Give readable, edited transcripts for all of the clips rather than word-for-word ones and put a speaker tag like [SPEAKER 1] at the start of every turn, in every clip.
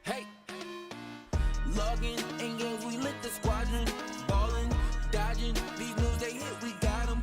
[SPEAKER 1] Hey, logging in games, we lit the squadron, ballin', dodging, these moves they hit, we got 'em,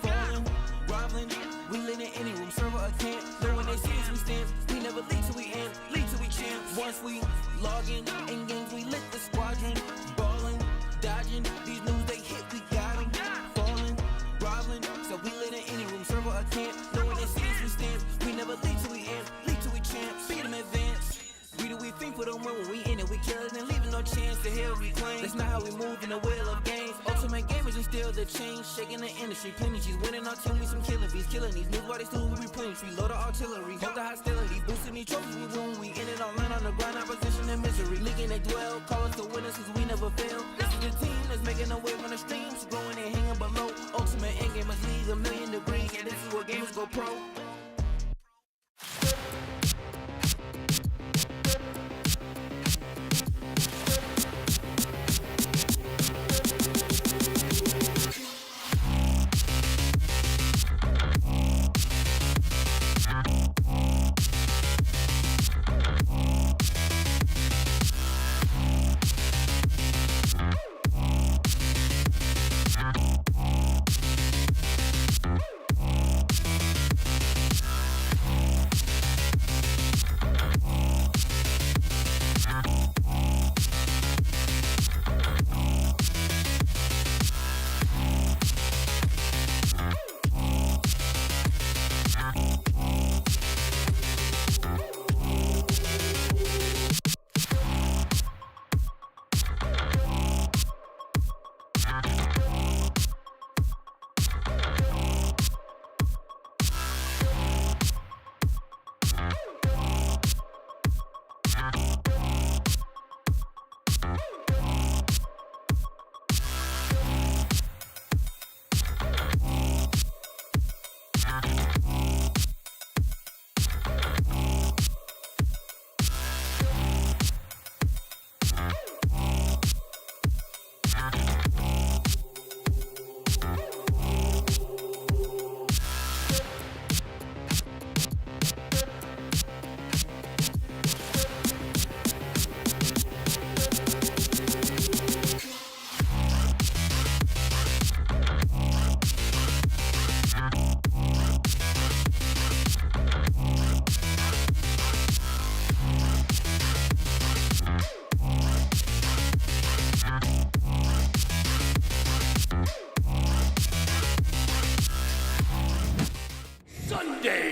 [SPEAKER 1] falling, groveling, we lit in any room, server a camp, know when they see us, we stand, we never lead till we end, lead till we champ, once we logging in games, we lit the squadron, ballin', dodging, these moves they hit, we got 'em, falling, groveling, so we lit in any room, server a camp, know when they see us, we stand, we never lead till we end, lead till we champ, beat 'em advance. We do we think for the win when we in it, we kill it and leaving no chance to hell reclaim. That's not how we move in the wheel of games. Ultimate gamers and still the change, shaking the industry. Plenty she's winning our team, we some killing bees, killing these moves while they still we replenish. We load the artillery, hold the hostility, boosting these trophies we win. We in it online on the grind, opposition and misery. League they dwell, call us the winners cause we never fail. This is the team that's making a wave on the streams, growing and hanging below. Ultimate endgamers league 1,000,000 degrees, and this is where gamers go pro.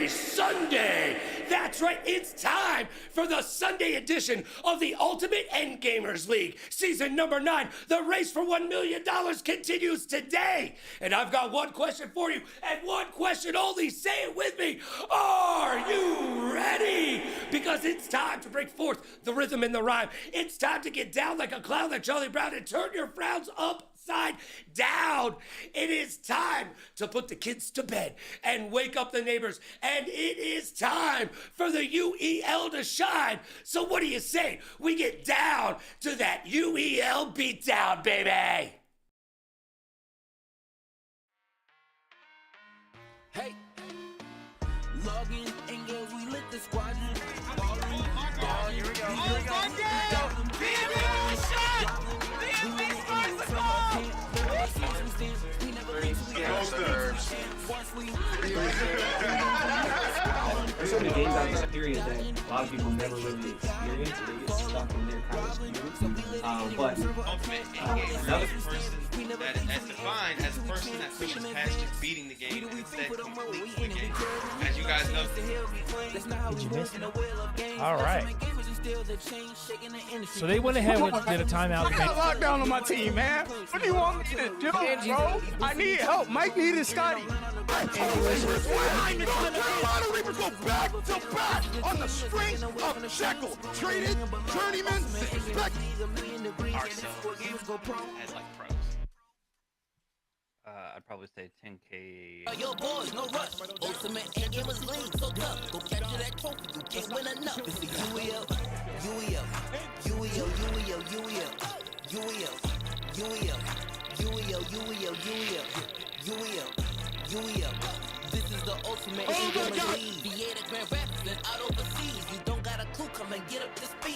[SPEAKER 2] Sunday! That's right, it's time for the Sunday edition of the Ultimate Endgamers League. Season number 9, the race for $1 million continues today. And I've got one question for you, and one question only. Say it with me. Are you ready? Because it's time to break forth the rhythm and the rhyme. It's time to get down like a clown like Charlie Brown and turn your frowns upside upside down. It is time to put the kids to bed and wake up the neighbors. And it is time for the UEL to shine. So what do you say? We get down to that UEL beatdown, baby.
[SPEAKER 1] Hey, log in, engage, we lit the squadron. Ballin', dodging, here we go.
[SPEAKER 3] There's so many games out this period that a lot of people never really experience, so they get stuck in their kind of experience. But another
[SPEAKER 4] that's defined as a person that pushes past just beating the game and instead completes the game. As you guys know.
[SPEAKER 5] Did you miss it? All right. So they went ahead and did a timeout.
[SPEAKER 6] I got a lockdown on my team, man. What do you want me to do, bro? I need help. Mike needed Scotty. Carolina Reapers go back to back on the strength of Jekyll. Traded, journeyman, expect.
[SPEAKER 4] As like pros.
[SPEAKER 7] I'd probably say 10K.
[SPEAKER 1] Yo, boys, no rush. Ultimate and game was lean, so tough. Go capture that trophy, you can't win enough. It's the UEL, UEL, UEL, UEL, UEL, UEL, UEL, UEL, UEL, UEL, UEL. This is the ultimate and game was lean. VA Grand Rapids and out overseas. You don't got a clue, come and get up to speed.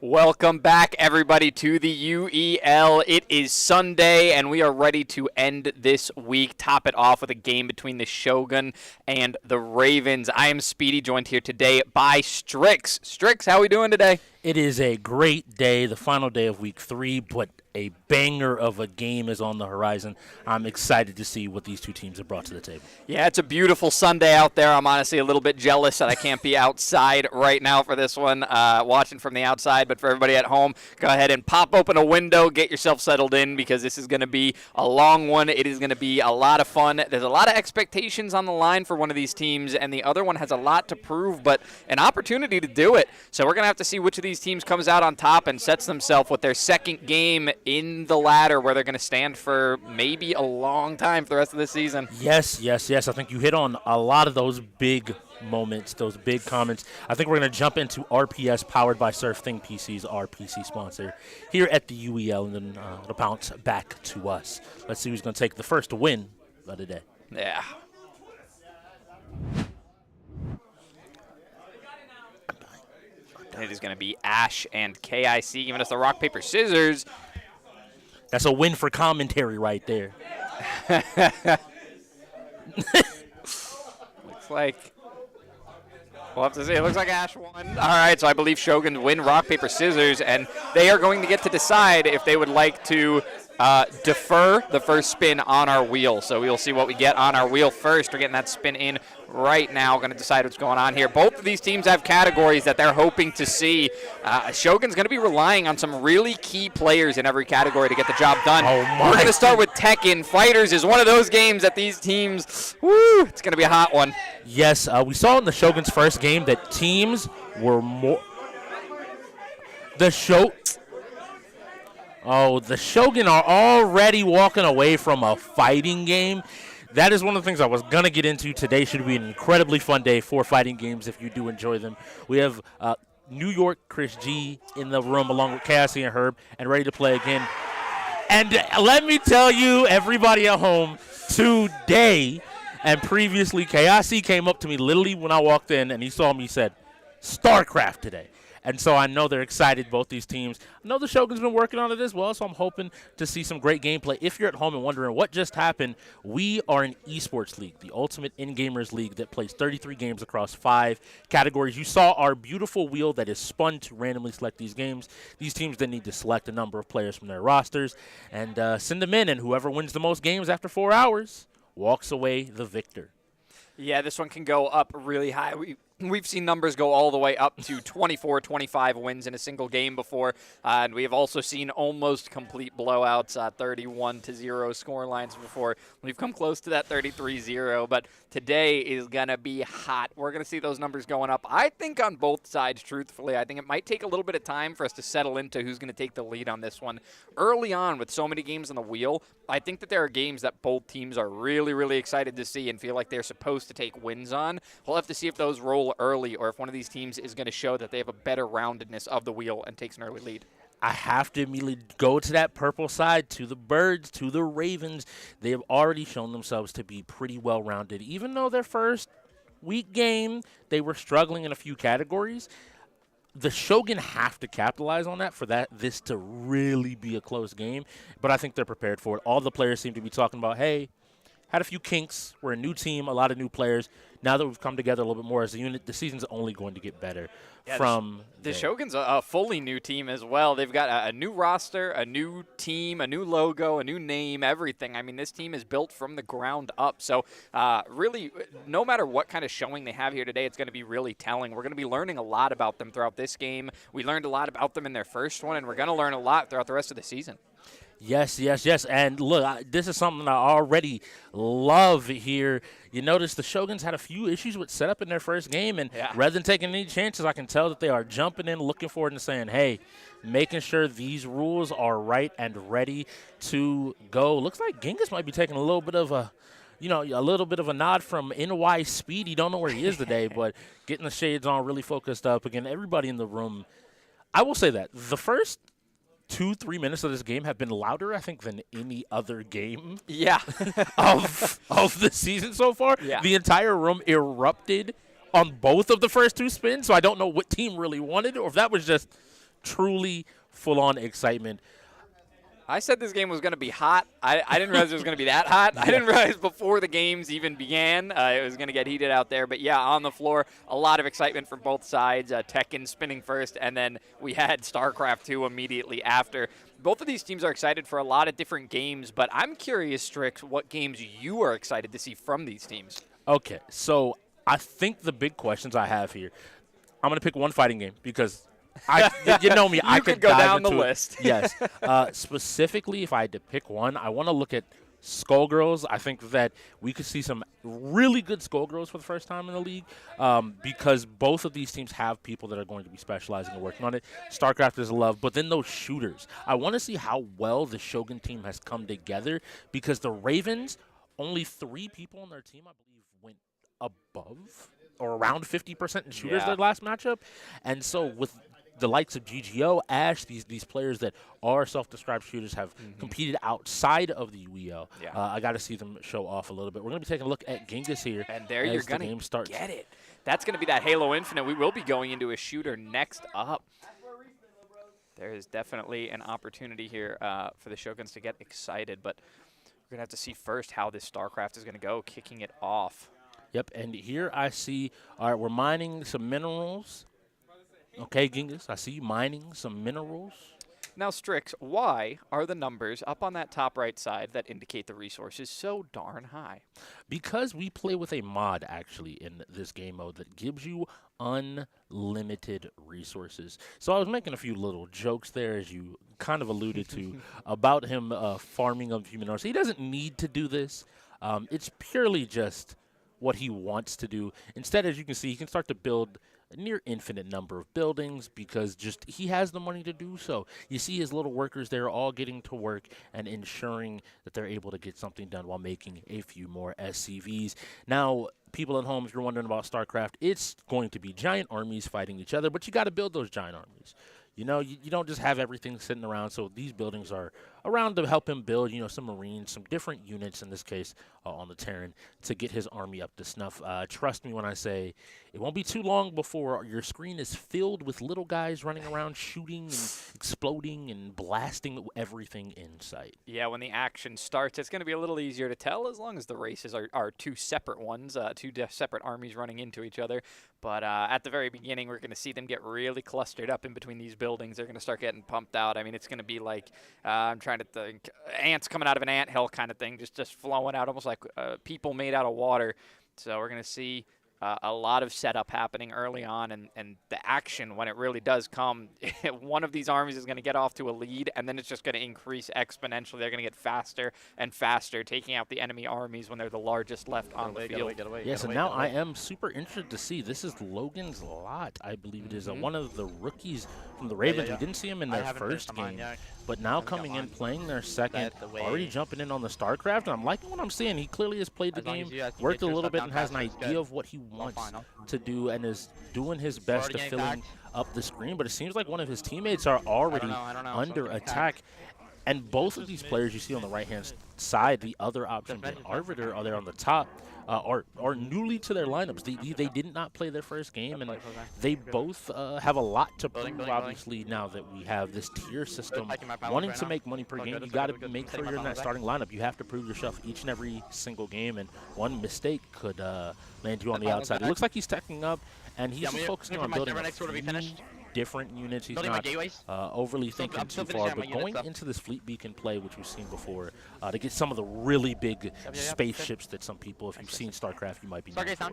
[SPEAKER 8] Welcome back, everybody, to the UEL. It is Sunday, and we are ready to end this week, top it off with a game between the Shogun and the Ravens. I am Speedy, joined here today by Strix. Strix, how are we doing today?
[SPEAKER 5] It is a great day, the final day of week 3, but a banger of a game is on the horizon. I'm excited to see what these two teams have brought to the table.
[SPEAKER 8] Yeah, it's a beautiful Sunday out there. I'm honestly a little bit jealous that I can't be outside right now for this one, watching from the outside. But for everybody at home, go ahead and pop open a window, get yourself settled in, because this is going to be a long one. It is going to be a lot of fun. There's a lot of expectations on the line for one of these teams, and the other one has a lot to prove, but an opportunity to do it. So we're going to have to see which of these teams comes out on top and sets themselves with their second game in the ladder, where they're going to stand for maybe a long time for the rest of the season.
[SPEAKER 5] Yes. I think you hit on a lot of those big moments, those big comments. I think we're going to jump into RPS, powered by SurfThing PCs, our PC sponsor, here at the UEL, and then it'll bounce back to us. Let's see who's going to take the first win of the day.
[SPEAKER 8] Yeah. It is going to be Ash and KIC giving us the rock, paper, scissors.
[SPEAKER 5] That's a win for commentary right there.
[SPEAKER 8] Looks like we'll have to see. It looks like Ash won. All right, so I believe Shoguns win rock, paper, scissors, and they are going to get to decide if they would like to defer the first spin on our wheel. So we'll see what we get on our wheel first. We're getting that spin in right now. Going to decide what's going on here. Both of these teams have categories that they're hoping to see. Shogun's going to be relying on some really key players in every category to get the job done. We're going to start with Tekken. Fighters is one of those games that these teams, it's going to be a hot one.
[SPEAKER 5] Yes, we saw in the Shogun's first game that teams were more... The Shogun are already walking away from a fighting game. That is one of the things I was going to get into. Today should be an incredibly fun day for fighting games if you do enjoy them. We have New York Chris G in the room along with Cassie and Herb and ready to play again. And let me tell you, everybody at home, today and previously, Cassie came up to me literally when I walked in and he saw me, said, StarCraft today. And so I know they're excited, both these teams. I know the Shogun's been working on it as well, so I'm hoping to see some great gameplay. If you're at home and wondering what just happened, we are an esports league, the ultimate in-gamers league that plays 33 games across 5 categories. You saw our beautiful wheel that is spun to randomly select these games. These teams then need to select a number of players from their rosters and send them in, and whoever wins the most games after 4 hours walks away the victor.
[SPEAKER 8] Yeah, this one can go up really high. We've seen numbers go all the way up to 24, 25 wins in a single game before, and we have also seen almost complete blowouts, 31-0 score lines before. We've come close to that 33-0, but today is going to be hot. We're going to see those numbers going up, I think, on both sides, truthfully. I think it might take a little bit of time for us to settle into who's going to take the lead on this one. Early on, with so many games on the wheel, I think that there are games that both teams are really, really excited to see and feel like they're supposed to take wins on. We'll have to see if those roll early or if one of these teams is going to show that they have a better roundedness of the wheel and takes an early lead.
[SPEAKER 5] I have to immediately go to that purple side, to the Birds, to the Ravens. They have already shown themselves to be pretty well-rounded. Even though their first week game, they were struggling in a few categories, the Shogun have to capitalize on that for this to really be a close game. But I think they're prepared for it. All the players seem to be talking about, hey, had a few kinks. We're a new team, a lot of new players. Now that we've come together a little bit more as a unit, the season's only going to get better from
[SPEAKER 8] the Shogun's a fully new team as well. They've got a new roster, a new team, a new logo, a new name, everything. I mean, this team is built from the ground up. So really, no matter what kind of showing they have here today, it's going to be really telling. We're going to be learning a lot about them throughout this game. We learned a lot about them in their first one, and we're going to learn a lot throughout the rest of the season.
[SPEAKER 5] Yes. And look, this is something I already love here. You notice the Shoguns had a few issues with setup in their first game, and rather than taking any chances, I can tell that they are jumping in, looking forward, and saying, hey, making sure these rules are right and ready to go. Looks like Genghis might be taking a little bit of a nod from NY Speedy. Don't know where he is today, but getting the shades on, really focused up. Again, everybody in the room, I will say that the first 2-3 minutes of this game have been louder, I think, than any other game of the season so far.
[SPEAKER 8] Yeah.
[SPEAKER 5] The entire room erupted on both of the first two spins, so I don't know what team really wanted it or if that was just truly full-on excitement.
[SPEAKER 8] I said this game was going to be hot. I didn't realize it was going to be that hot. I didn't realize before the games even began it was going to get heated out there. But, yeah, on the floor, a lot of excitement from both sides. Tekken spinning first, and then we had StarCraft 2 immediately after. Both of these teams are excited for a lot of different games, but I'm curious, Strix, what games you are excited to see from these teams.
[SPEAKER 5] Okay, so I think the big questions I have here, I'm going to pick one fighting game because – you know me. I
[SPEAKER 8] could go down the
[SPEAKER 5] into
[SPEAKER 8] list.
[SPEAKER 5] Yes. Specifically, if I had to pick one, I want to look at Skullgirls. I think that we could see some really good Skullgirls for the first time in the league because both of these teams have people that are going to be specializing and working on it. StarCraft is love, but then those shooters. I want to see how well the Shogun team has come together because the Ravens, only 3 people on their team, I believe, went above or around 50% in shooters their last matchup. And so with the likes of GGO, Ash, these players that are self-described shooters have competed outside of the UEL. I got to see them show off a little bit. We're going to be taking a look at Genghis here.
[SPEAKER 8] And there you're going to get it. That's going to be that Halo Infinite. We will be going into a shooter next up. There is definitely an opportunity here for the Shoguns to get excited, but we're going to have to see first how this StarCraft is going to go, kicking it off.
[SPEAKER 5] Yep, and here I see, all right, we're mining some minerals. Okay, Genghis, I see you mining some minerals.
[SPEAKER 8] Now, Strix, why are the numbers up on that top right side that indicate the resources so darn high?
[SPEAKER 5] Because we play with a mod, actually, in this game mode that gives you unlimited resources. So I was making a few little jokes there, as you kind of alluded to, about him farming of human minerals. He doesn't need to do this. It's purely just what he wants to do. Instead, as you can see, he can start to build a near infinite number of buildings because just he has the money to do so. You see his little workers there all getting to work and ensuring that they're able to get something done while making a few more SCVs. Now, people at home, if you're wondering about StarCraft, it's going to be giant armies fighting each other, but you got to build those giant armies. You know, you don't just have everything sitting around, so these buildings are around to help him build, you know, some Marines, some different units, in this case, on the Terran, to get his army up to snuff. Trust me when I say it won't be too long before your screen is filled with little guys running around shooting and exploding and blasting everything in sight.
[SPEAKER 8] Yeah, when the action starts, it's going to be a little easier to tell as long as the races are two separate ones, two separate armies running into each other. But at the very beginning, we're going to see them get really clustered up in between these buildings. They're going to start getting pumped out. I mean, it's going to be like, I'm trying to think, ants coming out of an anthill kind of thing, just flowing out almost like people made out of water. So we're going to see a lot of setup happening early on, and the action, when it really does come, one of these armies is going to get off to a lead, and then it's just going to increase exponentially. They're going to get faster and faster, taking out the enemy armies when they're the largest left on the field.
[SPEAKER 5] Yes, and now I am super interested to see. This is Logan's lot, I believe it is. One of the rookies from the Ravens. We didn't see him in their first game, but now coming in, playing their second, already jumping in on the StarCraft, and I'm liking what I'm seeing. He clearly has played the game, worked a little bit, and has an idea of what he wants to do, and is doing his best to filling up the screen. But it seems like one of his teammates are already under attack. And both of these players you see on the right-hand side, the other option being Arbiter, are there on the top, are newly to their lineups. They did not play their first game, and they both have a lot to prove, obviously, now that we have this tier system. Wanting to make money per game, you got to make sure you're in that starting lineup. You have to prove yourself each and every single game, and one mistake could land you on the outside. It looks like he's teching up, and he's just focusing on building a few different units. He's not overly thinking too far, but going into this fleet beacon play, which we've seen before, to get some of the really big spaceships that some people, if you've seen StarCraft, you might be known for.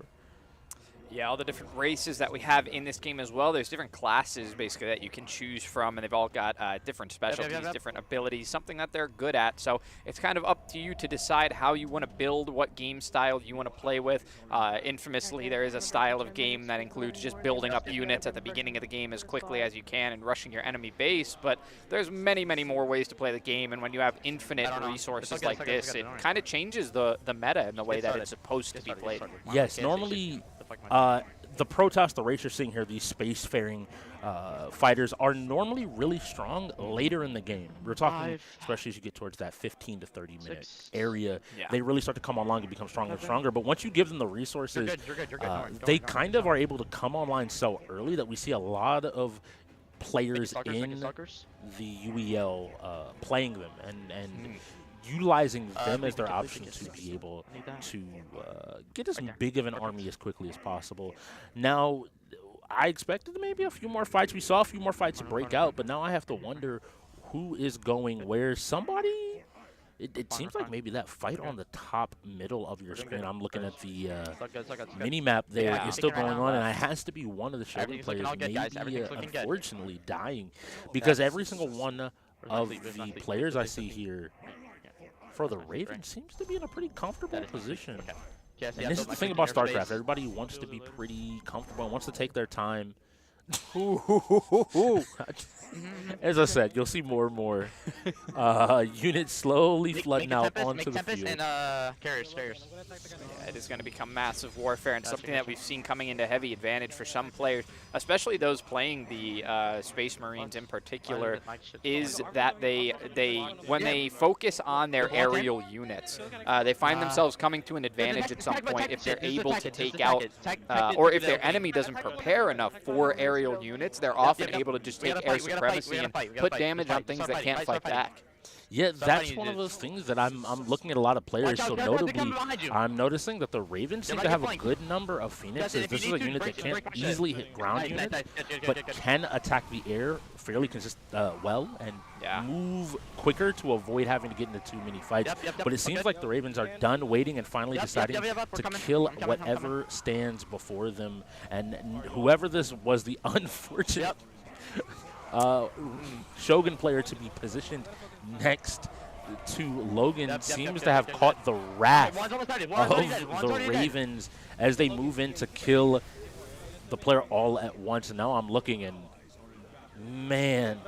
[SPEAKER 8] Yeah, all the different races that we have in this game as well. There's different classes, basically, that you can choose from, and they've all got different specialties, different abilities, something that they're good at. So it's kind of up to you to decide how you want to build, what game style you want to play with. Infamously, there is a style of game that includes just building up units at the beginning of the game as quickly as you can and rushing your enemy base, but there's many, many more ways to play the game, and when you have infinite resources like this, it kind of changes the meta in the way that it's supposed to be played.
[SPEAKER 5] Yes, normally the Protoss, the race you're seeing here, these spacefaring fighters are normally really strong later in the game. We're talking, especially as you get towards that 15 to 30 minute area, they really start to come online and become stronger and stronger. But once you give them the resources, they kind of are able to come online so early that we see a lot of players in the UEL playing them and utilizing them as their option to be able to get as big of an army as quickly as possible. Now, I expected maybe a few more fights. We saw a few more fights break out, but now I have to wonder who is going where. Somebody, it seems like maybe that fight on the top middle of your screen, I'm looking at the mini-map there, is still going on, and it has to be one of the Shogun players maybe unfortunately dying, because every single one of the players I see here for the Ravens seems to be in a pretty comfortable position. And this is the thing about StarCraft. Everybody wants to be pretty comfortable and wants to take their time. As I said, you'll see more and more units slowly flooding out onto the field.
[SPEAKER 8] Carriers. Yeah, it is going to become massive warfare, and something that we've seen coming into heavy advantage for some players, especially those playing the Space Marines in particular, is that when they focus on their aerial units, they find themselves coming to an advantage at some point if they're able to take out, or if their enemy doesn't prepare enough for aerial units, they're often able to just take air supremacy and put damage on things that can't fight back.
[SPEAKER 5] Yeah, that's one of those things that I'm looking at a lot of players. So notably, I'm noticing that the Ravens seem to have a good number of Phoenixes. This is a unit that can't easily hit ground units, but can attack the air fairly well and move quicker to avoid having to get into too many fights. But it seems like the Ravens are done waiting and finally deciding to kill whatever stands before them. And whoever this was, the unfortunate Shogun player to be positioned next to Logan seems to have caught the wrath of the Ravens as they move in to kill the player all at once. And now I'm looking, and man.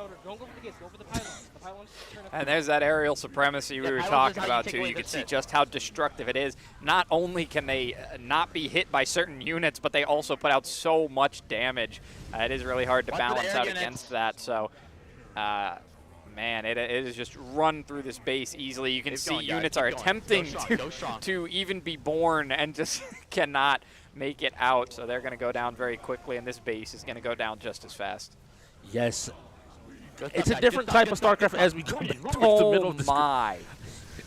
[SPEAKER 8] And there's that aerial supremacy we were talking about, too. You can see just how destructive it is. Not only can they not be hit by certain units, but they also put out so much damage. It is really hard to balance out against that. So, man, it is just run through this base easily. You can see units are attempting to even be born and just cannot make it out. So they're going to go down very quickly, and this base is going to go down just as fast.
[SPEAKER 5] Yes. It's a different type of StarCraft as we go towards the middle of the screen.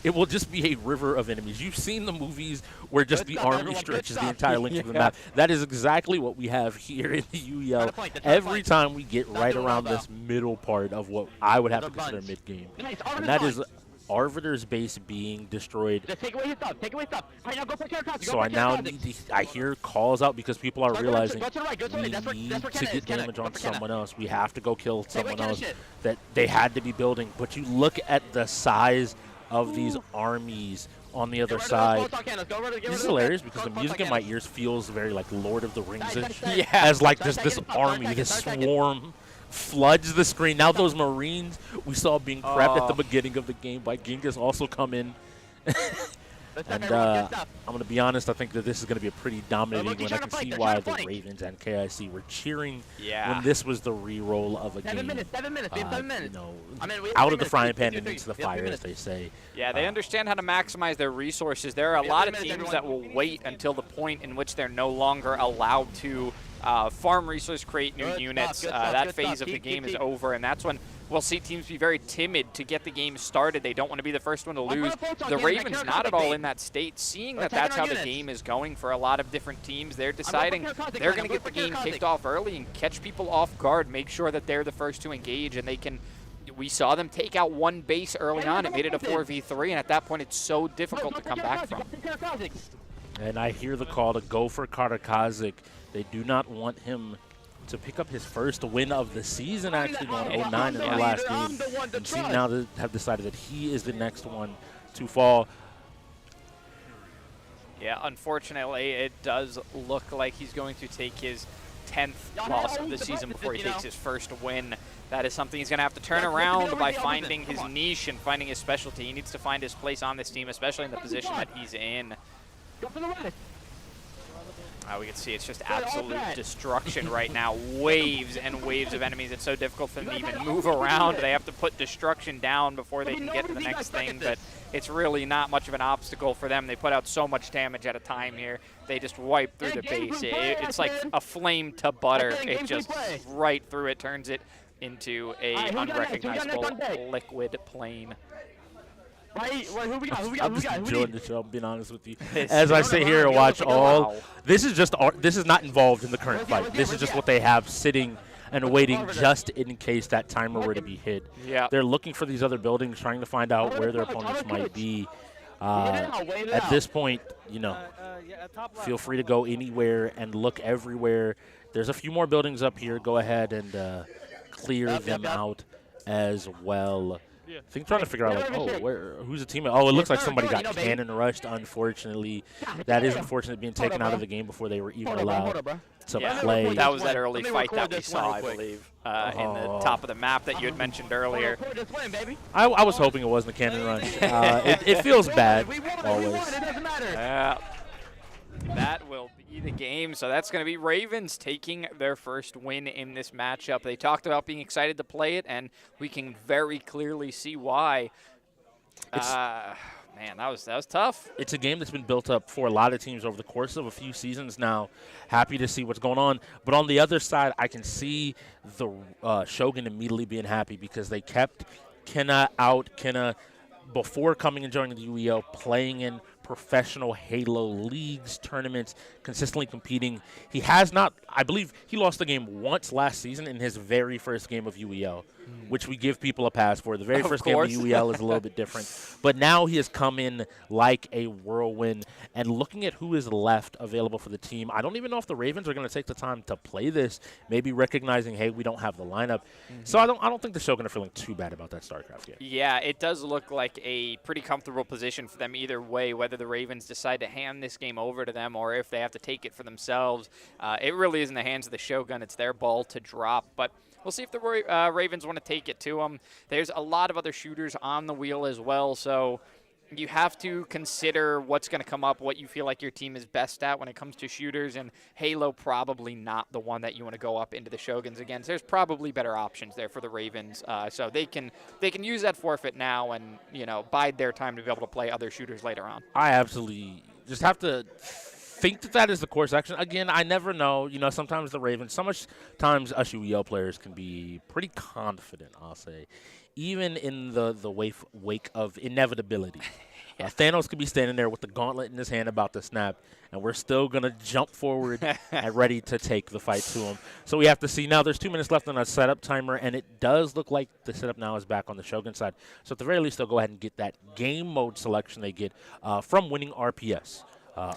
[SPEAKER 5] It will just be a river of enemies. You've seen the movies where just the army stretches the entire length of the map. That is exactly what we have here in the UEL. Every time we get right around this middle part of what I would have to consider mid-game. And that is Arbiter's base being destroyed.
[SPEAKER 9] Just take away his stuff. Take away stuff. All right, now go for Kamikaze.
[SPEAKER 5] So I now need to, I hear calls out because people are realizing
[SPEAKER 9] go to the right. Go to the right.
[SPEAKER 5] we need
[SPEAKER 9] That's where
[SPEAKER 5] to
[SPEAKER 9] Kenna
[SPEAKER 5] get
[SPEAKER 9] is. Kenna,
[SPEAKER 5] damage
[SPEAKER 9] go
[SPEAKER 5] on
[SPEAKER 9] for Kenna.
[SPEAKER 5] someone else. We have to go kill someone
[SPEAKER 9] Kenna
[SPEAKER 5] else
[SPEAKER 9] shit.
[SPEAKER 5] that they had to be building. But you look at the size of these armies on the other side. This is hilarious because the music in my ears feels very like Lord of the Rings-ish.
[SPEAKER 8] Yeah.
[SPEAKER 5] As like this army, this swarm floods the screen. Now those Marines we saw being prepped at the beginning of the game by Genghis also come in. And I'm going to be honest, I think that this is going to be a pretty dominating one. I can see why the Ravens and KIC were cheering when this was the re-roll of a game.
[SPEAKER 9] 7 minutes. 7 minutes. We have 7 minutes.
[SPEAKER 5] You know,
[SPEAKER 9] I mean, we have
[SPEAKER 5] out
[SPEAKER 9] 3
[SPEAKER 5] of the
[SPEAKER 9] minutes.
[SPEAKER 5] frying
[SPEAKER 9] We
[SPEAKER 5] pan
[SPEAKER 9] have
[SPEAKER 5] and into the
[SPEAKER 9] 3
[SPEAKER 5] fire, as
[SPEAKER 9] minutes.
[SPEAKER 5] they say.
[SPEAKER 8] Yeah, they understand how to maximize their resources. There are a
[SPEAKER 9] We have
[SPEAKER 8] lot
[SPEAKER 9] 3
[SPEAKER 8] of
[SPEAKER 9] minutes,
[SPEAKER 8] teams
[SPEAKER 9] everyone.
[SPEAKER 8] that will wait until the point in which they're no longer allowed to farm resource, create new
[SPEAKER 9] Good
[SPEAKER 8] units.
[SPEAKER 9] stuff, good stuff,
[SPEAKER 8] That
[SPEAKER 9] good
[SPEAKER 8] phase
[SPEAKER 9] stuff.
[SPEAKER 8] of the
[SPEAKER 9] Keep,
[SPEAKER 8] game is
[SPEAKER 9] keep.
[SPEAKER 8] over, and that's when we'll see teams be very timid to get the game started. They don't want to be the first one to
[SPEAKER 9] I'm
[SPEAKER 8] lose.
[SPEAKER 9] gonna focus on
[SPEAKER 8] The
[SPEAKER 9] getting that
[SPEAKER 8] Ravens
[SPEAKER 9] Kara
[SPEAKER 8] not at
[SPEAKER 9] Cossack
[SPEAKER 8] all
[SPEAKER 9] bait.
[SPEAKER 8] in that state, seeing that
[SPEAKER 9] Let's
[SPEAKER 8] that's
[SPEAKER 9] take
[SPEAKER 8] how
[SPEAKER 9] our
[SPEAKER 8] the
[SPEAKER 9] units.
[SPEAKER 8] game is going for a lot of different teams. They're deciding
[SPEAKER 9] Kara Cossack,
[SPEAKER 8] they're
[SPEAKER 9] I'm
[SPEAKER 8] going to
[SPEAKER 9] going
[SPEAKER 8] get the
[SPEAKER 9] for Kara
[SPEAKER 8] game
[SPEAKER 9] Cossack.
[SPEAKER 8] kicked off early and catch people off guard, make sure that they're the first to engage, and they can. We saw them take out one base early on. It made it a 4v3, and at that point, it's so difficult to come back from.
[SPEAKER 5] And I hear the call to go for Karakazik. They do not want him to pick up his first win of the season, actually going 0-9 in the last game. And seem now to have decided that he is the next one to fall.
[SPEAKER 8] Yeah, unfortunately, it does look like he's going to take his 10th loss of the season before he takes his first win. That is something he's going to have to turn around by finding his niche and finding his specialty. He needs to find his place on this team, especially in the position that he's in. We can see it's just absolute destruction right now. Waves and waves of enemies. It's so difficult for them to even move around. They have to put destruction down before they can get to the next thing, but it's really not much of an obstacle for them. They put out so much damage at a time here. They just wipe through the base. It's like a flame to butter. It just right through it, turns it into a unrecognizable liquid plane.
[SPEAKER 9] Who we got?
[SPEAKER 5] I'm just enjoying the show, I'm being honest with you. As I sit here and watch all, this is not involved in the current fight. This is just what they have sitting and waiting just in case that timer were to be hit.
[SPEAKER 8] Yeah.
[SPEAKER 5] They're looking for these other buildings, trying to find out where their opponents might be. At this point, you know, feel free to go anywhere and look everywhere. There's a few more buildings up here. Go ahead and clear them out as well. I think trying to figure out, like, who's the teammate? Oh, it looks like somebody got cannon rushed, unfortunately. That is unfortunate, being taken out of the game before they were even allowed to play.
[SPEAKER 8] That was that early fight that we saw, I believe, in the top of the map that you had mentioned earlier.
[SPEAKER 5] I was hoping it wasn't a cannon rush. It feels bad, always.
[SPEAKER 8] That will be the game. So that's going to be Ravens taking their first win in this matchup. They talked about being excited to play it, and we can very clearly see why. Man, that was tough.
[SPEAKER 5] It's a game that's been built up for a lot of teams over the course of a few seasons now. Happy to see what's going on. But on the other side, I can see the Shogun immediately being happy because they kept Kenna out. Kenna, before coming and joining the UEL, playing in professional Halo leagues, tournaments, consistently competing. He has not, I believe he lost the game once last season in his very first game of UEL, which we give people a pass for. The very first game of UEL is a little bit different. But now he has come in like a whirlwind. And looking at who is left available for the team, I don't even know if the Ravens are going to take the time to play this, maybe recognizing, hey, we don't have the lineup. So I don't think the Shogun are feeling too bad about that StarCraft game.
[SPEAKER 8] Yeah, it does look like a pretty comfortable position for them either way, whether the Ravens decide to hand this game over to them or if they have to take it for themselves. It really is in the hands of the Shogun. It's their ball to drop. But we'll see if the Ravens want to take it to them. There's a lot of other shooters on the wheel as well, so you have to consider what's going to come up, what you feel like your team is best at when it comes to shooters, and Halo probably not the one that you want to go up into the Shoguns against. There's probably better options there for the Ravens, so they can use that forfeit now and, you know, bide their time to be able to play other shooters later on.
[SPEAKER 5] I absolutely just have to think that is the course action. Again, I never know. You know, sometimes the Ravens, so much times us UEL players can be pretty confident, I'll say, even in the wake of inevitability. Thanos could be standing there with the gauntlet in his hand about to snap, and we're still going to jump forward and ready to take the fight to him. So we have to see. Now there's 2 minutes left on our setup timer, and it does look like the setup now is back on the Shogun side. So at the very least, they'll go ahead and get that game mode selection they get from winning RPS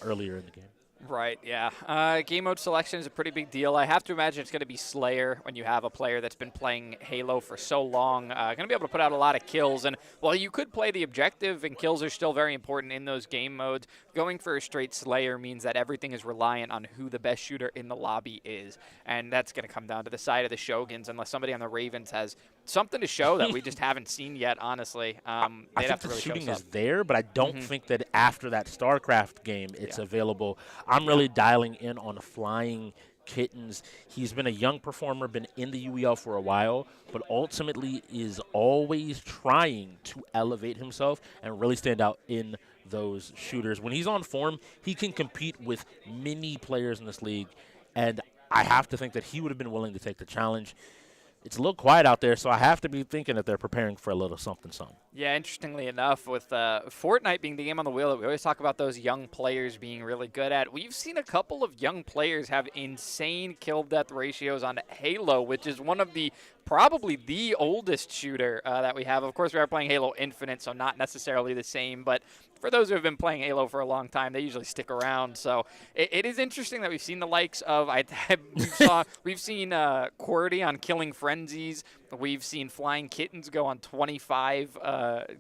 [SPEAKER 5] earlier in the game.
[SPEAKER 8] Right, yeah. Game mode selection is a pretty big deal. I have to imagine it's going to be Slayer when you have a player that's been playing Halo for so long. Going to be able to put out a lot of kills. And while you could play the objective, and kills are still very important in those game modes, going for a straight Slayer means that everything is reliant on who the best shooter in the lobby is. And that's going to come down to the side of the Shoguns, unless somebody on the Ravens has something to show that we just haven't seen yet, honestly.
[SPEAKER 5] I think the shooting is there, but I don't think that after that StarCraft game it's available. I'm really dialing in on Flying Kittens. He's been a young performer, been in the UEL for a while, but ultimately is always trying to elevate himself and really stand out in those shooters. When he's on form, he can compete with many players in this league, and I have to think that he would have been willing to take the challenge. It's a little quiet out there, so I have to be thinking that they're preparing for a little something.
[SPEAKER 8] Yeah, interestingly enough, with Fortnite being the game on the wheel that we always talk about those young players being really good at, we've seen a couple of young players have insane kill-death ratios on Halo, which is one of the probably the oldest shooter that we have. Of course, we are playing Halo Infinite, so not necessarily the same, but for those who have been playing Halo for a long time, they usually stick around. So it is interesting that we've seen the likes of we've seen QWERTY on Killing Frenzies. We've seen Flying Kittens go on 25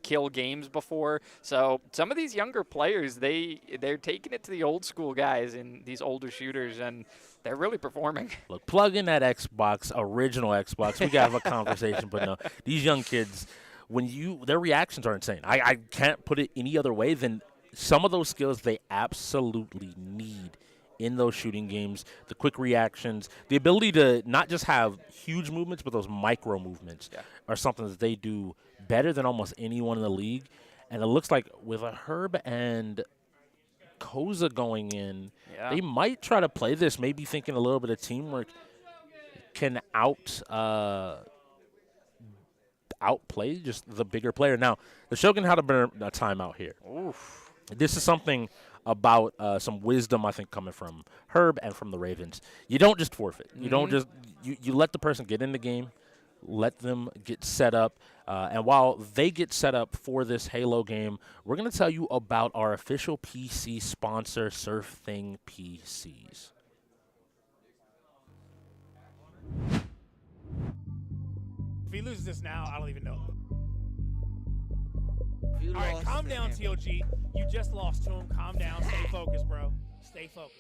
[SPEAKER 8] kill games before. So some of these younger players, they're taking it to the old school guys and these older shooters, and they're really performing.
[SPEAKER 5] Look, plug in that Xbox, original Xbox. We got to have a conversation, but no, these young kids, their reactions are insane. I can't put it any other way than some of those skills they absolutely need in those shooting games. The quick reactions, the ability to not just have huge movements, but those micro movements are something that they do better than almost anyone in the league. And it looks like with a Herb and Koza going in, they might try to play this, maybe thinking a little bit of teamwork can outplay just the bigger player. Now, the Shogun had a timeout here. Oof. This is something about some wisdom, I think, coming from Herb and from the Ravens. You don't just forfeit. You don't just you let the person get in the game, let them get set up. And while they get set up for this Halo game, we're going to tell you about our official PC sponsor, SurfThing PCs.
[SPEAKER 10] If he loses this now, I don't even know. All right, calm down, TOG. You just lost to him. Calm down. Stay focused, bro. Stay focused.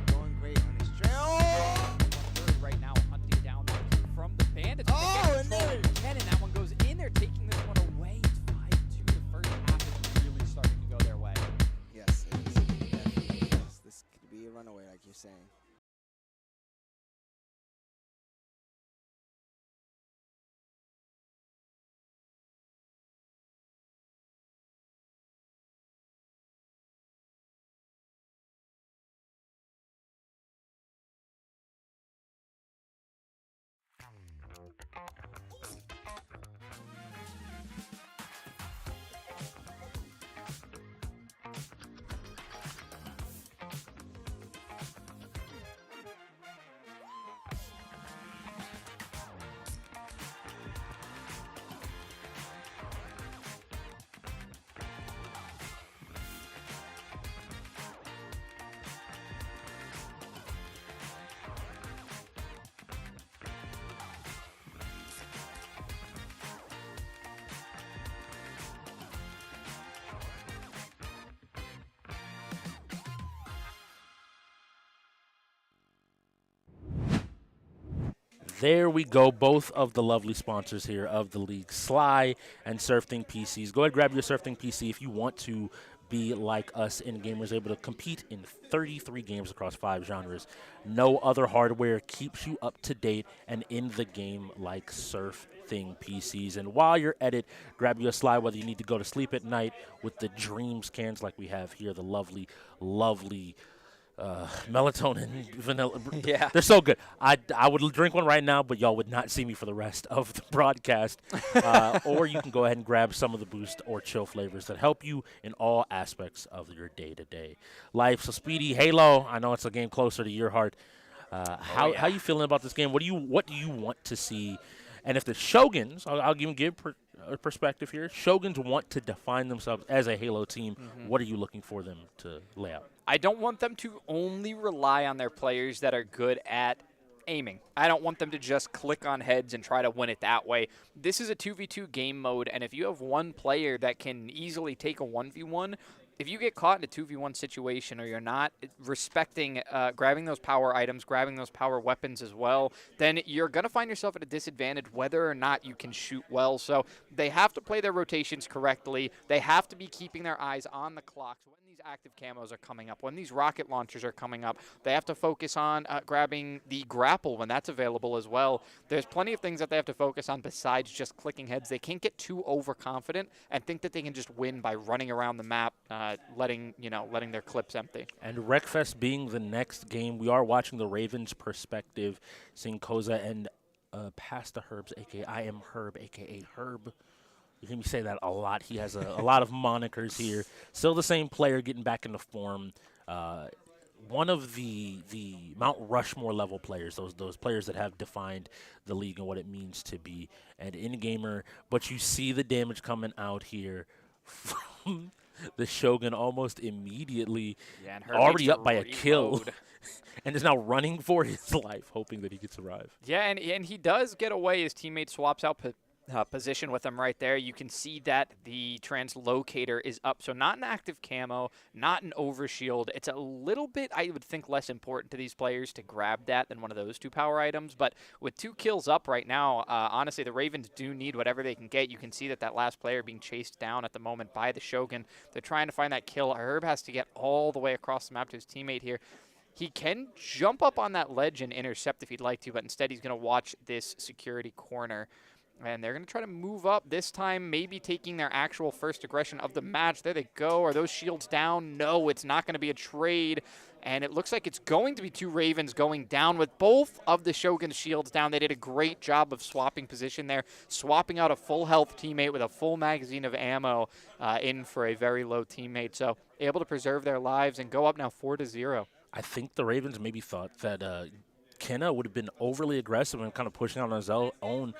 [SPEAKER 11] Going great on his trail.
[SPEAKER 8] Right now, hunting down from the Bandits.
[SPEAKER 11] Oh, and there.
[SPEAKER 8] And that one goes in. They're taking this one away. 5-2. The first half is really starting to go their way.
[SPEAKER 11] Yes, it is. Definitely is. This could be a runaway, like you're saying.
[SPEAKER 5] There we go, both of the lovely sponsors here of the league, Sly and SurfThing PCs. Go ahead and grab your SurfThing PC if you want to be like us in gamers, able to compete in 33 games across 5 genres. No other hardware keeps you up to date and in the game like SurfThing PCs. And while you're at it, grab you a Sly, whether you need to go to sleep at night with the Dreams cans like we have here, the lovely, lovely melatonin, vanilla.
[SPEAKER 8] Yeah.
[SPEAKER 5] They're so good. I would drink one right now, but y'all would not see me for the rest of the broadcast. Or you can go ahead and grab some of the Boost or Chill flavors that help you in all aspects of your day-to-day life. So, Speedy, Halo, I know it's a game closer to your heart. How you feeling about this game? What do you want to see? And if the Shoguns, I'll give a perspective here. Shoguns want to define themselves as a Halo team. What are you looking for them to lay out?
[SPEAKER 8] I don't want them to only rely on their players that are good at aiming. I don't want them to just click on heads and try to win it that way. This is a 2v2 game mode, and if you have one player that can easily take a 1v1, if you get caught in a 2v1 situation or you're not respecting grabbing those power items, grabbing those power weapons as well, then you're going to find yourself at a disadvantage whether or not you can shoot well. So they have to play their rotations correctly. They have to be keeping their eyes on the clock. So when these active camos are coming up, when these rocket launchers are coming up, they have to focus on grabbing the grapple when that's available as well. There's plenty of things that they have to focus on besides just clicking heads. They can't get too overconfident and think that they can just win by running around the map, letting their clips empty.
[SPEAKER 5] And Wreckfest being the next game, we are watching the Ravens' perspective, seeing Koza and Pasta Herbs, a.k.a. I Am Herb, a.k.a. Herb. You hear me say that a lot. He has a lot of monikers here. Still the same player getting back into form. One of the Mount Rushmore level players, those players that have defined the league and what it means to be an in-gamer. But you see the damage coming out here from the Shogun almost immediately, already up by a kill, and is now running for his life, hoping that he could survive.
[SPEAKER 8] Yeah, and he does get away. His teammate swaps out position with him right there. You can see that the translocator is up, so not an active camo, not an overshield. It's a little bit, I would think, less important to these players to grab that than one of those two power items, but with 2 kills up right now, honestly, the Ravens do need whatever they can get. You can see that last player being chased down at the moment by the Shogun. They're trying to find that kill. Herb has to get all the way across the map to his teammate here. He can jump up on that ledge and intercept if he'd like to, but instead he's going to watch this security corner. And they're going to try to move up this time, maybe taking their actual first aggression of the match. There they go. Are those shields down? No, it's not going to be a trade. And it looks like it's going to be 2 Ravens going down with both of the Shogun's shields down. They did a great job of swapping position there, swapping out a full health teammate with a full magazine of ammo in for a very low teammate. So able to preserve their lives and go up now 4-0.
[SPEAKER 5] I think the Ravens maybe thought that Kenna would have been overly aggressive and kind of pushing out on his own,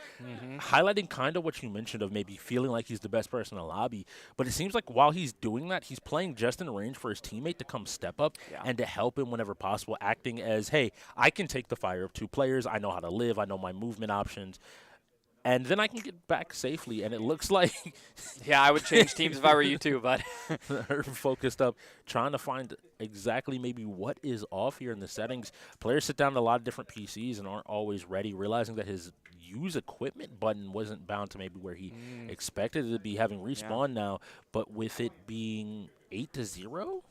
[SPEAKER 5] highlighting kind of what you mentioned of maybe feeling like he's the best person in the lobby. But it seems like while he's doing that, he's playing just in range for his teammate to come step up and to help him whenever possible, acting as, hey, I can take the fire of 2 players. I know how to live. I know my movement options. And then I can get back safely, and it looks like...
[SPEAKER 8] yeah, I would change teams if I were you too, but...
[SPEAKER 5] They're focused up, trying to find exactly maybe what is off here in the settings. Players sit down at a lot of different PCs and aren't always ready, realizing that his use equipment button wasn't bound to maybe where he expected it to be, having respawn now, but with it being 8-0?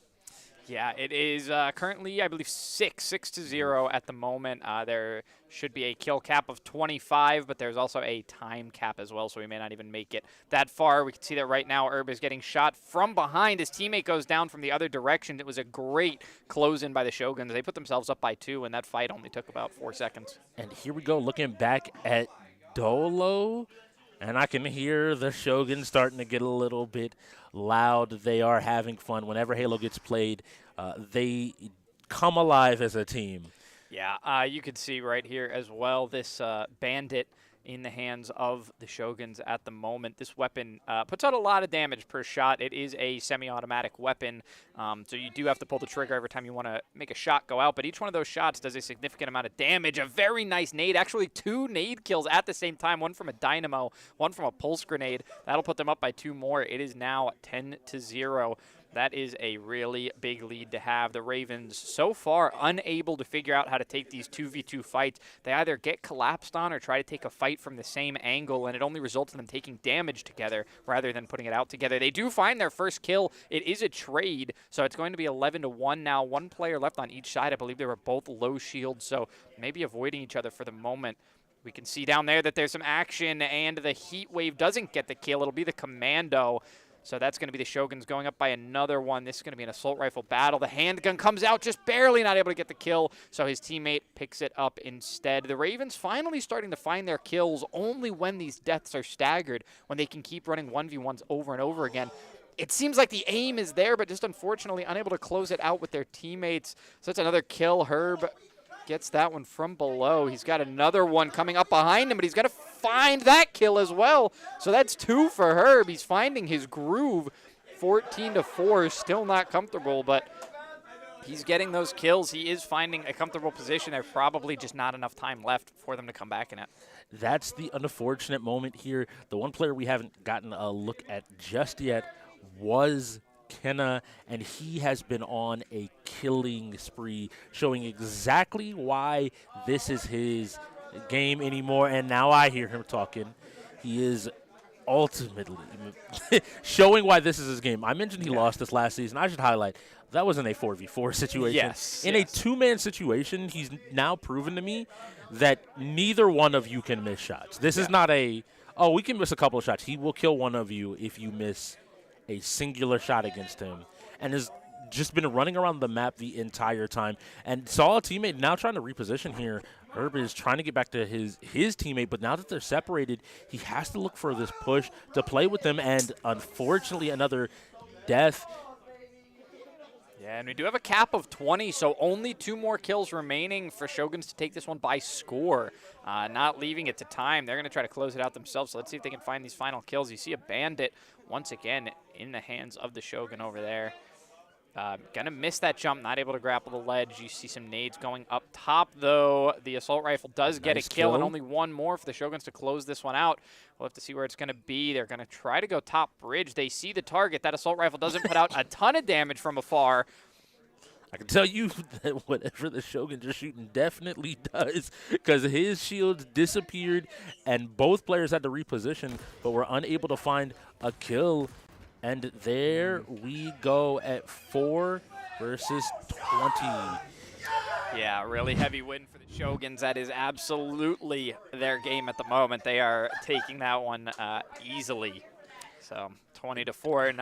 [SPEAKER 8] Yeah, it is currently, I believe, 6-0 at the moment. There should be a kill cap of 25, but there's also a time cap as well, so we may not even make it that far. We can see that right now Herb is getting shot from behind. His teammate goes down from the other direction. It was a great close-in by the Shoguns. They put themselves up by 2, and that fight only took about 4 seconds.
[SPEAKER 5] And here we go, looking back at Dolo. And I can hear the Shogun starting to get a little bit loud. They are having fun. Whenever Halo gets played, they come alive as a team.
[SPEAKER 8] Yeah, you can see right here as well this Bandit in the hands of the Shoguns at the moment. This weapon puts out a lot of damage per shot. It is a semi-automatic weapon, so you do have to pull the trigger every time you want to make a shot go out, but each one of those shots does a significant amount of damage. A very nice nade, actually 2 nade kills at the same time, one from a dynamo, one from a pulse grenade. That'll put them up by 2 more. It is now 10-0. That is a really big lead to have. The Ravens, so far, unable to figure out how to take these 2v2 fights. They either get collapsed on or try to take a fight from the same angle, and it only results in them taking damage together rather than putting it out together. They do find their first kill. It is a trade, so it's going to be 11-1 now. 1 player left on each side. I believe they were both low shield, so maybe avoiding each other for the moment. We can see down there that there's some action, and the Heat Wave doesn't get the kill. It'll be the Commando. So that's going to be the Shoguns going up by another one. This is going to be an assault rifle battle. The handgun comes out, just barely not able to get the kill, so his teammate picks it up instead. The Ravens finally starting to find their kills only when these deaths are staggered, when they can keep running 1v1s over and over again. It seems like the aim is there, but just unfortunately unable to close it out with their teammates. So that's another kill. Herb gets that one from below. He's got another one coming up behind him, but he's got to find that kill as well. So that's 2 for Herb. He's finding his groove. 14-4, still not comfortable, but he's getting those kills. He is finding a comfortable position. There's probably just not enough time left for them to come back in it.
[SPEAKER 5] That's the unfortunate moment here. The one player we haven't gotten a look at just yet was Kenna, and he has been on a killing spree, showing exactly why this is his game anymore. And now I hear him talking. He is ultimately showing why this is his game. I mentioned he lost this last season. I should highlight that wasn't a 4v4 situation.
[SPEAKER 8] Yes.
[SPEAKER 5] In a two-man situation, he's now proven to me that neither one of you can miss shots. This is not a, oh, we can miss a couple of shots. He will kill one of you if you miss a singular shot against him, and has just been running around the map the entire time. And saw a teammate now trying to reposition here. Herb is trying to get back to his teammate, but now that they're separated, he has to look for this push to play with them, and unfortunately another death.
[SPEAKER 8] Yeah, and we do have a cap of 20, so only 2 more kills remaining for Shoguns to take this one by score. Not leaving it to time. They're going to try to close it out themselves, so let's see if they can find these final kills. You see a Bandit once again in the hands of the Shogun over there. Gonna miss that jump, not able to grapple the ledge. You see some nades going up top, though. The assault rifle does get a kill, and only one more for the Shoguns to close this one out. We'll have to see where it's going to be. They're going to try to go top bridge. They see the target. That assault rifle doesn't put out a ton of damage from afar.
[SPEAKER 5] I can tell you that whatever the Shoguns are shooting definitely does, because his shields disappeared, and both players had to reposition, but were unable to find a kill. And there we go at 4 versus 20.
[SPEAKER 8] Yeah, really heavy win for the Shoguns. That is absolutely their game at the moment. They are taking that one easily. So 20-4,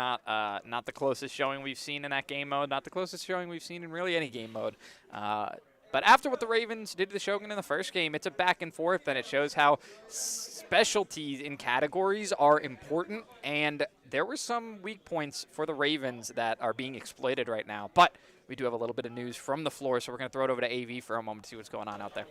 [SPEAKER 8] not the closest showing we've seen in that game mode, not the closest showing we've seen in really any game mode. But after what the Ravens did to the Shogun in the first game, it's a back and forth, and it shows how specialties in categories are important, and there were some weak points for the Ravens that are being exploited right now. But we do have a little bit of news from the floor, so we're going to throw it over to AV for a moment to see what's going on out there.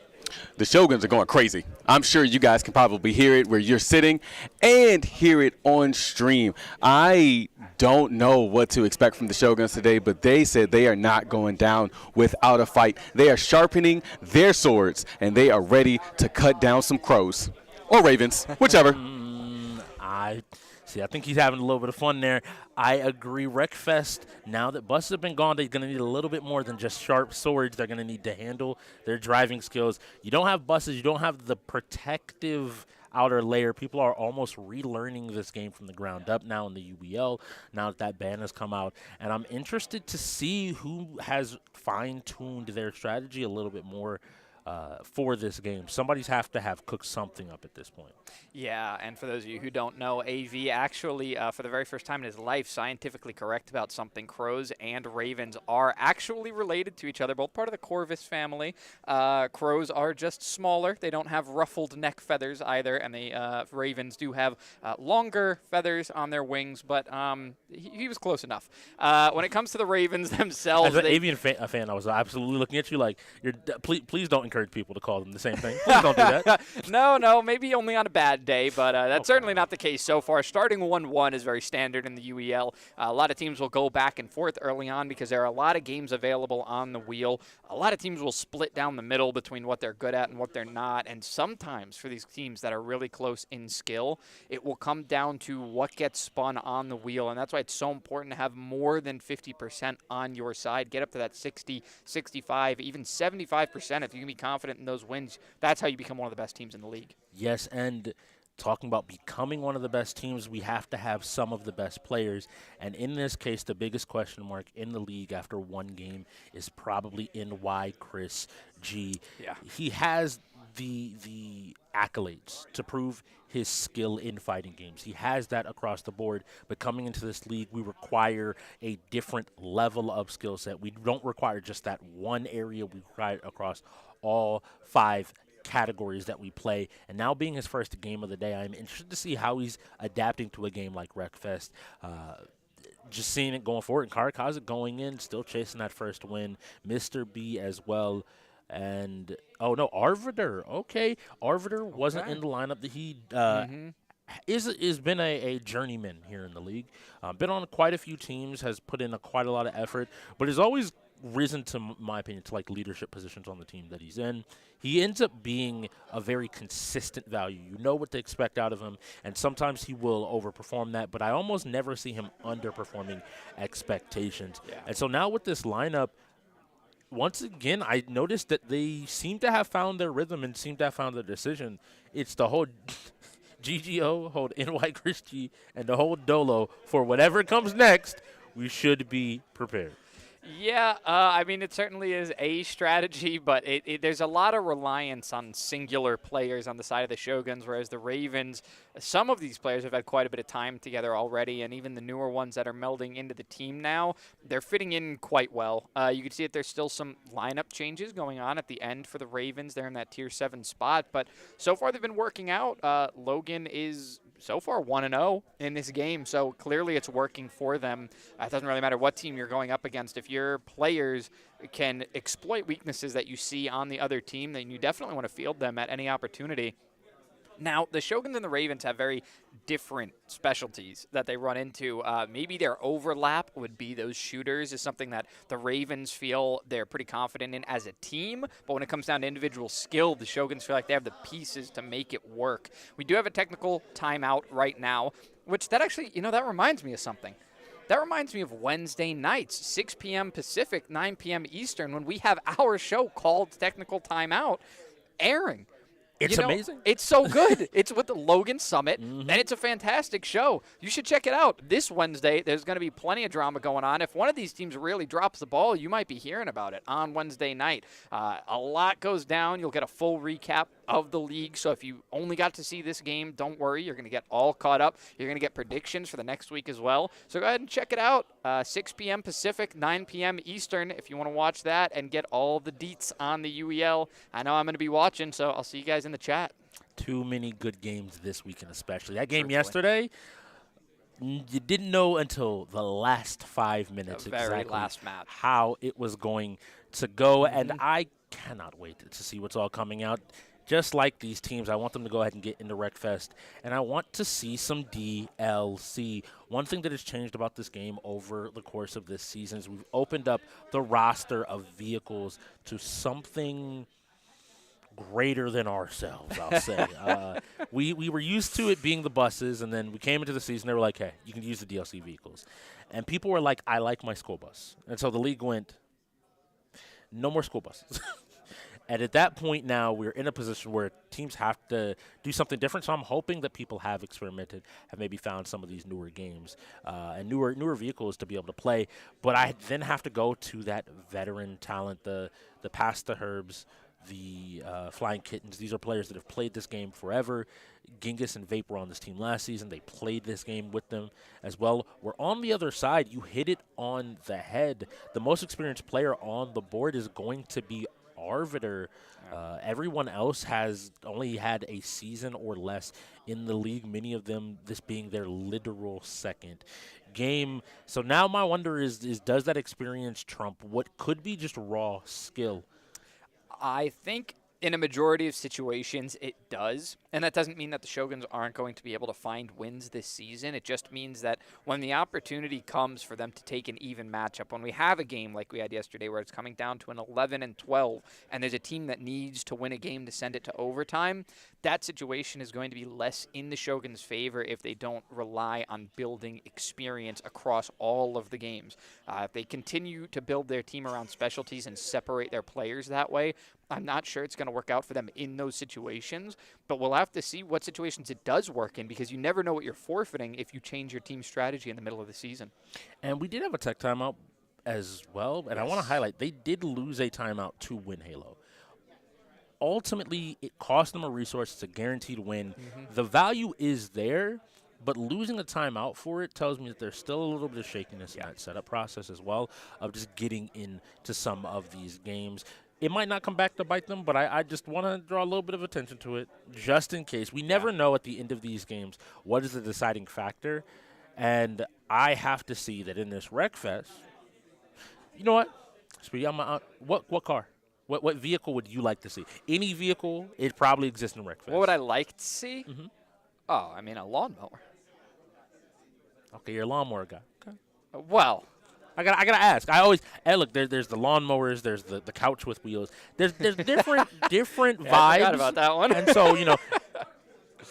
[SPEAKER 12] The Shoguns are going crazy. I'm sure you guys can probably hear it where you're sitting and hear it on stream. I don't know what to expect from the Shoguns today, but they said they are not going down without a fight. They are sharpening their swords, and they are ready to cut down some crows. Or ravens, whichever.
[SPEAKER 5] I think he's having a little bit of fun there. I agree. Wreckfest, now that buses have been gone, they're going to need a little bit more than just sharp swords. They're going to need to handle their driving skills. You don't have buses. You don't have the protective outer layer. People are almost relearning this game from the ground up now in the UBL, now that that ban has come out. And I'm interested to see who has fine-tuned their strategy a little bit more for this game. Somebody's have to have cooked something up at this point.
[SPEAKER 8] Yeah, and for those of you who don't know, AV actually, for the very first time in his life, scientifically correct about something. Crows and ravens are actually related to each other, both part of the Corvus family. Crows are just smaller. They don't have ruffled neck feathers either, and the ravens do have longer feathers on their wings, but he was close enough. When it comes to the ravens themselves...
[SPEAKER 5] As an avian fan, I was absolutely looking at you like, please don't encourage people to call them the same thing. Please don't do that.
[SPEAKER 8] No, maybe only on a bad day, but that's certainly not the case so far. Starting 1-1 is very standard in the UEL. A lot of teams will go back and forth early on because there are a lot of games available on the wheel. A lot of teams will split down the middle between what they're good at and what they're not, and sometimes for these teams that are really close in skill, it will come down to what gets spun on the wheel, and that's why it's so important to have more than 50% on your side. Get up to that 60, 65, even 75% if you can be confident in those wins. That's how you become one of the best teams in the league.
[SPEAKER 5] Yes, and talking about becoming one of the best teams, we have to have some of the best players. And in this case, the biggest question mark in the league after one game is probably NY Chris G.
[SPEAKER 8] Yeah.
[SPEAKER 5] He has the accolades to prove his skill in fighting games. He has that across the board, but coming into this league, we require a different level of skill set. We don't require just that one area. We require it across all 5 categories that we play. And now being his first game of the day, I'm interested to see how he's adapting to a game like Wreckfest. Just seeing it going forward, and Karakaza going in, still chasing that first win. Mr. B as well. And, oh, no, Arvider. Okay. Arvider wasn't in the lineup. That he is been a journeyman here in the league. Been on quite a few teams, has put in quite a lot of effort, but has always risen, to my opinion, to like leadership positions on the team that he's in. He ends up being a very consistent value. You know what to expect out of him, and sometimes he will overperform that, but I almost never see him underperforming expectations.
[SPEAKER 8] Yeah.
[SPEAKER 5] And so now with this lineup, once again, I noticed that they seem to have found their rhythm and seem to have found their decision. It's the whole GGO, hold NY Christie, and the whole Dolo. For whatever comes next, we should be prepared.
[SPEAKER 8] Yeah, I mean, it certainly is a strategy, but there's a lot of reliance on singular players on the side of the Shoguns, whereas the Ravens, some of these players have had quite a bit of time together already, and even the newer ones that are melding into the team now, they're fitting in quite well. You can see that there's still some lineup changes going on at the end for the Ravens. They're in that Tier 7 spot, but so far they've been working out. Logan is so far 1-0 in this game, so clearly it's working for them. It doesn't really matter what team you're going up against. If your players can exploit weaknesses that you see on the other team, then you definitely want to field them at any opportunity. Now, the Shoguns and the Ravens have very different specialties that they run into. Maybe their overlap would be those shooters is something that the Ravens feel they're pretty confident in as a team. But when it comes down to individual skill, the Shoguns feel like they have the pieces to make it work. We do have a technical timeout right now, which that actually, that reminds me of something. That reminds me of Wednesday nights, 6 p.m. Pacific, 9 p.m. Eastern, when we have our show called Technical Timeout airing.
[SPEAKER 5] It's amazing.
[SPEAKER 8] It's so good. It's with the Logan Summit, and it's a fantastic show. You should check it out. This Wednesday, there's going to be plenty of drama going on. If one of these teams really drops the ball, you might be hearing about it on Wednesday night. A lot goes down. You'll get a full recap of the league. So if you only got to see this game, don't worry. You're going to get all caught up. You're going to get predictions for the next week as well. So go ahead and check it out. 6 p.m. Pacific, 9 p.m. Eastern, if you want to watch that and get all the deets on the UEL. I know I'm going to be watching, so I'll see you guys in the chat.
[SPEAKER 5] Too many good games this weekend, especially. That game yesterday, you didn't know until the last 5 minutes exactly
[SPEAKER 8] last match
[SPEAKER 5] how it was going to go, and I cannot wait to see what's all coming out. Just like these teams, I want them to go ahead and get into Wreckfest, and I want to see some DLC. One thing that has changed about this game over the course of this season is we've opened up the roster of vehicles to something greater than ourselves, I'll say. We were used to it being the buses, and then we came into the season, they were like, hey, you can use the DLC vehicles. And people were like, I like my school bus. And so the league went, no more school buses. And at that point now, we're in a position where teams have to do something different. So I'm hoping that people have experimented, have maybe found some of these newer games and newer vehicles to be able to play. But I then have to go to that veteran talent, the Pasta Herbs, the Flying Kittens. These are players that have played this game forever. Genghis and Vape were on this team last season. They played this game with them as well. We're on the other side. You hit it on the head. The most experienced player on the board is going to be Arvider. Everyone else has only had a season or less in the league, many of them this being their literal second game. So now my wonder is does that experience trump what could be just raw skill?
[SPEAKER 8] I think in a majority of situations it does, and that doesn't mean that the Shoguns aren't going to be able to find wins this season. It just means that when the opportunity comes for them to take an even matchup, when we have a game like we had yesterday where it's coming down to an 11-12 and there's a team that needs to win a game to send it to overtime, that situation is going to be less in the Shoguns' favor if they don't rely on building experience across all of the games. If they continue to build their team around specialties and separate their players that way, I'm not sure it's going to work out for them in those situations, but we'll have to see what situations it does work in, because you never know what you're forfeiting if you change your team strategy in the middle of the season.
[SPEAKER 5] And we did have a tech timeout as well, and I want to highlight, they did lose a timeout to win Halo. ultimately it costs them a resource. It's a guaranteed win. The value is there, but losing a timeout for it tells me that there's still a little bit of shakiness in that setup process as well of just getting into some of these games. It might not come back to bite them, but I just want to draw a little bit of attention to it just in case. We never know at the end of these games what is the deciding factor, and I have to see that in this Wreckfest. You know what? Speedy, what car? What vehicle would you like to see? Any vehicle, it probably exists in Wreckfest.
[SPEAKER 8] What would I like to see? Oh, I mean, a lawnmower.
[SPEAKER 5] Okay, you're a lawnmower guy. Okay.
[SPEAKER 8] Well,
[SPEAKER 5] I gotta ask. I always look. There's the lawnmowers. There's the couch with wheels. There's different vibes.
[SPEAKER 8] I forgot about that one.
[SPEAKER 5] And so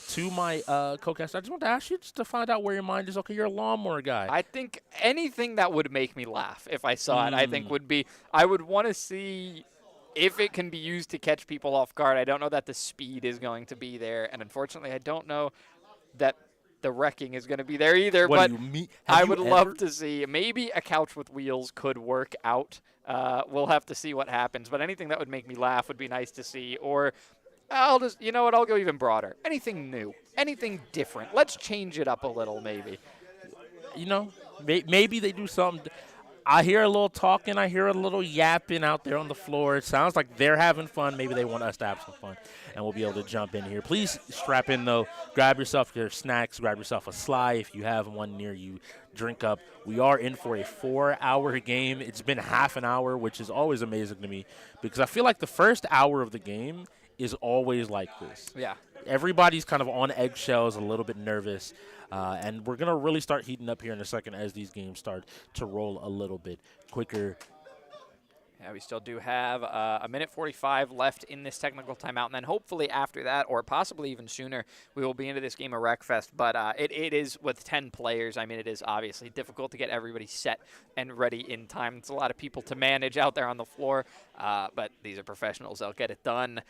[SPEAKER 5] to my co-caster, I just want to ask you just to find out where your mind is. Okay, you're a lawnmower guy.
[SPEAKER 8] I think anything that would make me laugh if I saw it, I think would be. I would want to see if it can be used to catch people off guard. I don't know that the speed is going to be there, and unfortunately, I don't know that the wrecking is going to be there either.
[SPEAKER 5] What
[SPEAKER 8] but
[SPEAKER 5] do you mean?
[SPEAKER 8] I would love to see maybe a couch with wheels could work out. We'll have to see what happens. But anything that would make me laugh would be nice to see. Or I'll just, I'll go even broader. Anything new, anything different. Let's change it up a little, maybe.
[SPEAKER 5] Maybe they do something. I hear a little talking. I hear a little yapping out there on the floor. It sounds like they're having fun. Maybe they want us to have some fun, and we'll be able to jump in here. Please strap in, though. Grab yourself your snacks. Grab yourself a Sly if you have one near you. Drink up. We are in for a 4-hour game. It's been half an hour, which is always amazing to me because I feel like the first hour of the game is always like this.
[SPEAKER 8] Yeah.
[SPEAKER 5] Everybody's kind of on eggshells, a little bit nervous. And we're going to really start heating up here in a second as these games start to roll a little bit quicker.
[SPEAKER 8] Yeah, we still do have a minute 45 left in this technical timeout. And then hopefully after that, or possibly even sooner, we will be into this game of Wreckfest. But it is with 10 players. I mean, it is obviously difficult to get everybody set and ready in time. It's a lot of people to manage out there on the floor. But these are professionals. They'll get it done.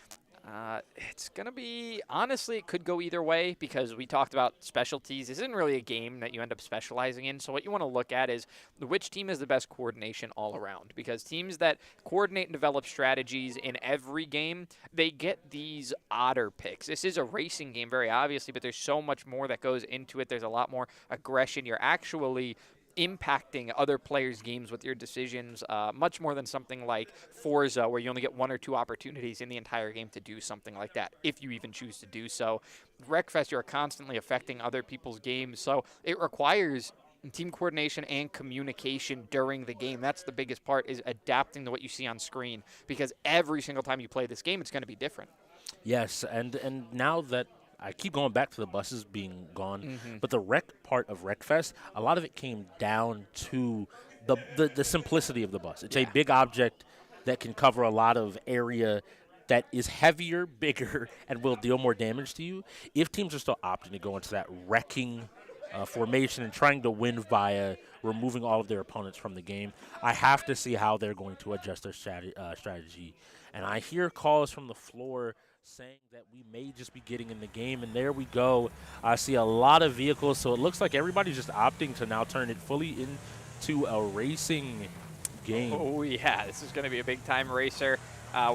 [SPEAKER 8] It's going to be, honestly, it could go either way because we talked about specialties. This isn't really a game that you end up specializing in. So what you want to look at is which team has the best coordination all around, because teams that coordinate and develop strategies in every game, they get these odder picks. This is a racing game, very obviously, but there's so much more that goes into it. There's a lot more aggression. You're actually impacting other players' games with your decisions, much more than something like Forza, where you only get 1 or 2 opportunities in the entire game to do something like that, if you even choose to do so. Wreckfest, you're constantly affecting other people's games, so it requires team coordination and communication during the game. That's the biggest part, is adapting to what you see on screen, because every single time you play this game, it's going to be different.
[SPEAKER 5] Yes, and now that I keep going back to the buses being gone, but the wreck part of Wreckfest, a lot of it came down to the simplicity of the bus. It's a big object that can cover a lot of area that is heavier, bigger, and will deal more damage to you. If teams are still opting to go into that wrecking formation and trying to win via removing all of their opponents from the game, I have to see how they're going to adjust their strategy. And I hear calls from the floor saying that we may just be getting in the game, and there we go. I see a lot of vehicles, so it looks like everybody's just opting to now turn it fully into a racing game.
[SPEAKER 8] Oh, yeah, this is going to be a big-time racer.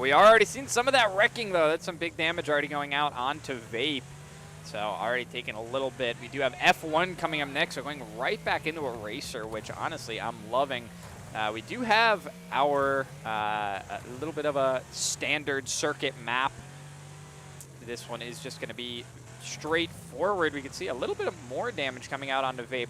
[SPEAKER 8] We already seen some of that wrecking, though. That's some big damage already going out onto Vape. So already taking a little bit. We do have F1 coming up next, so going right back into a racer, which honestly I'm loving. We do have our a little bit of a standard circuit map. This one is just going to be straightforward. We can see a little bit of more damage coming out onto Vape.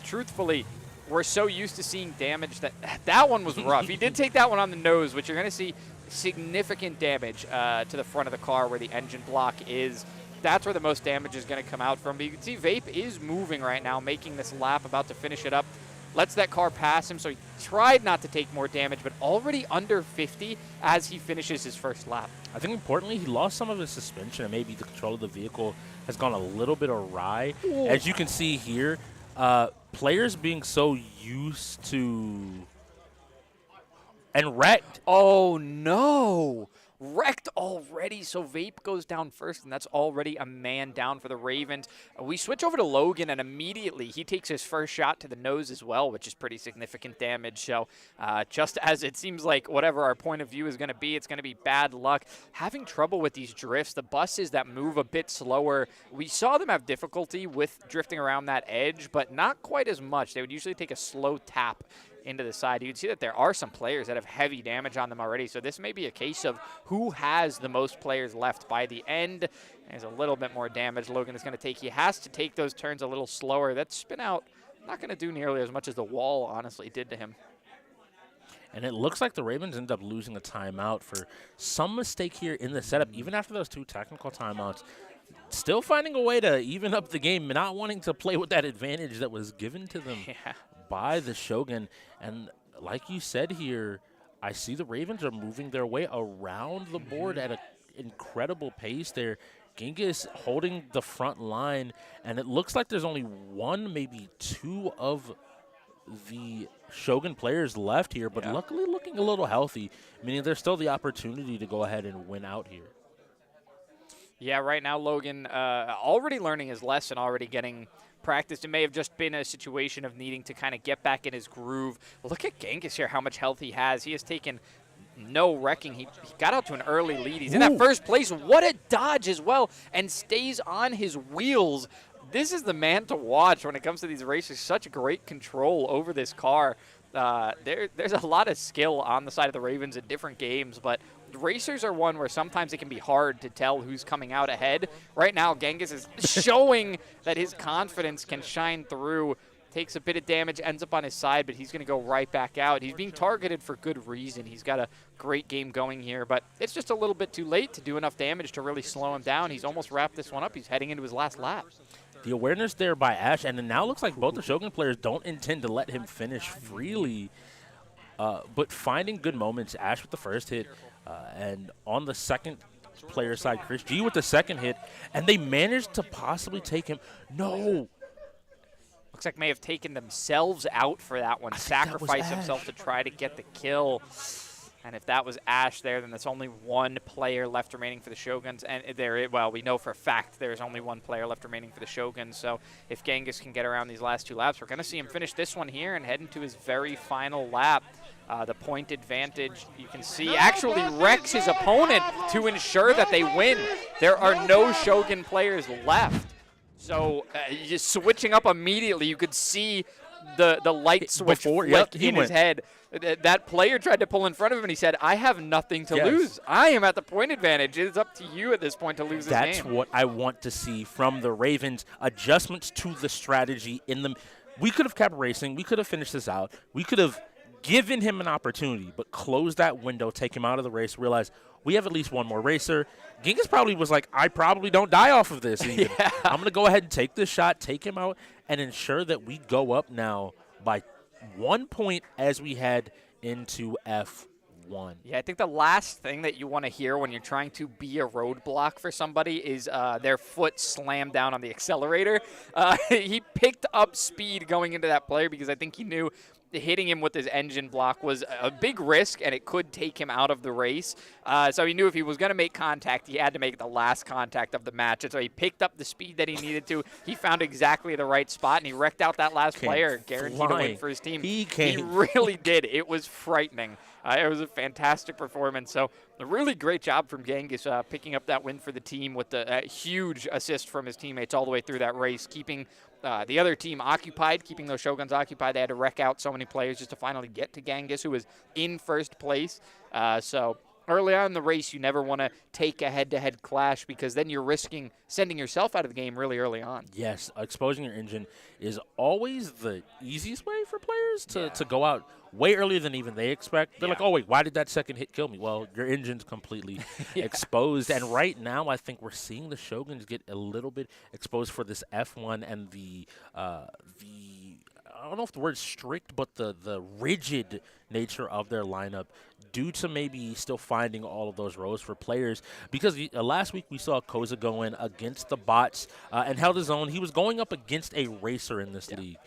[SPEAKER 8] Truthfully, we're so used to seeing damage that one was rough. He did take that one on the nose, which you're going to see significant damage to the front of the car where the engine block is. That's where the most damage is going to come out from. But you can see Vape is moving right now, making this lap, about to finish it up. Lets that car pass him, so he tried not to take more damage, but already under 50 as he finishes his first lap.
[SPEAKER 5] I think importantly, he lost some of his suspension, and maybe the control of the vehicle has gone a little bit awry. Ooh. As you can see here, players being so used to and wrecked.
[SPEAKER 8] Oh, no. wrecked already. So Vape goes down first, and that's already a man down for the Ravens. We switch over to Logan, and immediately he takes his first shot to the nose as well, which is pretty significant damage. So just as it seems like whatever our point of view is going to be, it's going to be bad luck. Having trouble with these drifts, the buses that move a bit slower, we saw them have difficulty with drifting around that edge, but not quite as much. They would usually take a slow tap into the side. You can see that there are some players that have heavy damage on them already, so this may be a case of who has the most players left by the end. There's a little bit more damage Logan is going to take. He has to take those turns a little slower. That spin out not going to do nearly as much as the wall honestly did to him.
[SPEAKER 5] And it looks like the Ravens end up losing a timeout for some mistake here in the setup, even after those 2 technical timeouts. Still finding a way to even up the game, not wanting to play with that advantage that was given to them by the Shogun. And like you said here, I see the Ravens are moving their way around the board at an incredible pace there. Genghis holding the front line, and it looks like there's only 1, maybe 2 of the Shogun players left here, but luckily looking a little healthy, meaning there's still the opportunity to go ahead and win out here.
[SPEAKER 8] Yeah, right now Logan already learning his lesson, already getting practiced. It may have just been a situation of needing to kind of get back in his groove. Look at Genghis here, how much health he has. He has taken no wrecking. He got out to an early lead. He's in that first place. What a dodge as well, and stays on his wheels. This is the man to watch when it comes to these races. Such great control over this car. There's a lot of skill on the side of the Ravens in different games, but racers are one where sometimes it can be hard to tell who's coming out ahead. Right now, Genghis is showing that his confidence can shine through. Takes a bit of damage, ends up on his side, but he's going to go right back out. He's being targeted for good reason. He's got a great game going here, but it's just a little bit too late to do enough damage to really slow him down. He's almost wrapped this one up. He's heading into his last lap.
[SPEAKER 5] The awareness there by Ash, and it now looks like both the Shogun players don't intend to let him finish freely, but finding good moments. Ash with the first hit, and on the second player side, Chris G with the second hit, and they managed to possibly take him. No.
[SPEAKER 8] Looks like may have taken themselves out for that one. Sacrifice himself to try to get the kill. And if that was Ash there, then there's only 1 player left remaining for the Shoguns. And well, we know for a fact there's only 1 player left remaining for the Shoguns. So if Genghis can get around these last 2 laps, we're going to see him finish this one here and head into his very final lap. The point advantage, you can see, actually wrecks his opponent to ensure that they win. There are no Shogun players left. So just switching up immediately, you could see the light switch flick in his head. That player tried to pull in front of him, and he said, I have nothing to lose. I am at the point advantage. It is up to you at this point to lose this game.
[SPEAKER 5] That's what I want to see from the Ravens. Adjustments to the strategy in them. We could have kept racing. We could have finished this out. We could have given him an opportunity, but close that window, take him out of the race, realize we have at least 1 more racer. Genghis probably was like, I probably don't die off of this. I'm going to go ahead and take this shot, take him out, and ensure that we go up now by 1 point as we head into F1.
[SPEAKER 8] Yeah, I think the last thing that you want to hear when you're trying to be a roadblock for somebody is their foot slammed down on the accelerator. He picked up speed going into that player because I think he knew hitting him with his engine block was a big risk, and it could take him out of the race. So he knew if he was going to make contact, he had to make the last contact of the match. And so he picked up the speed that he needed to. He found exactly the right spot, and he wrecked out that last player, guaranteed a win for his team. He really did. It was frightening. It was a fantastic performance. So a really great job from Genghis picking up that win for the team with the huge assist from his teammates all the way through that race, keeping the other team occupied, keeping those Shoguns occupied. They had to wreck out so many players just to finally get to Genghis, who was in first place. So early on in the race, you never want to take a head-to-head clash because then you're risking sending yourself out of the game really early on.
[SPEAKER 5] Yes, exposing your engine is always the easiest way for players to go out way earlier than even they expect. They're like, oh, wait, why did that second hit kill me? Well, your engine's completely exposed. And right now, I think we're seeing the Shoguns get a little bit exposed for this F1 and the I don't know if the word's strict, but the rigid nature of their lineup due to maybe still finding all of those rows for players. Because last week we saw Koza go in against the bots and held his own. He was going up against a racer in this league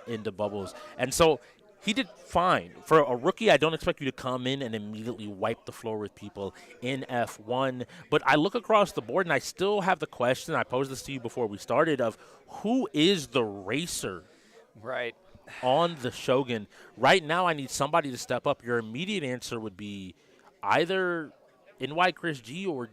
[SPEAKER 5] into Bubbles. And so He did fine. For a rookie, I don't expect you to come in and immediately wipe the floor with people in F1. But I look across the board, and I still have the question, I posed this to you before we started, of who is the racer
[SPEAKER 8] Right.
[SPEAKER 5] on the Shogun? Right now, I need somebody to step up. Your immediate answer would be either NY Chris G or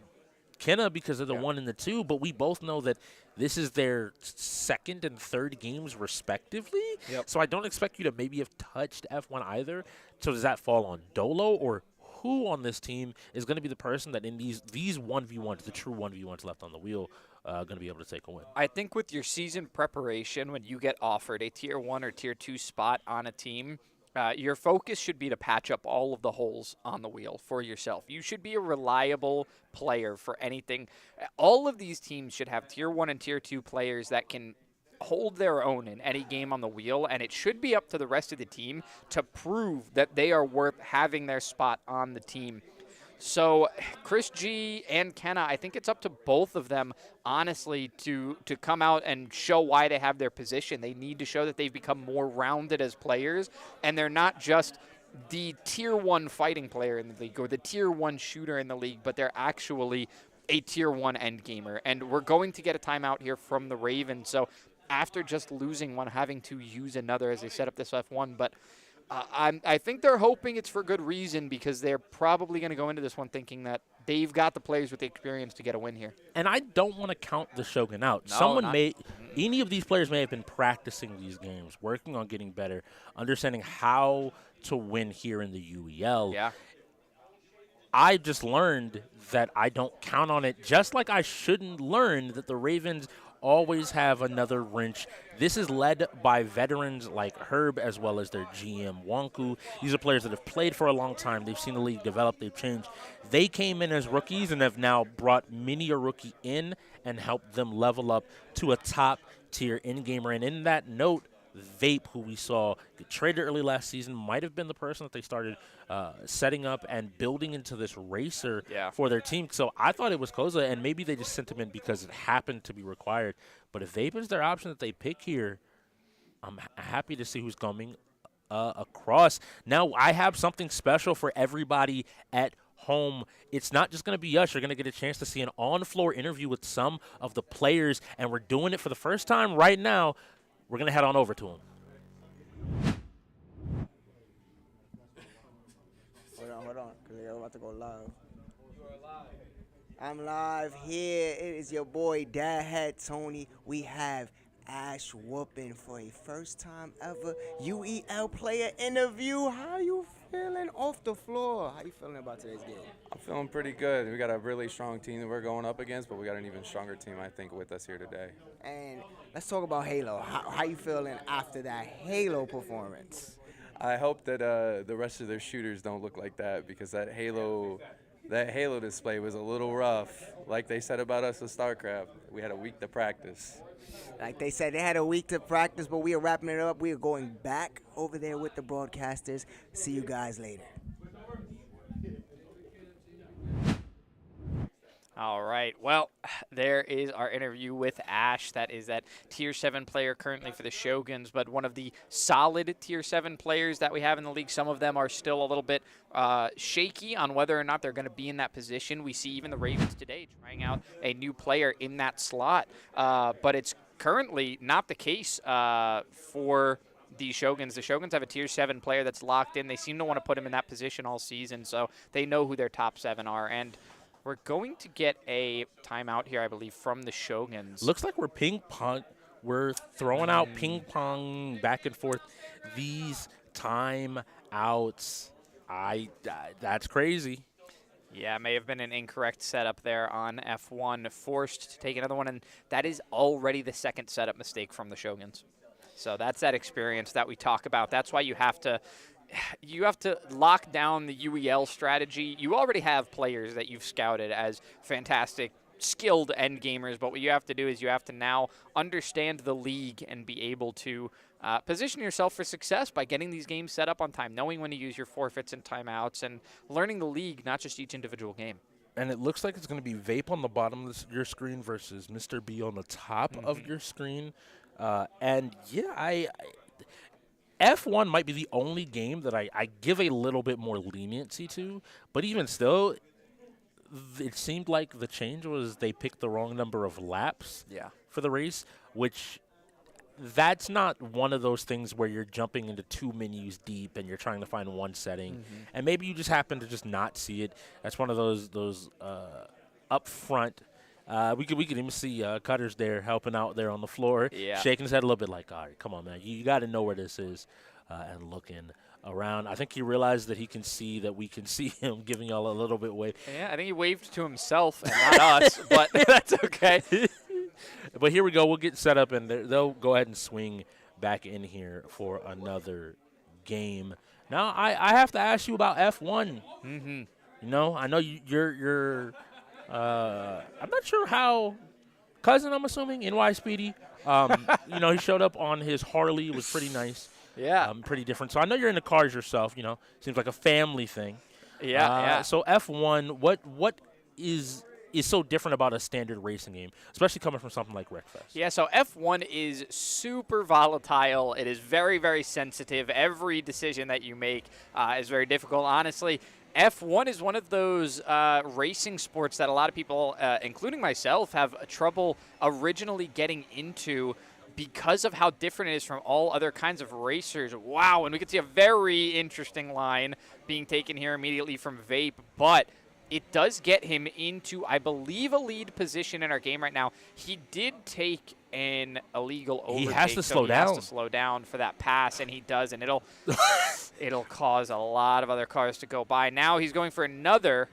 [SPEAKER 5] Kenna because of the 1 and the 2, but we both know that this is their second and third games respectively.
[SPEAKER 8] Yep.
[SPEAKER 5] So I don't expect you to maybe have touched F1 either. So does that fall on Dolo, or who on this team is going to be the person that in these 1v1s, the true 1v1s left on the wheel, going to be able to take a win?
[SPEAKER 8] I think with your season preparation, when you get offered a Tier 1 or Tier 2 spot on a team, your focus should be to patch up all of the holes on the wheel for yourself. You should be a reliable player for anything. All of these teams should have Tier 1 and Tier 2 players that can hold their own in any game on the wheel, and it should be up to the rest of the team to prove that they are worth having their spot on the team. So Chris G and Kenna, I think it's up to both of them, honestly, to come out and show why they have their position. They need to show that they've become more rounded as players, and they're not just the Tier 1 fighting player in the league or the Tier 1 shooter in the league, but they're actually a Tier 1 end gamer. And we're going to get a timeout here from the Ravens. So after just losing one, having to use another as they set up this F1, but I think they're hoping it's for good reason, because they're probably going to go into this one thinking that they've got the players with the experience to get a win here.
[SPEAKER 5] And I don't want to count the Shogun out.
[SPEAKER 8] No,
[SPEAKER 5] Any of these players may have been practicing these games, working on getting better, understanding how to win here in the UEL.
[SPEAKER 8] Yeah.
[SPEAKER 5] I just learned that I don't count on it, just like I shouldn't learn that the Ravens always have another wrench. This is led by veterans like Herb as well as their GM, Wonku. These are players that have played for a long time. They've seen the league develop. They've changed. They came in as rookies and have now brought many a rookie in and helped them level up to a top-tier in-gamer. And in that note, Vape, who we saw get traded early last season, might have been the person that they started setting up and building into this racer for their team. So I thought it was Koza, and maybe they just sent him in because it happened to be required. But if Vape is their option that they pick here, I'm happy to see who's coming across. Now I have something special for everybody at home. It's not just going to be us. You're going to get a chance to see an on-floor interview with some of the players, and we're doing it for the first time right now. We're going to head on over to him.
[SPEAKER 11] Hold on, because they're about to go live. I'm live here. It is your boy, Dadhead Tony. We have Ash whooping for a first time ever UEL player interview. How you feeling off the floor? How you feeling about today's game?
[SPEAKER 13] I'm feeling pretty good. We got a really strong team that we're going up against, but we got an even stronger team, I think, with us here today.
[SPEAKER 11] And let's talk about Halo. How you feeling after that Halo performance?
[SPEAKER 13] I hope that the rest of their shooters don't look like that, because that Halo display was a little rough. Like they said about us with StarCraft, we had a week to practice.
[SPEAKER 11] Like they said, they had a week to practice, but we are wrapping it up. We are going back over there with the broadcasters. See you guys later.
[SPEAKER 8] All right. Well, there is our interview with Ash. That is that Tier 7 player currently for the Shoguns, but one of the solid Tier 7 players that we have in the league. Some of them are still a little bit shaky on whether or not they're going to be in that position. We see even the Ravens today trying out a new player in that slot, but it's currently not the case for the Shoguns. The Shoguns have a Tier 7 player that's locked in. They seem to want to put him in that position all season, so they know who their top 7 are. And we're going to get a timeout here, I believe, from the Shoguns.
[SPEAKER 5] Looks like we're ping-pong. We're throwing out ping-pong back and forth. These timeouts, that's crazy.
[SPEAKER 8] Yeah, may have been an incorrect setup there on F1. Forced to take another one, and that is already the second setup mistake from the Shoguns. So that's that experience that we talk about. That's why you have to lock down the UEL strategy. You already have players that you've scouted as fantastic, skilled end gamers, but what you have to do is you have to now understand the league and be able to position yourself for success by getting these games set up on time, knowing when to use your forfeits and timeouts, and learning the league, not just each individual game.
[SPEAKER 5] And it looks like it's going to be Vape on the bottom of your screen versus Mr. B on the top of your screen. And, yeah, F1 might be the only game that I give a little bit more leniency to, but even still, it seemed like the change was they picked the wrong number of laps for the race, which that's not one of those things where you're jumping into 2 menus deep and you're trying to find one setting, and maybe you just happen to just not see it. That's one of those up front. We could even see Cutters there helping out there on the floor, shaking his head a little bit like, all right, come on, man, you got to know where this is, and looking around. I think he realized that he can see that we can see him, giving y'all a little bit wave.
[SPEAKER 8] Yeah, I think he waved to himself and not us, but that's okay.
[SPEAKER 5] But here we go. We'll get set up, and they'll go ahead and swing back in here for another game. Now, I have to ask you about F1. You know, I know you're I'm not sure how cousin, I'm assuming, NY Speedy. You know, he showed up on his Harley. It was pretty nice.
[SPEAKER 8] Yeah.
[SPEAKER 5] Pretty different. So I know you're into cars yourself. You know, seems like a family thing.
[SPEAKER 8] Yeah.
[SPEAKER 5] So F1, what is so different about a standard racing game, especially coming from something like Wreckfest?
[SPEAKER 8] Yeah, so F1 is super volatile. It is very, very sensitive. Every decision that you make is very difficult. Honestly, F1 is one of those racing sports that a lot of people, including myself, have trouble originally getting into because of how different it is from all other kinds of racers. Wow, and we can see a very interesting line being taken here immediately from Vape, but it does get him into, I believe, a lead position in our game right now. He did take an illegal overtake.
[SPEAKER 5] He has to slow down.
[SPEAKER 8] He has to slow down for that pass, and he does, and it'll cause a lot of other cars to go by. Now he's going for another,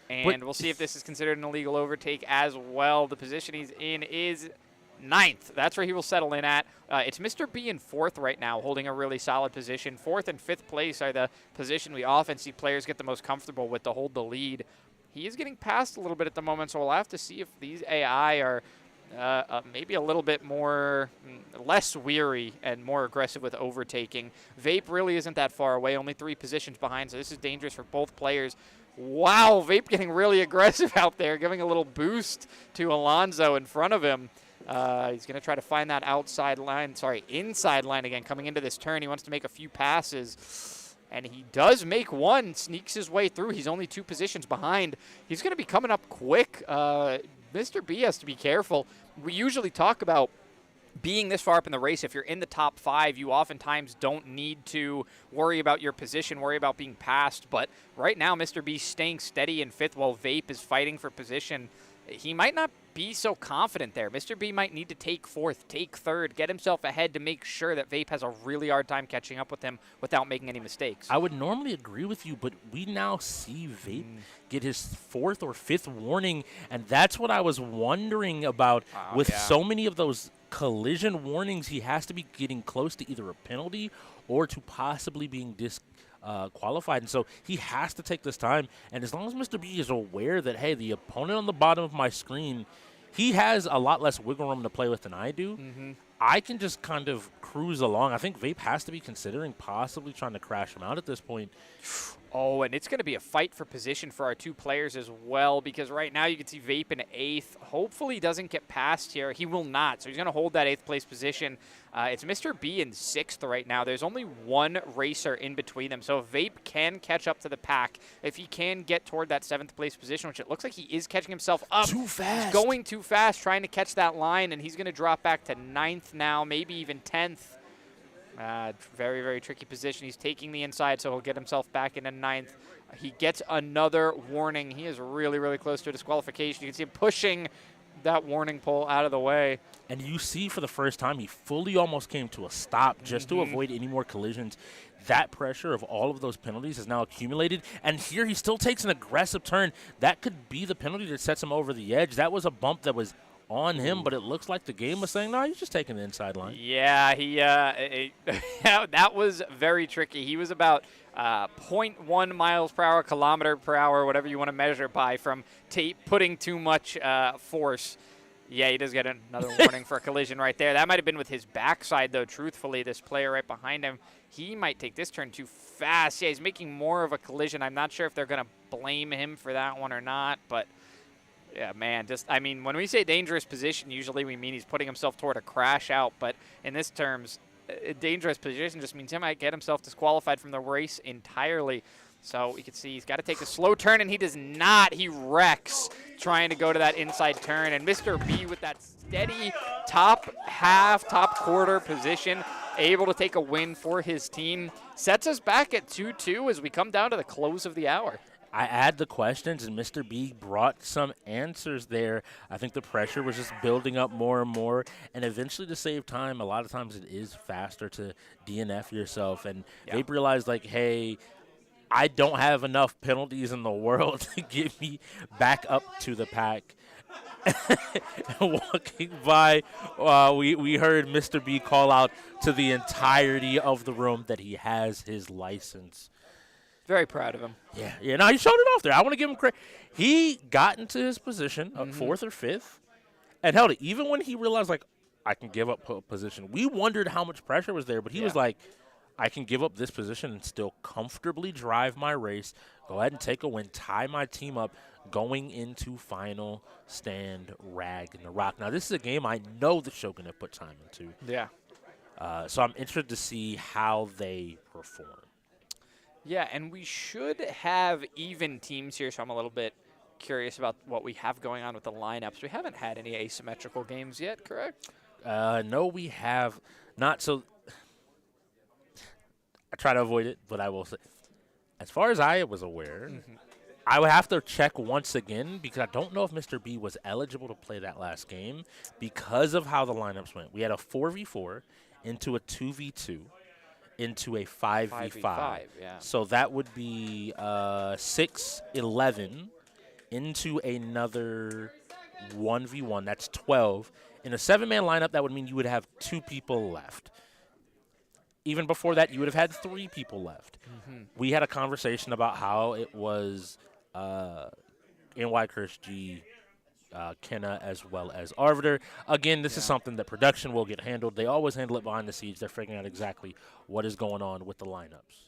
[SPEAKER 8] and we'll see if this is considered an illegal overtake as well. The position he's in is 9th. That's where he will settle in at. It's Mr. B in 4th right now, holding a really solid position. 4th and 5th place are the position we often see players get the most comfortable with to hold the lead. He is getting passed a little bit at the moment, so we'll have to see if these AI are maybe a little bit less weary and more aggressive with overtaking. Vape really isn't that far away, only 3 positions behind, so this is dangerous for both players. Wow, Vape getting really aggressive out there, giving a little boost to Alonso in front of him. He's going to try to find that inside line again coming into this turn. He wants to make a few passes, and he does make one, sneaks his way through. He's only 2 positions behind. He's going to be coming up quick. Mr. B has to be careful. We usually talk about being this far up in the race. If you're in the top 5, you oftentimes don't need to worry about your position, worry about being passed. But right now, Mr. B staying steady in 5th while Vape is fighting for position. He might not be so confident there. Mr. B might need to take 4th, take 3rd, get himself ahead to make sure that Vape has a really hard time catching up with him without making any mistakes.
[SPEAKER 5] I would normally agree with you, but we now see Vape get his 4th or 5th warning, and that's what I was wondering about. So many of those collision warnings, he has to be getting close to either a penalty or to possibly being qualified, and so he has to take this time. And as long as Mr. B is aware that, hey, the opponent on the bottom of my screen, he has a lot less wiggle room to play with than I do, I can just kind of cruise along. I think Vape has to be considering possibly trying to crash him out at this point.
[SPEAKER 8] Oh, and it's going to be a fight for position for our 2 players as well, because right now you can see Vape in 8th. Hopefully he doesn't get past here. He will not, so he's going to hold that 8th place position. It's Mr. B in 6th right now. There's only 1 racer in between them, so if Vape can catch up to the pack, if he can get toward that 7th place position, which it looks like he is catching himself up.
[SPEAKER 5] Too fast.
[SPEAKER 8] He's going too fast, trying to catch that line, and he's going to drop back to 9th now, maybe even 10th. Very, very tricky position. He's taking the inside, so he'll get himself back into 9th. He gets another warning. He is really, really close to a disqualification. You can see him pushing that warning pole out of the way.
[SPEAKER 5] And you see for the first time, he fully almost came to a stop just to avoid any more collisions. That pressure of all of those penalties is now accumulated. And here he still takes an aggressive turn. That could be the penalty that sets him over the edge. That was a bump that was on him, but it looks like the game was saying, no, he's just taking the inside line.
[SPEAKER 8] Yeah, that was very tricky. He was about 0.1 miles per hour, kilometer per hour, whatever you want to measure by, from putting too much force. Yeah, he does get another warning for a collision right there. That might have been with his backside, though, truthfully. This player right behind him, he might take this turn too fast. Yeah, he's making more of a collision. I'm not sure if they're going to blame him for that one or not, but yeah, man, I mean, when we say dangerous position, usually we mean he's putting himself toward a crash out, but in this terms, a dangerous position just means he might get himself disqualified from the race entirely. So we can see he's got to take a slow turn, and he does not. He wrecks trying to go to that inside turn. And Mr. B with that steady top half, top quarter position, able to take a win for his team, sets us back at 2-2 as we come down to the close of the hour.
[SPEAKER 5] I add the questions, and Mr. B brought some answers there. I think the pressure was just building up more and more, and eventually to save time, a lot of times it is faster to DNF yourself. And Vape realized, like, hey, I don't have enough penalties in the world to get me back up to the pack. Walking by, we heard Mr. B call out to the entirety of the room that he has his license.
[SPEAKER 8] Very proud of him.
[SPEAKER 5] Yeah. No, he showed it off there. I want to give him credit. He got into his position, fourth or fifth, and held it. Even when he realized, like, I can give up position. We wondered how much pressure was there, but he was like, I can give up this position and still comfortably drive my race, go ahead and take a win, tie my team up, going into final stand Ragnarok. Now, this is a game I know the Shogun have put time into.
[SPEAKER 8] Yeah.
[SPEAKER 5] So I'm interested to see how they perform.
[SPEAKER 8] Yeah, and we should have even teams here, so I'm a little bit curious about what we have going on with the lineups. We haven't had any asymmetrical games yet, correct?
[SPEAKER 5] No, we have not. So I try to avoid it, but I will say, as far as I was aware, I would have to check once again because I don't know if Mr. B was eligible to play that last game because of how the lineups went. We had a 4v4 into a 2v2 into a 5v5.
[SPEAKER 8] Yeah.
[SPEAKER 5] So that would be 6-11 into another 1v1. That's 12. In a 7-man lineup, that would mean you would have 2 people left. Even before that, you would have had 3 people left. We had a conversation about how it was Wk3, Kenna, as well as Arbiter. Again, this is something that production will get handled. They always handle it behind the scenes. They're figuring out exactly what is going on with the lineups.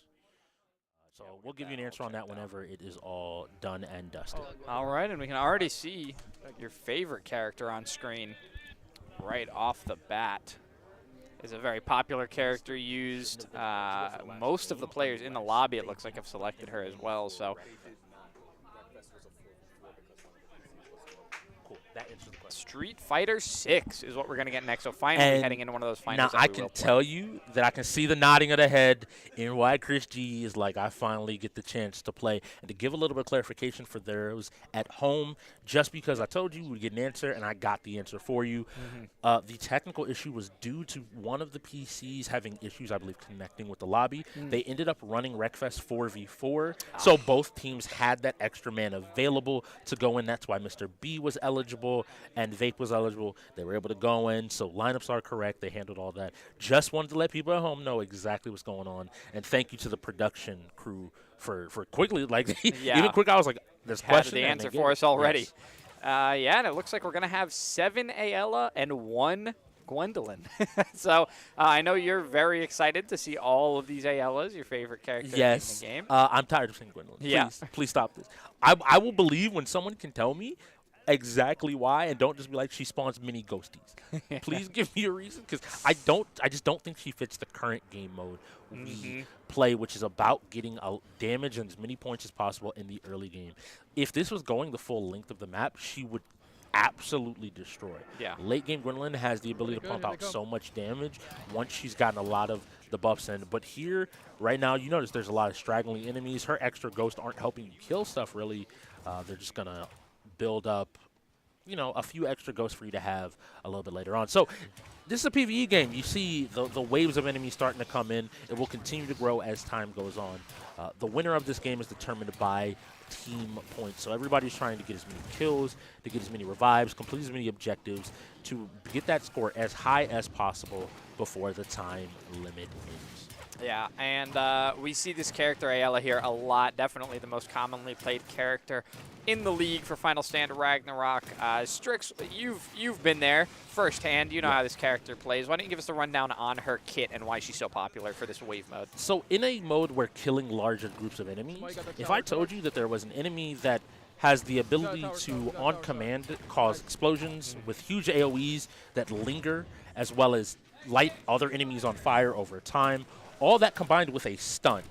[SPEAKER 5] So we'll give you an answer on that whenever it is all done and dusted.
[SPEAKER 8] All right, and we can already see your favorite character on screen right off the bat. Is a very popular character used. Most of the players in the lobby, it looks like, have selected her as well. So Street Fighter 6 is what we're going to get next. So finally heading into one of those finals.
[SPEAKER 5] Now, I can tell you that I can see the nodding of the head in why Chris G is like, I finally get the chance to play. And to give a little bit of clarification for those at home, just because I told you we'd get an answer and I got the answer for you, the technical issue was due to one of the PCs having issues, I believe, connecting with the lobby. They ended up running Wreckfest 4v4, so both teams had that extra man available to go in. That's why Mr. B was eligible and Vape was eligible. They were able to go in, so lineups are correct. They handled all that. Just wanted to let people at home know exactly what's going on, and thank you to the production crew for quickly, like, even quick, I was like, this question.
[SPEAKER 8] The answer for us already. Yes. Yeah, and it looks like we're going to have 7 Ayala and 1 Gwendolyn. So I know you're very excited to see all of these Ayalas, your favorite characters in the game.
[SPEAKER 5] I'm tired of seeing Gwendolyn. Please stop this. I will believe when someone can tell me exactly why, and don't just be like, she spawns mini ghosties. Please give me a reason, because I just don't think she fits the current game mode we play, which is about getting damage and as many points as possible in the early game. If this was going the full length of the map, she would absolutely destroy. Late game Gwendolyn has the ability to pump out so much damage once she's gotten a lot of the buffs in. But here, right now, you notice there's a lot of straggling enemies. Her extra ghosts aren't helping you kill stuff, really. They're just going to build up, you know, a few extra ghosts for you to have a little bit later on. So this is a PvE game. You see the waves of enemies starting to come in. It will continue to grow as time goes on. The winner of this game is determined by team points. So everybody's trying to get as many kills, to get as many revives, complete as many objectives, to get that score as high as possible before the time limit ends.
[SPEAKER 8] Yeah, and we see this character Ayala here a lot. Definitely the most commonly played character in the league for Final Stand Ragnarok. Strix, you've been there firsthand. You know how this character plays. Why don't you give us a rundown on her kit and why she's so popular for this wave mode?
[SPEAKER 5] So in a mode where killing larger groups of enemies, if I told you that there was an enemy that has the ability to, on command, cause explosions with huge AoEs that linger, as well as light other enemies on fire over time. All that combined with a stun.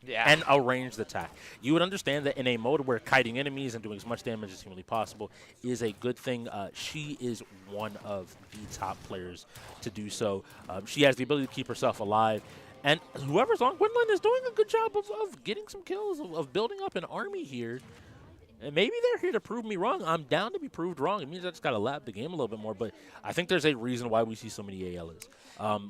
[SPEAKER 8] Yeah.
[SPEAKER 5] And a ranged attack. You would understand that in a mode where kiting enemies and doing as much damage as humanly possible is a good thing. She is one of the top players to do so. She has the ability to keep herself alive. And whoever's on Gwendolyn is doing a good job of getting some kills, of building up an army here. And maybe they're here to prove me wrong. I'm down to be proved wrong. It means I just got to lap the game a little bit more. But I think there's a reason why we see so many ALs.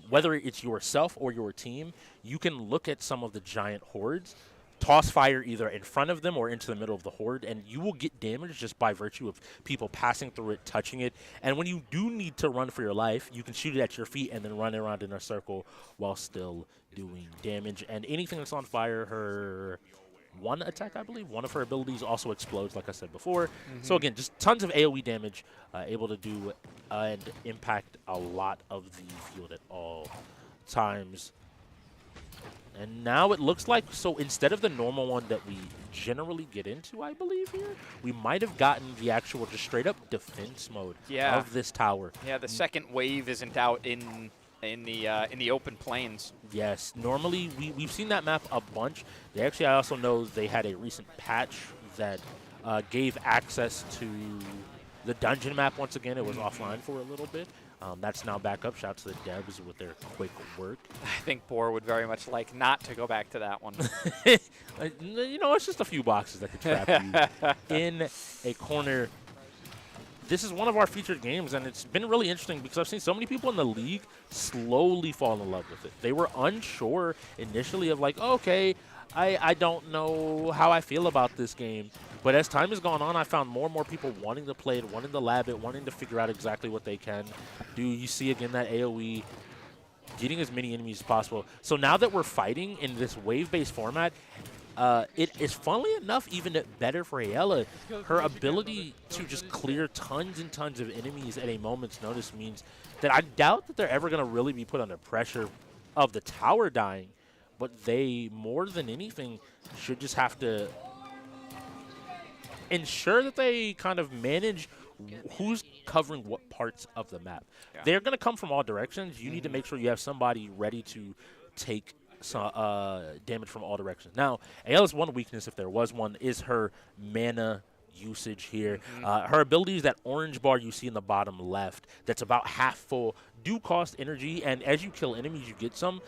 [SPEAKER 5] Whether it's yourself or your team, you can look at some of the giant hordes, toss fire either in front of them or into the middle of the horde, and you will get damage just by virtue of people passing through it, touching it. And when you do need to run for your life, you can shoot it at your feet and then run around in a circle while still doing damage. And anything that's on fire, her one attack, I believe, one of her abilities also explodes, like I said before. So again, just tons of AoE damage, able to do and impact a lot of the field at all times. And now it looks like, so instead of the normal one that we generally get into, I believe here, we might have gotten the actual just straight up defense mode of this tower.
[SPEAKER 8] Yeah, the second wave isn't out in the open plains.
[SPEAKER 5] Yes, normally we've seen that map a bunch. They actually, I also know they had a recent patch that gave access to the dungeon map once again. It was offline for a little bit. That's now back up. Shout out to the devs with their quick work.
[SPEAKER 8] I think Boar would very much like not to go back to that one.
[SPEAKER 5] You know, it's just a few boxes that could trap you in a corner. This is one of our featured games, and it's been really interesting because I've seen so many people in the league slowly fall in love with it. They were unsure initially of like, oh, okay, I don't know how I feel about this game. But as time has gone on, I found more and more people wanting to play it, wanting to lab it, wanting to figure out exactly what they can do. You see, again, that AoE, getting as many enemies as possible. So now that we're fighting in this wave-based format, it is, funnily enough, even better for Ayala. Her ability to just clear tons and tons of enemies at a moment's notice means that I doubt that they're ever going to really be put under pressure of the tower dying. But they, more than anything, should just have to ensure that they kind of manage who's covering what parts of the map. Yeah. They're going to come from all directions. You need to make sure you have somebody ready to take damage from all directions. Now, Ayala's one weakness, if there was one, is her mana usage here. Her abilities, that orange bar you see in the bottom left, that's about half full, do cost energy, and as you kill enemies, you get some.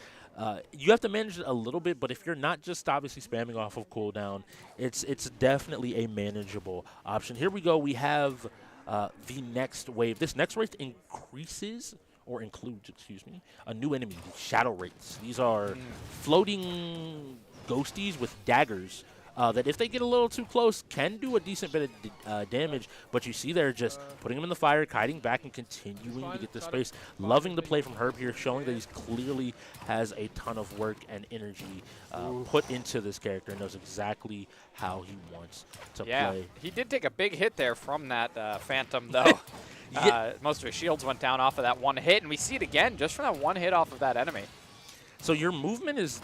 [SPEAKER 5] You have to manage it a little bit, but if you're not just obviously spamming off of cooldown, it's definitely a manageable option. Here we go. We have the next wave. This next wave increases or includes, excuse me, a new enemy, the Shadow Wraiths. These are floating ghosties with daggers that if they get a little too close can do a decent bit of damage, but you see they're just putting them in the fire, kiting back, and continuing to get the space. Loving the play from Herb here, showing that he clearly has a ton of work and energy put into this character and knows exactly how he wants to play.
[SPEAKER 8] He did take a big hit there from that Phantom, though. Most of his shields went down off of that one hit, and we see it again just from that one hit off of that enemy.
[SPEAKER 5] So your movement is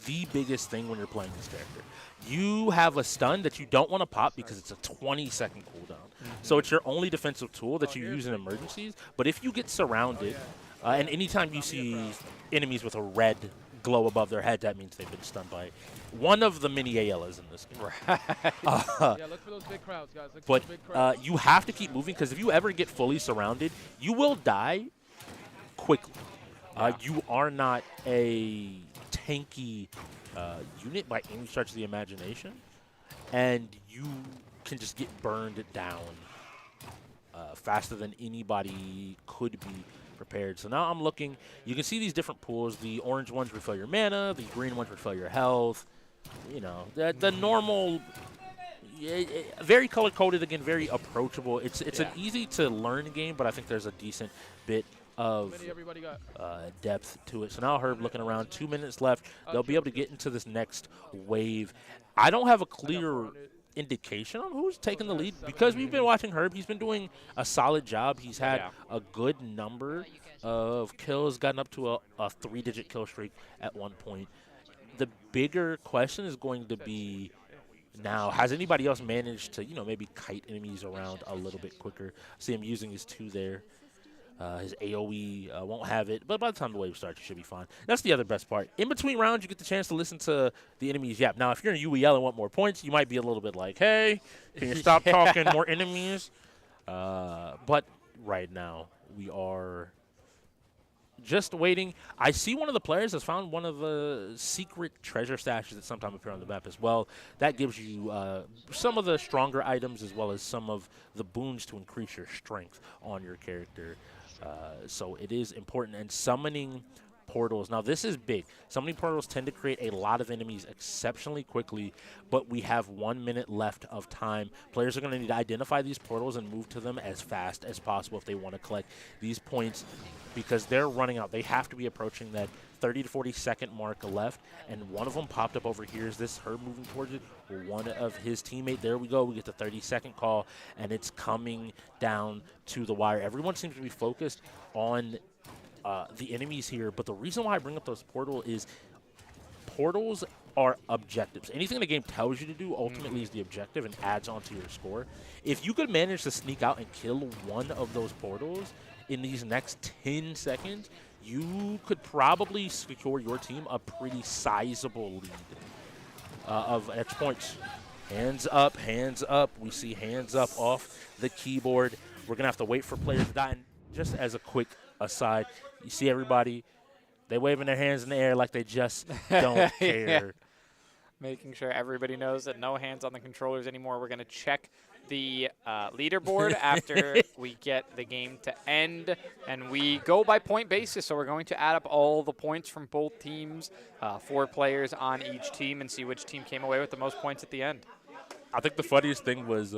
[SPEAKER 5] the biggest thing when you're playing this character. You have a stun that you don't want to pop because it's a 20-second cooldown. So it's your only defensive tool that you use in emergencies. But if you get surrounded, and anytime you see enemies with a red glow above their head, that means they've been stunned by one of the many ALs in this game.
[SPEAKER 14] Yeah, look for those big crowds, guys. Look for those big crowds.
[SPEAKER 5] You have to keep moving because if you ever get fully surrounded, you will die quickly. You are not a tanky unit by any stretch of the imagination, and you can just get burned down faster than anybody could be prepared. So now I'm looking. You can see these different pools. The orange ones refill your mana. The green ones refill your health. You know, the normal, very color-coded, again, very approachable. It's an easy-to-learn game, but I think there's a decent bit of depth to it. So now Herb looking around, 2 minutes left. They'll be able to get into this next wave. I don't have a clear indication on who's taking the lead because we've been watching Herb. He's been doing a solid job. He's had a good number of kills, gotten up to a 3-digit kill streak at one point. The bigger question is going to be now, has anybody else managed to, maybe kite enemies around a little bit quicker? See him using his 2 there. His AoE won't have it, but by the time the wave starts, you should be fine. That's the other best part. In between rounds, you get the chance to listen to the enemies yap. Now, if you're in UEL and want more points, you might be a little bit like, hey, can you stop talking, more enemies? But right now, we are just waiting. I see one of the players has found one of the secret treasure stashes that sometimes appear on the map as well. That gives you some of the stronger items as well as some of the boons to increase your strength on your character. So it is important. And summoning portals. Now, this is big. Summoning portals tend to create a lot of enemies exceptionally quickly, but we have 1 minute left of time. Players are going to need to identify these portals and move to them as fast as possible if they want to collect these points because they're running out. They have to be approaching that 30 to 40-second mark left, and one of them popped up over here. Is this Herb moving towards it? One of his teammate. There we go. We get the 30-second call, and it's coming down to the wire. Everyone seems to be focused on the enemies here, but the reason why I bring up those portals is portals are objectives. Anything the game tells you to do ultimately is the objective and adds on to your score. If you could manage to sneak out and kill one of those portals in these next 10 seconds, you could probably secure your team a pretty sizable lead of X points. Hands up, hands up. We see hands up off the keyboard. We're going to have to wait for players to die. And just as a quick aside, you see everybody, they waving their hands in the air like they just don't care.
[SPEAKER 8] Yeah. Making sure everybody knows that no hands on the controllers anymore. We're going to check the leaderboard after we get the game to end. And we go by point basis, so we're going to add up all the points from both teams, 4 players on each team, and see which team came away with the most points at the end.
[SPEAKER 5] I think the funniest thing was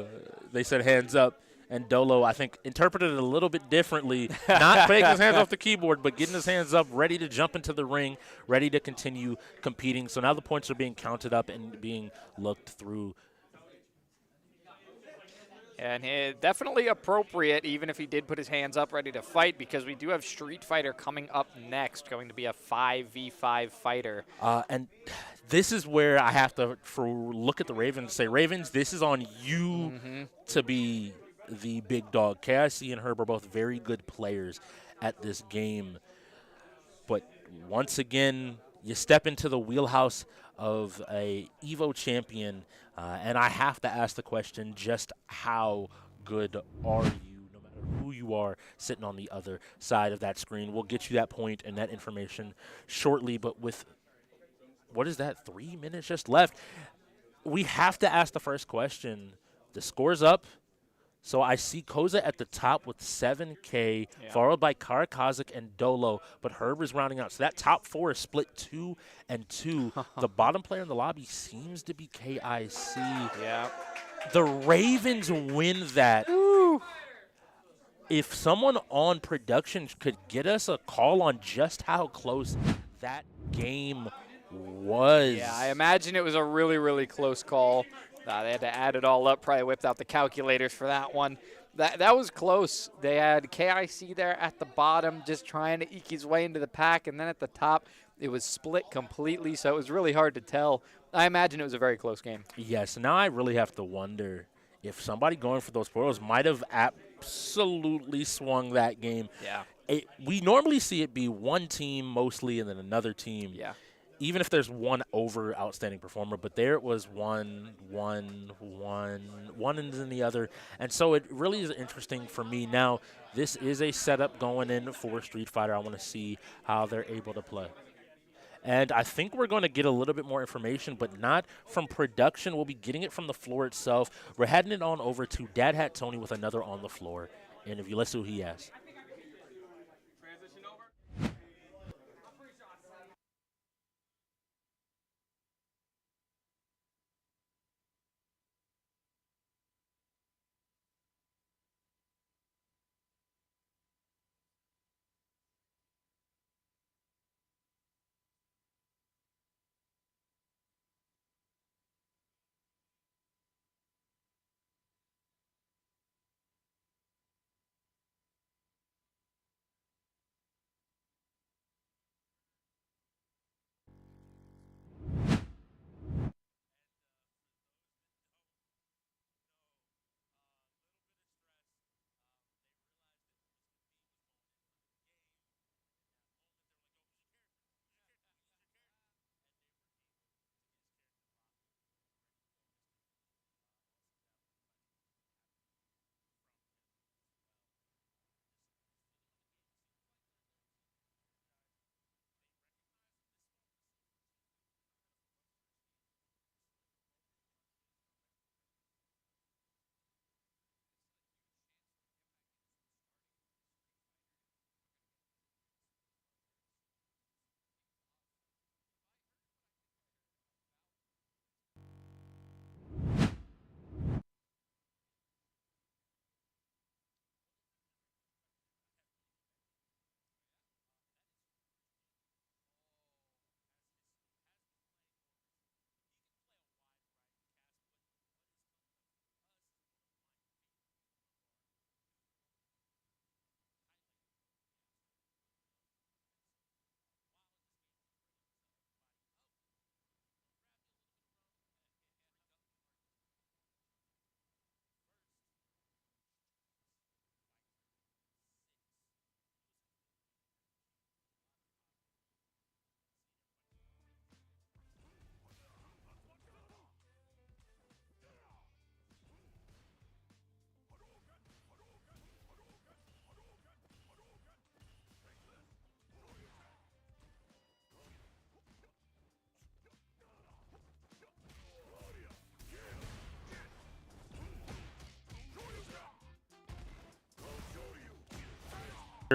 [SPEAKER 5] they said hands up, and Dolo, I think, interpreted it a little bit differently. Not taking his hands off the keyboard, but getting his hands up, ready to jump into the ring, ready to continue competing. So now the points are being counted up and being looked through.
[SPEAKER 8] And definitely appropriate, even if he did put his hands up ready to fight, because we do have Street Fighter coming up next, going to be a 5v5 fighter.
[SPEAKER 5] And this is where I have to look at the Ravens and say, Ravens, this is on you to be the big dog. KIC and Herb are both very good players at this game. But once again, you step into the wheelhouse of a EVO champion, and I have to ask the question, just how good are you, no matter who you are sitting on the other side of that screen? We'll get you that point and that information shortly, but with, what is that, 3 minutes just left, we have to ask the first question. The score's up. So I see Koza at the top with 7K, followed by Karakazik and Dolo, but Herb is rounding out. So that top 4 is split 2 and 2. The bottom player in the lobby seems to be KIC.
[SPEAKER 8] Yeah.
[SPEAKER 5] The Ravens win that. Ooh. If someone on production could get us a call on just how close that game was.
[SPEAKER 8] Yeah, I imagine it was a really, really close call. They had to add it all up, probably whipped out the calculators for that one. That was close. They had KIC there at the bottom just trying to eke his way into the pack, and then at the top it was split completely, so it was really hard to tell. I imagine it was a very close game.
[SPEAKER 5] Yes, now I really have to wonder if somebody going for those portals might have absolutely swung that game.
[SPEAKER 8] Yeah.
[SPEAKER 5] We normally see it be one team mostly and then another team.
[SPEAKER 8] Yeah.
[SPEAKER 5] Even if there's one over outstanding performer, but there it was one, and then the other. And so it really is interesting for me. Now, this is a setup going in for Street Fighter. I want to see how they're able to play. And I think we're going to get a little bit more information, but not from production. We'll be getting it from the floor itself. We're heading it on over to Dad Hat Tony with another on the floor interview. Let's see what he has.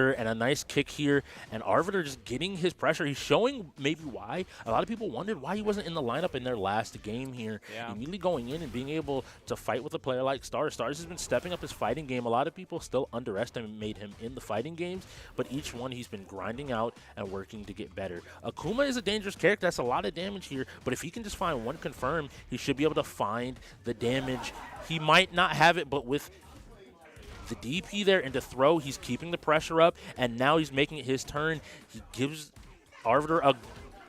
[SPEAKER 5] and a nice kick here, and Arbiter just getting his pressure. He's showing maybe why. A lot of people wondered why he wasn't in the lineup in their last game here.
[SPEAKER 8] Yeah.
[SPEAKER 5] Immediately going in and being able to fight with a player like Stars. Stars has been stepping up his fighting game. A lot of people still underestimate him in the fighting games, but each one he's been grinding out and working to get better. Akuma is a dangerous character. That's a lot of damage here, but if he can just find one confirm, he should be able to find the damage. He might not have it, but with the DP there and to throw, he's keeping the pressure up, and now he's making it his turn. He gives Arbiter a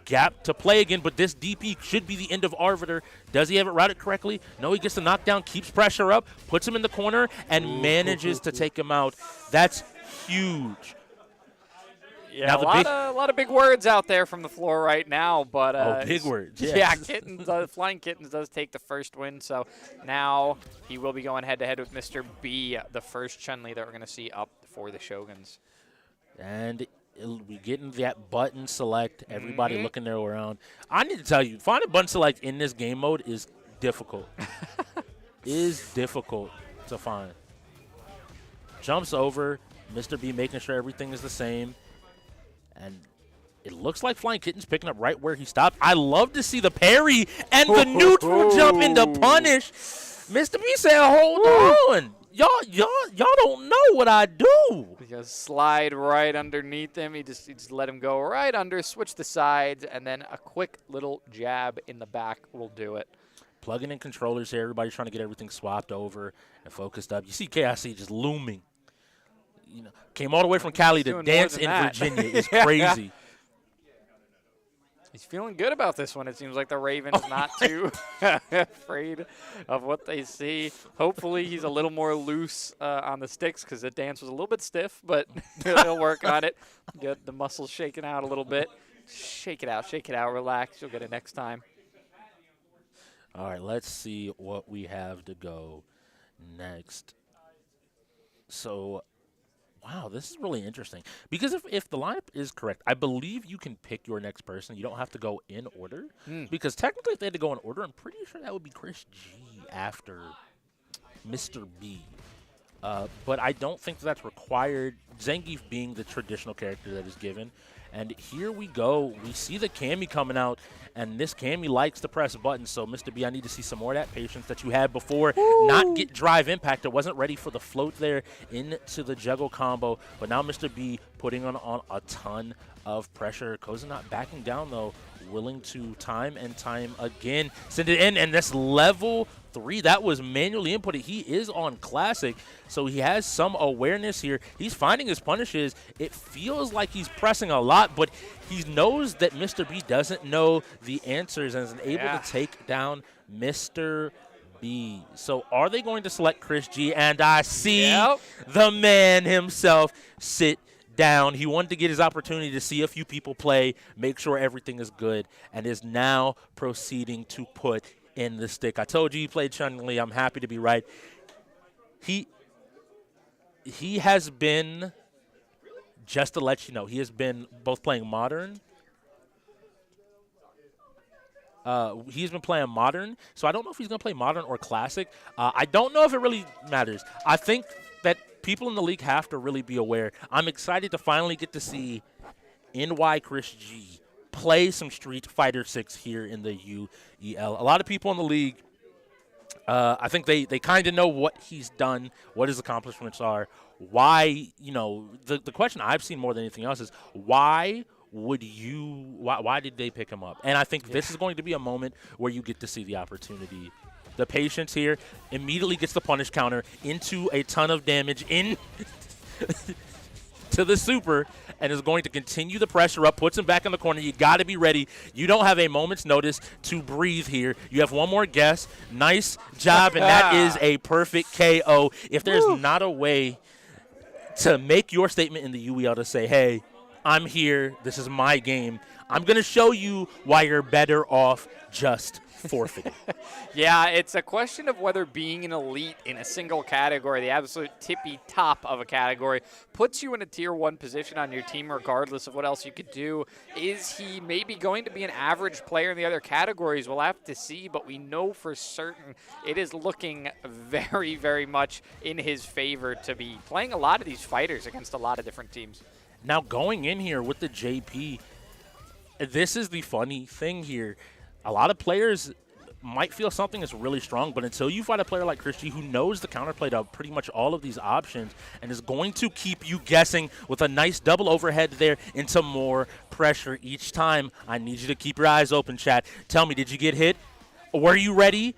[SPEAKER 5] gap to play again, but this DP should be the end of Arbiter. Does he have it routed correctly? No, he gets the knockdown, keeps pressure up, puts him in the corner, and manages to take him out. That's huge.
[SPEAKER 8] Yeah,
[SPEAKER 5] Now
[SPEAKER 8] a lot of big words out there from the floor right now, but
[SPEAKER 5] big words. Yes.
[SPEAKER 8] Yeah, Kittens, Flying Kittens does take the first win, so now he will be going head-to-head with Mr. B, the first Chun-Li that we're going to see up for the Shoguns.
[SPEAKER 5] And we getting that button select, everybody looking their way around. I need to tell you, finding button select in this game mode is difficult. Is difficult to find. Jumps over, Mr. B making sure everything is the same. And it looks like Flying Kitten's picking up right where he stopped. I love to see the parry and the neutral jump into punish. Mr. B said, hold on. Y'all don't know what I do.
[SPEAKER 8] He goes slide right underneath him. He just let him go right under, switch the sides, and then a quick little jab in the back will do it.
[SPEAKER 5] Plugging in controllers here. Everybody's trying to get everything swapped over and focused up. You see KIC just looming. You know, came all the way from Cali to dance in Virginia. It's crazy.
[SPEAKER 8] He's feeling good about this one. It seems like the Raven is not too afraid of what they see. Hopefully he's a little more loose on the sticks because the dance was a little bit stiff, but he'll work on it. Get the muscles shaking out a little bit. Shake it out, relax. You'll get it next time.
[SPEAKER 5] All right, let's see what we have to go next. So, wow, this is really interesting. Because if the lineup is correct, I believe you can pick your next person. You don't have to go in order. Because technically, if they had to go in order, I'm pretty sure that would be Chris G after Mr. B. But I don't think that's required, Zangief being the traditional character that is given. And here we go. We see the Cammy coming out, and this Cammy likes to press buttons. So, Mr. B, I need to see some more of that patience that you had before. Not get drive impact. It wasn't ready for the float there into the juggle combo. But now Mr. B putting on a ton of pressure. Koza not backing down, though. Willing to time and time again. Send it in, and this level 3, that was manually inputted. He is on Classic, so he has some awareness here. He's finding his punishes. It feels like he's pressing a lot, but he knows that Mr. B doesn't know the answers and is able to take down Mr. B. So are they going to select Chris G? And I see the man himself sit down. He wanted to get his opportunity to see a few people play, make sure everything is good, and is now proceeding to put in the stick. I told you he played Chun-Li. I'm happy to be right. He has been, just to let you know, he has been both playing Modern. He's been playing Modern, so I don't know if he's going to play Modern or Classic. I don't know if it really matters. I think that people in the league have to really be aware. I'm excited to finally get to see NY Chris G play some Street Fighter 6 here in the UEL. A lot of people in the league, I think they kind of know what he's done, what his accomplishments are, why, you know, the question I've seen more than anything else is why did they pick him up? And I think this is going to be a moment where you get to see the opportunity. The patience here immediately gets the punish counter into a ton of damage in to the super and is going to continue the pressure up, puts him back in the corner. You got to be ready. You don't have a moment's notice to breathe here. You have one more guess. Nice job, and that is a perfect KO. If there's not a way to make your statement in the UEL to say, hey, I'm here, this is my game, I'm going to show you why you're better off just forfeiting.
[SPEAKER 8] Yeah, it's a question of whether being an elite in a single category, the absolute tippy top of a category, puts you in a tier 1 position on your team regardless of what else you could do. Is he maybe going to be an average player in the other categories? We'll have to see, but we know for certain it is looking very, very much in his favor to be playing a lot of these fighters against a lot of different teams.
[SPEAKER 5] Now, going in here with the JP, this is the funny thing here. A lot of players might feel something is really strong, but until you fight a player like Chris G who knows the counterplay to pretty much all of these options and is going to keep you guessing with a nice double overhead there into more pressure each time, I need you to keep your eyes open, chat. Tell me, did you get hit? Were you ready?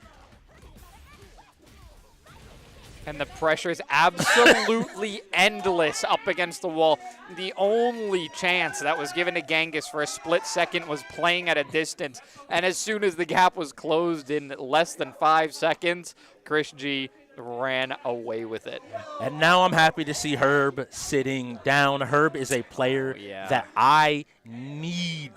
[SPEAKER 8] And the pressure is absolutely endless up against the wall. The only chance that was given to Genghis for a split second was playing at a distance. And as soon as the gap was closed in less than 5 seconds, Chris G ran away with it.
[SPEAKER 5] And now I'm happy to see Herb sitting down. Herb is a player that I need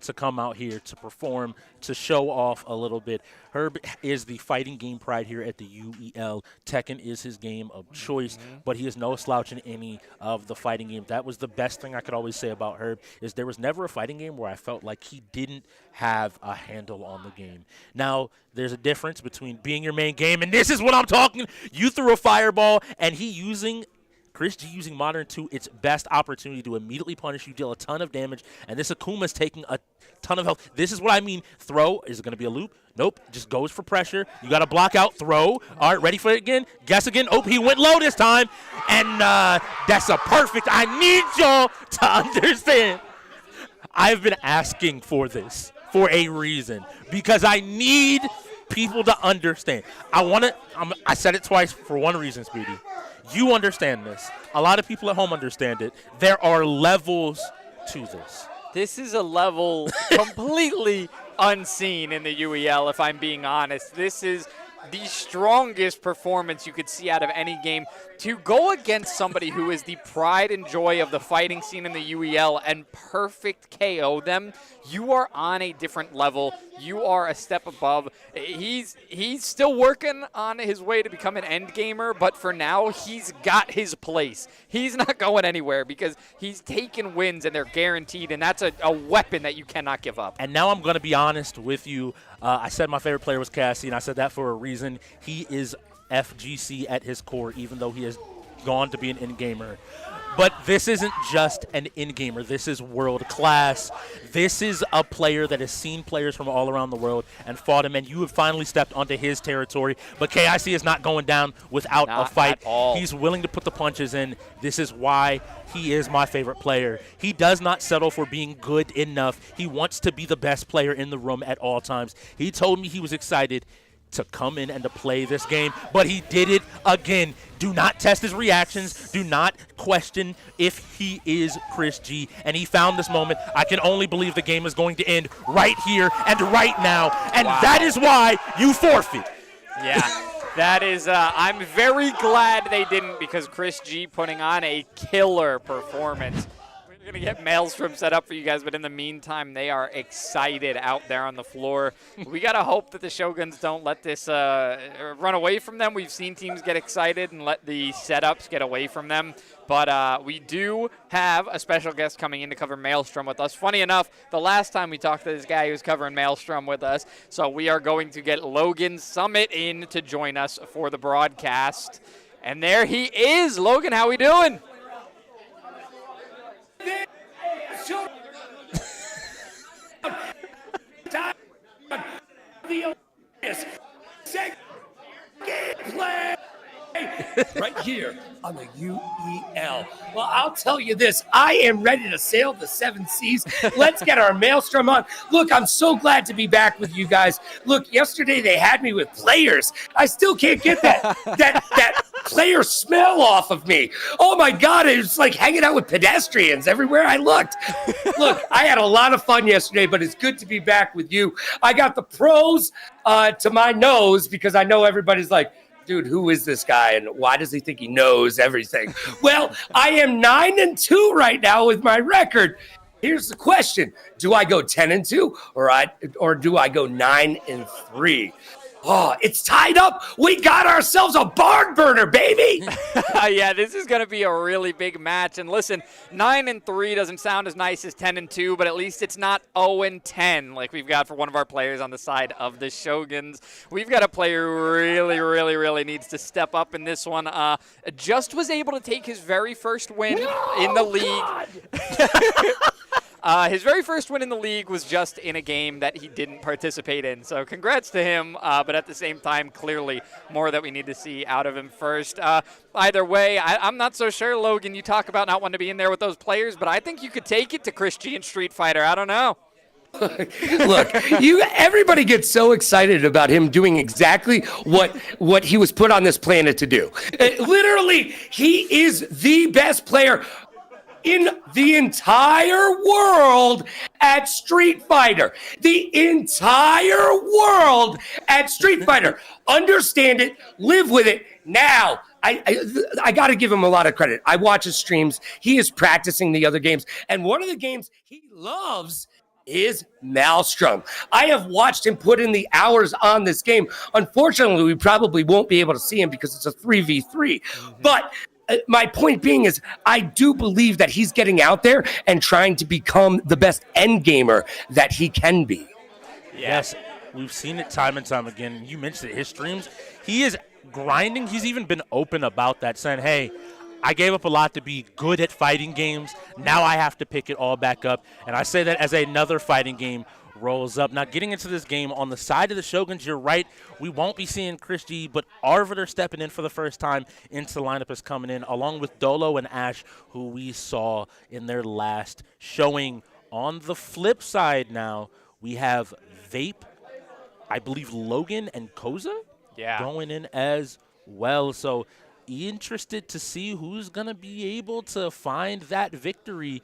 [SPEAKER 5] to come out here to perform, to show off a little bit. Herb is the fighting game pride here at the UEL. Tekken is his game of choice, but he is no slouch in any of the fighting games. That was the best thing I could always say about Herb, is there was never a fighting game where I felt like he didn't have a handle on the game. Now, there's a difference between being your main game, and this is what I'm talking. You threw a fireball, and Chris G using Modern to its best opportunity to immediately punish you, deal a ton of damage, and this Akuma's taking a ton of health. This is what I mean. Throw. Is it going to be a loop? Nope. Just goes for pressure. You got to block out. Throw. All right, ready for it again? Guess again. Oh, he went low this time, and that's a perfect. I need y'all to understand. I've been asking for this for a reason, because I need people to understand. I said it twice for one reason, Speedy. You understand this. A lot of people at home understand it. There are levels to this.
[SPEAKER 8] This is a level completely unseen in the UEL, if I'm being honest. This is the strongest performance you could see out of any game. To go against somebody who is the pride and joy of the fighting scene in the UEL and perfect KO them, you are on a different level. You are a step above. He's still working on his way to become an end gamer, but for now, he's got his place. He's not going anywhere because he's taken wins and they're guaranteed, and that's a weapon that you cannot give up.
[SPEAKER 5] And now I'm going to be honest with you. I said my favorite player was Cassie, and I said that for a reason. He is FGC at his core, even though he has gone to be an in-gamer. But this isn't just an in-gamer. This is world class. This is a player that has seen players from all around the world and fought him, and you have finally stepped onto his territory. But KIC is not going down without a fight. He's willing to put the punches in. This is why he is my favorite player. He does not settle for being good enough. He wants to be the best player in the room at all times. He told me he was excited to come in and to play this game, but he did it again. Do not test his reactions. Do not question if he is Chris G. And he found this moment. I can only believe the game is going to end right here and right now, and that is why you forfeit.
[SPEAKER 8] Yeah, that is, I'm very glad they didn't, because Chris G putting on a killer performance. We're going to get Maelstrom set up for you guys, but in the meantime, they are excited out there on the floor. We got to hope that the Shoguns don't let this run away from them. We've seen teams get excited and let the setups get away from them. But we do have a special guest coming in to cover Maelstrom with us. Funny enough, the last time we talked to this guy, he was covering Maelstrom with us. So we are going to get Logan Summit in to join us for the broadcast. And there he is. Logan, how we doing?
[SPEAKER 2] Right here on the UEL. Well, I'll tell you this. I am ready to sail the 7 seas. Let's get our Maelstrom on. Look, I'm so glad to be back with you guys. Look, yesterday they had me with players. I still can't get that player smell off of me. Oh, my God. It was like hanging out with pedestrians everywhere I looked. Look, I had a lot of fun yesterday, but it's good to be back with you. I got the pros to my nose because I know everybody's like, dude, who is this guy and why does he think he knows everything? Well, I am 9-2 right now with my record. Here's the question: do I go 10-2 or do I go 9-3? Oh, it's tied up. We got ourselves a barn burner, baby.
[SPEAKER 8] Yeah, this is going to be a really big match. And listen, 9-3 doesn't sound as nice as 10-2, but at least it's not 0-10 like we've got for one of our players on the side of the Shoguns. We've got a player who really needs to step up in this one. Just was able to take his very first win in the league. His very first win in the league was just in a game that he didn't participate in. So congrats to him, but at the same time, clearly more that we need to see out of him first. Either way, I'm not so sure, Logan. You talk about not wanting to be in there with those players, but I think you could take it to Christie and Street Fighter. I don't know.
[SPEAKER 2] Look, everybody gets so excited about him doing exactly what he was put on this planet to do. Literally, he is the best player in the entire world at Street Fighter. The entire world at Street Fighter. Understand it, live with it. Now, I got to give him a lot of credit. I watch his streams. He is practicing the other games. And one of the games he loves is Maelstrom. I have watched him put in the hours on this game. Unfortunately, we probably won't be able to see him because it's a 3v3. But my point being is I do believe that he's getting out there and trying to become the best end gamer that he can be.
[SPEAKER 5] Yes, we've seen it time and time again. You mentioned it, his streams. He is grinding. He's even been open about that, saying, hey, I gave up a lot to be good at fighting games. Now I have to pick it all back up. And I say that as another fighting game rolls up. Now, getting into this game, on the side of the Shoguns, you're right. We won't be seeing Christie, but Arbiter stepping in for the first time into the lineup is coming in, along with Dolo and Ash, who we saw in their last showing. On the flip side now, we have Vape, I believe Logan and Koza going in as well. So interested to see who's going to be able to find that victory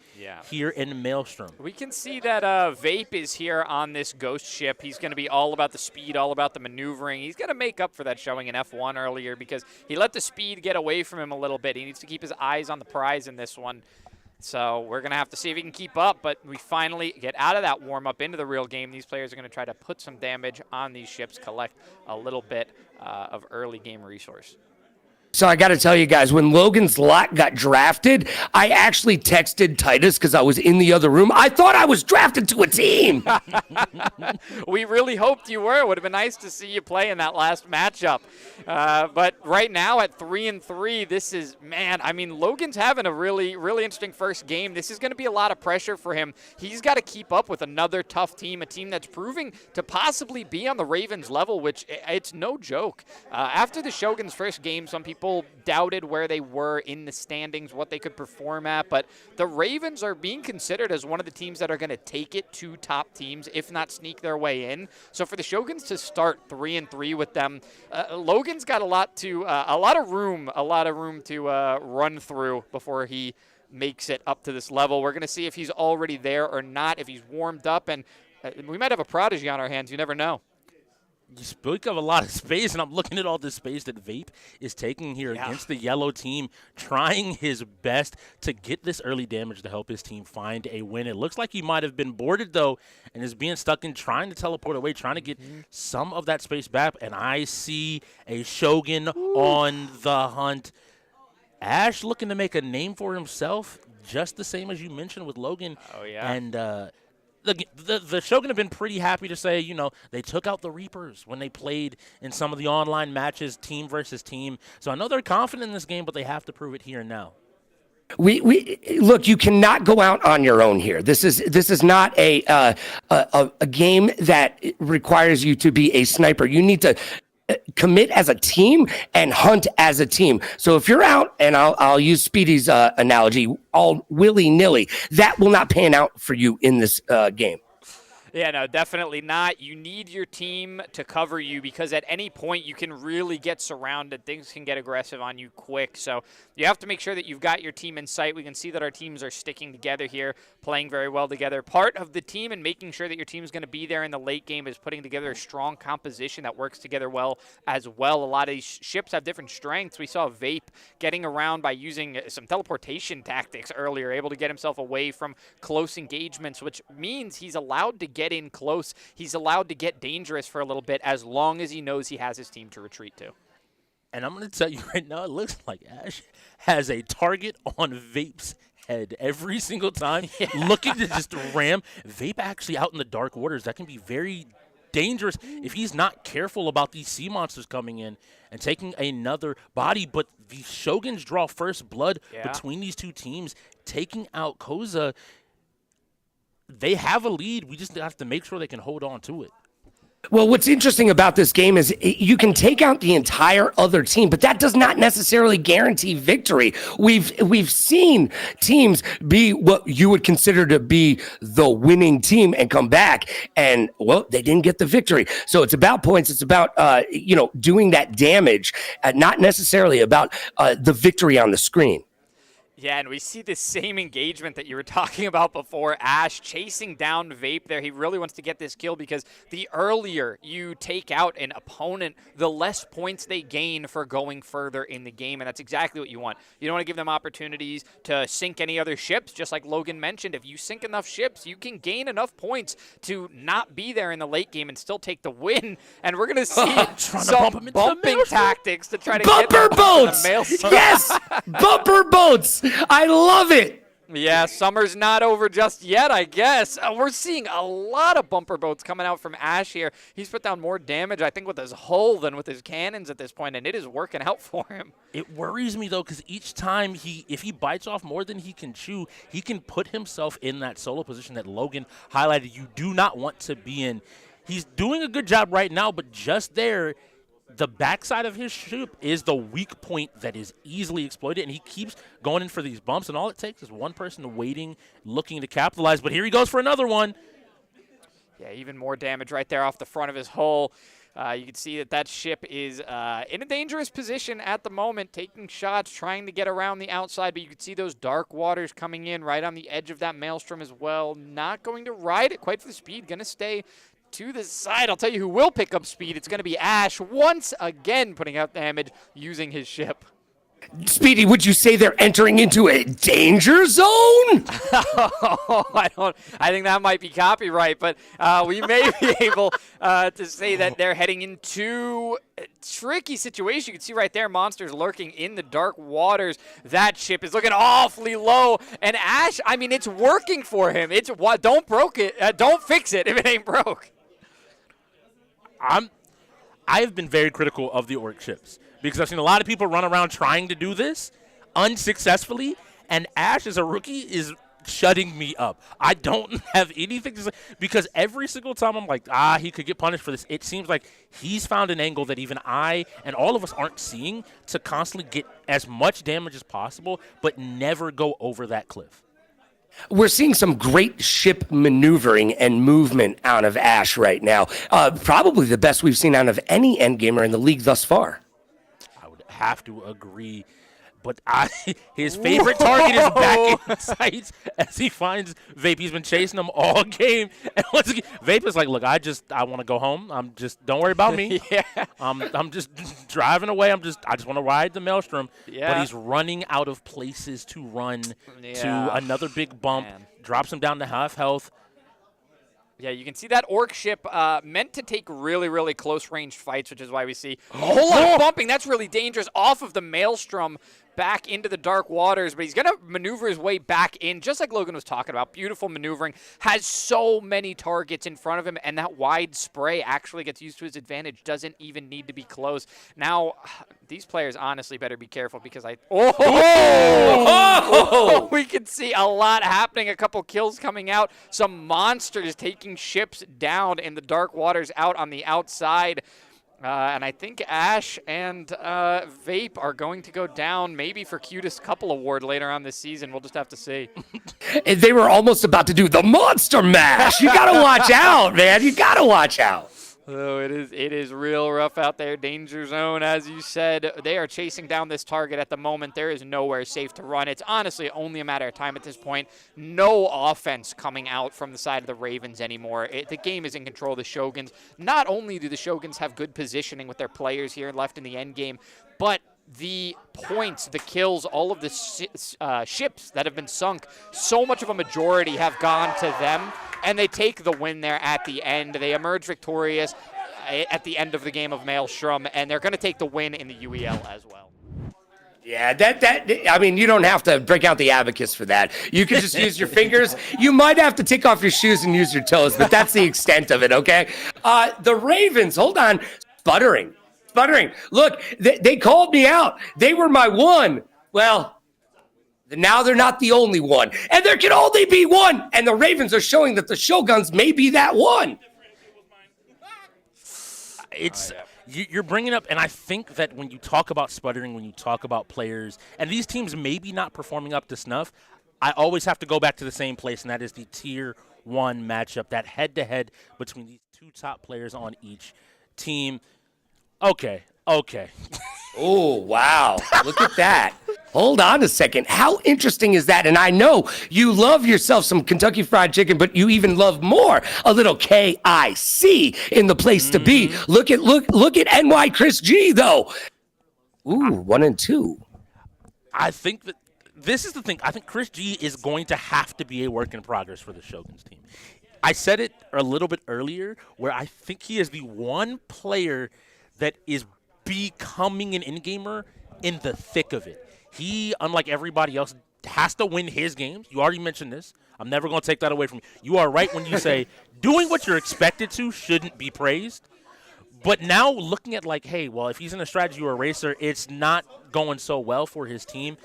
[SPEAKER 5] here in Maelstrom.
[SPEAKER 8] We can see that Vape is here on this ghost ship. He's going to be all about the speed, all about the maneuvering. He's going to make up for that showing in F1 earlier because he let the speed get away from him a little bit. He needs to keep his eyes on the prize in this one. So we're going to have to see if he can keep up, but we finally get out of that warm-up into the real game. These players are going to try to put some damage on these ships, collect a little bit of early game resource.
[SPEAKER 2] So I got to tell you guys, when Logan's lot got drafted, I actually texted Titus because I was in the other room. I thought I was drafted to a team.
[SPEAKER 8] We really hoped you were. It would have been nice to see you play in that last matchup. But right now at 3-3, this is, man, I mean, Logan's having a really interesting first game. This is going to be a lot of pressure for him. He's got to keep up with another tough team, a team that's proving to possibly be on the Ravens level, which it's no joke. After the Shoguns' first game, some people doubted where they were in the standings, what they could perform at, but the Ravens are being considered as one of the teams that are going to take it to top teams, if not sneak their way in. So for the Shoguns to start 3-3 with them, Logan's got a lot of room to run through before he makes it up to this level. We're going to see if he's already there or not, if he's warmed up, and we might have a prodigy on our hands. You never know.
[SPEAKER 5] You speak of a lot of space, and I'm looking at all this space that Vape is taking here against the yellow team, trying his best to get this early damage to help his team find a win. It looks like he might have been boarded, though, and is being stuck in trying to teleport away, trying to get some of that space back, and I see a Shogun on the hunt. Ash looking to make a name for himself, just the same as you mentioned with Logan.
[SPEAKER 8] Oh, yeah.
[SPEAKER 5] And the Shogun have been pretty happy to say, you know, they took out the Reapers when they played in some of the online matches, team versus team. So I know they're confident in this game, but they have to prove it here and now.
[SPEAKER 2] We look, you cannot go out on your own here. This is not a game that requires you to be a sniper. You need to commit as a team and hunt as a team. So if you're out, and I'll use Speedy's analogy, all willy-nilly, that will not pan out for you in this game.
[SPEAKER 8] Yeah, no, definitely not. You need your team to cover you because at any point you can really get surrounded. Things can get aggressive on you quick. So you have to make sure that you've got your team in sight. We can see that our teams are sticking together here, playing very well together. Part of the team and making sure that your team is going to be there in the late game is putting together a strong composition that works together well as well. A lot of these ships have different strengths. We saw Vape getting around by using some teleportation tactics earlier, able to get himself away from close engagements, which means he's allowed to get in close. He's allowed to get dangerous for a little bit as long as he knows he has his team to retreat to.
[SPEAKER 5] And I'm going to tell you right now, it looks like Ash has a target on Vape's head every single time, looking to just ram. Vape actually out in the dark waters. That can be very dangerous if he's not careful about these sea monsters coming in and taking another body. But the Shoguns draw first blood between these two teams, taking out Koza. They have a lead. We just have to make sure they can hold on to it.
[SPEAKER 2] Well, what's interesting about this game is you can take out the entire other team, but that does not necessarily guarantee victory. We've seen teams be what you would consider to be the winning team and come back, and well, they didn't get the victory. So it's about points. It's about doing that damage, not necessarily about the victory on the screen.
[SPEAKER 8] Yeah, and we see this same engagement that you were talking about before. Ash chasing down Vape there. He really wants to get this kill because the earlier you take out an opponent, the less points they gain for going further in the game, and that's exactly what you want. You don't want to give them opportunities to sink any other ships, just like Logan mentioned. If you sink enough ships, you can gain enough points to not be there in the late game and still take the win, and we're going to see some bumping tactics to try to get
[SPEAKER 2] Bumper boats!
[SPEAKER 8] The maelstrom.
[SPEAKER 2] Yes! Bumper boats! I love it!
[SPEAKER 8] Yeah, summer's not over just yet, I guess. We're seeing a lot of bumper boats coming out from Ash here. He's put down more damage, I think, with his hull than with his cannons at this point, and it is working out for him.
[SPEAKER 5] It worries me, though, because each time if he bites off more than he can chew, he can put himself in that solo position that Logan highlighted you do not want to be in. He's doing a good job right now, but just there, the backside of his ship is the weak point that is easily exploited, and he keeps going in for these bumps, and all it takes is one person waiting, looking to capitalize. But here he goes for another one.
[SPEAKER 8] Yeah, even more damage right there off the front of his hull. You can see that ship is in a dangerous position at the moment, taking shots, trying to get around the outside, but you can see those dark waters coming in right on the edge of that maelstrom as well. Not going to ride it quite for the speed, going to stay to the side. I'll tell you who will pick up speed. It's going to be Ash once again putting out damage using his ship.
[SPEAKER 2] Speedy, would you say they're entering into a danger zone?
[SPEAKER 8] I think that might be copyright, but we may be able to say that they're heading into a tricky situation. You can see right there, monsters lurking in the dark waters. That ship is looking awfully low, and Ash, I mean, it's working for him. It's don't fix it if it ain't broke.
[SPEAKER 5] I have been very critical of the orc ships because I've seen a lot of people run around trying to do this unsuccessfully, and Ash as a rookie is shutting me up. I don't have anything to say because every single time I'm like, he could get punished for this. It seems like he's found an angle that even I and all of us aren't seeing to constantly get as much damage as possible, but never go over that cliff.
[SPEAKER 2] We're seeing some great ship maneuvering and movement out of Ash right now. Probably the best we've seen out of any endgamer in the league thus far.
[SPEAKER 5] I would have to agree. But his favorite target is back in sight as he finds Vape. He's been chasing him all game. And once again, Vape is like, look, I want to go home. Don't worry about me. I'm just driving away. I just want to ride the maelstrom.
[SPEAKER 8] Yeah.
[SPEAKER 5] But he's running out of places to run to another big bump. Drops him down to half health.
[SPEAKER 8] Yeah, you can see that orc ship meant to take really, really close-range fights, which is why we see a whole lot of bumping. That's really dangerous off of the maelstrom back into the dark waters, but he's going to maneuver his way back in, just like Logan was talking about. Beautiful maneuvering, has so many targets in front of him, and that wide spray actually gets used to his advantage. Doesn't even need to be close. Now, these players honestly better be careful because we can see a lot happening. A couple kills coming out. Some monsters taking ships down in the dark waters out on the outside. And I think Ash and Vape are going to go down maybe for cutest couple award later on this season. We'll just have to see.
[SPEAKER 2] And they were almost about to do the monster mash. You got to watch out, man. You got to watch out.
[SPEAKER 8] So it is real rough out there. Danger zone, as you said. They are chasing down this target at the moment. There is nowhere safe to run. It's honestly only a matter of time at this point. No offense coming out from the side of the Ravens anymore. The game is in control of the Shoguns. Not only do the Shoguns have good positioning with their players here left in the end game, but the points, the kills, all of the ships that have been sunk, so much of a majority have gone to them, and they take the win there at the end. They emerge victorious at the end of the game of Maelstrom, and they're going to take the win in the UEL as well.
[SPEAKER 2] Yeah, I mean, you don't have to break out the abacus for that. You can just use your fingers. You might have to take off your shoes and use your toes, but that's the extent of it, okay? The Ravens, hold on, sputtering. Look, they called me out. They were my one. Well, now they're not the only one. And there can only be one. And the Ravens are showing that the Shoguns may be that one.
[SPEAKER 5] You're bringing up, and I think that when you talk about sputtering, when you talk about players, and these teams maybe not performing up to snuff, I always have to go back to the same place, and that is the Tier 1 matchup, that head-to-head between these two top players on each team. Okay.
[SPEAKER 2] Oh, wow. Look at that. Hold on a second. How interesting is that? And I know you love yourself some Kentucky Fried Chicken, but you even love more a little KIC in the place to be. Look at NY Chris G, though. Ooh, 1 and 2.
[SPEAKER 5] I think that this is the thing. I think Chris G is going to have to be a work in progress for the Shoguns team. I said it a little bit earlier where I think he is the one player that is becoming an in-gamer in the thick of it. He, unlike everybody else, has to win his games. You already mentioned this. I'm never going to take that away from you. You are right when you say doing what you're expected to shouldn't be praised. But now looking at like, hey, well, if he's in a strategy or a racer, it's not going so well for his team.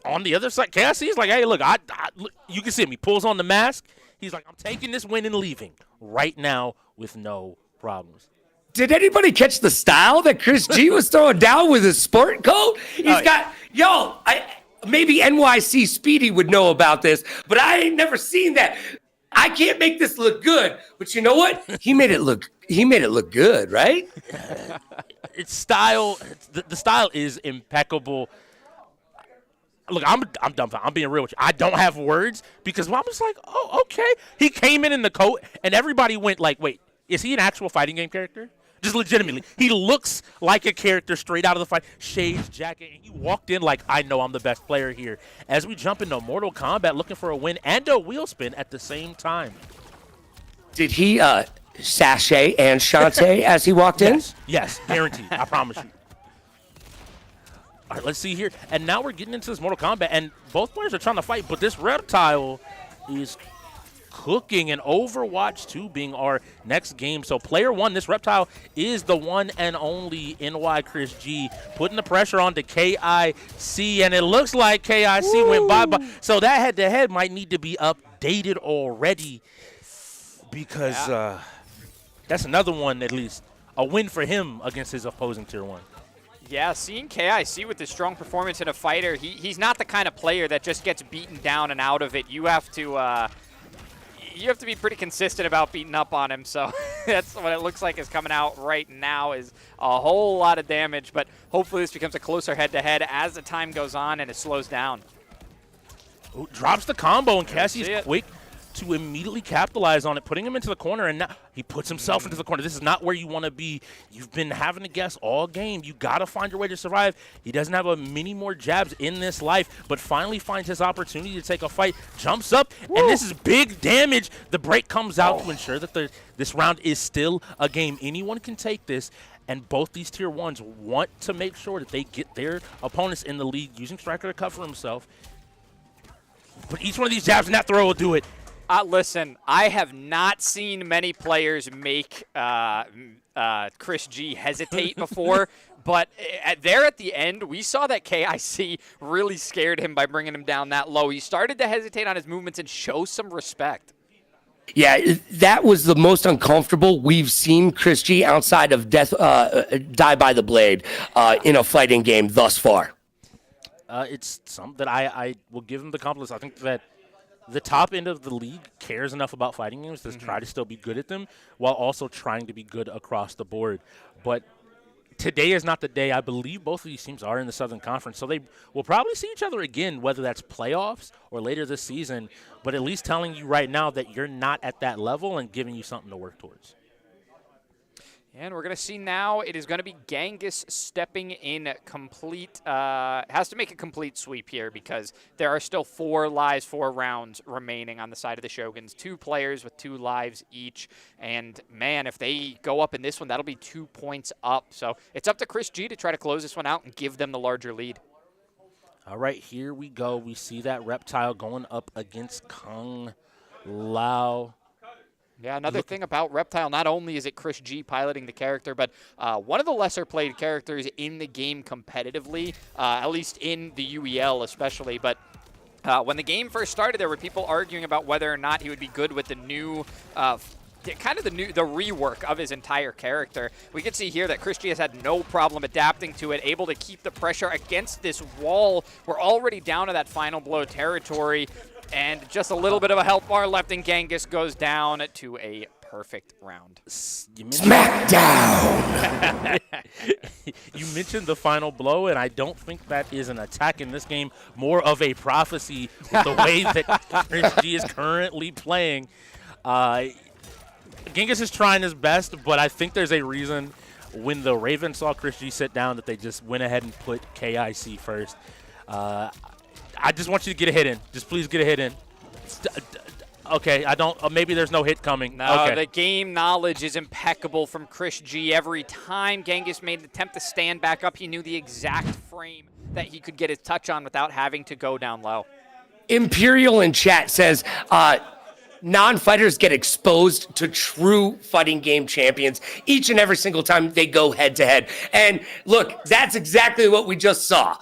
[SPEAKER 5] On the other side, KIC is like, hey, look, you can see him. He pulls on the mask. He's like, I'm taking this win and leaving right now with no problems.
[SPEAKER 2] Did anybody catch the style that Chris G was throwing down with his sport coat? He's got, maybe NYC Speedy would know about this, but I ain't never seen that. I can't make this look good, but you know what? He made it look good, right?
[SPEAKER 5] It's style. The style is impeccable. Look, I'm dumbfounded. I'm being real with you. I don't have words because I was like, oh, okay. He came in the coat, and everybody went like, wait, is he an actual fighting game character? Just legitimately. He looks like a character straight out of the fight. Shades, jacket, and he walked in like, I know I'm the best player here. As we jump into Mortal Kombat looking for a win and a wheel spin at the same time.
[SPEAKER 2] Did he sashay and shante as he walked in?
[SPEAKER 5] Yes, guaranteed. I promise you. All right, let's see here. And now we're getting into this Mortal Kombat, and both players are trying to fight, but this Reptile is cooking, and Overwatch 2 being our next game. So player 1, this Reptile, is the one and only NY Chris G, putting the pressure on to KIC, and it looks like KIC went bye-bye. So that head-to-head might need to be updated already because that's another one, at least, a win for him against his opposing Tier 1.
[SPEAKER 8] Yeah, seeing KIC with this strong performance in a fighter, he's not the kind of player that just gets beaten down and out of it. You have to be pretty consistent about beating up on him, so that's what it looks like is coming out right now is a whole lot of damage, but hopefully this becomes a closer head-to-head as the time goes on and it slows down.
[SPEAKER 5] Ooh, drops the combo, and Cassie's quick to immediately capitalize on it, putting him into the corner, and now he puts himself into the corner. This is not where you want to be. You've been having to guess all game. You got to find your way to survive. He doesn't have many more jabs in this life, but finally finds his opportunity to take a fight, jumps up, and this is big damage. The break comes out to ensure that this round is still a game. Anyone can take this, and both these Tier 1s want to make sure that they get their opponents in the lead, using Striker to cover himself. But each one of these jabs in that throw will do it.
[SPEAKER 8] Listen, I have not seen many players make Chris G hesitate before, but there at the end, we saw that KIC really scared him by bringing him down that low. He started to hesitate on his movements and show some respect.
[SPEAKER 2] Yeah, that was the most uncomfortable we've seen Chris G outside of death, die by the blade in a fighting game thus far.
[SPEAKER 5] It's something that I will give him the compliments. I think that the top end of the league cares enough about fighting games to try to still be good at them while also trying to be good across the board. But today is not the day. I believe both of these teams are in the Southern Conference, so they will probably see each other again, whether that's playoffs or later this season, but at least telling you right now that you're not at that level and giving you something to work towards.
[SPEAKER 8] And we're going to see now it is going to be Genghis stepping in complete, has to make a complete sweep here because there are still 4 rounds remaining on the side of the Shoguns. 2 players with 2 lives each. And, man, if they go up in this one, that'll be 2 points up. So it's up to Chris G to try to close this one out and give them the larger lead.
[SPEAKER 5] All right, here we go. We see that Reptile going up against Kung Lao.
[SPEAKER 8] Yeah, another thing about Reptile, not only is it Chris G piloting the character, but one of the lesser played characters in the game competitively, at least in the UEL especially. But when the game first started, there were people arguing about whether or not he would be good with the new the rework of his entire character. We can see here that Chris G has had no problem adapting to it, able to keep the pressure against this wall. We're already down to that final blow territory. And just a little bit of a health bar left, and Genghis goes down to a perfect round.
[SPEAKER 5] Smackdown! You mentioned the final blow, and I don't think that is an attack in this game, more of a prophecy with the way that Chris G is currently playing. Genghis is trying his best, but I think there's a reason when the Ravens saw Chris G sit down that they just went ahead and put KIC first. I just want you to get a hit in. Just please get a hit in. Okay, I don't. Maybe there's no hit coming.
[SPEAKER 8] No,
[SPEAKER 5] okay.
[SPEAKER 8] The game knowledge is impeccable from Chris G. Every time Genghis made an attempt to stand back up, he knew the exact frame that he could get his touch on without having to go down low.
[SPEAKER 2] Imperial in chat says, non-fighters get exposed to true fighting game champions each and every single time they go head-to-head. And look, that's exactly what we just saw.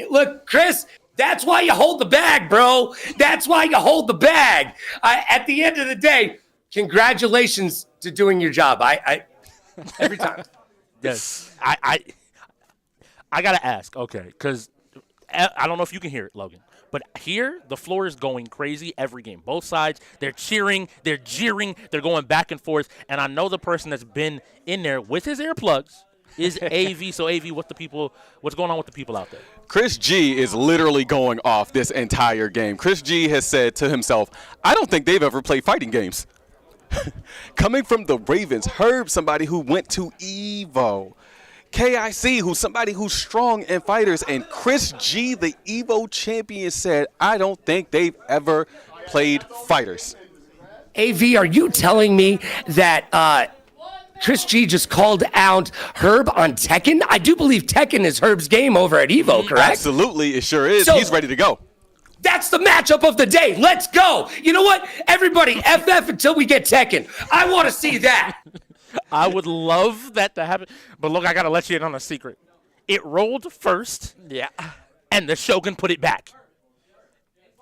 [SPEAKER 2] Look, Chris, that's why you hold the bag, bro. That's why you hold the bag. At the end of the day, congratulations to doing your job. Every time.
[SPEAKER 5] Yes. I got to ask, okay, because I don't know if you can hear it, Logan. But here, the floor is going crazy every game. Both sides, they're cheering, they're jeering, they're going back and forth. And I know the person that's been in there with his earplugs is AV. So, AV, what's going on with the people out there?
[SPEAKER 12] Chris G is literally going off this entire game. Chris G has said to himself, I don't think they've ever played fighting games. Coming from the Ravens, Herb, somebody who went to EVO. KIC, who's somebody who's strong in fighters, and Chris G, the EVO champion, said, I don't think they've ever played fighters.
[SPEAKER 2] AV, are you telling me that Chris G just called out Herb on Tekken? I do believe Tekken is Herb's game over at EVO, correct?
[SPEAKER 12] Absolutely, it sure is.
[SPEAKER 2] So,
[SPEAKER 12] he's ready to go.
[SPEAKER 2] That's the matchup of the day. Let's go. You know what? Everybody, FF until we get Tekken. I want to see that.
[SPEAKER 5] I would love that to happen. But look, I got to let you in on a secret. It rolled first.
[SPEAKER 8] Yeah.
[SPEAKER 5] And the Shogun put it back.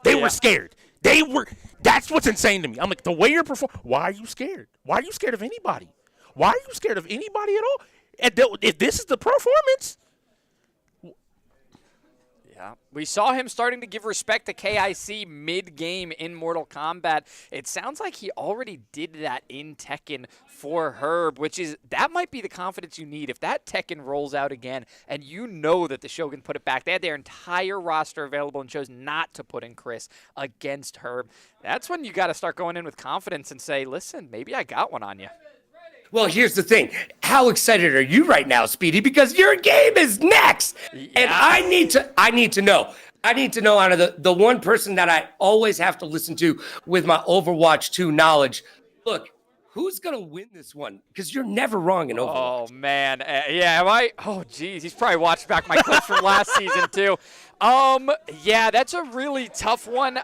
[SPEAKER 5] They were scared. That's what's insane to me. I'm like, the way you're performing, why are you scared? Why are you scared of anybody? Why are you scared of anybody at all? If this is the performance.
[SPEAKER 8] Yeah, we saw him starting to give respect to KIC mid-game in Mortal Kombat. It sounds like he already did that in Tekken for Herb, that might be the confidence you need. If that Tekken rolls out again and you know that the Shogun put it back, they had their entire roster available and chose not to put in Chris against Herb, that's when you got to start going in with confidence and say, listen, maybe I got one on you.
[SPEAKER 2] Well, here's the thing. How excited are you right now, Speedy? Because your game is next. Yeah. And I need to know. I need to know out of the one person that I always have to listen to with my Overwatch 2 knowledge. Look, who's going to win this one? Because you're never wrong in Overwatch.
[SPEAKER 8] Oh, man. Yeah, am I? Oh, geez. He's probably watched back my clips from last season, too. Yeah, that's a really tough one.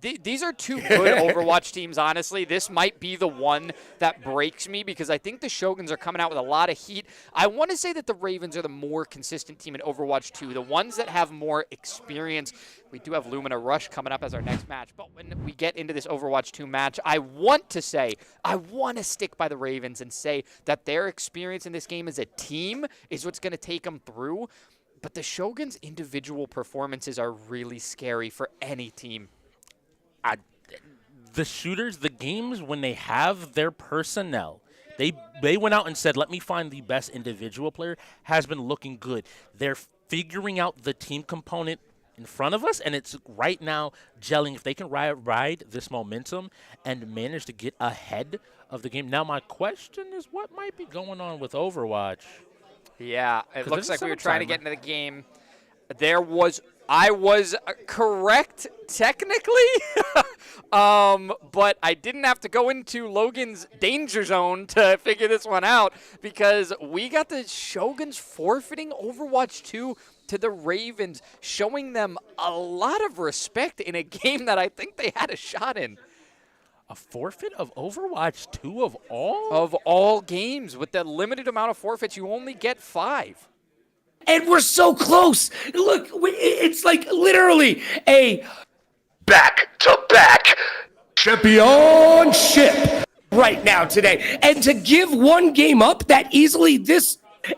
[SPEAKER 8] These are two good Overwatch teams, honestly. This might be the one that breaks me because I think the Shoguns are coming out with a lot of heat. I want to say that the Ravens are the more consistent team in Overwatch 2, the ones that have more experience. We do have Lumina Rush coming up as our next match, but when we get into this Overwatch 2 match, I want to stick by the Ravens and say that their experience in this game as a team is what's going to take them through. But the Shoguns' individual performances are really scary for any team.
[SPEAKER 5] The shooters, the games when they have their personnel, they went out and said, let me find the best individual player, has been looking good. They're figuring out the team component in front of us, and it's right now gelling. If they can ride this momentum and manage to get ahead of the game. Now, my question is, what might be going on with Overwatch?
[SPEAKER 8] Yeah, it looks like we were trying to get into the game. I was correct technically, but I didn't have to go into Logan's danger zone to figure this one out because we got the Shoguns forfeiting Overwatch 2 to the Ravens, showing them a lot of respect in a game that I think they had a shot in.
[SPEAKER 5] A forfeit of Overwatch 2 of all?
[SPEAKER 8] Of all games. With the limited amount of forfeits, you only get 5.
[SPEAKER 2] And we're so close. Look, it's like literally a back-to-back championship right now today. And to give one game up that easily,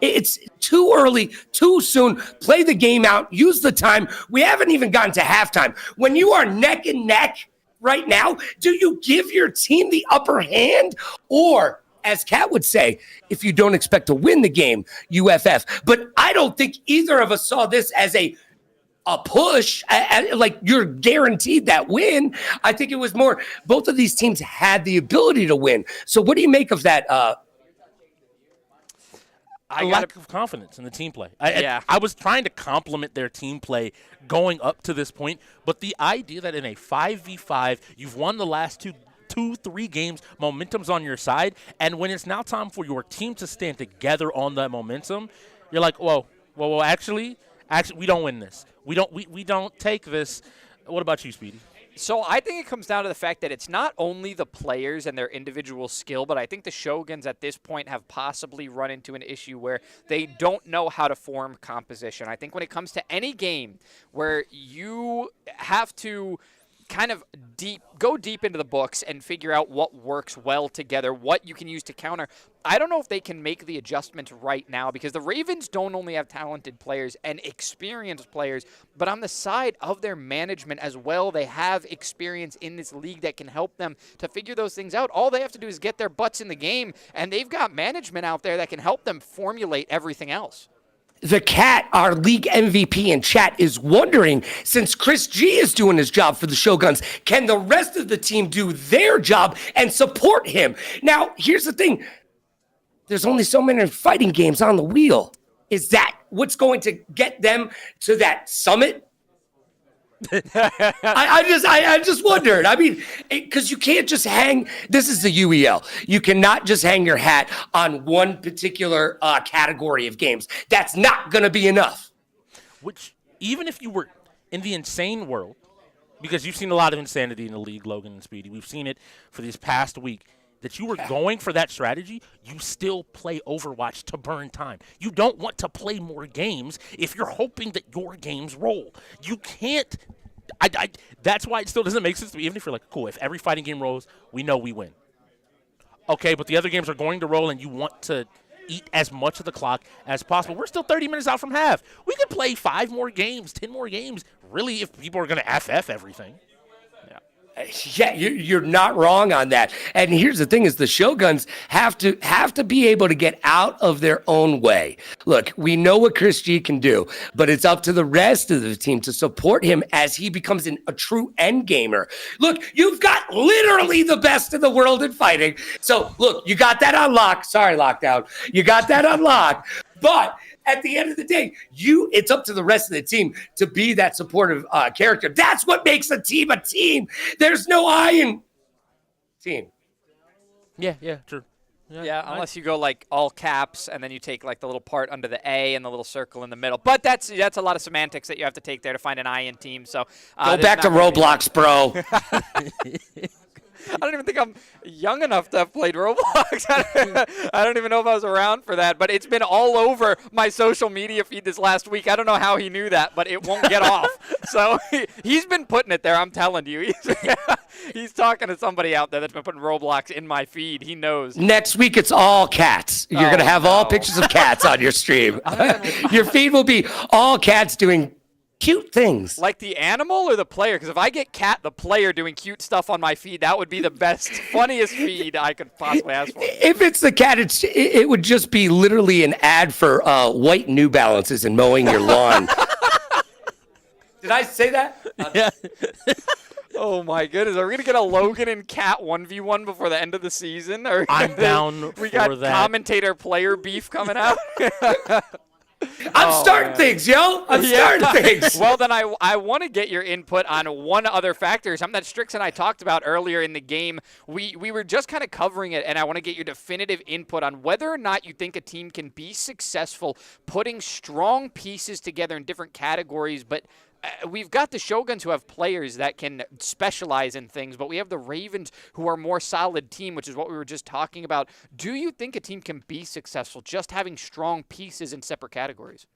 [SPEAKER 2] it's too early, too soon. Play the game out, use the time. We haven't even gotten to halftime. When you are neck and neck right now, do you give your team the upper hand? Or, as Kat would say, if you don't expect to win the game, UFF. But I don't think either of us saw this as a push, like you're guaranteed that win. I think it was more, both of these teams had the ability to win. So what do you make of that?
[SPEAKER 5] A lack of confidence in the team play. I was trying to compliment their team play going up to this point, but the idea that in a 5v5, you've won the last two, 3 games, momentum's on your side, and when it's now time for your team to stand together on that momentum, you're like, whoa, actually, we don't win this. We don't take this. What about you, Speedy?
[SPEAKER 8] So I think it comes down to the fact that it's not only the players and their individual skill, but I think the Shoguns at this point have possibly run into an issue where they don't know how to form composition. I think when it comes to any game where you have to kind of go deep into the books and figure out what works well together, what you can use to counter. I don't know if they can make the adjustment right now because the Ravens don't only have talented players and experienced players, but on the side of their management as well, they have experience in this league that can help them to figure those things out. All they have to do is get their butts in the game, and they've got management out there that can help them formulate everything else.
[SPEAKER 2] The Cat, our league MVP in chat, is wondering, since Chris G is doing his job for the Shoguns, can the rest of the team do their job and support him? Now, here's the thing. There's only so many fighting games on the wheel. Is that what's going to get them to that summit? I just wondered. I mean, because you can't just hang. This is the UEL. You cannot just hang your hat on one particular category of games. That's not going to be enough.
[SPEAKER 5] Which, even if you were in the insane world, because you've seen a lot of insanity in the league, Logan and Speedy. We've seen it for this past week. That you were going for that strategy, you still play Overwatch to burn time. You don't want to play more games if you're hoping that your games roll. You can't. That's why it still doesn't make sense to me. Even if you're like, cool, if every fighting game rolls, we know we win. Okay, but the other games are going to roll, and you want to eat as much of the clock as possible. We're still 30 minutes out from half. We could play 5 more games, 10 more games, really, if people are going to FF everything.
[SPEAKER 2] Yeah, you're not wrong on that. And here's the thing is the Shoguns have to be able to get out of their own way. Look, we know what Chris G can do, but it's up to the rest of the team to support him as he becomes a true end gamer. Look, you've got literally the best in the world in fighting. So, look, you got that on lock. Sorry, Lockdown. You got that on lock. But at the end of the day, it's up to the rest of the team to be that supportive character. That's what makes a team a team. There's no I in team.
[SPEAKER 5] Yeah, true.
[SPEAKER 8] Yeah, unless you go like all caps and then you take like the little part under the A and the little circle in the middle. But that's a lot of semantics that you have to take there to find an I in team. So
[SPEAKER 2] Go back to Roblox, bro.
[SPEAKER 8] I don't even think I'm young enough to have played Roblox. I don't even know if I was around for that, but it's been all over my social media feed this last week. I don't know how he knew that, but it won't get off. So he's been putting it there, I'm telling you. He's talking to somebody out there that's been putting Roblox in my feed. He knows.
[SPEAKER 2] Next week, it's all cats. You're going to have all pictures of cats on your stream. Your feed will be all cats doing cute things.
[SPEAKER 8] Like the animal or the player? Because if I get Cat the player doing cute stuff on my feed, that would be the best, funniest feed I could possibly ask for.
[SPEAKER 2] If it's the cat, it would just be literally an ad for white New Balances and mowing your lawn. Did I say that?
[SPEAKER 5] Yeah.
[SPEAKER 8] Oh my goodness! Are we gonna get a Logan and Cat 1v1 before the end of the season? Or
[SPEAKER 5] I'm down
[SPEAKER 8] we
[SPEAKER 5] for
[SPEAKER 8] got
[SPEAKER 5] that.
[SPEAKER 8] commentator player beef coming out.
[SPEAKER 2] I'm starting things, yo. I'm starting things.
[SPEAKER 8] Well, then I want to get your input on one other factor, something that Strix and I talked about earlier in the game. We were just kind of covering it, and I want to get your definitive input on whether or not you think a team can be successful putting strong pieces together in different categories, but we've got the Shoguns who have players that can specialize in things, but we have the Ravens who are a more solid team, which is what we were just talking about. Do you think a team can be successful just having strong pieces in separate categories?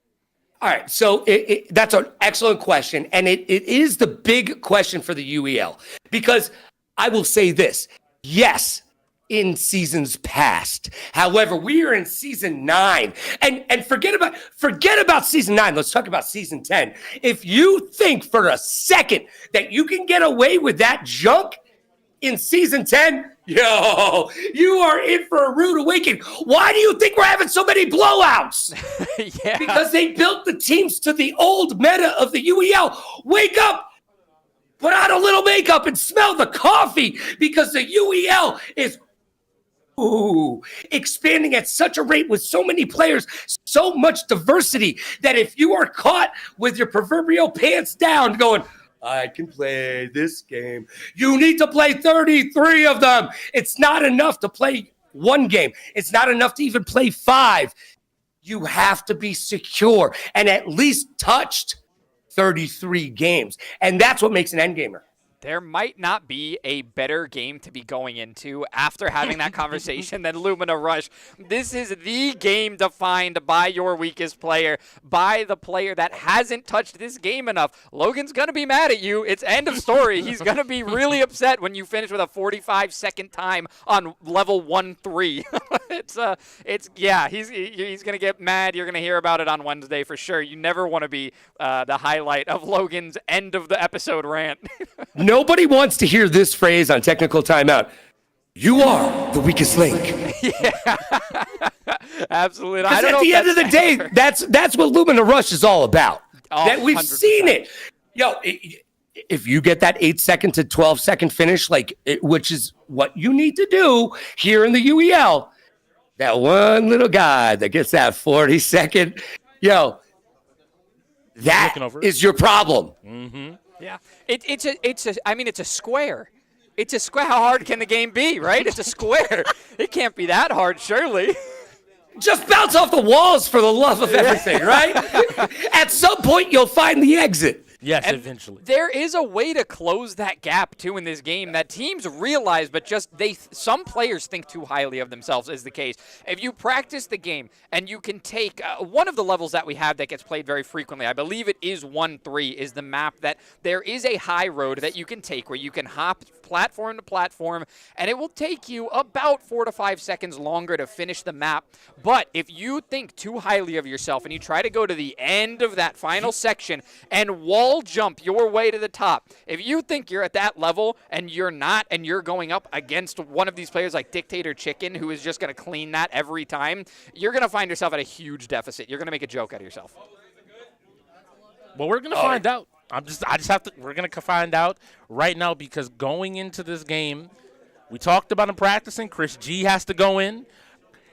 [SPEAKER 2] All right, so that's an excellent question, and it is the big question for the UEL, because I will say this, yes, in seasons past. However, we are in season 9, and forget about season 9. Let's talk about season 10. If you think for a second that you can get away with that junk in season 10, yo, you are in for a rude awakening. Why do you think we're having so many blowouts?
[SPEAKER 8] Yeah.
[SPEAKER 2] Because they built the teams to the old meta of the UEL. Wake up, put on a little makeup, and smell the coffee, because the UEL is expanding at such a rate with so many players, so much diversity, that if you are caught with your proverbial pants down going, I can play this game, you need to play 33 of them. It's not enough to play one game. It's not enough to even play 5. You have to be secure and at least touched 33 games. And that's what makes an endgamer.
[SPEAKER 8] There might not be a better game to be going into after having that conversation than Lumina Rush. This is the game defined by your weakest player, by the player that hasn't touched this game enough. Logan's going to be mad at you. It's end of story. He's going to be really upset when you finish with a 45-second time on level 1-3. He's going to get mad. You're going to hear about it on Wednesday for sure. You never want to be the highlight of Logan's end of the episode rant.
[SPEAKER 2] Nobody wants to hear this phrase on technical timeout. You are the weakest link.
[SPEAKER 8] Yeah, absolutely.
[SPEAKER 2] Because at the end of the day, that's what Lumina Rush is all about. That we've
[SPEAKER 8] 100%.
[SPEAKER 2] seen it. Yo, if you get that 8-second to 12-second finish, which is what you need to do here in the UEL, that one little guy that gets that 40-second, that is your problem.
[SPEAKER 5] Mm-hmm.
[SPEAKER 8] Yeah, it's a square. It's a square. How hard can the game be, right? It's a square. It can't be that hard, surely.
[SPEAKER 2] Just bounce off the walls for the love of everything, right? At some point, you'll find the exit.
[SPEAKER 5] Yes,
[SPEAKER 8] And
[SPEAKER 5] eventually.
[SPEAKER 8] There is a way to close that gap, too, in this game that teams realize, but some players think too highly of themselves is the case. If you practice the game and you can take one of the levels that we have that gets played very frequently, I believe it is 1-3, is the map that there is a high road that you can take where you can hop platform to platform, and it will take you about 4 to 5 seconds longer to finish the map. But if you think too highly of yourself and you try to go to the end of that final section and wall jump your way to the top, if you think you're at that level and you're not, and you're going up against one of these players like Dictator Chicken, who is just going to clean that every time, you're going to find yourself at a huge deficit. You're going to make a joke out of yourself.
[SPEAKER 5] Well, we're going to find out. We're going to find out right now, because going into this game, we talked about him practicing. Chris G has to go in.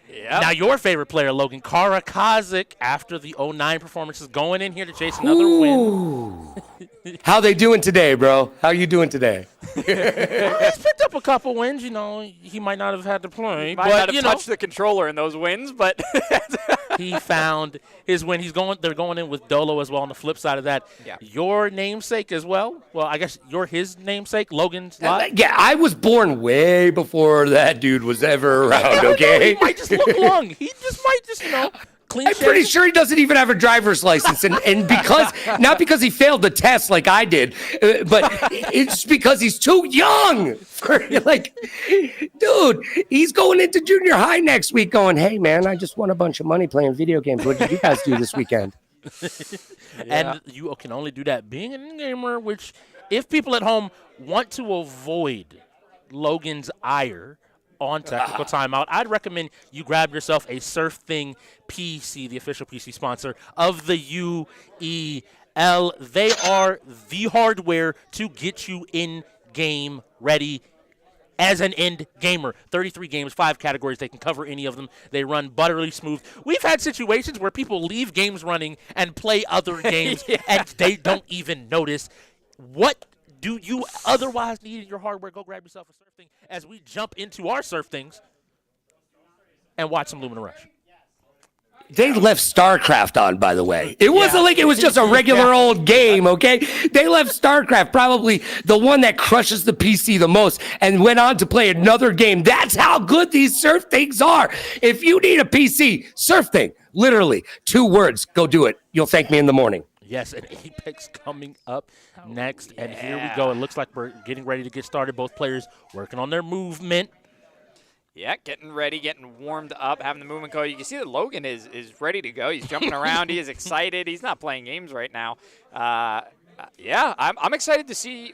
[SPEAKER 8] Yep.
[SPEAKER 5] Now, your favorite player, Logan, Kara Kazik, after the 09 performance, is going in here to chase another win.
[SPEAKER 2] How they doing today, bro? How you doing today?
[SPEAKER 5] He's picked up a couple wins. You know, he might not have had to play,
[SPEAKER 8] Might
[SPEAKER 5] but
[SPEAKER 8] not have
[SPEAKER 5] you know,
[SPEAKER 8] touched the controller in those wins, but
[SPEAKER 5] he found his win. They're going in with Dolo as well. On the flip side of that, your namesake as well. Well, I guess you're his namesake, Logan's lot.
[SPEAKER 2] Yeah, I was born way before that dude was ever around. Okay,
[SPEAKER 5] he might just look long. He just might just clean.
[SPEAKER 2] I'm pretty sure he doesn't even have a driver's license, and because not because he failed the test like I did, but it's because he's too young. Dude, he's going into junior high next week. Going, hey man, I just won a bunch of money playing video games. What did you guys do this weekend?
[SPEAKER 5] And you can only do that being an in-gamer. Which, if people at home want to avoid Logan's ire on Technical Timeout, I'd recommend you grab yourself a SurfThing PC, the official PC sponsor of the UEL. They are the hardware to get you in-game ready as an end gamer. 33 games, 5 categories. They can cover any of them. They run butterly smooth. We've had situations where people leave games running and play other games, and they don't even notice. What do you otherwise need in your hardware? Go grab yourself a SurfThing as we jump into our SurfThings and watch some Lumina Rush.
[SPEAKER 2] They left StarCraft on, by the way. It wasn't like it was just a regular old game, okay? They left StarCraft, probably the one that crushes the PC the most, and went on to play another game. That's how good these SurfThings are. If you need a PC, SurfThing, literally, 2 words, go do it. You'll thank me in the morning.
[SPEAKER 5] Yes, and Apex coming up next, and here we go. It looks like we're getting ready to get started. Both players working on their movement.
[SPEAKER 8] Yeah, getting ready, getting warmed up, having the movement go. You can see that Logan is ready to go. He's jumping around. He is excited. He's not playing games right now. Yeah, I'm excited to see.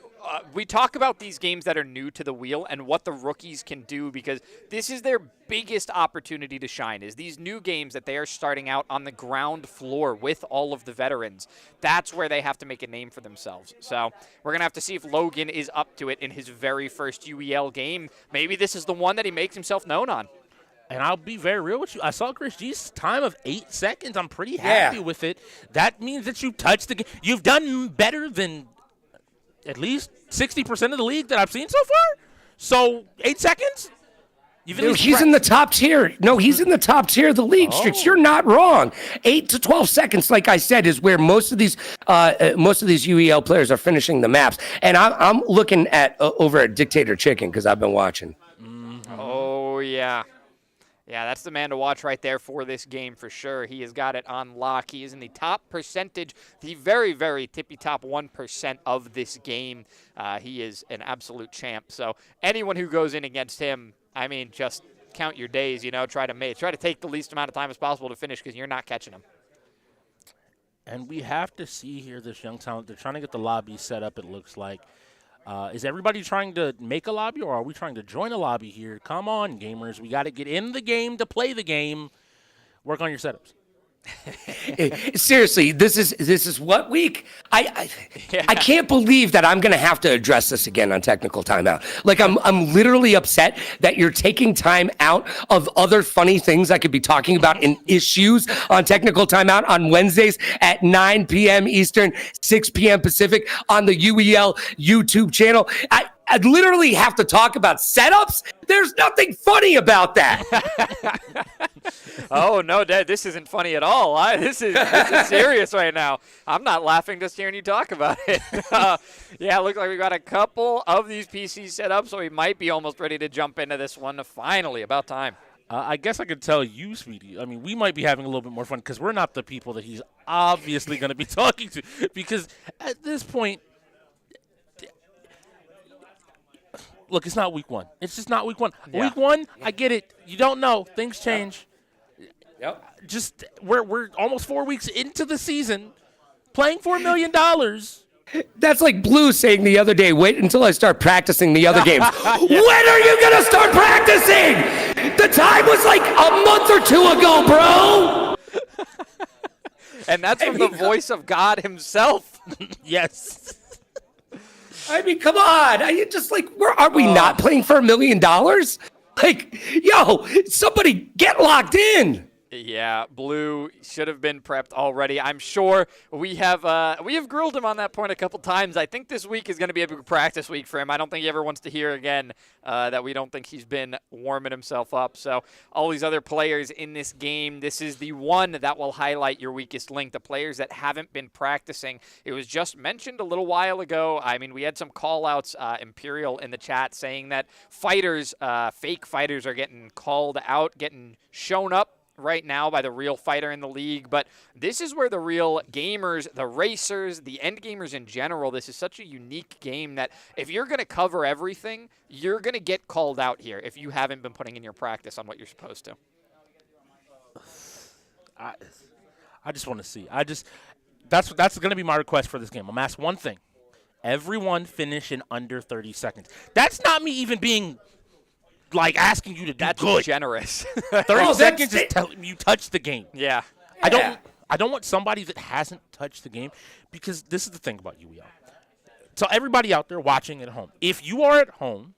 [SPEAKER 8] We talk about these games that are new to the wheel and what the rookies can do, because this is their biggest opportunity to shine, is these new games that they are starting out on the ground floor with all of the veterans. That's where they have to make a name for themselves. So we're going to have to see if Logan is up to it in his very first UEL game. Maybe this is the one that he makes himself known on.
[SPEAKER 5] And I'll be very real with you. I saw Chris G's time of 8 seconds. I'm pretty happy with it. That means that you touched the game. You've done better than at least 60% of the league that I've seen so far. So 8 seconds?
[SPEAKER 2] Dude, he's in the top tier. No, he's in the top tier of the league, Strix. You're not wrong. 8 to 12 seconds, like I said, is where most of these UEL players are finishing the maps. And I'm looking at over at Dictator Chicken because I've been watching.
[SPEAKER 8] Oh, yeah. Yeah, that's the man to watch right there for this game for sure. He has got it on lock. He is in the top percentage, the very, very tippy top 1% of this game. He is an absolute champ. So anyone who goes in against him, I mean, just count your days, try to take the least amount of time as possible to finish, because you're not catching him.
[SPEAKER 5] And we have to see here this young talent. They're trying to get the lobby set up, it looks like. Is everybody trying to make a lobby, or are we trying to join a lobby here? Come on, gamers. We got to get in the game to play the game. Work on your setups.
[SPEAKER 2] Seriously, this is what week? I can't believe that I'm gonna have to address this again on Technical Timeout. Like I'm literally upset that you're taking time out of other funny things I could be talking about in issues on Technical Timeout on Wednesdays at 9 p.m. Eastern, 6 p.m. Pacific on the UEL YouTube channel. I'd literally have to talk about setups. There's nothing funny about that.
[SPEAKER 8] Oh, no, Dad, this isn't funny at all. This is serious right now. I'm not laughing just hearing you talk about it. Yeah, it looks like we got a couple of these PCs set up, so we might be almost ready to jump into this one. Finally, about time.
[SPEAKER 5] I guess I could tell you, Sweetie. I mean, we might be having a little bit more fun because we're not the people that he's obviously going to be talking to. Because at this point, look, it's not week 1. It's just not week 1. Yeah. Week 1, I get it. You don't know. Things change.
[SPEAKER 2] Yep.
[SPEAKER 5] Just we're almost 4 weeks into the season, playing for $1 million.
[SPEAKER 2] That's like Blue saying the other day, wait until I start practicing the other games. When are you going to start practicing? The time was like a month or 2 ago, bro.
[SPEAKER 8] And that's from the voice of God himself.
[SPEAKER 5] Yes.
[SPEAKER 2] I mean, come on. Are you just like, are we not playing for $1 million? Like, yo, somebody get locked in.
[SPEAKER 8] Yeah, Blue should have been prepped already. I'm sure we have grilled him on that point a couple times. I think this week is going to be a big practice week for him. I don't think he ever wants to hear again that we don't think he's been warming himself up. So all these other players in this game, this is the one that will highlight your weakest link, the players that haven't been practicing. It was just mentioned a little while ago. I mean, we had some call-outs, Imperial in the chat, saying that fighters, fake fighters are getting called out, getting shown up right now by the real fighter in the league, but this is where the real gamers, the racers, the end gamers in general, this is such a unique game that if you're going to cover everything, you're going to get called out here if you haven't been putting in your practice on what you're supposed to.
[SPEAKER 5] I just want to see. That's going to be my request for this game. I'm asked one thing. Everyone finish in under 30 seconds. That's not me even being like asking you to do
[SPEAKER 8] That's
[SPEAKER 5] good.
[SPEAKER 8] Generous.
[SPEAKER 5] 30 seconds is telling you touch the game.
[SPEAKER 8] Yeah.
[SPEAKER 5] I don't want somebody that hasn't touched the game, because this is the thing about UEL. So everybody out there watching at home, if you are at home,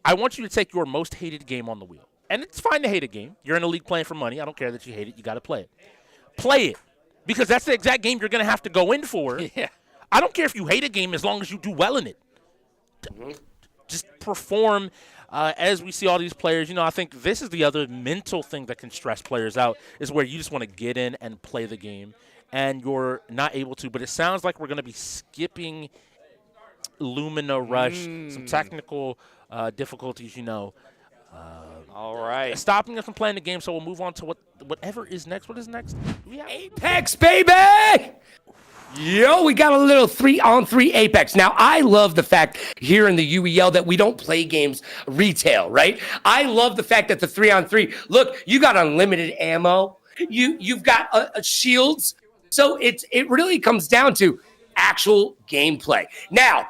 [SPEAKER 5] I want you to take your most hated game on the wheel. And it's fine to hate a game. You're in a league playing for money. I don't care that you hate it. You got to play it. Play it, because that's the exact game you're going to have to go in for.
[SPEAKER 8] Yeah.
[SPEAKER 5] I don't care if you hate a game as long as you do well in it. Just perform. As we see all these players, I think this is the other mental thing that can stress players out, is where you just want to get in and play the game, and you're not able to. But it sounds like we're going to be skipping Lumina Rush, some technical difficulties,
[SPEAKER 8] All right.
[SPEAKER 5] Stopping us from playing the game, so we'll move on to whatever is next. What is next?
[SPEAKER 2] Apex, baby! Yo, we got a little 3-on-3 Apex. Now, I love the fact here in the UEL that we don't play games retail, right? I love the fact that the 3-on-3, look, you got unlimited ammo. You've got shields. So it really comes down to actual gameplay. Now,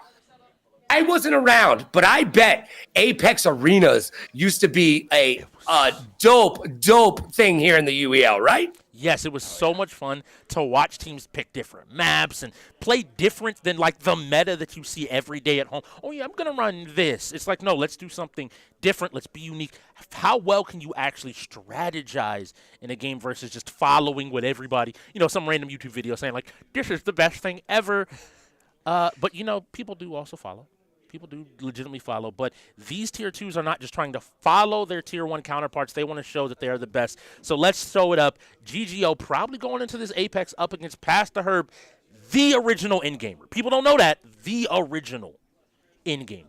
[SPEAKER 2] I wasn't around, but I bet Apex Arenas used to be a dope thing here in the UEL, right?
[SPEAKER 5] Yes, it was so much fun to watch teams pick different maps and play different than like the meta that you see every day at home. Oh yeah, I'm going to run this. It's like, no, let's do something different. Let's be unique. How well can you actually strategize in a game versus just following what everybody, some random YouTube video saying like, this is the best thing ever. But people do also follow. People do legitimately follow, but these tier 2s are not just trying to follow their tier 1 counterparts. They want to show that they are the best. So let's show it up. GGO probably going into this Apex up against Pastor Herb, the original in-gamer. People don't know that. The original in-gamer.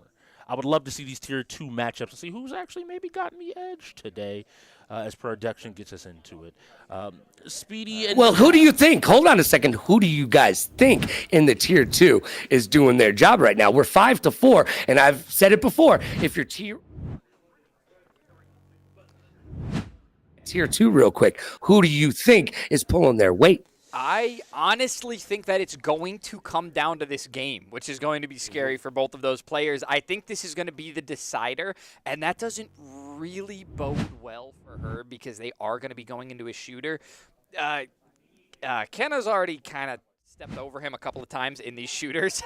[SPEAKER 5] I would love to see these tier 2 matchups and see who's actually maybe gotten the edge today as production gets us into it. Speedy. And
[SPEAKER 2] well, who do you think? Hold on a second. Who do you guys think in the tier 2 is doing their job right now? We're 5-4, and I've said it before. If you're tier 2 real quick, who do you think is pulling their weight?
[SPEAKER 8] I honestly think that it's going to come down to this game, which is going to be scary for both of those players. I think this is going to be the decider, and that doesn't really bode well for her because they are going to be going into a shooter. Kenna's already kind of stepped over him a couple of times in these shooters.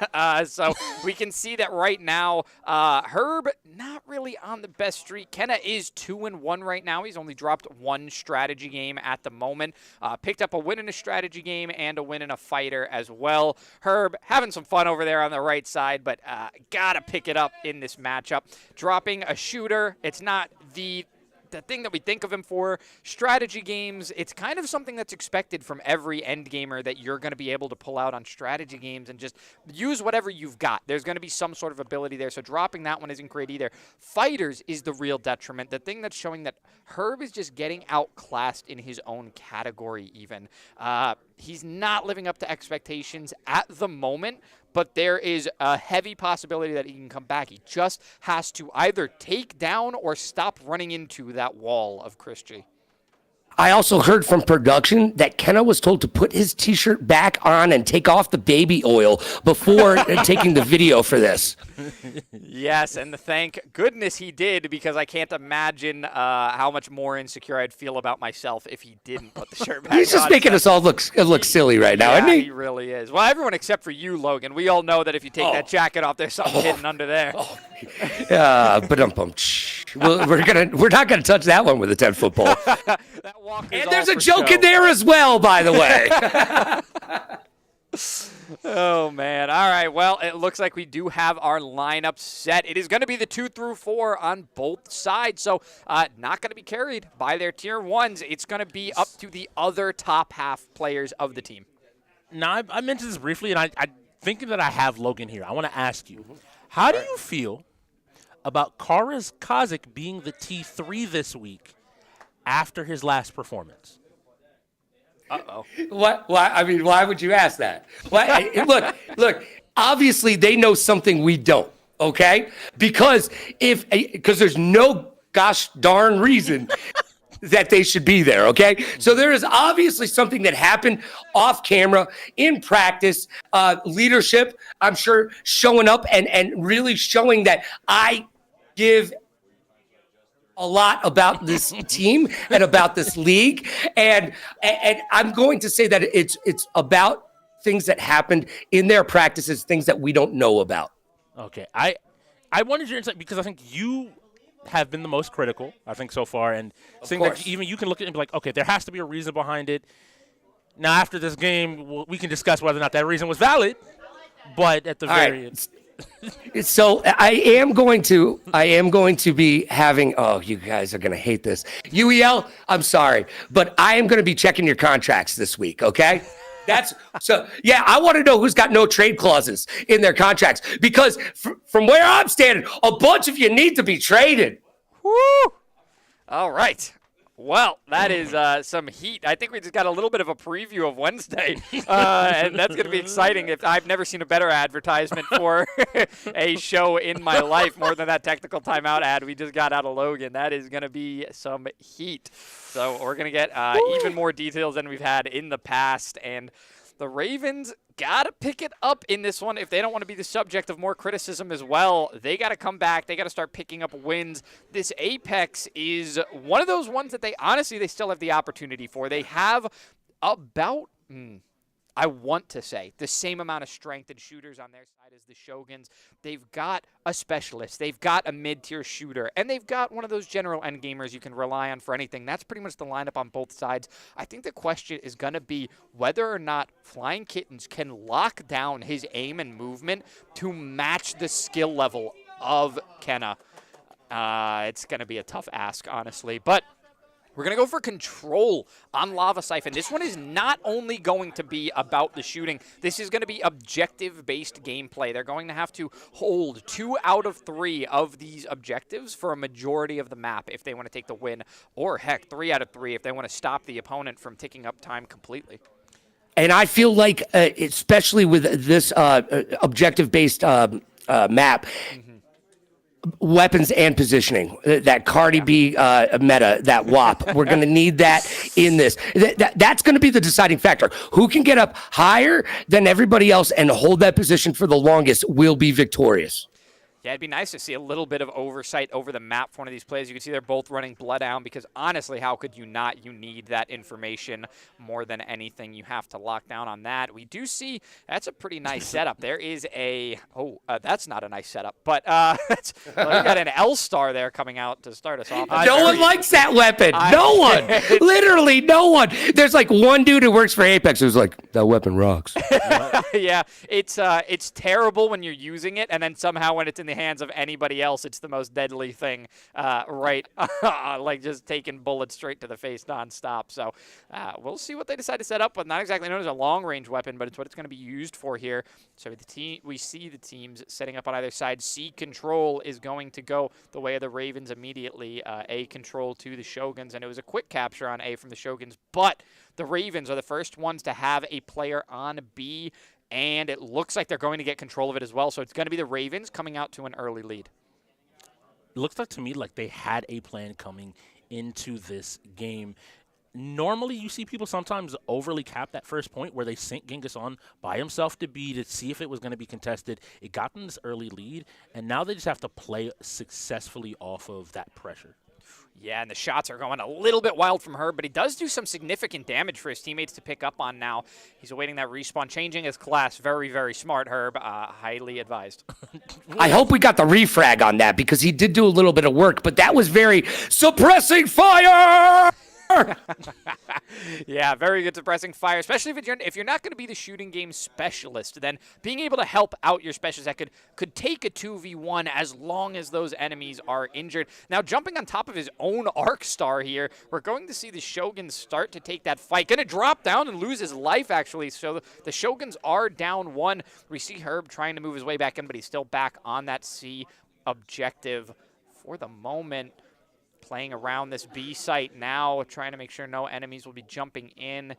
[SPEAKER 8] So we can see that right now, Herb not really on the best streak. Kenna is 2-1 right now. He's only dropped one strategy game at the moment. Picked up a win in a strategy game and a win in a fighter as well. Herb having some fun over there on the right side, but gotta pick it up in this matchup. Dropping a shooter, it's not the thing that we think of him for. Strategy games, it's kind of something that's expected from every end gamer, that you're going to be able to pull out on strategy games and just use whatever you've got. There's going to be some sort of ability there, so dropping that one isn't great either. Fighters is the real detriment. The thing that's showing that Herb is just getting outclassed in his own category even. He's not living up to expectations at the moment, but there is a heavy possibility that he can come back. He just has to either take down or stop running into that wall of Christie.
[SPEAKER 2] I also heard from production that Kenna was told to put his t-shirt back on and take off the baby oil before taking the video for this.
[SPEAKER 8] Yes, and thank goodness he did, because I can't imagine how much more insecure I'd feel about myself if he didn't put the shirt back on.
[SPEAKER 2] He's just making us all look silly right now, isn't he?
[SPEAKER 8] He really is. Well, everyone except for you, Logan. We all know that if you take that jacket off, there's something hidden under there.
[SPEAKER 2] But Well, we're not gonna touch that one with a 10-foot pole.
[SPEAKER 8] That walk is
[SPEAKER 2] And
[SPEAKER 8] all
[SPEAKER 2] there's a
[SPEAKER 8] for
[SPEAKER 2] joke
[SPEAKER 8] show.
[SPEAKER 2] in there as well, by the way.
[SPEAKER 8] Oh, man. All right. Well, it looks like we do have our lineup set. It is going to be the 2 through 4 on both sides. So not going to be carried by their tier 1s. It's going to be up to the other top half players of the team.
[SPEAKER 5] Now, I mentioned this briefly, and I thinking that I have Logan here. I want to ask you, how do you feel about Karas Kazik being the T3 this week after his last performance?
[SPEAKER 8] Uh-oh.
[SPEAKER 2] What? Why? I mean, why would you ask that? Why? Look. Obviously, they know something we don't. Okay? Because there's no gosh darn reason that they should be there. Okay? So there is obviously something that happened off camera in practice, leadership. I'm sure showing up and really showing that I give a lot about this team and about this league, and I'm going to say that it's about things that happened in their practices, things that we don't know about.
[SPEAKER 5] Okay, I wanted your insight because I think you have been the most critical, I think, so far, and saying that even you can look at it and be like, okay, there has to be a reason behind it. Now, after this game, we can discuss whether or not that reason was valid, but at the very end.
[SPEAKER 2] So I am going to be having, oh, you guys are going to hate this. UEL, I'm sorry, but I am going to be checking your contracts this week, okay? I want to know who's got no trade clauses in their contracts, because from where I'm standing, a bunch of you need to be traded.
[SPEAKER 8] Woo! All right. Well, that is some heat. I think we just got a little bit of a preview of Wednesday, and that's going to be exciting. I've never seen a better advertisement for a show in my life, more than that technical timeout ad we just got out of Logan. That is going to be some heat. So we're going to get even more details than we've had in the past, and the Ravens got to pick it up in this one if they don't want to be the subject of more criticism as well. They got to come back. They got to start picking up wins. This Apex is one of those ones that they still have the opportunity for. They have about, I want to say, the same amount of strength and shooters on their side as the Shoguns. They've got a specialist. They've got a mid-tier shooter. And they've got one of those general endgamers you can rely on for anything. That's pretty much the lineup on both sides. I think the question is going to be whether or not Flying Kittens can lock down his aim and movement to match the skill level of Kenna. It's going to be a tough ask, honestly. But we're going to go for control on Lava Siphon. This one is not only going to be about the shooting. This is going to be objective-based gameplay. They're going to have to hold 2 out of 3 of these objectives for a majority of the map if they want to take the win. Or, heck, 3 out of 3 if they want to stop the opponent from ticking up time completely.
[SPEAKER 2] And I feel like, especially with this objective-based map, weapons and positioning, that Cardi B meta, that WAP. We're going to need that in this. That's going to be the deciding factor. Who can get up higher than everybody else and hold that position for the longest will be victorious.
[SPEAKER 8] Yeah, it'd be nice to see a little bit of oversight over the map for one of these plays. You can see they're both running Bloodhound because, honestly, how could you not? You need that information more than anything. You have to lock down on that. We do see that's a pretty nice setup. There is a – that's not a nice setup. But we got an L-Star there coming out to start us off.
[SPEAKER 2] No one likes that weapon. No one. Literally no one. There's like one dude who works for Apex who's like, that weapon rocks.
[SPEAKER 8] Yeah, it's terrible when you're using it, and then somehow when it's in the hands of anybody else, it's the most deadly thing, right? Like just taking bullets straight to the face nonstop. So we'll see what they decide to set up with. Not exactly known as a long-range weapon, but it's what it's going to be used for here. So we see the teams setting up on either side. C control is going to go the way of the Ravens immediately. A control to the Shoguns, and it was a quick capture on A from the Shoguns, but the Ravens are the first ones to have a player on B, and it looks like they're going to get control of it as well. So it's going to be the Ravens coming out to an early lead.
[SPEAKER 5] It looks like to me like they had a plan coming into this game. Normally, you see people sometimes overly cap that first point where they sent Genghis on by himself to B to see if it was going to be contested. It got them this early lead, and now they just have to play successfully off of that pressure.
[SPEAKER 8] Yeah, and the shots are going a little bit wild from Herb, but he does do some significant damage for his teammates to pick up on now. He's awaiting that respawn, changing his class. Very, very smart, Herb. Highly advised.
[SPEAKER 2] I hope we got the refrag on that because he did do a little bit of work, but that was very suppressing fire!
[SPEAKER 8] Yeah, very good suppressing fire, especially if you're not going to be the shooting game specialist, then being able to help out your specialists that could take a 2v1 as long as those enemies are injured. Now, jumping on top of his own arc star here, we're going to see the Shoguns start to take that fight. Going to drop down and lose his life, actually, so the Shoguns are down 1. We see Herb trying to move his way back in, but he's still back on that C objective for the moment. Playing around this B site now, trying to make sure no enemies will be jumping in.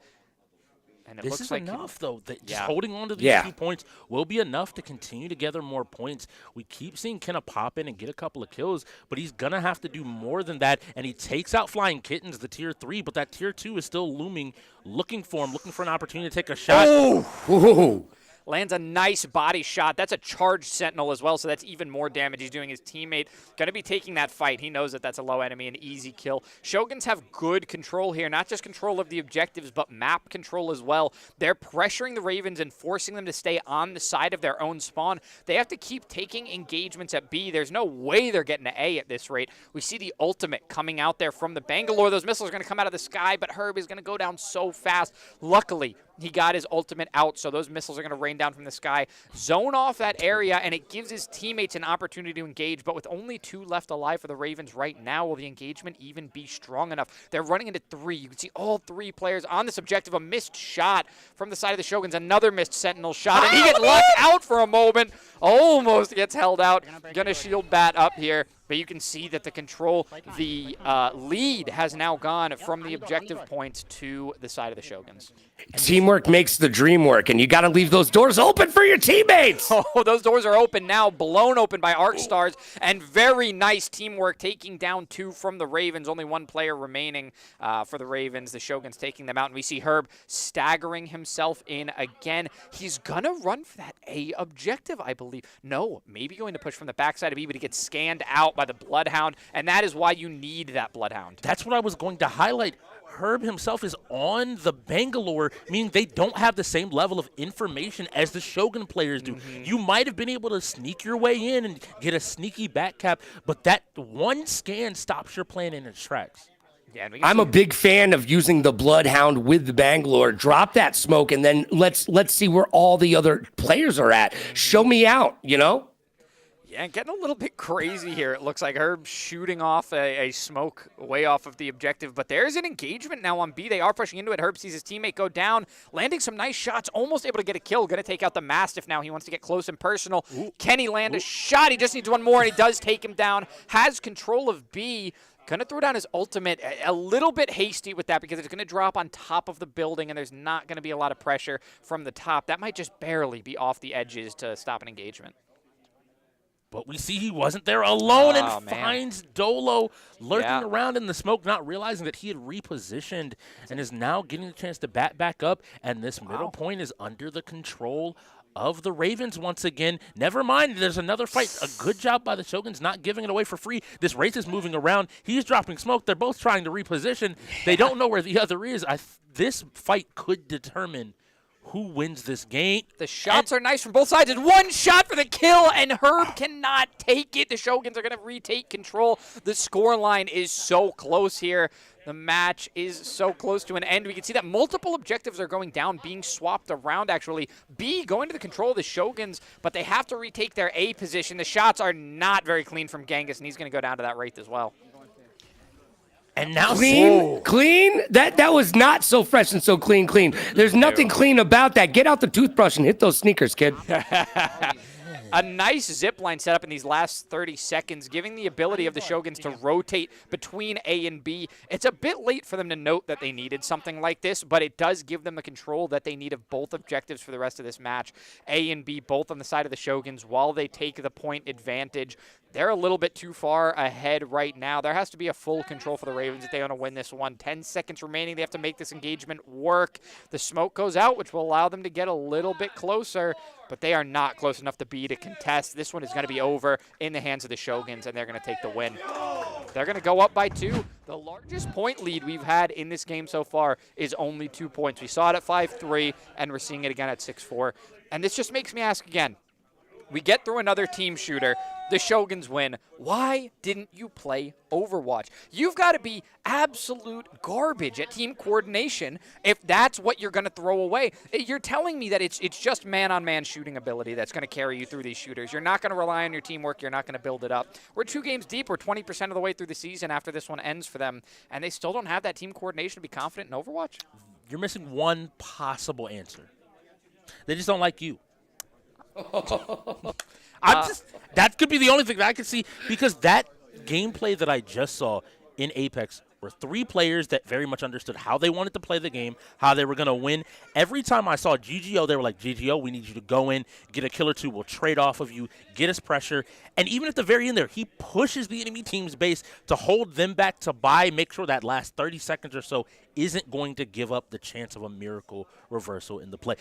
[SPEAKER 8] And it
[SPEAKER 5] this
[SPEAKER 8] looks
[SPEAKER 5] is
[SPEAKER 8] like
[SPEAKER 5] enough, though. Just holding on to these 2 points will be enough to continue to gather more points. We keep seeing Kenna pop in and get a couple of kills, but he's going to have to do more than that. And he takes out Flying Kittens, the tier 3, but that tier 2 is still looming, looking for him, looking for an opportunity to take a shot.
[SPEAKER 8] Oh! Lands a nice body shot. That's a charged Sentinel as well, so that's even more damage. He's doing his teammate. Going to be taking that fight. He knows that that's a low enemy, an easy kill. Shoguns have good control here, not just control of the objectives, but map control as well. They're pressuring the Ravens and forcing them to stay on the side of their own spawn. They have to keep taking engagements at B. There's no way they're getting to A at this rate. We see the ultimate coming out there from the Bangalore. Those missiles are going to come out of the sky, but Herb is going to go down so fast. Luckily, he got his ultimate out, so those missiles are going to rain down from the sky, zone off that area, and it gives his teammates an opportunity to engage. But with only 2 left alive for the Ravens right now, will the engagement even be strong enough? They're running into 3. You can see all 3 players on this objective. A missed shot from the side of the Shoguns, another missed Sentinel shot, and he gets locked out for a moment. Almost gets held out. Gonna shield bat up here. But you can see that the control, the lead has now gone from the objective points to the side of the Shoguns.
[SPEAKER 2] Teamwork makes the dream work, and you got to leave those doors open for your teammates.
[SPEAKER 8] Oh, those doors are open now, blown open by Arc Stars, and very nice teamwork taking down 2 from the Ravens. Only 1 player remaining for the Ravens. The Shoguns taking them out, and we see Herb staggering himself in again. He's going to run for that A objective, I believe. No, maybe going to push from the backside of B, but he gets scanned out by the Bloodhound, and that is why you need that Bloodhound.
[SPEAKER 5] That's what I was going to highlight. Herb himself is on the Bangalore, meaning they don't have the same level of information as the Shogun players do. You might have been able to sneak your way in and get a sneaky back cap, but that one scan stops your plan in its tracks.
[SPEAKER 2] Yeah, I'm a big fan of using the Bloodhound with the Bangalore. Drop that smoke, and then let's see where all the other players are at. Show me out, you know?
[SPEAKER 8] Yeah, getting a little bit crazy here. It looks like Herb shooting off a smoke way off of the objective, but there's an engagement now on B. They are pushing into it. Herb sees his teammate go down, landing some nice shots, almost able to get a kill. Going to take out the Mastiff now. He wants to get close and personal. Can he land a shot? He just needs 1 more, and he does take him down. Has control of B. Going to throw down his ultimate. A little bit hasty with that because it's going to drop on top of the building, and there's not going to be a lot of pressure from the top. That might just barely be off the edges to stop an engagement.
[SPEAKER 5] But we see he wasn't there alone and finds Dolo lurking around in the smoke, not realizing that he had repositioned and is now getting a chance to bat back up. And this middle point is under the control of the Ravens once again. Never mind, there's another fight. A good job by the Shoguns not giving it away for free. This race is moving around. He's dropping smoke. They're both trying to reposition. They don't know where the other is. This fight could determine who wins this game.
[SPEAKER 8] The shots are nice from both sides. And 1 shot for the kill, and Herb cannot take it. The Shoguns are going to retake control. The score line is so close here. The match is so close to an end. We can see that multiple objectives are going down, being swapped around, actually. B going to the control of the Shoguns, but they have to retake their A position. The shots are not very clean from Genghis, and he's going to go down to that Wraith as well.
[SPEAKER 2] And now clean? That was not so fresh and so clean. There's nothing clean about that. Get out the toothbrush and hit those sneakers, kid.
[SPEAKER 8] A nice zip line set up in these last 30 seconds, giving the ability of the Shoguns to rotate between A and B. It's a bit late for them to note that they needed something like this, but it does give them the control that they need of both objectives for the rest of this match. A and B both on the side of the Shoguns while they take the point advantage. They're a little bit too far ahead right now. There has to be a full control for the Ravens if they want to win this one. 10 seconds remaining. They have to make this engagement work. The smoke goes out, which will allow them to get a little bit closer, but they are not close enough to B to contest. This one is going to be over in the hands of the Shoguns, and they're going to take the win. They're going to go up by 2. The largest point lead we've had in this game so far is only 2 points. We saw it at 5-3, and we're seeing it again at 6-4. And this just makes me ask again. We get through another team shooter. The Shoguns win. Why didn't you play Overwatch? You've got to be absolute garbage at team coordination if that's what you're going to throw away. You're telling me that it's just man-on-man shooting ability that's going to carry you through these shooters. You're not going to rely on your teamwork. You're not going to build it up. We're 2 games deep. We're 20% of the way through the season after this one ends for them, and they still don't have that team coordination to be confident in Overwatch?
[SPEAKER 5] You're missing one possible answer. They just don't like you. That could be the only thing that I could see, because that gameplay that I just saw in Apex were 3 players that very much understood how they wanted to play the game, how they were going to win. Every time I saw GGO, they were like, GGO, we need you to go in, get a kill or 2, we'll trade off of you, get us pressure. And even at the very end there, he pushes the enemy team's base to hold them back to buy, make sure that last 30 seconds or so isn't going to give up the chance of a miracle reversal in the play.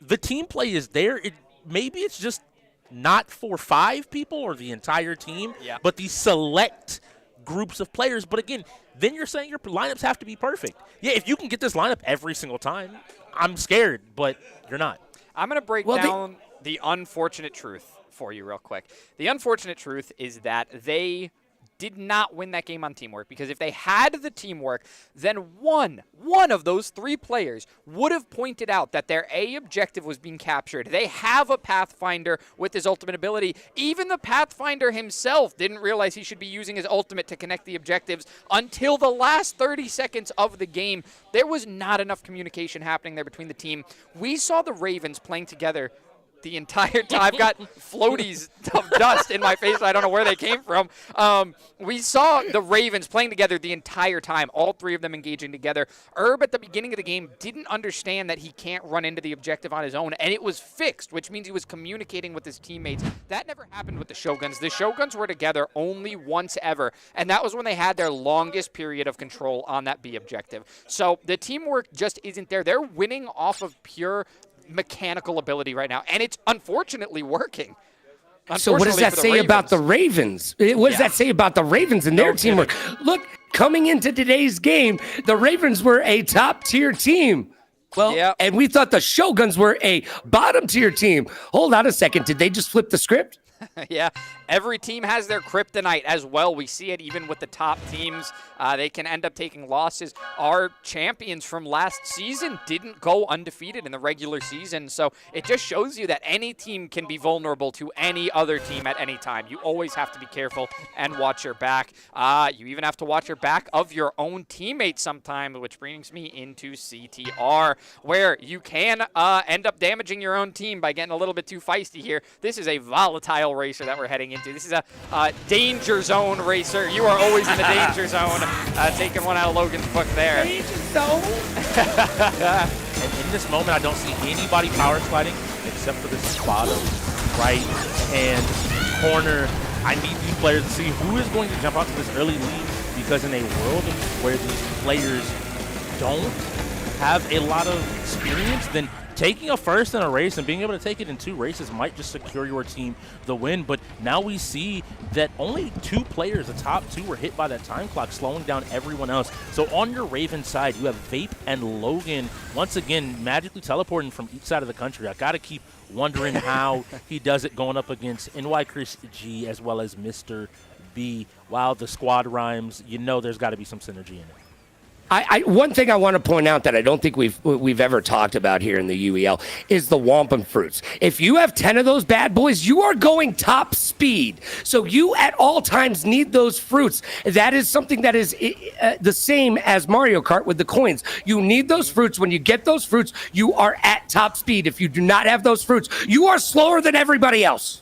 [SPEAKER 5] The team play is there. Maybe it's just not for 5 people or the entire team, but these select groups of players. But again, then you're saying your lineups have to be perfect. Yeah, if you can get this lineup every single time, I'm scared, but you're not.
[SPEAKER 8] I'm going to break down the unfortunate truth for you real quick. The unfortunate truth is that they did not win that game on teamwork, because if they had the teamwork, then one of those 3 players would have pointed out that their A objective was being captured. They have a Pathfinder with his ultimate ability. Even the Pathfinder himself didn't realize he should be using his ultimate to connect the objectives until the last 30 seconds of the game. There was not enough communication happening there between the team. We saw the Ravens playing together the entire time. I've got floaties of dust in my face. I don't know where they came from. We saw the Ravens playing together the entire time, all 3 of them engaging together. Herb at the beginning of the game didn't understand that he can't run into the objective on his own, and it was fixed, which means he was communicating with his teammates. That never happened with the Shoguns. The Shoguns were together only once ever, and that was when they had their longest period of control on that B objective. So the teamwork just isn't there. They're winning off of pure mechanical ability right now, and it's unfortunately working.
[SPEAKER 2] So what does that say about the Ravens? What does that say about the Ravens and their teamwork? Look, coming into today's game, the Ravens were a top-tier team. Well, and we thought the Shoguns were a bottom-tier team. Hold on a second. Did they just flip the script?
[SPEAKER 8] Yeah, every team has their kryptonite as well. We see it even with the top teams. They can end up taking losses. Our champions from last season didn't go undefeated in the regular season, so it just shows you that any team can be vulnerable to any other team at any time. You always have to be careful and watch your back. You even have to watch your back of your own teammates sometimes, which brings me into CTR, where you can end up damaging your own team by getting a little bit too feisty here. This is a volatile racer that we're heading into. This is a danger zone racer. You are always in the danger zone. Taking one out of Logan's book there.
[SPEAKER 2] Danger zone.
[SPEAKER 5] And in this moment, I don't see anybody power sliding except for this bottom right hand corner. I need these players to see who is going to jump out to this early lead, because in a world where these players don't have a lot of experience, then taking a first in a race and being able to take it in 2 races might just secure your team the win. But now we see that only 2 players, the top 2, were hit by that time clock, slowing down everyone else. So on your Raven side, you have Vape and Logan once again magically teleporting from each side of the country. I got to keep wondering how he does it going up against Wk3 as well as Mr. B. Wow, the squad rhymes. You know there's got to be some synergy in it.
[SPEAKER 2] One thing I want to point out that I don't think we've ever talked about here in the UEL is the wampum fruits. If you have 10 of those bad boys, you are going top speed. So you at all times need those fruits. That is something that is the same as Mario Kart with the coins. You need those fruits. When you get those fruits, you are at top speed. If you do not have those fruits, you are slower than everybody else.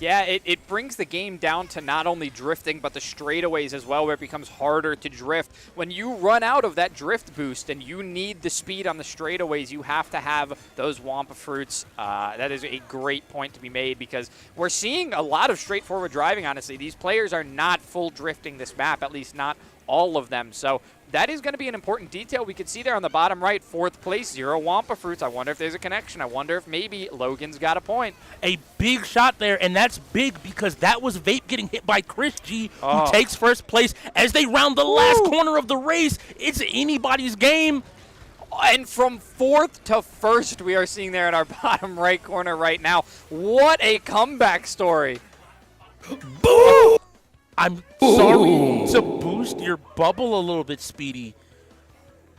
[SPEAKER 8] Yeah, it brings the game down to not only drifting, but the straightaways as well, where it becomes harder to drift. When you run out of that drift boost and you need the speed on the straightaways, you have to have those Wampa fruits. That is a great point to be made, because we're seeing a lot of straightforward driving, honestly. These players are not full drifting this map, at least not all of them. So that is going to be an important detail. We could see there on the bottom right, 4th place, 0 Wampa Fruits. I wonder if there's a connection. I wonder if maybe Logan's got a point.
[SPEAKER 5] A big shot there, and that's big because that was Vape getting hit by Chris G, who takes first place as they round the last corner of the race. It's anybody's game.
[SPEAKER 8] And from 4th to 1st, we are seeing there in our bottom right corner right now. What a comeback story.
[SPEAKER 5] Boo! I'm sorry to boost your bubble a little bit, Speedy,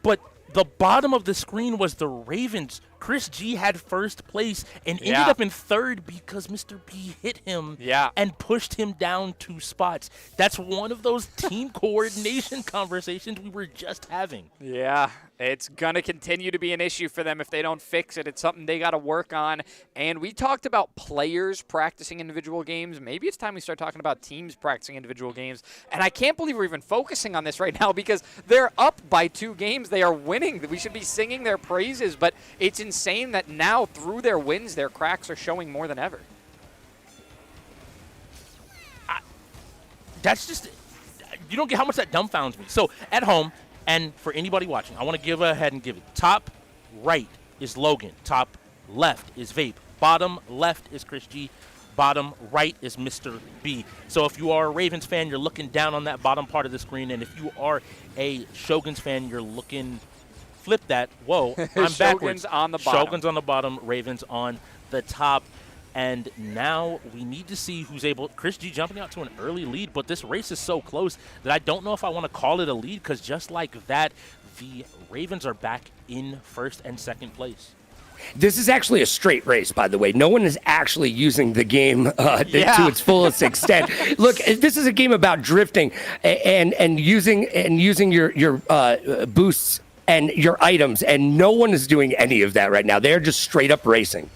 [SPEAKER 5] but the bottom of the screen was the Ravens. Chris G had first place and ended up in 3rd because Mr. B hit him and pushed him down 2 spots. That's one of those team coordination conversations we were just having.
[SPEAKER 8] Yeah, it's going to continue to be an issue for them if they don't fix it. It's something they got to work on. And we talked about players practicing individual games. Maybe it's time we start talking about teams practicing individual games. And I can't believe we're even focusing on this right now because they're up by 2 games. They are winning. We should be singing their praises, but it's insane that now through their wins, their cracks are showing more than ever.
[SPEAKER 5] That's just, you don't get how much that dumbfounds me. So at home, and for anybody watching, I want to give ahead and give it. Top right is Logan. Top left is Vape. Bottom left is Chris G. Bottom right is Mr. B. So if you are a Ravens fan, you're looking down on that bottom part of the screen. And if you are a Shoguns fan, you're looking, flip that. Whoa, I'm backwards.
[SPEAKER 8] Shoguns on the bottom.
[SPEAKER 5] Shoguns on the bottom, Ravens on the top. And now we need to see who's able. Chris G jumping out to an early lead, but this race is so close that I don't know if I want to call it a lead because just like that, the Ravens are back in 1st and 2nd place.
[SPEAKER 2] This is actually a straight race, by the way. No one is actually using the game to its fullest extent. Look, this is a game about drifting and using your boosts and your items, and no one is doing any of that right now. They're just straight up racing.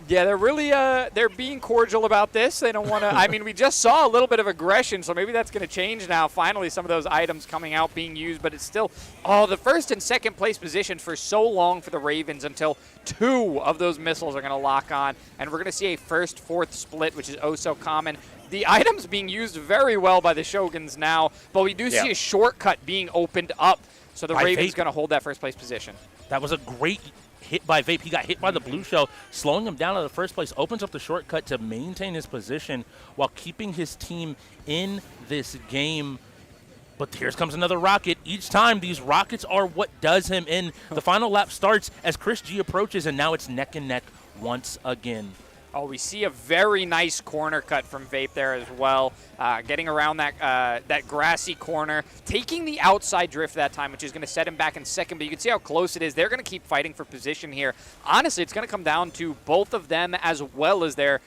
[SPEAKER 8] Yeah, they're really they're being cordial about this. They don't want to. I mean, we just saw a little bit of aggression, so maybe that's going to change now. Finally, some of those items coming out being used, but it's still the 1st and 2nd place position for so long for the Ravens until 2 of those missiles are going to lock on, and we're going to see a 1st, 4th split, which is oh so common. The items being used very well by the Shoguns now, but we do see a shortcut being opened up, so the Ravens going to hold that 1st place position.
[SPEAKER 5] That was a great hit by Vape. He got hit by the blue shell, slowing him down in the 1st place, opens up the shortcut to maintain his position while keeping his team in this game. But here comes another rocket. Each time, these rockets are what does him in. The final lap starts as Chris G approaches, and now it's neck and neck once again.
[SPEAKER 8] Oh, we see a very nice corner cut from Vape there as well, getting around that grassy corner, taking the outside drift that time, which is going to set him back in 2nd, but you can see how close it is. They're going to keep fighting for position here. Honestly, it's going to come down to both of them as well as their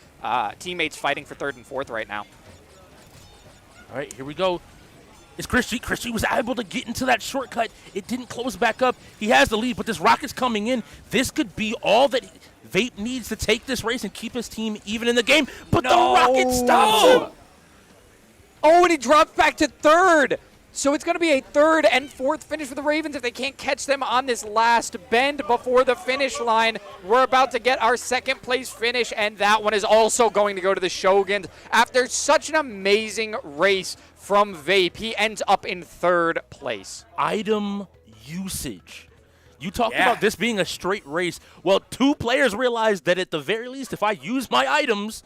[SPEAKER 8] teammates fighting for 3rd and 4th right now.
[SPEAKER 5] All right, here we go. It's Chris G. Chris G was able to get into that shortcut. It didn't close back up. He has the lead, but this rocket's coming in. This could be all that Vape needs to take this race and keep his team even in the game. But the rocket stops him.
[SPEAKER 8] Oh, and he drops back to 3rd. So it's going to be a 3rd and 4th finish for the Ravens if they can't catch them on this last bend before the finish line. We're about to get our 2nd place finish, and that one is also going to go to the Shoguns. After such an amazing race from Vape, he ends up in 3rd place.
[SPEAKER 5] Item usage. You talked about this being a straight race. Well, 2 players realized that at the very least, if I use my items,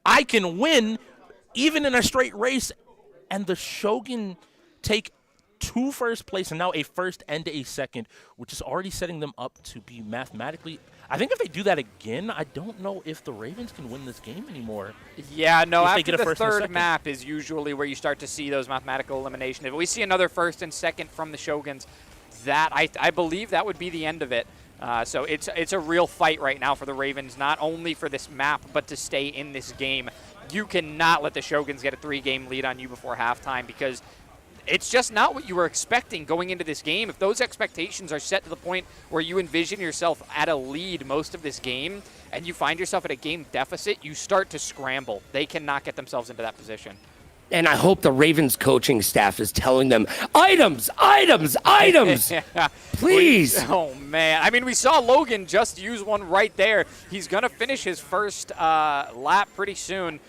[SPEAKER 5] I can win even in a straight race. And the Shogun take 2 first place and now a 1st and a 2nd, which is already setting them up to be mathematically. I think if they do that again, I don't know if the Ravens can win this game anymore.
[SPEAKER 8] Yeah, no, after the 3rd map is usually where you start to see those mathematical eliminations. If we see another 1st and 2nd from the Shoguns, that I believe that would be the end of it. So it's a real fight right now for the Ravens, not only for this map, but to stay in this game. You cannot let the Shoguns get a 3-game lead on you before halftime because it's just not what you were expecting going into this game. If those expectations are set to the point where you envision yourself at a lead most of this game and you find yourself at a game deficit, you start to scramble. They cannot get themselves into that position.
[SPEAKER 2] And I hope the Ravens coaching staff is telling them, items, items, items, please.
[SPEAKER 8] Oh, man. I mean, we saw Logan just use one right there. He's going to finish his 1st lap pretty soon.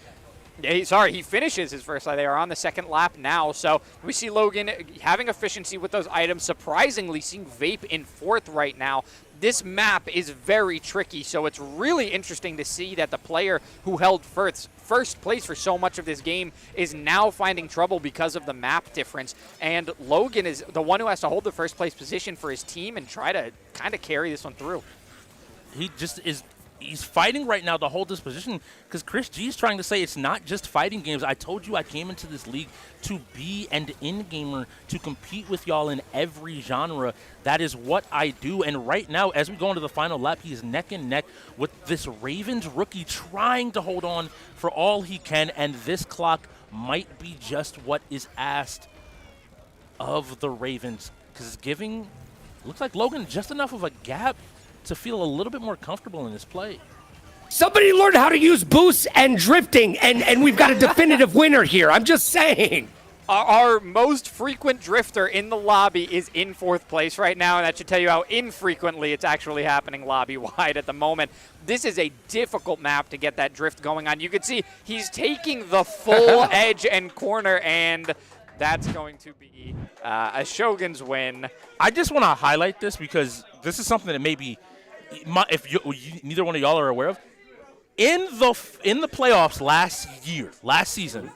[SPEAKER 8] He finishes his first lap. They are on the second lap now. So we see Logan having efficiency with those items. Surprisingly, seeing Vape in fourth right now. This map is very tricky, so it's really interesting to see that the player who held first place for so much of this game is now finding trouble because of the map difference. And Logan is the one who has to hold the first place position for his team and try to kind of carry this one through.
[SPEAKER 5] He just is. He's fighting right now to hold this position because Chris G is trying to say it's not just fighting games. I told you I came into this league to be an in-gamer, to compete with y'all in every genre. That is what I do. And right now, as we go into the final lap, he's neck and neck with this Ravens rookie trying to hold on for all he can. And this clock might be just what is asked of the Ravens because it's giving, looks like Logan just enough of a gap to feel a little bit more comfortable in this play.
[SPEAKER 2] Somebody learned how to use boosts and drifting, and we've got a definitive winner here. I'm just saying.
[SPEAKER 8] Our most frequent drifter in the lobby is in fourth place right now, and that should tell you how infrequently it's actually happening lobby-wide at the moment. This is a difficult map to get that drift going on. You can see he's taking the full edge and corner, and that's going to be a Shogun's win.
[SPEAKER 5] I just want to highlight this because this is something that maybe if neither one of y'all are aware of. In the playoffs last season,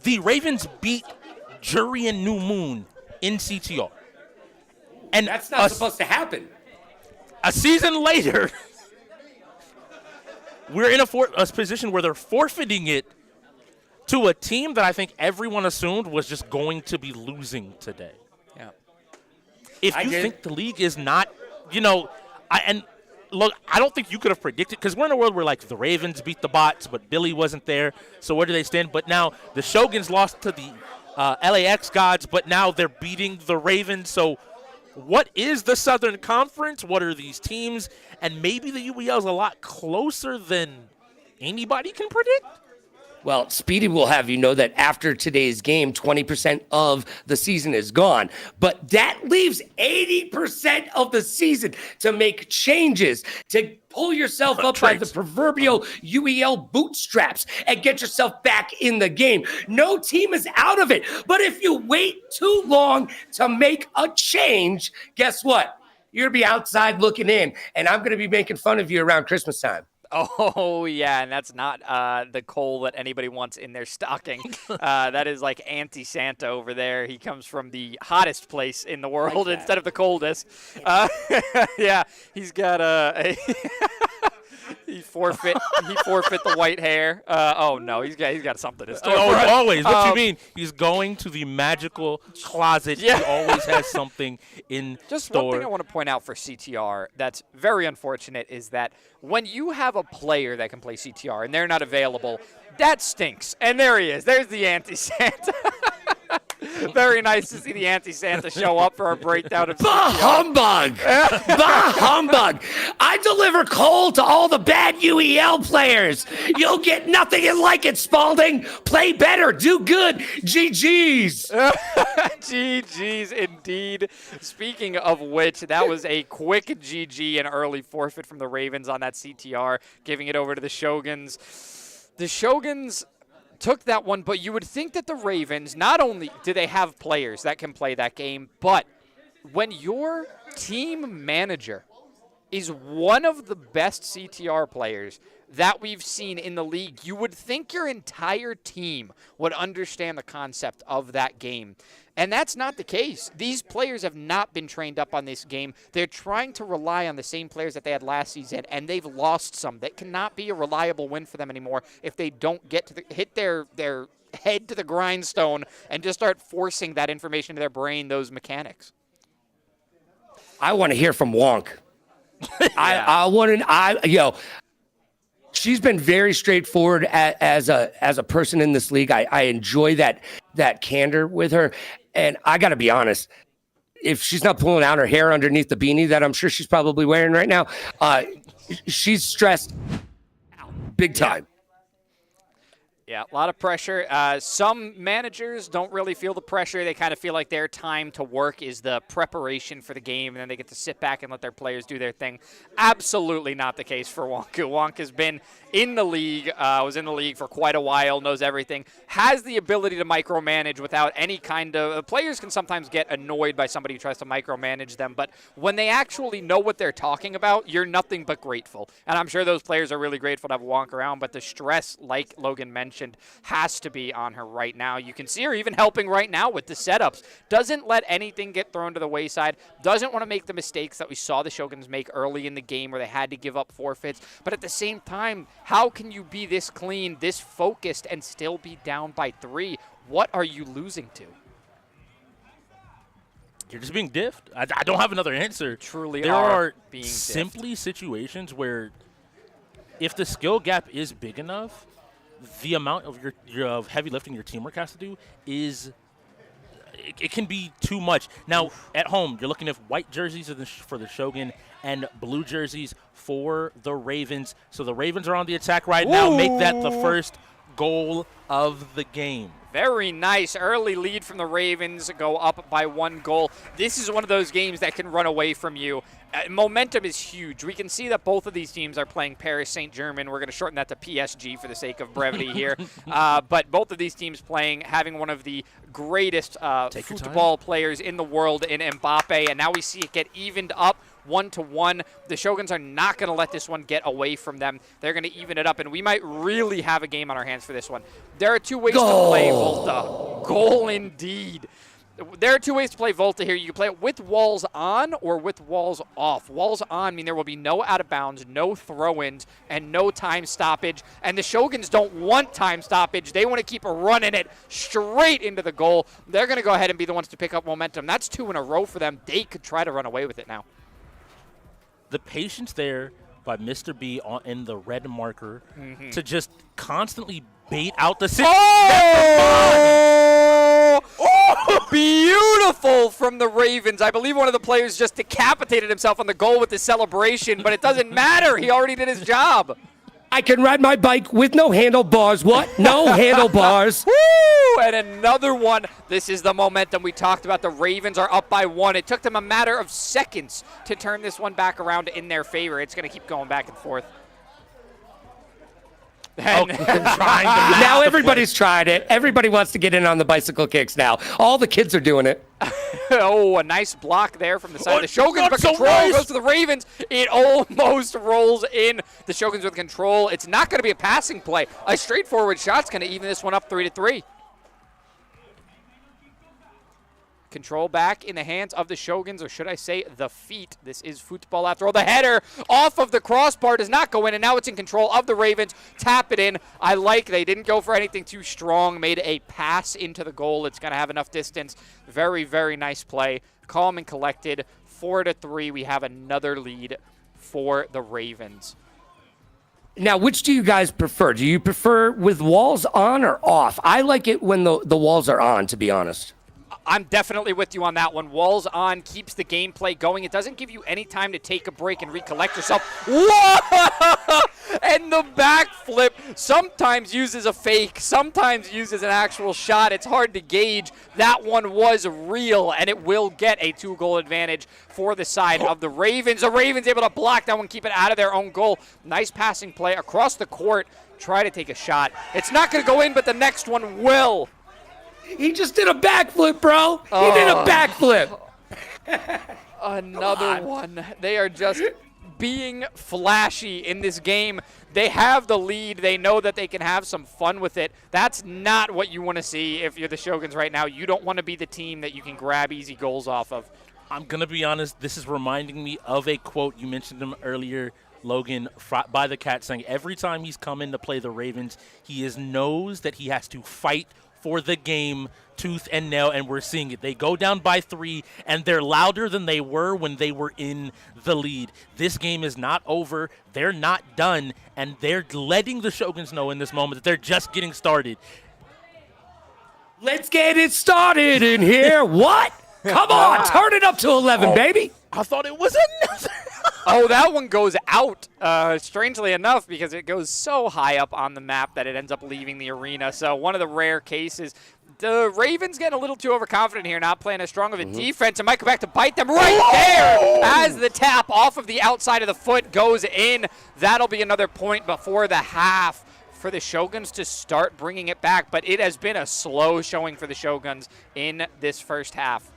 [SPEAKER 5] the Ravens beat Jury and New Moon in CTR. And
[SPEAKER 2] that's not supposed to happen.
[SPEAKER 5] A season later, we're in a position where they're forfeiting it to a team that I think everyone assumed was just going to be losing today.
[SPEAKER 8] Yeah.
[SPEAKER 5] If you think the league is not, look, I don't think you could have predicted, because we're in a world where, like, the Ravens beat the bots, but Billy wasn't there, so where do they stand? But now the Shoguns lost to the LAX gods, but now they're beating the Ravens. So what is the Southern Conference? What are these teams? And maybe the UEL is a lot closer than anybody can predict.
[SPEAKER 2] Well, Speedy will have you know that after today's game, 20% of the season is gone. But that leaves 80% of the season to make changes, to pull yourself up by the proverbial UEL bootstraps and get yourself back in the game. No team is out of it. But if you wait too long to make a change, guess what? You're going to be outside looking in, and I'm going to be making fun of you around Christmas time.
[SPEAKER 8] Oh, yeah, and that's not the coal that anybody wants in their stocking. That is like anti-Santa over there. He comes from the hottest place in the world instead of the coldest. Yeah, he's got he forfeit the white hair. Oh, no, he's got something in store.
[SPEAKER 5] Oh, always. What you mean? He's going to the magical closet.
[SPEAKER 8] Yeah.
[SPEAKER 5] He always has something in
[SPEAKER 8] Just
[SPEAKER 5] store.
[SPEAKER 8] one thing I want to point out for CTR that's very unfortunate is that when you have a player that can play CTR and they're not available, that stinks. And there he is. There's the anti-Santa. Very nice to see the anti-Santa show up for our breakdown of
[SPEAKER 2] Bah humbug! Bah humbug! I deliver coal to all the bad UEL players. You'll get nothing and like it, Spalding. Play better. Do good. GG's.
[SPEAKER 8] GG's indeed. Speaking of which, that was a quick GG and early forfeit from the Ravens on that CTR, giving it over to the Shoguns. The Shoguns took that one, but you would think that the Ravens, not only do they have players that can play that game, but when your team manager is one of the best CTR players that we've seen in the league, you would think your entire team would understand the concept of that game. And that's not the case. These players have not been trained up on this game. They're trying to rely on the same players that they had last season, and they've lost some. That cannot be a reliable win for them anymore if they don't get to hit their head to the grindstone and just start forcing that information to their brain, those mechanics.
[SPEAKER 2] I want to hear from Wonk. She's been very straightforward as a person in this league. I enjoy that candor with her. And I got to be honest, if she's not pulling out her hair underneath the beanie that I'm sure she's probably wearing right now, she's stressed out big time.
[SPEAKER 8] Yeah, a lot of pressure. Some managers don't really feel the pressure. They kind of feel like their time to work is the preparation for the game, and then they get to sit back and let their players do their thing. Absolutely not the case for Wonka. Wonka's been in the league, was in the league for quite a while, knows everything, has the ability to micromanage without any kind of... Players can sometimes get annoyed by somebody who tries to micromanage them, but when they actually know what they're talking about, you're nothing but grateful. And I'm sure those players are really grateful to have Wonka around, but the stress, like Logan mentioned, has to be on her right now. You can see her even helping right now with the setups. Doesn't let anything get thrown to the wayside. Doesn't want to make the mistakes that we saw the Shoguns make early in the game where they had to give up forfeits. But at the same time, how can you be this clean, this focused, and still be down by 3? What are you losing to?
[SPEAKER 5] You're just being diffed. I don't have another answer.
[SPEAKER 8] Truly
[SPEAKER 5] there
[SPEAKER 8] are
[SPEAKER 5] are
[SPEAKER 8] being
[SPEAKER 5] simply situations where if the skill gap is big enough, the amount of your heavy lifting your teamwork has to do is it can be too much. Now, at home, you're looking at white jerseys for the Shogun and blue jerseys for the Ravens. So the Ravens are on the attack right now. Make that the first goal of the game.
[SPEAKER 8] Very nice. Early lead from the Ravens, go up by 1 goal. This is one of those games that can run away from you. Momentum is huge. We can see that both of these teams are playing Paris Saint-Germain. We're going to shorten that to PSG for the sake of brevity here. But both of these teams having one of the greatest football players in the world in Mbappe. And now we see it get evened up 1-1. The Shoguns are not going to let this one get away from them. They're going to even it up, and we might really have a game on our hands for this one. There are 2 ways to play Volta. Goal indeed. There are 2 ways to play Volta here. You can play it with walls on or with walls off. Walls on mean there will be no out of bounds, no throw-ins, and no time stoppage. And the Shoguns don't want time stoppage. They want to keep running it straight into the goal. They're going to go ahead and be the ones to pick up momentum. That's 2 in a row for them. They could try to run away with it now.
[SPEAKER 5] The patience there by Mr. B in the red marker to just constantly bait out the situation.
[SPEAKER 8] Beautiful from the Ravens. I believe one of the players just decapitated himself on the goal with the celebration, but it doesn't matter. He already did his job.
[SPEAKER 2] I can ride my bike with no handlebars. What? No handlebars.
[SPEAKER 8] Woo! And another one. This is the momentum we talked about. The Ravens are up by 1. It took them a matter of seconds to turn this one back around in their favor. It's going to keep going back and forth.
[SPEAKER 2] Now everybody's tried it. Everybody wants to get in on the bicycle kicks now. All the kids are doing it.
[SPEAKER 8] A nice block there from the side of the Shoguns, but control goes to the Ravens. It almost rolls in. The Shoguns with control. It's not going to be a passing play. A straightforward shot's going to even this one up 3-3. Control back in the hands of the Shoguns, or should I say the feet. This is football after all. The header off of the crossbar does not go in, and now it's in control of the Ravens. Tap it in. I like they didn't go for anything too strong. Made a pass into the goal. It's going to have enough distance. Very, very nice play. Calm and collected. 4-3. We have another lead for the Ravens.
[SPEAKER 2] Now, which do you guys prefer? Do you prefer with walls on or off? I like it when the walls are on, to be honest.
[SPEAKER 8] I'm definitely with you on that one. Walls on keeps the gameplay going. It doesn't give you any time to take a break and recollect yourself. Whoa! And the backflip sometimes uses a fake, sometimes uses an actual shot. It's hard to gauge. That one was real, and it will get a 2-goal advantage for the side of the Ravens. The Ravens able to block that one, keep it out of their own goal. Nice passing play across the court. Try to take a shot. It's not going to go in, but the next one will.
[SPEAKER 2] He just did a backflip, bro. He did a backflip.
[SPEAKER 8] Another one. They are just being flashy in this game. They have the lead. They know that they can have some fun with it. That's not what you want to see if you're the Shoguns right now. You don't want to be the team that you can grab easy goals off of.
[SPEAKER 5] I'm going to be honest. This is reminding me of a quote. You mentioned him earlier, Logan, by the Cat, saying every time he's come in to play the Ravens, he knows that he has to fight for the game tooth and nail, and we're seeing it. They go down by 3, and they're louder than they were when they were in the lead. This game is not over. They're not done, and they're letting the Shoguns know in this moment that they're just getting started.
[SPEAKER 2] Let's get it started in here. What? Come on, turn it up to 11, baby.
[SPEAKER 5] I thought it was another.
[SPEAKER 8] Oh, that one goes out, strangely enough, because it goes so high up on the map that it ends up leaving the arena. So one of the rare cases. The Ravens getting a little too overconfident here, not playing as strong of a defense. It might come back to bite them right there as the tap off of the outside of the foot goes in. That'll be another point before the half for the Shoguns to start bringing it back. But it has been a slow showing for the Shoguns in this first half.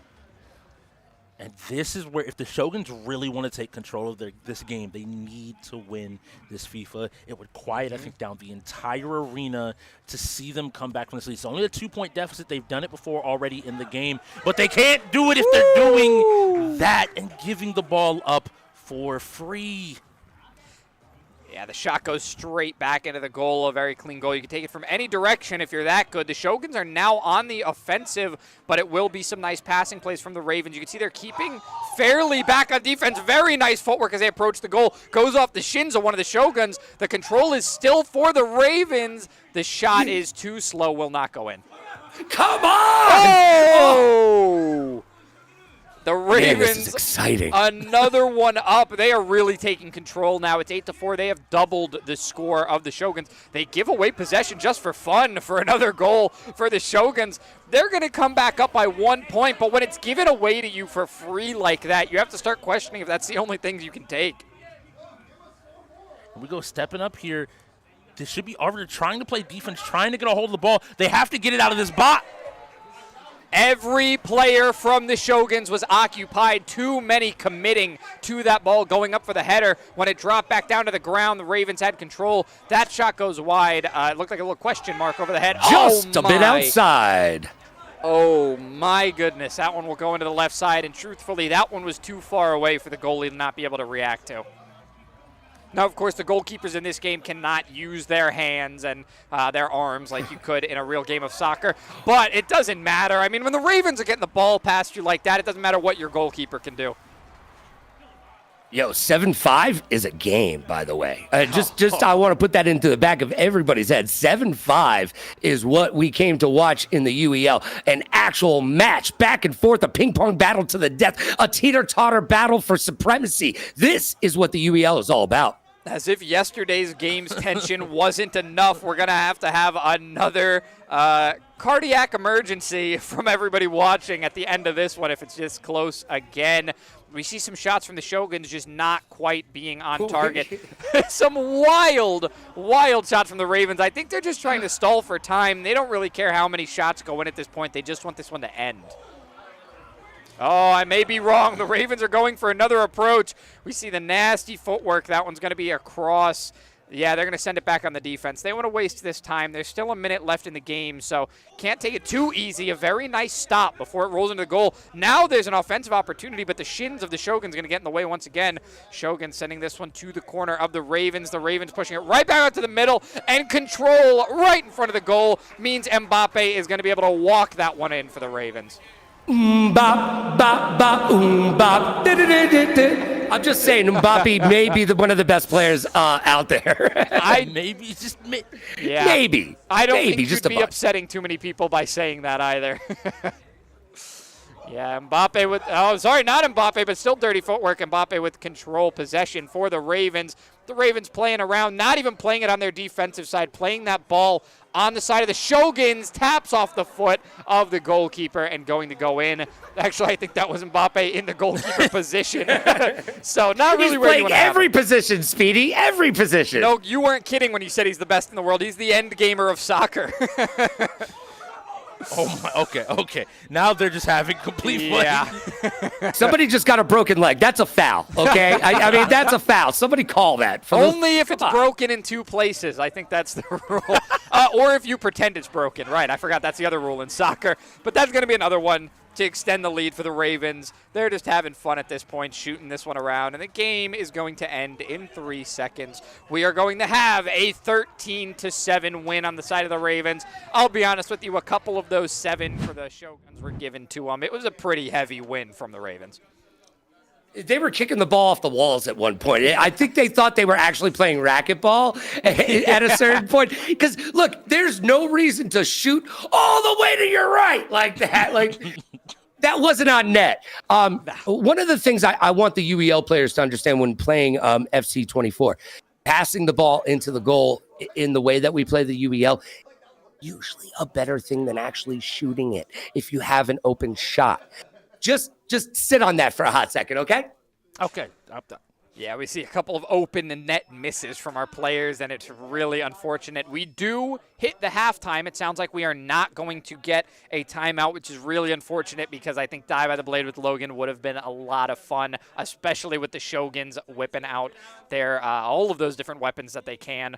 [SPEAKER 5] And this is where, if the Shoguns really want to take control of this game, they need to win this FIFA. It would quiet, I think, down the entire arena to see them come back from this lead. It's only a 2-point deficit. They've done it before already in the game, but they can't do it if they're doing that and giving the ball up for free.
[SPEAKER 8] Yeah, the shot goes straight back into the goal, a very clean goal. You can take it from any direction if you're that good. The Shoguns are now on the offensive, but it will be some nice passing plays from the Ravens. You can see they're keeping fairly back on defense. Very nice footwork as they approach the goal. Goes off the shins of one of the Shoguns. The control is still for the Ravens. The shot is too slow, will not go in.
[SPEAKER 2] Come on!
[SPEAKER 8] Oh! The Ravens,
[SPEAKER 2] man, this is exciting.
[SPEAKER 8] Another one up. They are really taking control now. It's 8-4. They have doubled the score of the Shoguns. They give away possession just for fun for another goal for the Shoguns. They're going to come back up by 1 point, but when it's given away to you for free like that, you have to start questioning if that's the only things you can take.
[SPEAKER 5] We go stepping up here. This should be Arbiter trying to play defense, trying to get a hold of the ball. They have to get it out of this bot.
[SPEAKER 8] Every player from the Shoguns was occupied. Too many committing to that ball going up for the header. When it dropped back down to the ground, the Ravens had control. That shot goes wide. It looked like a little question mark over the head.
[SPEAKER 2] Just a bit outside.
[SPEAKER 8] Oh, my goodness. That one will go into the left side, and truthfully, that one was too far away for the goalie to not be able to react to. Now, of course, the goalkeepers in this game cannot use their hands and their arms like you could in a real game of soccer, but it doesn't matter. I mean, when the Ravens are getting the ball past you like that, it doesn't matter what your goalkeeper can do.
[SPEAKER 2] Yo, 7-5 is a game, by the way. I want to put that into the back of everybody's head. 7-5 is what we came to watch in the UEL. An actual match, back and forth, a ping-pong battle to the death, a teeter-totter battle for supremacy. This is what the UEL is all about.
[SPEAKER 8] As if yesterday's game's tension wasn't enough, we're going to have another cardiac emergency from everybody watching at the end of this one if it's just close again. We see some shots from the Shoguns just not quite being on target. Some wild shots from the Ravens. I think they're just trying to stall for time. They don't really care how many shots go in at this point. They just want this one to end. Oh, I may be wrong. The Ravens are going for another approach. We see the nasty footwork. That one's going to be across. Yeah, they're going to send it back on the defense. They want to waste this time. There's still a minute left in the game, so can't take it too easy. A very nice stop before it rolls into the goal. Now there's an offensive opportunity, but the shins of the Shoguns going to get in the way once again. Shogun sending this one to the corner of the Ravens. The Ravens pushing it right back out to the middle, and control right in front of the goal means Mbappe is going to be able to walk that one in for the Ravens.
[SPEAKER 2] Bop, bop, bop, bop. I'm just saying, Mbappe may be one of the best players out there.
[SPEAKER 5] Maybe.
[SPEAKER 8] I don't think
[SPEAKER 2] just
[SPEAKER 8] you'd be upsetting too many people by saying that either. Yeah, Mbappe with, not Mbappe, but still dirty footwork. Mbappe with control possession for the Ravens. The Ravens playing around, not even playing it on their defensive side, playing that ball on the side of the Shoguns, taps off the foot of the goalkeeper and going to go in. Actually, I think that was Mbappe in the goalkeeper position. So not really where you want to have
[SPEAKER 2] every position, Speedy, every position.
[SPEAKER 8] No, you weren't kidding when you said he's the best in the world. He's the end gamer of soccer.
[SPEAKER 5] Oh my, okay. Now they're just having complete fun.
[SPEAKER 2] Yeah. Somebody just got a broken leg. That's a foul, okay? I mean, that's a foul. Somebody call that.
[SPEAKER 8] Only if it's broken in two places. I think that's the rule. Or if you pretend it's broken. Right, I forgot that's the other rule in soccer. But that's going to be another one to extend the lead for the Ravens. They're just having fun at this point, shooting this one around, and the game is going to end in 3 seconds. We are going to have a 13-7 win on the side of the Ravens. I'll be honest with you, a couple of those 7 for the Shoguns were given to them. It was a pretty heavy win from the Ravens.
[SPEAKER 2] They were kicking the ball off the walls at one point. I think they thought they were actually playing racquetball at a certain point. Because, look, there's no reason to shoot all the way to your right like that. Like, That wasn't on net. One of the things I want the UEL players to understand when playing FC24, passing the ball into the goal in the way that we play the UEL, usually a better thing than actually shooting it if you have an open shot. Just sit on that for a hot second, okay?
[SPEAKER 5] Okay.
[SPEAKER 8] Yeah, we see a couple of open and net misses from our players, and it's really unfortunate. We do hit the halftime. It sounds like we are not going to get a timeout, which is really unfortunate because I think Die by the Blade with Logan would have been a lot of fun, especially with the Shoguns whipping out all of those different weapons that they can.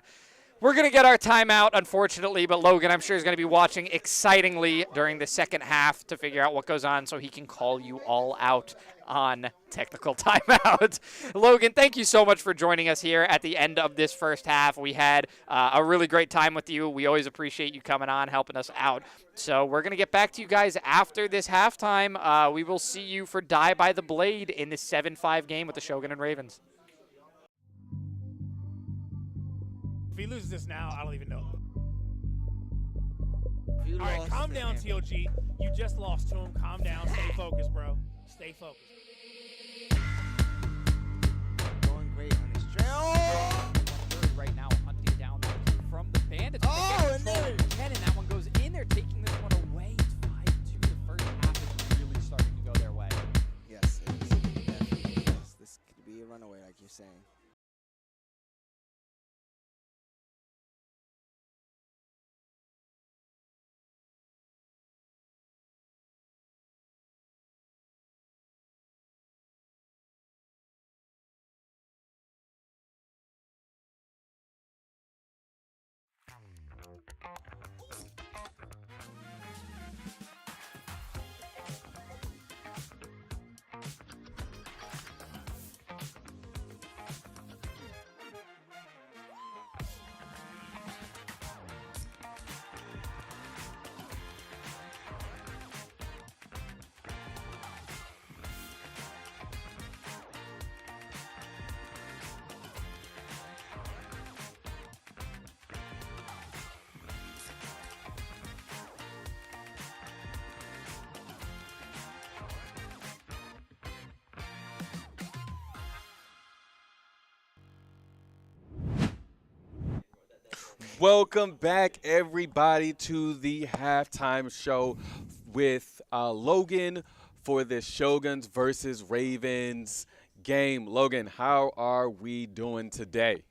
[SPEAKER 8] We're going to get our timeout, unfortunately, but Logan, I'm sure, is going to be watching excitingly during the second half to figure out what goes on so he can call you all out on technical timeout. Logan, thank you so much for joining us here at the end of this first half. We had a really great time with you. We always appreciate you coming on, helping us out. So we're going to get back to you guys after this halftime. We will see you for Die by the Blade in the 7-5 game with the Shogun and Ravens.
[SPEAKER 10] If he loses this now, I don't even know. All right, calm down, TOG. You just lost to him. Calm down. Stay focused, bro. Stay focused.
[SPEAKER 11] Going great on his trail.
[SPEAKER 8] Right now, hunting down from the Bandits.
[SPEAKER 11] Oh, and there.
[SPEAKER 8] And that one goes in. They're taking this one away. It's 5-2. The first half is really starting to go their way.
[SPEAKER 11] Yes, it is. Definitely is. This could be a runaway, like you're saying.
[SPEAKER 12] Welcome back, everybody, to the halftime show with Logan for this Shoguns versus Ravens game. Logan, how are we doing today?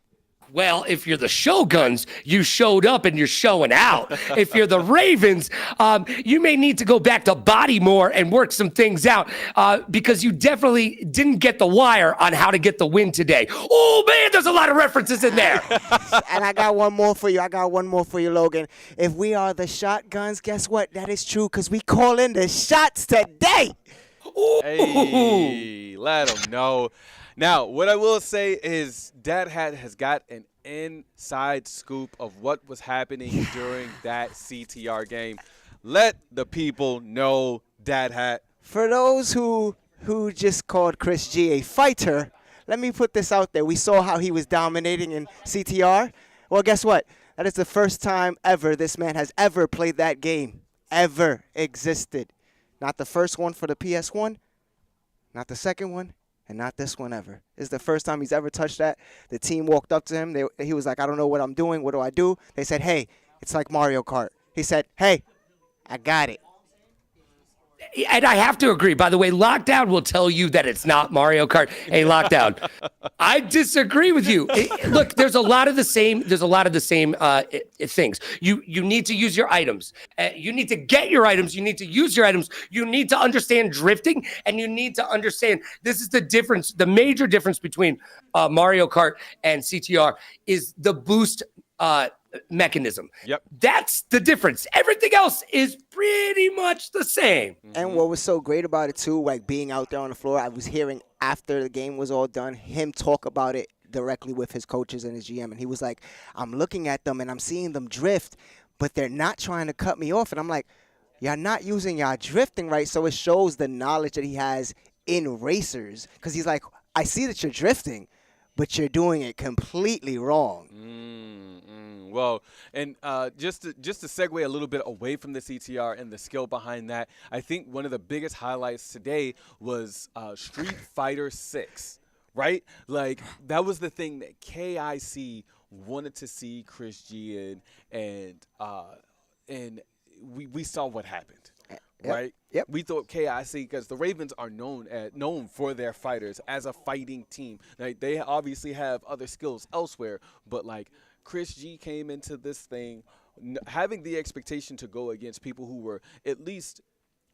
[SPEAKER 2] Well, if you're the Shoguns, you showed up and you're showing out. If you're the Ravens, you may need to go back to body more and work some things out because you definitely didn't get the wire on how to get the win today. Oh, man, there's a lot of references in there.
[SPEAKER 11] And I got one more for you. Logan. If we are the Shotguns, guess what? That is true because we call in the shots today.
[SPEAKER 2] Ooh.
[SPEAKER 12] Hey, let them know. Now, what I will say is Dad Hat has got an inside scoop of what was happening during that CTR game. Let the people know, Dad Hat.
[SPEAKER 11] For those who just called Chris G a fighter, let me put this out there. We saw how he was dominating in CTR. Well, guess what? That is the first time ever this man has ever played that game, ever existed. Not the first one for the PS1, not the second one, and not this one ever. It's the first time he's ever touched that. The team walked up to him. He was like, I don't know what I'm doing. What do I do? They said, hey, it's like Mario Kart. He said, hey, I got it.
[SPEAKER 2] And I have to agree. By the way, Lockdown will tell you that it's not Mario Kart. Hey, Lockdown, I disagree with you. Look, there's a lot of the same. Things. You need to use your items. You need to get your items. You need to use your items. You need to understand drifting, and you need to understand this is the difference. The major difference between Mario Kart and CTR is the boost mechanism.
[SPEAKER 12] Yep.
[SPEAKER 11] That's the difference. Everything else is pretty much the same.
[SPEAKER 15] And what was so great about it, too, like being out there on the floor, I was hearing after the game was all done, him talk about it directly with his coaches and his GM. And he was like, I'm looking at them and I'm seeing them drift, but they're not trying to cut me off. And I'm like, you're not using your drifting right. So it shows the knowledge that he has in racers. Because he's like, I see that you're drifting, but you're doing it completely wrong.
[SPEAKER 12] Well, and just to segue a little bit away from the CTR and the skill behind that, I think one of the biggest highlights today was Street Fighter 6, right? Like, that was the thing that KIC wanted to see Chris G in, and we saw what happened. Right?
[SPEAKER 15] Yep.
[SPEAKER 12] We thought KIC, because the Ravens are known for their fighters as a fighting team. Like, they obviously have other skills elsewhere, but like Chris G came into this thing having the expectation to go against people who were at least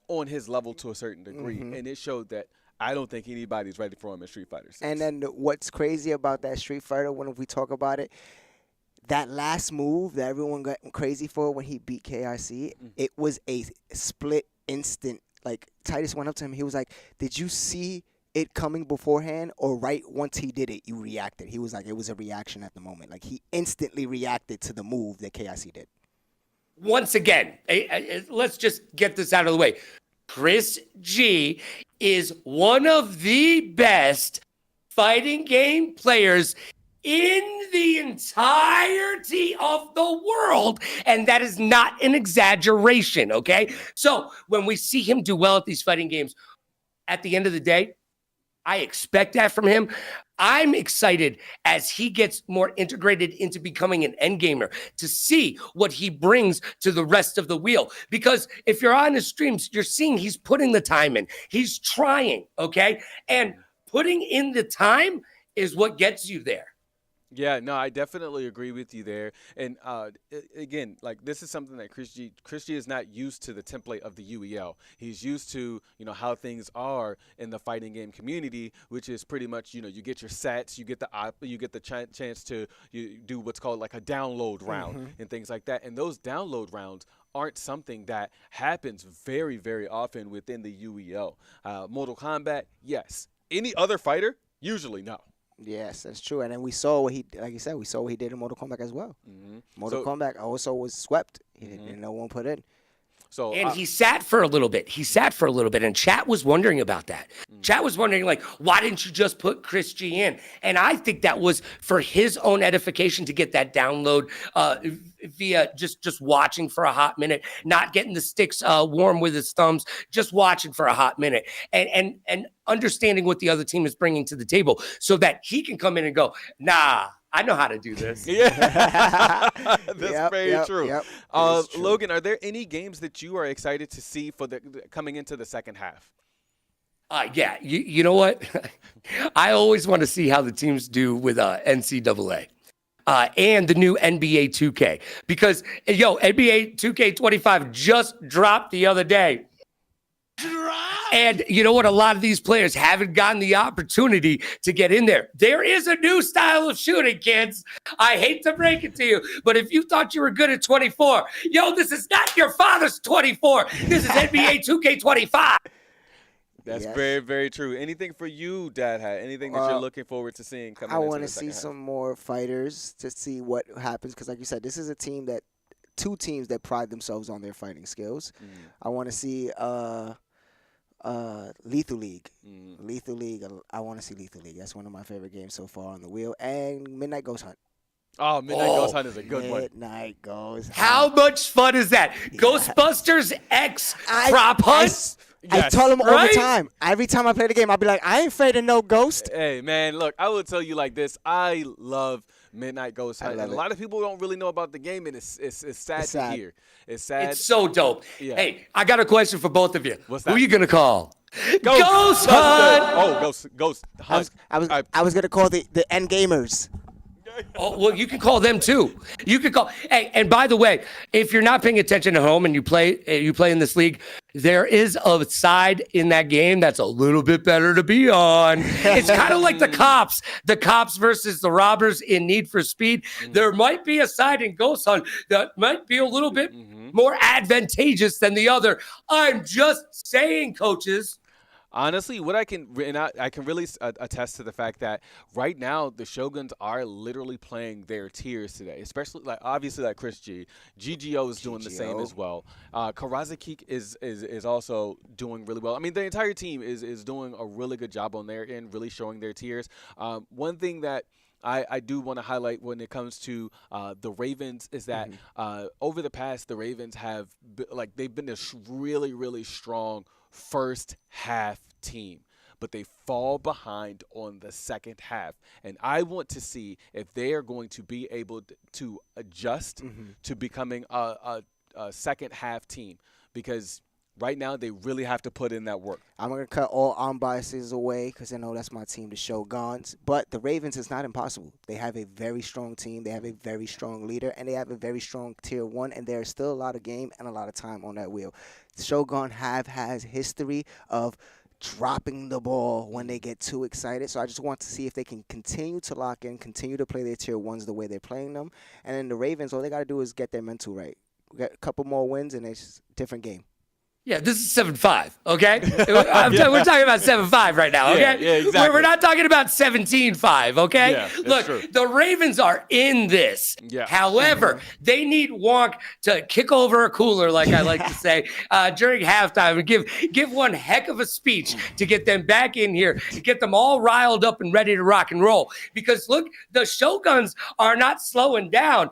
[SPEAKER 12] on his level to a certain degree, and it showed that I don't think anybody's ready for him in Street Fighter 6.
[SPEAKER 15] And then what's crazy about that Street Fighter, when we talk about it, that last move that everyone got crazy for when he beat KIC, it was a split instant. Like, Titus went up to him. He was like, did you see it coming beforehand, or right once he did it, you reacted? He was like, it was a reaction at the moment. Like, he instantly reacted to the move that KIC did.
[SPEAKER 2] Once again, let's just get this out of the way. Chris G is one of the best fighting game players in the entirety of the world, and that is not an exaggeration, okay? So when we see him do well at these fighting games, at the end of the day, I expect that from him. I'm excited as he gets more integrated into becoming an end gamer to see what he brings to the rest of the wheel. Because if you're on his streams, you're seeing he's putting the time in. He's trying, okay? And putting in the time is what gets you there.
[SPEAKER 12] Yeah, no, I definitely agree with you there. And again, like, this is something that Chris G is not used to the template of the UEL. He's used to, how things are in the fighting game community, which is pretty much, you get your sets, you get the chance to do what's called like a download round and things like that. And those download rounds aren't something that happens very, very often within the UEL. Mortal Kombat, yes. Any other fighter, usually no.
[SPEAKER 15] Yes, that's true. And then we saw what he, like you said, we saw what he did in Mortal Kombat as well. Mortal Kombat also was swept. He didn't no one put in.
[SPEAKER 2] So, and he sat for a little bit. And chat was wondering about that. Chat was wondering, like, why didn't you just put Chris G in? And I think that was for his own edification to get that download via just watching for a hot minute, not getting the sticks warm with his thumbs, just watching for a hot minute, and understanding what the other team is bringing to the table so that he can come in and go, nah, I know how to do this.
[SPEAKER 12] Yeah, that's very true.
[SPEAKER 15] Yep.
[SPEAKER 12] True. Logan, are there any games that you are excited to see for the coming into the second half?
[SPEAKER 2] Yeah, you know what? I always want to see how the teams do with NCAA. And the new NBA 2K. Because, NBA 2K25 just dropped the other day. And you know what? A lot of these players haven't gotten the opportunity to get in there. There is a new style of shooting, kids. I hate to break it to you, but if you thought you were good at 24, this is not your father's 24. This is NBA 2K25.
[SPEAKER 12] That's very, very true. Anything for you, Dad Hat? Anything that you're looking forward to seeing coming into the second half?
[SPEAKER 15] I want to see some more fighters to see what happens, because like you said, this is two teams that pride themselves on their fighting skills. I want to see Lethal League. Lethal League. I want to see Lethal League. That's one of my favorite games so far on the wheel. And Midnight Ghost Hunt.
[SPEAKER 12] Oh, Midnight Ghost Hunt is a good one.
[SPEAKER 15] Midnight Ghost Hunt.
[SPEAKER 2] How much fun is that? Yeah. Ghostbusters X prop hunt?
[SPEAKER 15] I tell him all the time. Every time I play the game, I'll be like, I ain't afraid of no ghost.
[SPEAKER 12] Hey, man, look, I will tell you like this. I love Midnight Ghost Hunt. And a lot of people don't really know about the game, and it's sad to hear. It's sad.
[SPEAKER 2] It's so dope. Yeah. Hey, I got a question for both of you.
[SPEAKER 12] What's that?
[SPEAKER 2] Who are you going to call? Ghost Hunt!
[SPEAKER 12] Oh, Ghost Hunt.
[SPEAKER 15] I was going to call the end gamers.
[SPEAKER 2] Oh, well, you can call them too. You can call. Hey, and by the way, if you're not paying attention at home and you play in this league, there is a side in that game that's a little bit better to be on. It's kind of like the cops versus the robbers in Need for Speed. There might be a side in Ghost Hunt that might be a little bit more advantageous than the other. I'm just saying, coaches.
[SPEAKER 12] Honestly, what I can I can really attest to the fact that right now the Shoguns are literally playing their tiers today, especially like obviously like Chris G. GGO is doing the same as well. Karazaki is also doing really well. I mean, the entire team is doing a really good job on their end, really showing their tiers. One thing that I do want to highlight when it comes to the Ravens is that over the past, the Ravens have they've been this really, really strong first half team, but they fall behind on the second half. And I want to see if they are going to be able to adjust to becoming a second half team, because right now they really have to put in that work.
[SPEAKER 15] I'm going to cut all unbiases away because I know that's my team, the Shoguns. But the Ravens is not impossible. They have a very strong team. They have a very strong leader, and they have a very strong tier 1, and there's still a lot of game and a lot of time on that wheel. The Shogun has history of dropping the ball when they get too excited. So I just want to see if they can continue to lock in, continue to play their tier 1s the way they're playing them. And then the Ravens, all they got to do is get their mental right. We got a couple more wins, and it's a different game.
[SPEAKER 2] Yeah, this is 7-5, okay? We're talking about 7-5 right now, okay?
[SPEAKER 12] Yeah, exactly.
[SPEAKER 2] We're not talking about 17-5, okay?
[SPEAKER 12] Yeah,
[SPEAKER 2] Look,
[SPEAKER 12] true.
[SPEAKER 2] the Ravens are in this.
[SPEAKER 12] Yeah.
[SPEAKER 2] However, they need Wonk to kick over a cooler, like I like to say, during halftime and give one heck of a speech to get them back in here, to get them all riled up and ready to rock and roll. Because, look, the Shoguns are not slowing down.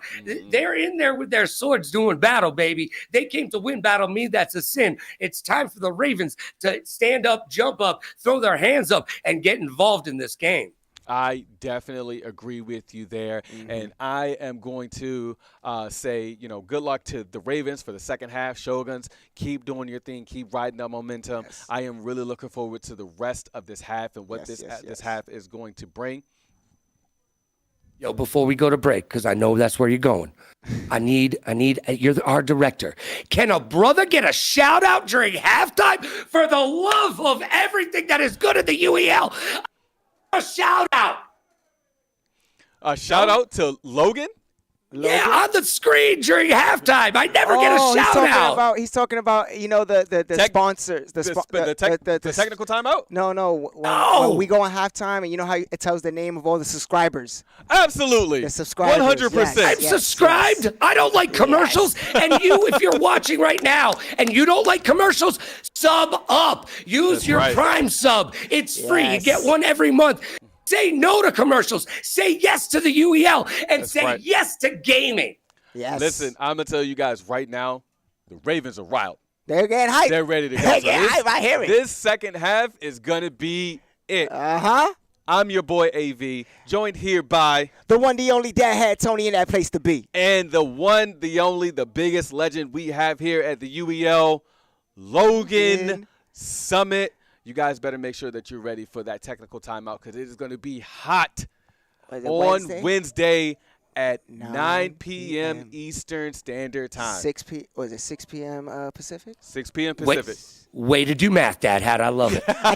[SPEAKER 2] They're in there with their swords doing battle, baby. They came to win battle. Me, that's a sin. It's time for the Ravens to stand up, jump up, throw their hands up, and get involved in this game.
[SPEAKER 12] I definitely agree with you there. And I am going to say, good luck to the Ravens for the second half. Shoguns, keep doing your thing. Keep riding that momentum. Yes. I am really looking forward to the rest of this half and what this half is going to bring.
[SPEAKER 2] Yo, before we go to break, because I know that's where you're going, you're our director. Can a brother get a shout out during halftime for the love of everything that is good at the UEL? A shout out.
[SPEAKER 12] A shout out to Logan?
[SPEAKER 2] Yeah, on the screen during halftime. I never get a shout out.
[SPEAKER 15] He's talking about the sponsors, the
[SPEAKER 12] technical timeout.
[SPEAKER 15] No. When we go on halftime, and you know how it tells the name of all the subscribers.
[SPEAKER 12] Absolutely,
[SPEAKER 15] the subscribers.
[SPEAKER 12] 100%.
[SPEAKER 2] I'm subscribed. Yes. I don't like commercials. And you, if you're watching right now and you don't like commercials, sub up. Use your Prime sub. It's free. You get one every month. Say no to commercials. Say yes to the UEL, and yes to gaming.
[SPEAKER 15] Yes.
[SPEAKER 12] Listen, I'm going to tell you guys right now, the Ravens are riled.
[SPEAKER 15] They're getting hyped.
[SPEAKER 12] They're ready to go.
[SPEAKER 15] They're getting hyped. I hear it.
[SPEAKER 12] This second half is going to be it. I'm your boy AV, joined here by
[SPEAKER 15] the one, the only Deadhead Tony in that place to be.
[SPEAKER 12] And the one, the only, the biggest legend we have here at the UEL, Logan Summit. You guys better make sure that you're ready for that technical timeout, because it is going to be hot on Wednesday at 9 p.m. Eastern Standard Time.
[SPEAKER 15] 6 p.m. Pacific?
[SPEAKER 12] 6 p.m. Pacific.
[SPEAKER 2] Way to do math, Dad. I love it.
[SPEAKER 15] I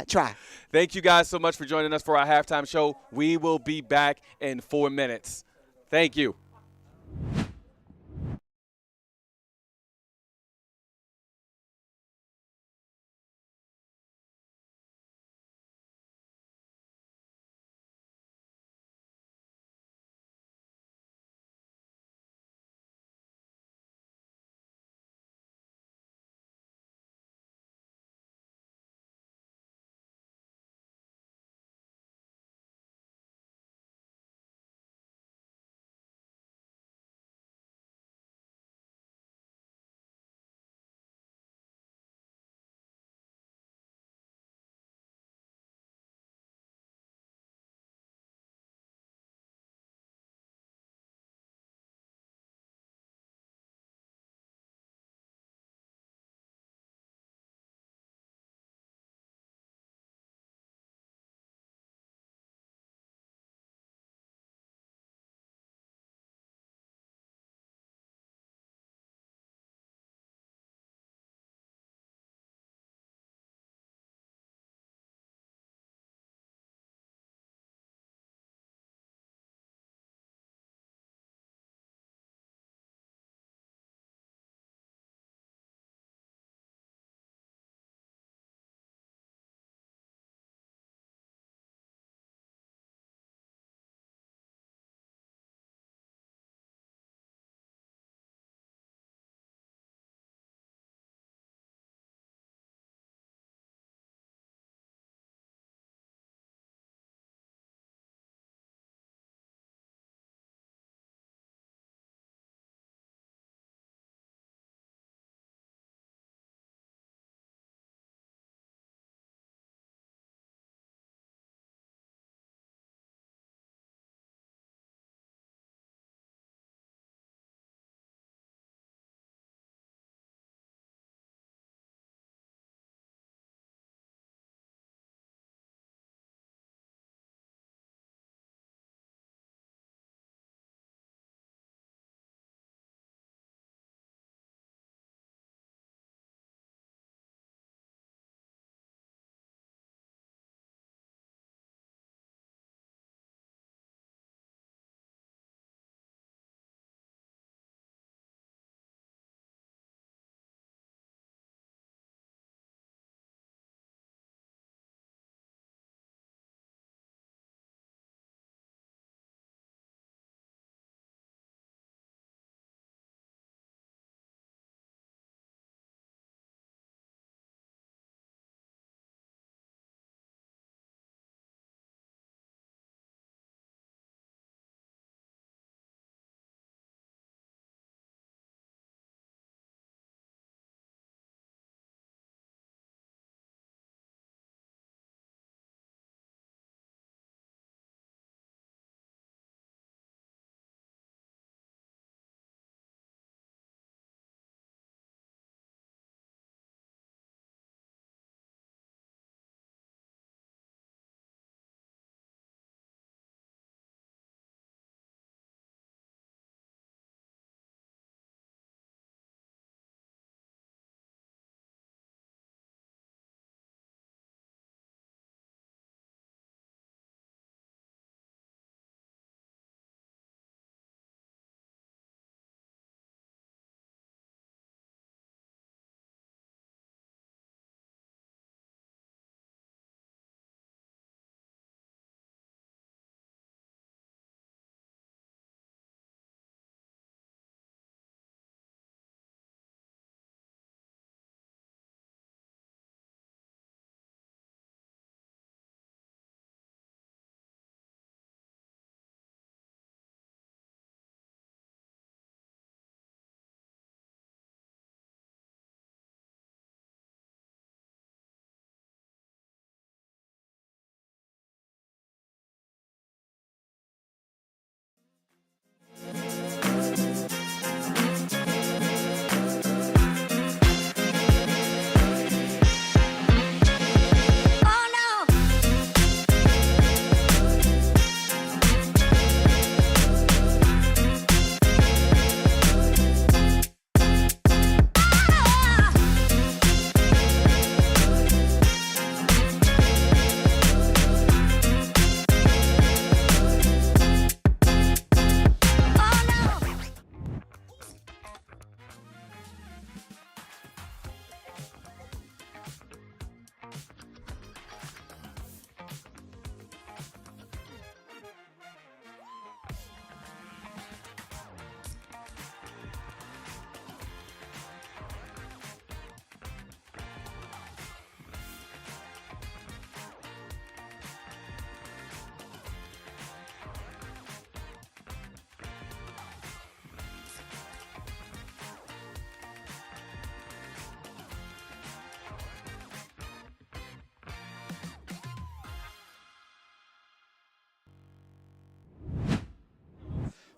[SPEAKER 15] try.
[SPEAKER 12] Thank you guys so much for joining us for our halftime show. We will be back in 4 minutes. Thank you.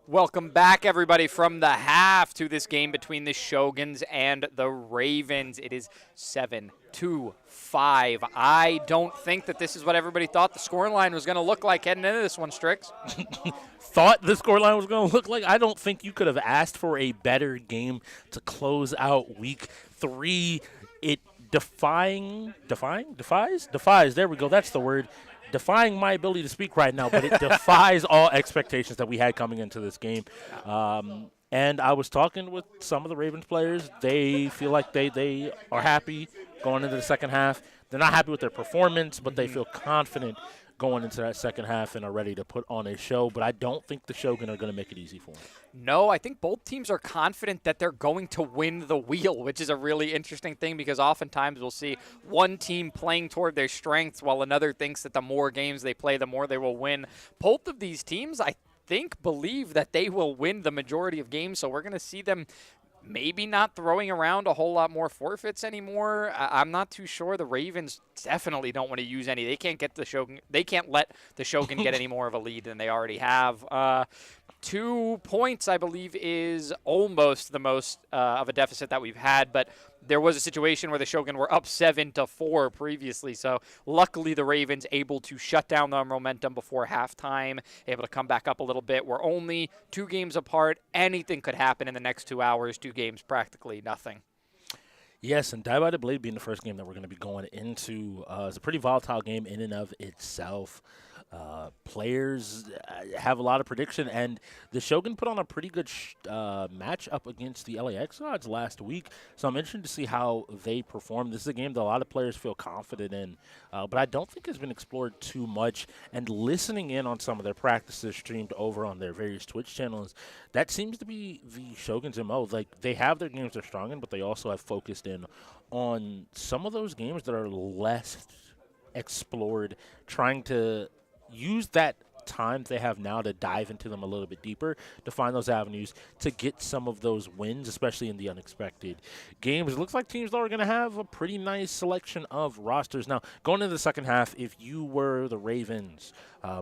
[SPEAKER 8] Welcome back, everybody, from the half to this game between the Shoguns and the Ravens. It is 7-5. I don't think that this is what everybody thought the scoreline was going to look like heading into this one, Strix.
[SPEAKER 5] Thought the scoreline was going to look like? I don't think you could have asked for a better game to close out Week 3. It defies. There we go. That's the word. Defying my ability to speak right now, but it defies all expectations that we had coming into this game. And I was talking with some of the Ravens players. They feel like they are happy going into the second half. They're not happy with their performance, but they feel confident going into that second half and are ready to put on a show. But I don't think the Shogun are going to make it easy for them.
[SPEAKER 8] No, I think both teams are confident that they're going to win the wheel, which is a really interesting thing because oftentimes we'll see one team playing toward their strengths while another thinks that the more games they play, the more they will win. Both of these teams, I think, believe that they will win the majority of games, so we're going to see them maybe not throwing around a whole lot more forfeits anymore. I'm not too sure. The Ravens definitely don't want to use any. They can't get the Shogun. They can't let the Shogun get any more of a lead than they already have. 2 points, I believe, is almost the most of a deficit that we've had, but there was a situation where the Shogun were up 7-4 previously, so luckily the Ravens able to shut down their momentum before halftime, able to come back up a little bit. We're only 2 games apart. Anything could happen in the next 2 hours. 2 games, practically nothing.
[SPEAKER 5] Yes, and Die by the Blade being the first game that we're going to be going into is a pretty volatile game in and of itself. Players have a lot of prediction, and the Shogun put on a pretty good match up against the LAX odds last week, so I'm interested to see how they perform. This is a game that a lot of players feel confident in, but I don't think has been explored too much, and listening in on some of their practices streamed over on their various Twitch channels, that seems to be the Shogun's MO. Like, they have their games they're strong in, but they also have focused in on some of those games that are less explored, trying to use that time they have now to dive into them a little bit deeper, to find those avenues to get some of those wins, especially in the unexpected games. It looks like teams are going to have a pretty nice selection of rosters. Now, going into the second half, if you were the Ravens,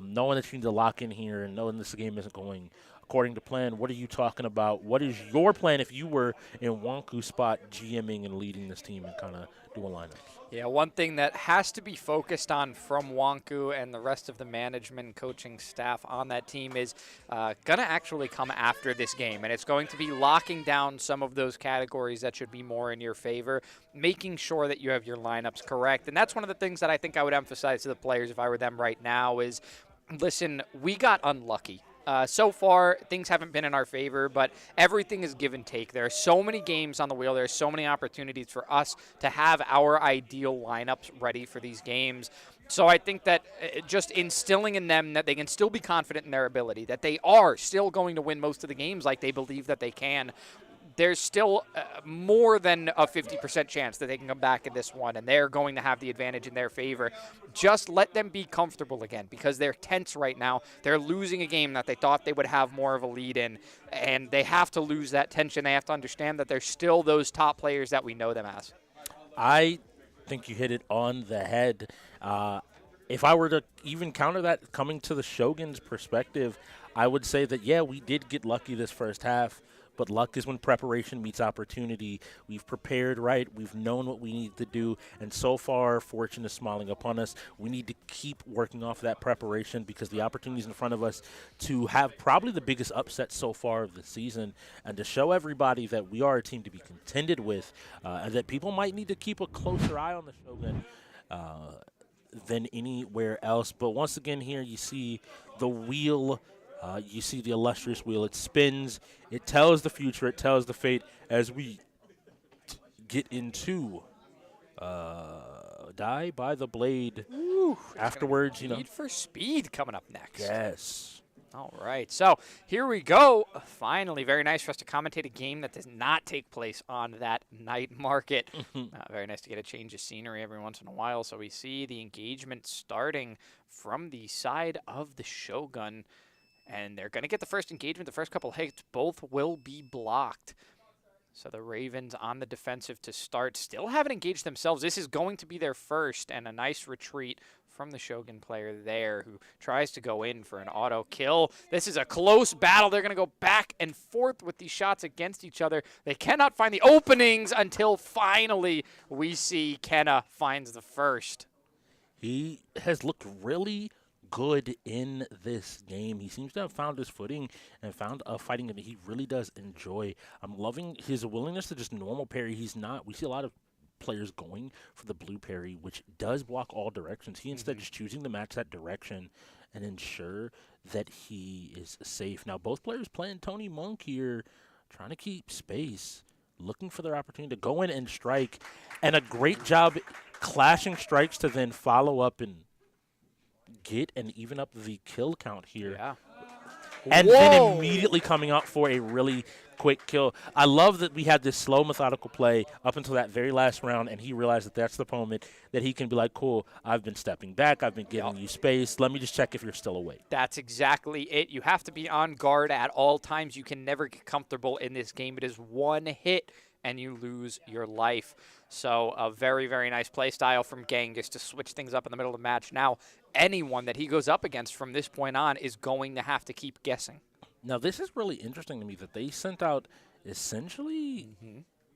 [SPEAKER 5] knowing that you need to lock in here and knowing this game isn't going according to plan, what are you talking about? What is your plan if you were in Wonku's spot GMing and leading this team and kind of doing lineups?
[SPEAKER 8] Yeah, one thing that has to be focused on from Wonku and the rest of the management coaching staff on that team is going to actually come after this game. And it's going to be locking down some of those categories that should be more in your favor, making sure that you have your lineups correct. And that's one of the things that I think I would emphasize to the players if I were them right now is, listen, we got unlucky. So far, things haven't been in our favor, but everything is give and take. There are so many games on the wheel. There are so many opportunities for us to have our ideal lineups ready for these games. So I think that just instilling in them that they can still be confident in their ability, that they are still going to win most of the games like they believe that they can. There's still more than a 50% chance that they can come back in this one, and they're going to have the advantage in their favor. Just let them be comfortable again because they're tense right now. They're losing a game that they thought they would have more of a lead in, and they have to lose that tension. They have to understand that they're still those top players that we know them as.
[SPEAKER 5] I think you hit it on the head. If I were to even counter that coming to the Shogun's perspective, I would say that, yeah, we did get lucky this first half. But luck is when preparation meets opportunity. We've prepared right. We've known what we need to do. And so far, fortune is smiling upon us. We need to keep working off that preparation because the opportunities in front of us to have probably the biggest upset so far of the season and to show everybody that we are a team to be contended with and that people might need to keep a closer eye on the Shogun than anywhere else. But once again here you see the wheel. You see the illustrious wheel. It spins. It tells the future. It tells the fate as we get into Die by the Blade.
[SPEAKER 8] Ooh,
[SPEAKER 5] afterwards, you know.
[SPEAKER 8] Need for Speed coming up next.
[SPEAKER 5] Yes.
[SPEAKER 8] All right, so here we go. Finally, very nice for us to commentate a game that does not take place on that night market. Very nice to get a change of scenery every once in a while. So we see the engagement starting from the side of the Shogun. And they're going to get the first engagement. The first couple hits, both will be blocked. So the Ravens on the defensive to start. Still haven't engaged themselves. This is going to be their first, and a nice retreat from the Shogun player there, who tries to go in for an auto kill. This is a close battle. They're going to go back and forth with these shots against each other. They cannot find the openings until finally we see Kenna finds the first.
[SPEAKER 5] He has looked really good in this game. He seems to have found his footing and found a fighting that he really does enjoy. I'm loving his willingness to just normal parry. We see a lot of players going for the blue parry, which does block all directions. He instead is choosing to match that direction and ensure that he is safe. Now, both players playing Tony Monk here, trying to keep space, looking for their opportunity to go in and strike, and a great job clashing strikes to then follow up and get and even up the kill count here.
[SPEAKER 8] Yeah.
[SPEAKER 5] And then immediately coming out for a really quick kill. I love that we had this slow, methodical play up until that very last round, and he realized that that's the moment that he can be like, cool, I've been stepping back, I've been giving you space, let me just check if you're still awake.
[SPEAKER 8] That's exactly it. You have to be on guard at all times. You can never get comfortable in this game. It is one hit and you lose your life. So a very, very nice play style from Genghis to switch things up in the middle of the match. Now, anyone that he goes up against from this point on is going to have to keep guessing.
[SPEAKER 5] Now, this is really interesting to me that they sent out essentially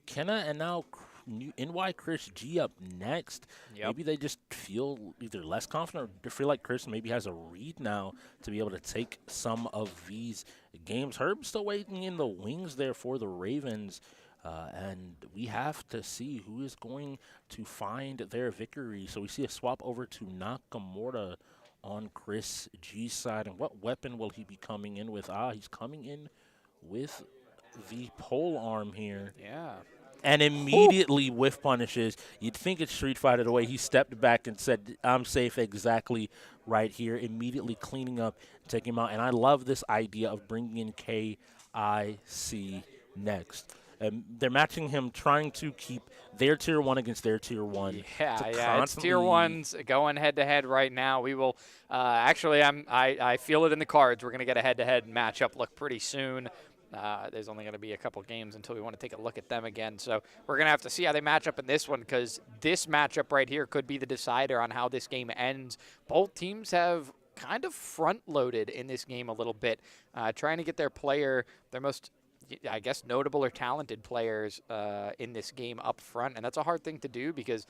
[SPEAKER 5] Kenna and now NY Chris G up next. Maybe they just feel either less confident or feel like Chris maybe has a read now to be able to take some of these games. Herb's still waiting in the wings there for the Ravens. And we have to see who is going to find their victory. So we see a swap over to Nakamura on Chris G's side. And what weapon will he be coming in with? He's coming in with the pole arm here.
[SPEAKER 8] Yeah.
[SPEAKER 5] And immediately whiff punishes. You'd think it's Street Fighter the way he stepped back and said, I'm safe exactly right here. Immediately cleaning up, taking him out. And I love this idea of bringing in KIC next. They're matching him, trying to keep their tier 1 against their tier 1.
[SPEAKER 8] Yeah, it's tier 1s going head-to-head right now. We will actually, I feel it in the cards. We're going to get a head-to-head matchup look pretty soon. There's only going to be a couple games until we want to take a look at them again. So we're going to have to see how they match up in this one, because this matchup right here could be the decider on how this game ends. Both teams have kind of front-loaded in this game a little bit, trying to get their most, I guess, notable or talented players in this game up front. And that's a hard thing to do because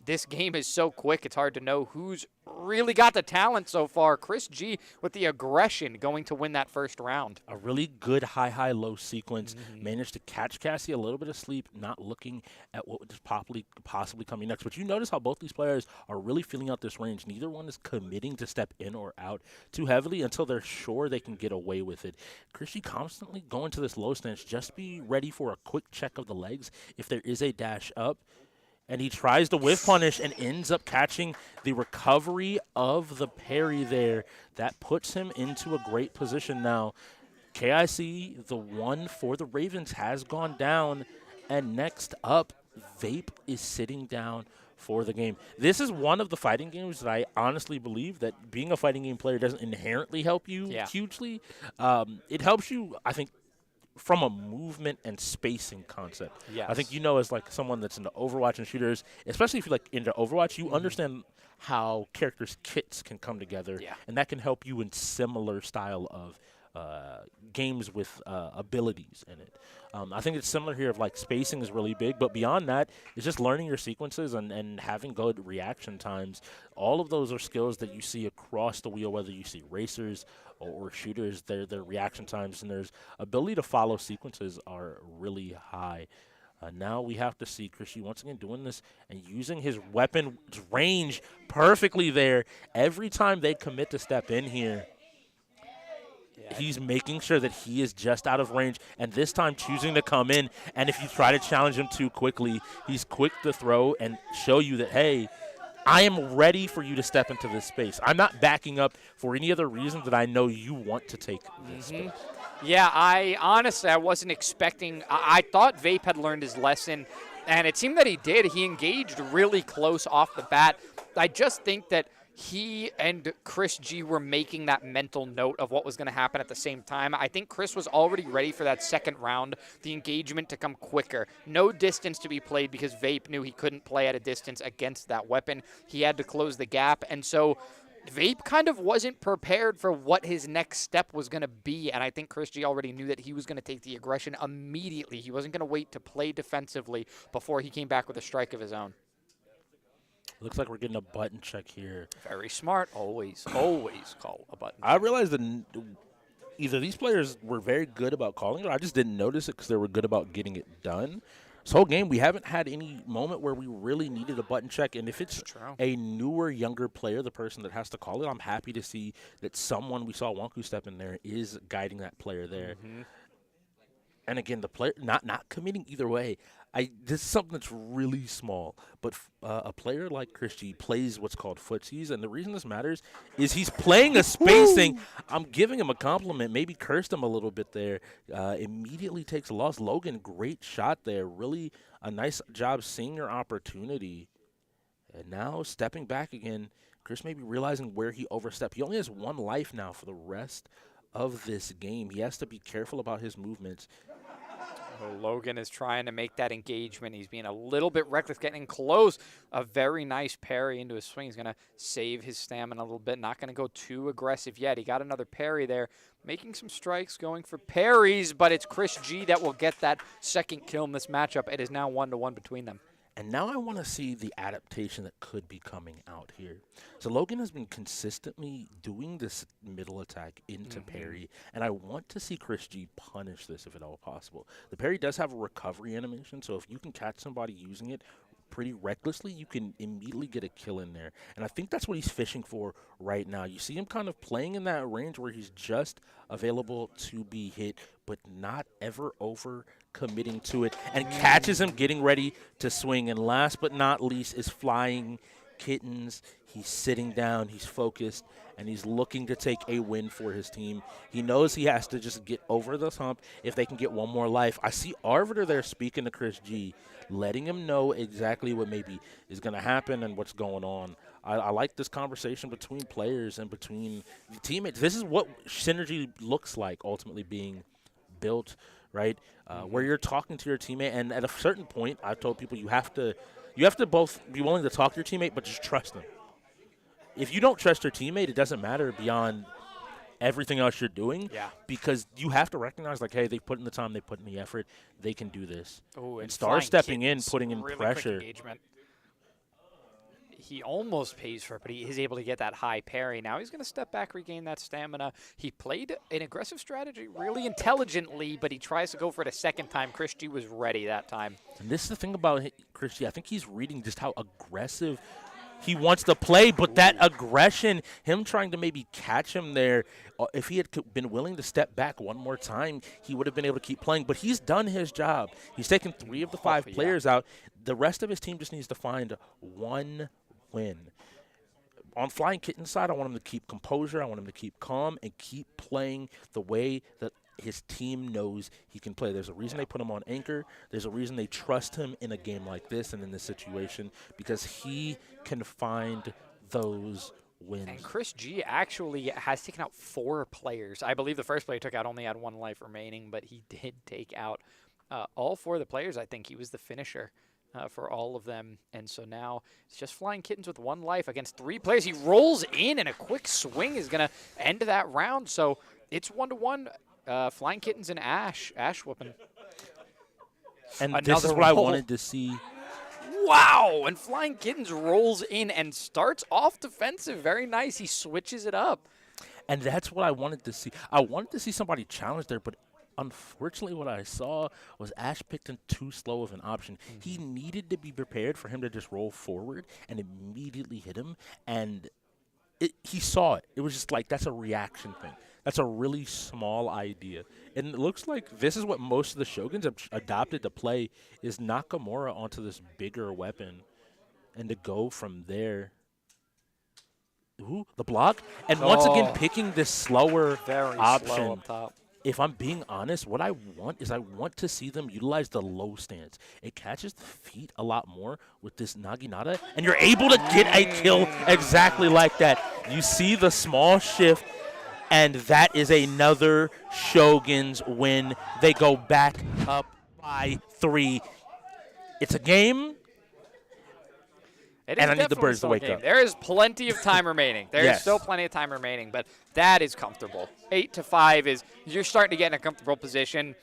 [SPEAKER 8] this game is so quick, it's hard to know who's really got the talent so far. Chris G with the aggression going to win that first round.
[SPEAKER 5] A really good high-low sequence. Managed to catch Cassie a little bit of sleep, not looking at what was possibly coming next. But you notice how both these players are really feeling out this range. Neither one is committing to step in or out too heavily until they're sure they can get away with it. Chris G constantly going to this low stance. Just be ready for a quick check of the legs if there is a dash up. And he tries to whiff punish and ends up catching the recovery of the parry there. That puts him into a great position now. KIC, the one for the Ravens, has gone down. And next up, Vape is sitting down for the game. This is one of the fighting games that I honestly believe that being a fighting game player doesn't inherently help you hugely. It helps you, I think, from a movement and spacing concept.
[SPEAKER 8] Yes.
[SPEAKER 5] I think as like someone that's into Overwatch and shooters, especially if you're like into Overwatch, you understand how characters' kits can come together, and that can help you in similar style of games with abilities in it. I think it's similar here of like spacing is really big, but beyond that, it's just learning your sequences and having good reaction times. All of those are skills that you see across the wheel, whether you see racers or shooters. Their reaction times and their ability to follow sequences are really high. Now we have to see Christy once again doing this and using his weapon range perfectly there. Every time they commit to step in here, he's making sure that he is just out of range, and this time choosing to come in. And if you try to challenge him too quickly, he's quick to throw and show you that, hey, I am ready for you to step into this space. I'm not backing up for any other reason that I know you want to take this space.
[SPEAKER 8] Yeah, I wasn't expecting. I thought Vape had learned his lesson, and it seemed that he did. He engaged really close off the bat. I just think that he and Chris G were making that mental note of what was going to happen at the same time. I think Chris was already ready for that second round, the engagement to come quicker. No distance to be played because Vape knew he couldn't play at a distance against that weapon. He had to close the gap, and so Vape kind of wasn't prepared for what his next step was going to be, and I think Chris G already knew that he was going to take the aggression immediately. He wasn't going to wait to play defensively before he came back with a strike of his own.
[SPEAKER 5] Looks like we're getting a button check here.
[SPEAKER 8] Very smart. Always call a button.
[SPEAKER 5] I realized that either these players were very good about calling it, or I just didn't notice it because they were good about getting it done. This whole game, we haven't had any moment where we really needed a button check. And if it's a newer, younger player, the person that has to call it, I'm happy to see that someone, we saw Wonku step in there, is guiding that player there. And again, the player not committing either way. This is something that's really small, but a player like Chris G plays what's called footsies, and the reason this matters is he's playing a spacing. I'm giving him a compliment, maybe cursed him a little bit there. Immediately takes a loss. Logan, great shot there. Really a nice job seeing your opportunity. And now stepping back again, Chris may be realizing where he overstepped. He only has one life now for the rest of this game. He has to be careful about his movements.
[SPEAKER 8] Logan is trying to make that engagement. He's being a little bit reckless, getting close. A very nice parry into his swing. He's going to save his stamina a little bit. Not going to go too aggressive yet. He got another parry there. Making some strikes, going for parries, but it's Chris G that will get that second kill in this matchup. It is now 1-1 between them.
[SPEAKER 5] And now I want to see the adaptation that could be coming out here. So Logan has been consistently doing this middle attack into parry, and I want to see Chris G punish this if at all possible. The parry does have a recovery animation, so if you can catch somebody using it pretty recklessly, you can immediately get a kill in there. And I think that's what he's fishing for right now. You see him kind of playing in that range where he's just available to be hit, but not ever over committing to it, and catches him getting ready to swing. And last but not least is Flying Kittens. He's sitting down, he's focused, and he's looking to take a win for his team. He knows he has to just get over this hump if they can get one more life. I see Arbiter there speaking to Chris G, letting him know exactly what maybe is going to happen and what's going on. I like this conversation between players and between the teammates. This is what synergy looks like ultimately being built, right? Where you're talking to your teammate, and at a certain point, I've told people you have to both be willing to talk to your teammate, but just trust them. If you don't trust your teammate, it doesn't matter beyond everything else you're doing, because you have to recognize, like, hey, they put in the time, they put in the effort, they can do this.
[SPEAKER 8] Oh,
[SPEAKER 5] and Star stepping in, putting in pressure.
[SPEAKER 8] He almost pays for it, but he is able to get that high parry. Now he's going to step back, regain that stamina. He played an aggressive strategy really intelligently, but he tries to go for it a second time. Chris G was ready that time.
[SPEAKER 5] And this is the thing about Chris G. I think he's reading just how aggressive he wants to play, but that aggression, him trying to maybe catch him there, if he had been willing to step back one more time, he would have been able to keep playing. But he's done his job. He's taken 3 of the 5 players out. The rest of his team just needs to find one win. On Flying Kitten's side, I want him to keep composure. I want him to keep calm and keep playing the way that his team knows he can play. There's a reason they put him on anchor. There's a reason they trust him in a game like this and in this situation, because he can find those wins.
[SPEAKER 8] And Chris G actually has taken out 4 players. I believe the first player he took out only had 1 life remaining, but he did take out all 4 of the players. I think he was the finisher for all of them. And so now it's just Flying Kittens with 1 life against 3 players. He rolls in, and a quick swing is going to end that round. So it's 1-1. Flying Kittens and Ash whooping.
[SPEAKER 5] And this is what I wanted to see.
[SPEAKER 8] Wow! And Flying Kittens rolls in and starts off defensive. Very nice. He switches it up.
[SPEAKER 5] And that's what I wanted to see. I wanted to see somebody challenge there, but unfortunately what I saw was Ash picked him too slow of an option. He needed to be prepared for him to just roll forward and immediately hit him. And he saw it. It was just like, that's a reaction thing. That's a really small idea. And it looks like this is what most of the Shoguns have adopted to play, is Nakamura onto this bigger weapon and to go from there. Ooh, the block. And once again, picking this slower option.
[SPEAKER 8] Slow up top.
[SPEAKER 5] if I'm being honest, what I want is I want to see them utilize the low stance. It catches the feet a lot more with this Naginata, and you're able to get a kill exactly like that. You see the small shift, and that is another Shoguns win. They go back up by 3. It's a game.
[SPEAKER 8] It is
[SPEAKER 5] And I need the
[SPEAKER 8] definitely
[SPEAKER 5] birds to
[SPEAKER 8] still a
[SPEAKER 5] wake
[SPEAKER 8] game.
[SPEAKER 5] up.
[SPEAKER 8] There is plenty of time remaining. There is
[SPEAKER 5] Yes.
[SPEAKER 8] still plenty of time remaining, but that is comfortable. 8-5 is you're starting to get in a comfortable position.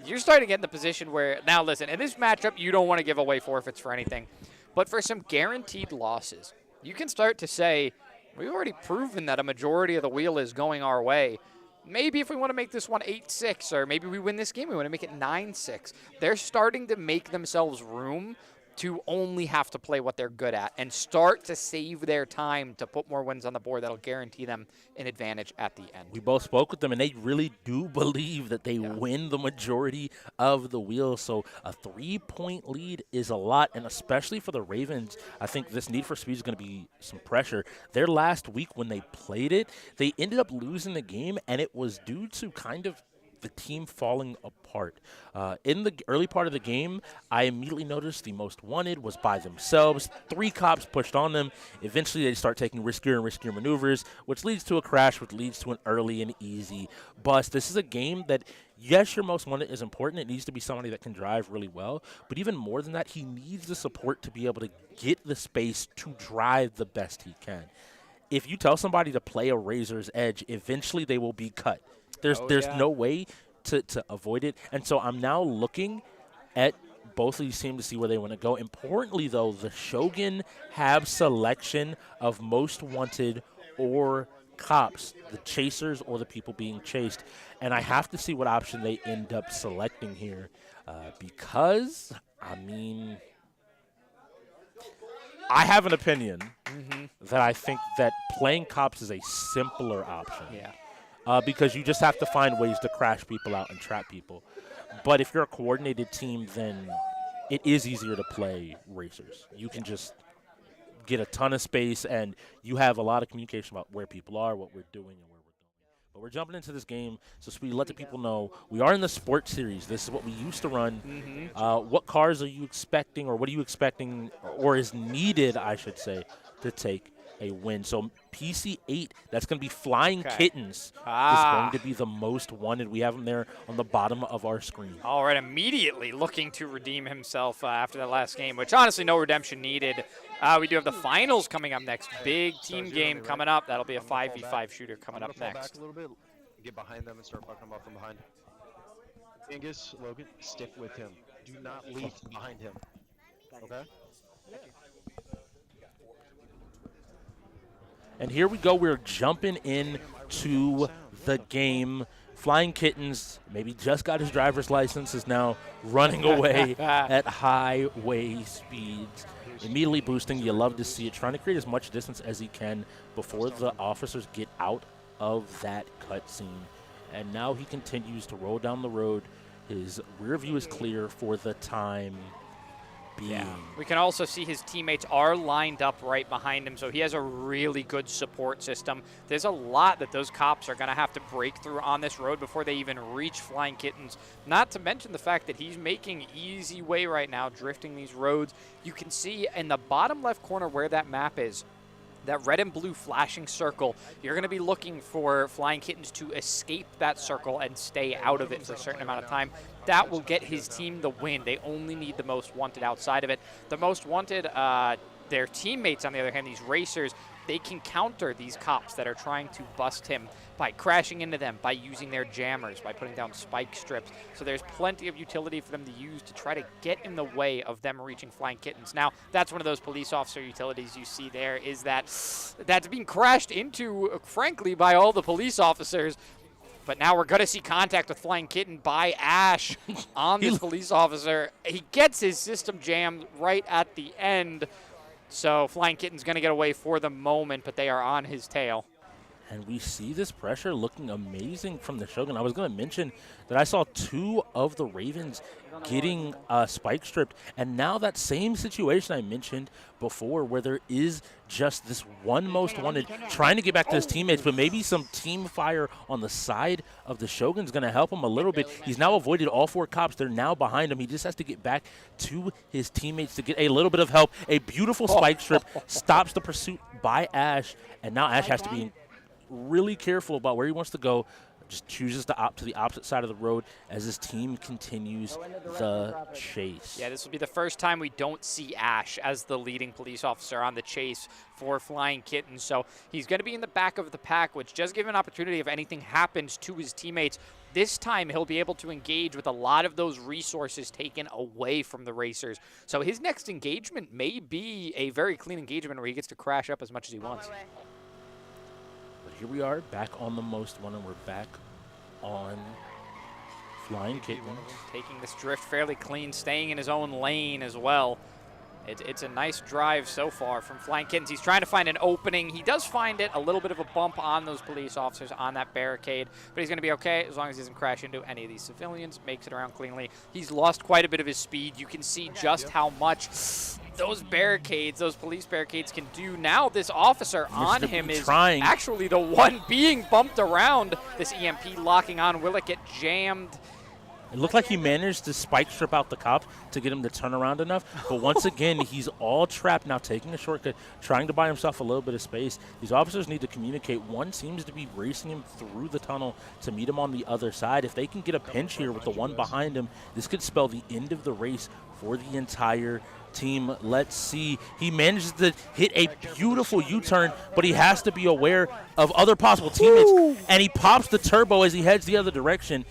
[SPEAKER 8] You're starting to get in the position where, now listen, in this matchup, you don't want to give away forfeits for anything. But for some guaranteed losses, you can start to say, we've already proven that a majority of the wheel is going our way. Maybe if we want to make this one 8-6, or maybe we win this game, we want to make it 9-6. They're starting to make themselves room to only have to play what they're good at and start to save their time to put more wins on the board that'll guarantee them an advantage at the end.
[SPEAKER 5] We both spoke with them, and they really do believe that they win the majority of the wheel. So a 3-point lead is a lot, and especially for the Ravens, I think this need for speed is going to be some pressure. Their last week when they played it, they ended up losing the game, and it was due to kind of the team falling apart. In the early part of the game, I immediately noticed the most wanted was by themselves. 3 cops pushed on them. Eventually, they start taking riskier and riskier maneuvers, which leads to a crash, which leads to an early and easy bust. This is a game that, yes, your most wanted is important. It needs to be somebody that can drive really well. But even more than that, he needs the support to be able to get the space to drive the best he can. If you tell somebody to play a razor's edge, eventually they will be cut. There's no way to avoid it. And so I'm now looking at both of these teams to see where they want to go. Importantly, though, the Shogun have selection of most wanted or cops, the chasers or the people being chased. And I have to see what option they end up selecting here because, I mean, I have an opinion that I think that playing cops is a simpler option.
[SPEAKER 8] Yeah.
[SPEAKER 5] Because you just have to find ways to crash people out and trap people. But if you're a coordinated team, then it is easier to play racers. You can just get a ton of space, and you have a lot of communication about where people are, what we're doing, and where we're going. But we're jumping into this game, so we let the people know we are in the sports series. This is what we used to run. What cars are you expecting, or what are you expecting, or is needed, I should say, to take a win? So PC8, that's going to be Flying Kittens, is going to be the most wanted. We have him there on the bottom of our screen.
[SPEAKER 8] All right, immediately looking to redeem himself after that last game, which honestly no redemption needed. We do have the finals coming up next. Big team game coming up. That'll be a 5v5 shooter coming up next.
[SPEAKER 16] Back a little bit, get behind them and start fucking them up from behind. Angus, Logan, stick with him. Do not leave behind him. Okay?
[SPEAKER 5] And here we go. We're jumping in to the game. Flying Kittens maybe just got his driver's license, is now running away at highway speeds. Immediately boosting. You love to see it. Trying to create as much distance as he can before the officers get out of that cutscene. And now he continues to roll down the road. His rear view is clear for the time being.
[SPEAKER 8] Yeah. We can also see his teammates are lined up right behind him, so he has a really good support system. There's a lot that those cops are going to have to break through on this road before they even reach Flying Kittens, not to mention the fact that he's making easy way right now, drifting these roads. You can see in the bottom left corner where that map is, that red and blue flashing circle, you're going to be looking for Flying Kittens to escape that circle and stay out of it for a certain amount of time. That will get his team the win. They only need the most wanted outside of it. The most wanted, their teammates, on the other hand, these racers, they can counter these cops that are trying to bust him by crashing into them, by using their jammers, by putting down spike strips. So there's plenty of utility for them to use to try to get in the way of them reaching Flying Kittens. Now, that's one of those police officer utilities you see there, is that that's being crashed into, frankly, by all the police officers. But now we're going to see contact with Flying Kitten by Ash on this police officer. He gets his system jammed right at the end. So Flying Kitten's going to get away for the moment, but they are on his tail.
[SPEAKER 5] And we see this pressure looking amazing from the Shogun. I was going to mention that I saw 2 of the Ravens getting spike stripped. And now that same situation I mentioned before where there is just this one most wanted trying to get back to his teammates, but maybe some team fire on the side of the Shogun's going to help him a little bit. He's now avoided all 4 cops. They're now behind him. He just has to get back to his teammates to get a little bit of help. A beautiful spike strip stops the pursuit by Ash. And now Ash has to be really careful about where he wants to go, just chooses to opt to the opposite side of the road as his team continues the chase.
[SPEAKER 8] Yeah, this will be the first time we don't see Ash as the leading police officer on the chase for Flying Kitten. So he's going to be in the back of the pack, which does give him an opportunity if anything happens to his teammates. This time he'll be able to engage with a lot of those resources taken away from the racers. So his next engagement may be a very clean engagement where he gets to crash up as much as he wants.
[SPEAKER 5] Here we are, back on the most one, and we're back on Flying Kitten.
[SPEAKER 8] Taking this drift fairly clean, staying in his own lane as well. It's a nice drive so far from Flying Kittens. He's trying to find an opening. He does find it, a little bit of a bump on those police officers on that barricade, but he's going to be okay as long as he doesn't crash into any of these civilians, makes it around cleanly. He's lost quite a bit of his speed. You can see just how much those barricades, those police barricades can do. Now this officer on him is actually the one being bumped around. This EMP locking on. Will it get jammed?
[SPEAKER 5] It looked like he managed to spike strip out the cop to get him to turn around enough. But once again, he's all trapped now, taking a shortcut, trying to buy himself a little bit of space. These officers need to communicate. One seems to be racing him through the tunnel to meet him on the other side. If they can get a pinch here with the one behind him, this could spell the end of the race for the entire team. Let's see. He manages to hit a beautiful U-turn, but he has to be aware of other possible teammates. And he pops the turbo as he heads the other direction.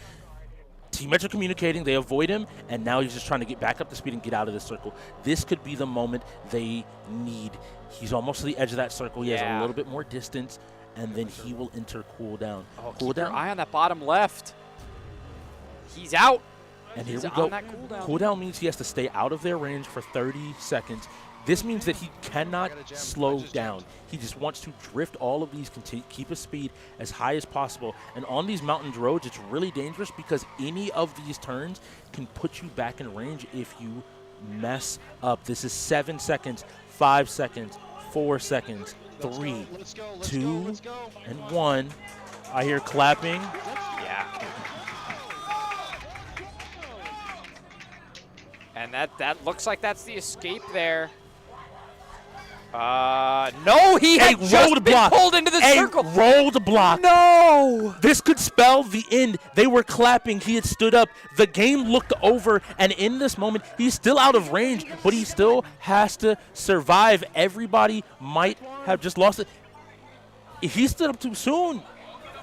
[SPEAKER 5] Teammates are communicating, they avoid him, and now he's just trying to get back up to speed and get out of this circle. This could be the moment they need. He's almost to the edge of that circle. He has a little bit more distance, and then he will enter cooldown.
[SPEAKER 8] Keep your eye on that bottom left. He's out.
[SPEAKER 5] And here we go. Cooldown means he has to stay out of their range for 30 seconds. This means that he cannot slow down. He just wants to drift all of these, keep his speed as high as possible. And on these mountain roads, it's really dangerous because any of these turns can put you back in range if you mess up. This is 7 seconds, 5 seconds, 4 seconds, 3, 2, and 1. I hear clapping.
[SPEAKER 8] Yeah. And that looks like that's the escape there. No, he had just been pulled into the circle.
[SPEAKER 5] Rolled block.
[SPEAKER 8] No.
[SPEAKER 5] This could spell the end. They were clapping. He had stood up. The game looked over, and in this moment, he's still out of range, but he still has to survive. Everybody might have just lost it. He stood up too soon.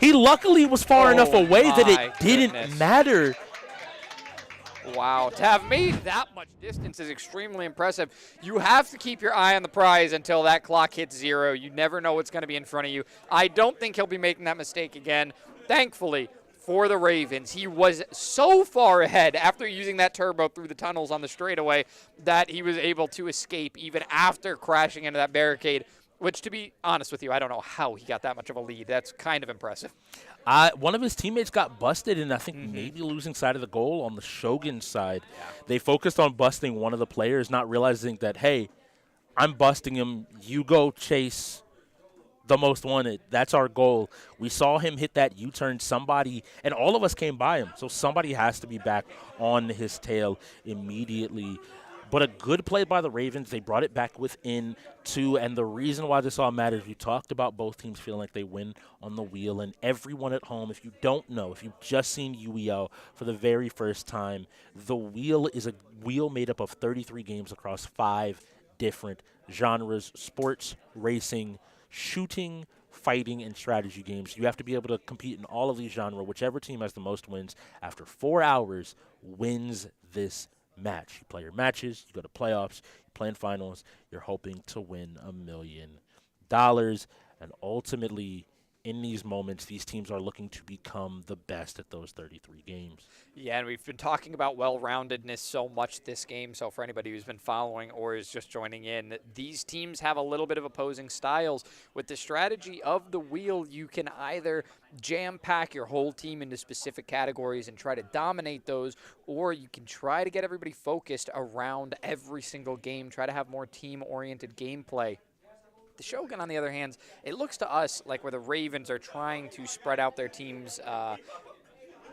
[SPEAKER 5] He luckily was far enough away that it didn't matter.
[SPEAKER 8] Wow, to have made that much distance is extremely impressive. You have to keep your eye on the prize until that clock hits 0. You never know what's going to be in front of you. I don't think he'll be making that mistake again. Thankfully for the Ravens, he was so far ahead after using that turbo through the tunnels on the straightaway that he was able to escape even after crashing into that barricade, which, to be honest with you, I don't know how he got that much of a lead. That's kind of impressive.
[SPEAKER 5] One of his teammates got busted, and I think maybe losing sight of the goal on the Shogun side. Yeah. They focused on busting one of the players, not realizing that, hey, I'm busting him. You go chase the most wanted. That's our goal. We saw him hit that U-turn. Somebody, and all of us came by him, so somebody has to be back on his tail immediately. But a good play by the Ravens. They brought it back within 2, and the reason why this all matters, we talked about both teams feeling like they win on the wheel, and everyone at home, if you don't know, if you've just seen UEL for the very first time, the wheel is a wheel made up of 33 games across 5 different genres: sports, racing, shooting, fighting, and strategy games. You have to be able to compete in all of these genres. Whichever team has the most wins after 4 hours wins this match. You play your matches, you go to playoffs, you play in finals, you're hoping to win $1 million. And ultimately, in these moments, these teams are looking to become the best at those 33 games.
[SPEAKER 8] Yeah, and we've been talking about well-roundedness so much this game. So for anybody who's been following or is just joining in, these teams have a little bit of opposing styles. With the strategy of the wheel, you can either jam-pack your whole team into specific categories and try to dominate those, or you can try to get everybody focused around every single game, try to have more team-oriented gameplay. The Shogun, on the other hand, it looks to us like where the Ravens are trying to spread out their team's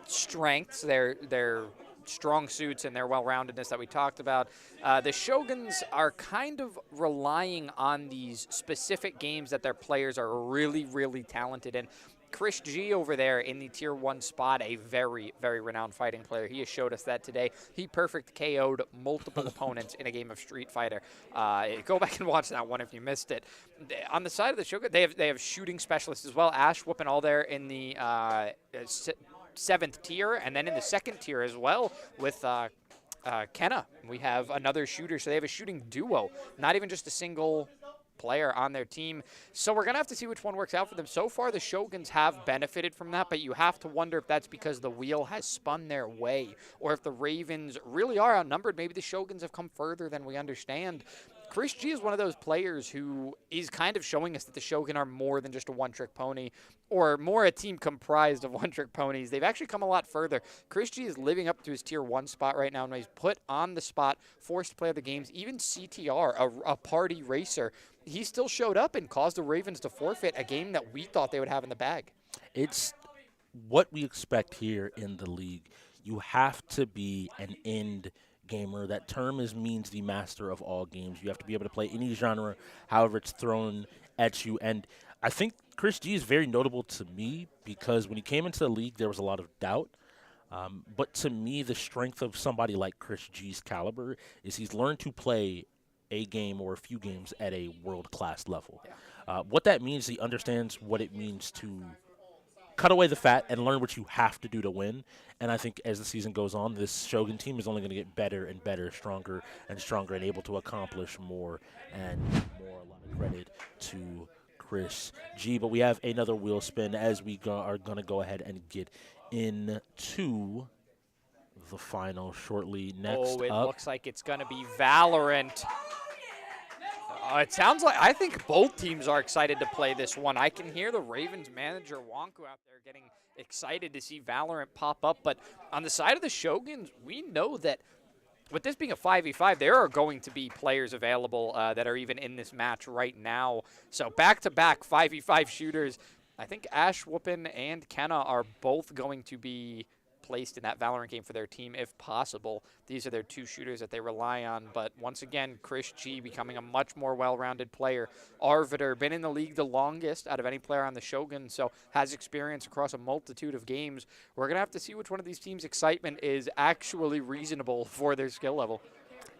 [SPEAKER 8] strengths, their strong suits, and their well-roundedness that we talked about. The Shoguns are kind of relying on these specific games that their players are really, really talented in. Chris G over there in the Tier 1 spot, a very, very renowned fighting player. He has showed us that today. He perfect KO'd multiple opponents in a game of Street Fighter. Go back and watch that one if you missed it. On the side of the Shogun, they have shooting specialists as well. Ash whooping all there in the 7th tier, and then in the 2nd tier as well with Kenna. We have another shooter, so they have a shooting duo, not even just a single player on their team. So we're going to have to see which one works out for them. So far, the Shoguns have benefited from that, but you have to wonder if that's because the wheel has spun their way, or if the Ravens really are outnumbered. Maybe the Shoguns have come further than we understand. Chris G is one of those players who is kind of showing us that the Shogun are more than just a one-trick pony, or more a team comprised of one-trick ponies. They've actually come a lot further. Chris G is living up to his Tier 1 spot right now, and he's put on the spot, forced to play other games. Even CTR, a party racer, he still showed up and caused the Ravens to forfeit a game that we thought they would have in the bag.
[SPEAKER 5] It's what we expect here in the league. You have to be an end gamer. That term means the master of all games. You have to be able to play any genre, however it's thrown at you. And I think Chris G is very notable to me because when he came into the league, there was a lot of doubt. But to me, the strength of somebody like Chris G's caliber is he's learned to play a game or a few games at a world-class level. Yeah. What that means, he understands what it means to cut away the fat and learn what you have to do to win. And I think as the season goes on, this Shogun team is only going to get better and better, stronger and stronger, and able to accomplish more and more. A lot of credit to Chris G. But we have another wheel spin as we are going to go ahead and get into the final shortly. Next
[SPEAKER 8] it
[SPEAKER 5] up,
[SPEAKER 8] looks like it's going to be Valorant. It sounds like, I think both teams are excited to play this one. I can hear the Ravens manager, Wonku, out there getting excited to see Valorant pop up. But on the side of the Shoguns, we know that with this being a 5v5, there are going to be players available that are even in this match right now. So back-to-back 5v5 shooters. I think Ash Whoopin and Kenna are both going to be placed in that Valorant game for their team if possible. These are their two shooters that they rely on. But once again, Chris G becoming a much more well-rounded player. Arvider, been in the league the longest out of any player on the Shogun, so has experience across a multitude of games. We're going to have to see which one of these teams' excitement is actually reasonable for their skill level.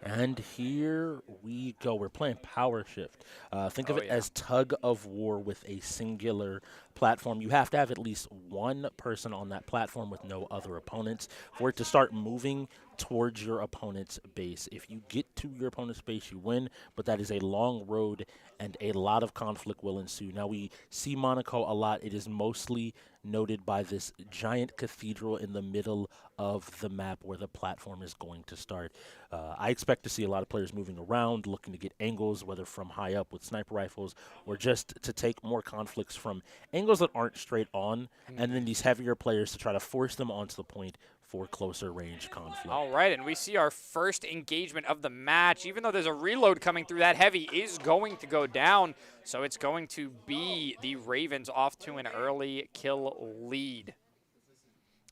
[SPEAKER 5] And here we go. We're playing Power Shift. Think of it as tug of war with a singular platform. You have to have at least one person on that platform with no other opponents for it to start moving towards your opponent's base. If you get to your opponent's base, you win, but that is a long road and a lot of conflict will ensue. Now, we see Monaco a lot. It is mostly noted by this giant cathedral in the middle of the map where the platform is going to start. I expect to see a lot of players moving around, looking to get angles, whether from high up with sniper rifles or just to take more conflicts from angles that aren't straight on, and then these heavier players to try to force them onto the point for closer range conflict.
[SPEAKER 8] All right, and we see our first engagement of the match. Even though there's a reload coming through, that heavy is going to go down. So it's going to be the Ravens off to an early kill lead.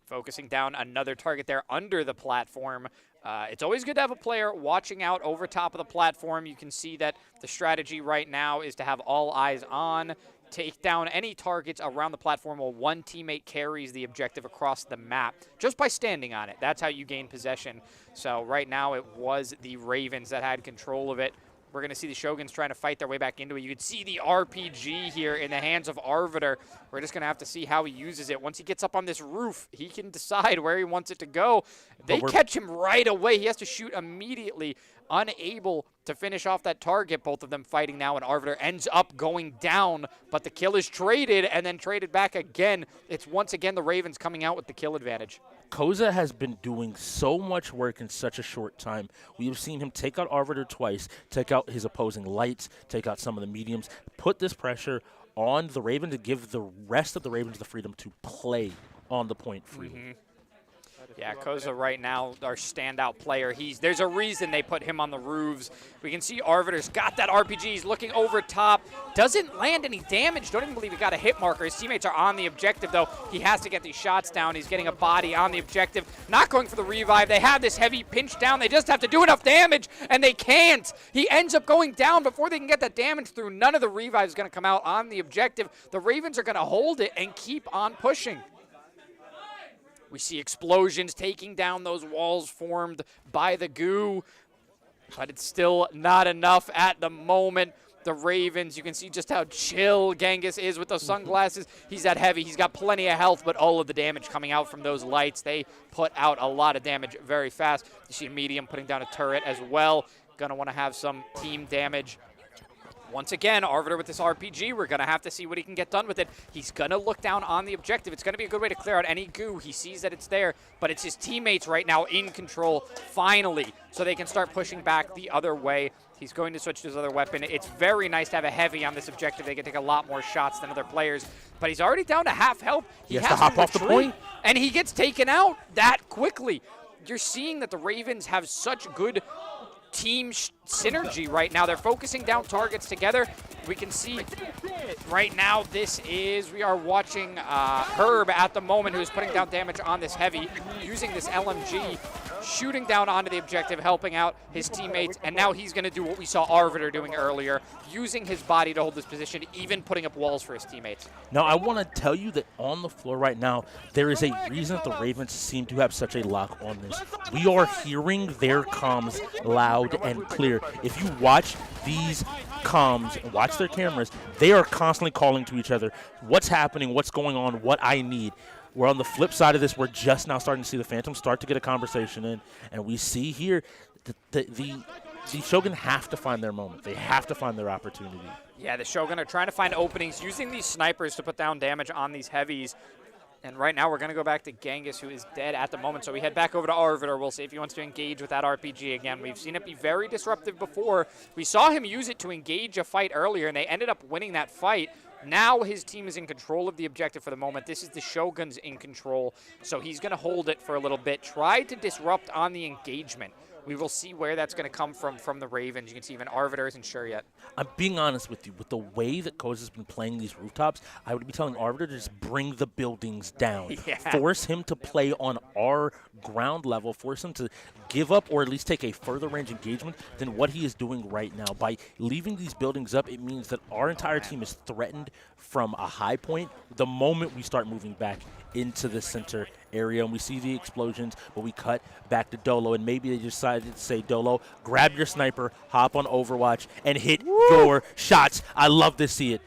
[SPEAKER 8] Focusing down another target there under the platform. It's always good to have a player watching out over top of the platform. You can see that the strategy right now is to have all eyes on, take down any targets around the platform while one teammate carries the objective across the map just by standing on it. That's how you gain possession. So right now it was the Ravens that had control of it. We're going to see the Shoguns trying to fight their way back into it. You can see the RPG here in the hands of Arvider. We're just going to have to see how he uses it. Once he gets up on this roof, he can decide where he wants it to go. They catch him right away. He has to shoot immediately. unable to finish off that target. Both of them fighting now, and Arbiter ends up going down, but the kill is traded and then traded back again. It's once again the Ravens coming out with the kill advantage.
[SPEAKER 5] Koza has been doing so much work in such a short time. We have seen him take out Arbiter twice, take out his opposing lights, take out some of the mediums, put this pressure on the Ravens to give the rest of the Ravens the freedom to play on the point freely.
[SPEAKER 8] Yeah, Koza right now, our standout player. There's a reason they put him on the roofs. We can see Arbiter's got that RPG. He's looking over top. Doesn't land any damage. Don't even believe he got a hit marker. His teammates are on the objective, though. He has to get these shots down. He's getting a body on the objective. Not going for the revive. They have this heavy pinch down. They just have to do enough damage, and they can't. He ends up going down before they can get that damage through. None of the revives is going to come out on the objective. The Ravens are going to hold it and keep on pushing. We see explosions taking down those walls formed by the goo, but it's still not enough at the moment. The Ravens, you can see just how chill Genghis is with those sunglasses. He's that heavy. He's got plenty of health, but all of the damage coming out from those lights, they put out a lot of damage very fast. You see a medium putting down a turret as well. Going to want to have some team damage. Once again, Arbiter with this RPG, we're going to have to see what he can get done with it. He's going to look down on the objective. It's going to be a good way to clear out any goo. He sees that it's there, but it's his teammates right now in control, finally, so they can start pushing back the other way. He's going to switch to his other weapon. It's very nice to have a heavy on this objective. They can take a lot more shots than other players, but he's already down to half health.
[SPEAKER 5] He has to hop off the point.
[SPEAKER 8] And he gets taken out that quickly. You're seeing that the Ravens have such good team synergy right now. They're focusing down targets together. We can see right now we are watching Herb at the moment, who's putting down damage on this heavy, using this LMG, shooting down onto the objective, helping out his teammates, and now he's going to do what we saw Arbiter doing earlier, using his body to hold this position, even putting up walls for his teammates.
[SPEAKER 5] Now, I want to tell you that on the floor right now, there is a reason that the Ravens seem to have such a lock on this. We are hearing their comms loud and clear. If you watch these comms and watch their cameras, they are constantly calling to each other, what's happening, what's going on, what I need. We're on the flip side of this. We're just now starting to see the Phantoms start to get a conversation in, and we see here the Shogun have to find their moment. They have to find their opportunity.
[SPEAKER 8] Yeah, the Shogun are trying to find openings, using these snipers to put down damage on these heavies. And right now we're going to go back to Genghis, who is dead at the moment. So we head back over to Arbiter. We'll see if he wants to engage with that RPG again. We've seen it be very disruptive before. We saw him use it to engage a fight earlier, and they ended up winning that fight. Now his team is in control of the objective for the moment. This is the Shoguns in control, so he's going to hold it for a little bit. Try to disrupt on the engagement. We will see where that's going to come from the Ravens. You can see even Arbiter isn't sure yet.
[SPEAKER 5] I'm being honest with you. With the way that Koza's been playing these rooftops, I would be telling Arbiter to just bring the buildings down.
[SPEAKER 8] Yeah.
[SPEAKER 5] Force him to play on our ground level. Force him to give up or at least take a further range engagement than what he is doing right now. By leaving these buildings up, it means that our entire team is threatened from a high point the moment we start moving back into the center area, and we see the explosions, but we cut back to Dolo, and maybe they decided to say, Dolo, grab your sniper, hop on Overwatch, and hit your shots. I love to see it.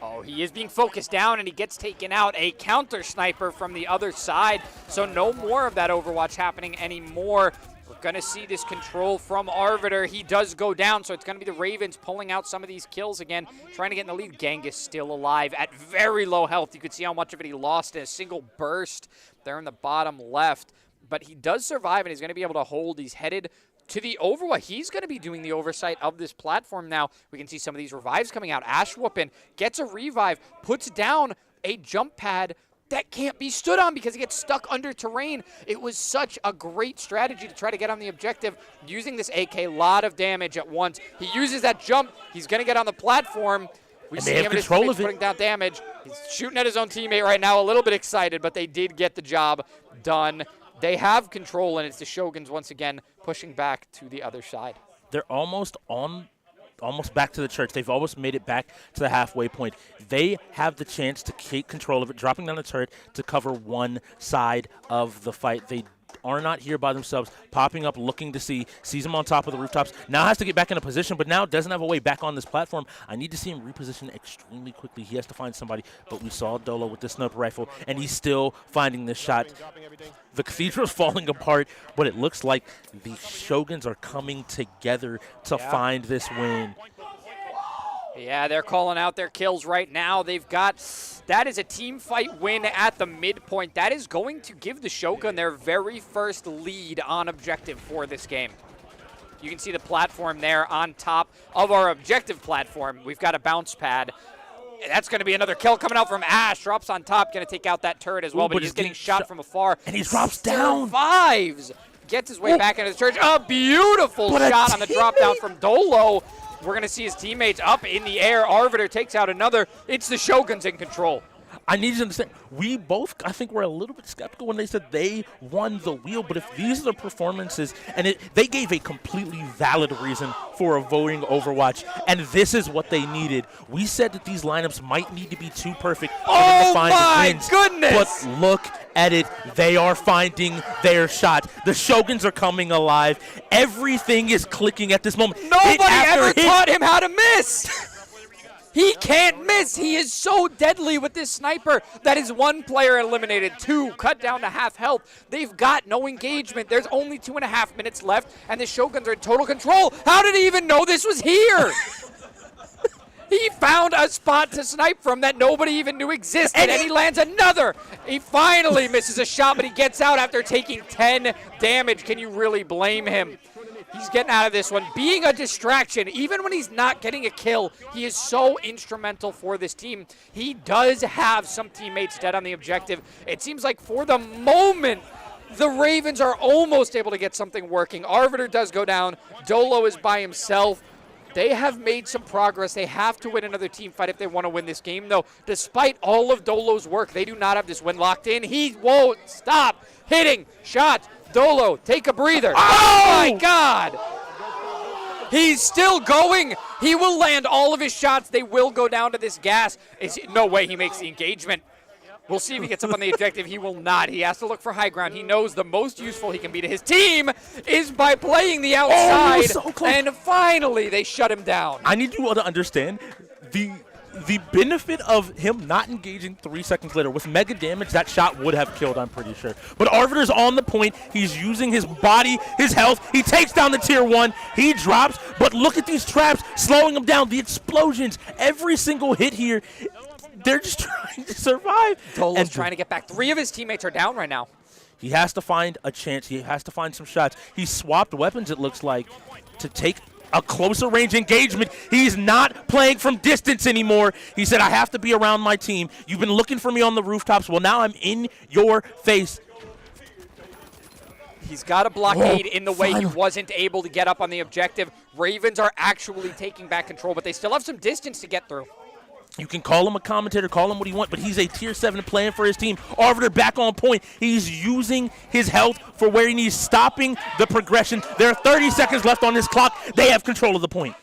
[SPEAKER 8] Oh, he is being focused down, and he gets taken out. A counter sniper from the other side, so no more of that Overwatch happening anymore. We're going to see this control from Arbiter. He does go down, so it's going to be the Ravens pulling out some of these kills again, trying to get in the lead. Genghis still alive at very low health. You could see how much of it he lost in a single burst there in the bottom left. But he does survive, and he's going to be able to hold. He's headed to the Overwatch. He's going to be doing the oversight of this platform now. We can see some of these revives coming out. Ash Whoopin gets a revive, puts down a jump pad that can't be stood on because he gets stuck under terrain. It was such a great strategy to try to get on the objective using this AK. A lot of damage at once. He uses that jump. He's going to get on the platform. We see him putting down damage. He's shooting at his own teammate right now, a little bit excited, but they did get the job done. They have control, and it's the Shoguns once again pushing back to the other side.
[SPEAKER 5] They're almost back to the church. They've almost made it back to the halfway point. They have the chance to take control of it, dropping down the turret to cover one side of the fight. They are not here by themselves, popping up, looking to sees him on top of the rooftops, now has to get back in a position, but now doesn't have a way back on this platform. I need to see him reposition extremely quickly. He has to find somebody, but we saw Dolo with the sniper rifle, and he's still finding this shot. The Cathedral's falling apart, but it looks like the Shoguns are coming together to find this win.
[SPEAKER 8] Yeah, they're calling out their kills right now. They've got, that is a team fight win at the midpoint. That is going to give the Shogun their very first lead on objective for this game. You can see the platform there on top of our objective platform. We've got a bounce pad. That's going to be another kill coming out from Ash. Drops on top, going to take out that turret as well, but he's getting shot from afar.
[SPEAKER 5] And he drops down.
[SPEAKER 8] Survives. Gets his way back into the church. A beautiful shot on the drop down from Dolo. We're going to see his teammates up in the air. Arbiter takes out another. It's the Shoguns in control.
[SPEAKER 5] I need you to understand, we both, I think, were a little bit skeptical when they said they won the wheel, but if these are the performances, and they gave a completely valid reason for avoiding Overwatch, and this is what they needed. We said that these lineups might need to be too perfect for them to find wins.
[SPEAKER 8] Goodness!
[SPEAKER 5] But look at it. They are finding their shot. The Shoguns are coming alive. Everything is clicking at this moment.
[SPEAKER 8] Nobody ever taught him how to miss! He can't miss. He is so deadly with this sniper. That is one player eliminated, 2 cut down to half health. They've got no engagement. There's only 2.5 minutes left, and the Shoguns are in total control. How did he even know this was here? He found a spot to snipe from that nobody even knew existed, and he lands another. He finally misses a shot, but he gets out after taking 10 damage. Can you really blame him? He's getting out of this one. Being a distraction, even when he's not getting a kill, he is so instrumental for this team. He does have some teammates dead on the objective. It seems like for the moment, the Ravens are almost able to get something working. Arbiter does go down. Dolo is by himself. They have made some progress. They have to win another team fight if they want to win this game, though. Despite all of Dolo's work, they do not have this win locked in. He won't stop hitting shots. Dolo, take a breather. Oh my God! He's still going. He will land all of his shots. They will go down to this gas. No way he makes the engagement. We'll see if he gets up on the objective. He will not. He has to look for high ground. He knows the most useful he can be to his team is by playing the outside.
[SPEAKER 5] So close.
[SPEAKER 8] And finally, they shut him down.
[SPEAKER 5] I need you all to understand the benefit of him not engaging 3 seconds later. With mega damage, that shot would have killed, I'm pretty sure. But Arbiter's on the point. He's using his body, his health. He takes down the tier 1. He drops, but look at these traps slowing him down. The explosions, every single hit here, they're just trying to survive.
[SPEAKER 8] Dolo's trying to get back. 3 of his teammates are down right now.
[SPEAKER 5] He has to find a chance. He has to find some shots. He swapped weapons, it looks like, to take a closer range engagement. He's not playing from distance anymore. He said, I have to be around my team. You've been looking for me on the rooftops. Well, now I'm in your face.
[SPEAKER 8] He's got a blockade in the way he wasn't able to get up on the objective. Ravens are actually taking back control, but they still have some distance to get through.
[SPEAKER 5] You can call him a commentator, call him what you want, but he's a tier 7 playing for his team. Arbiter back on point. He's using his health for where he needs, stopping the progression. There are 30 seconds left on this clock. They have control of the point.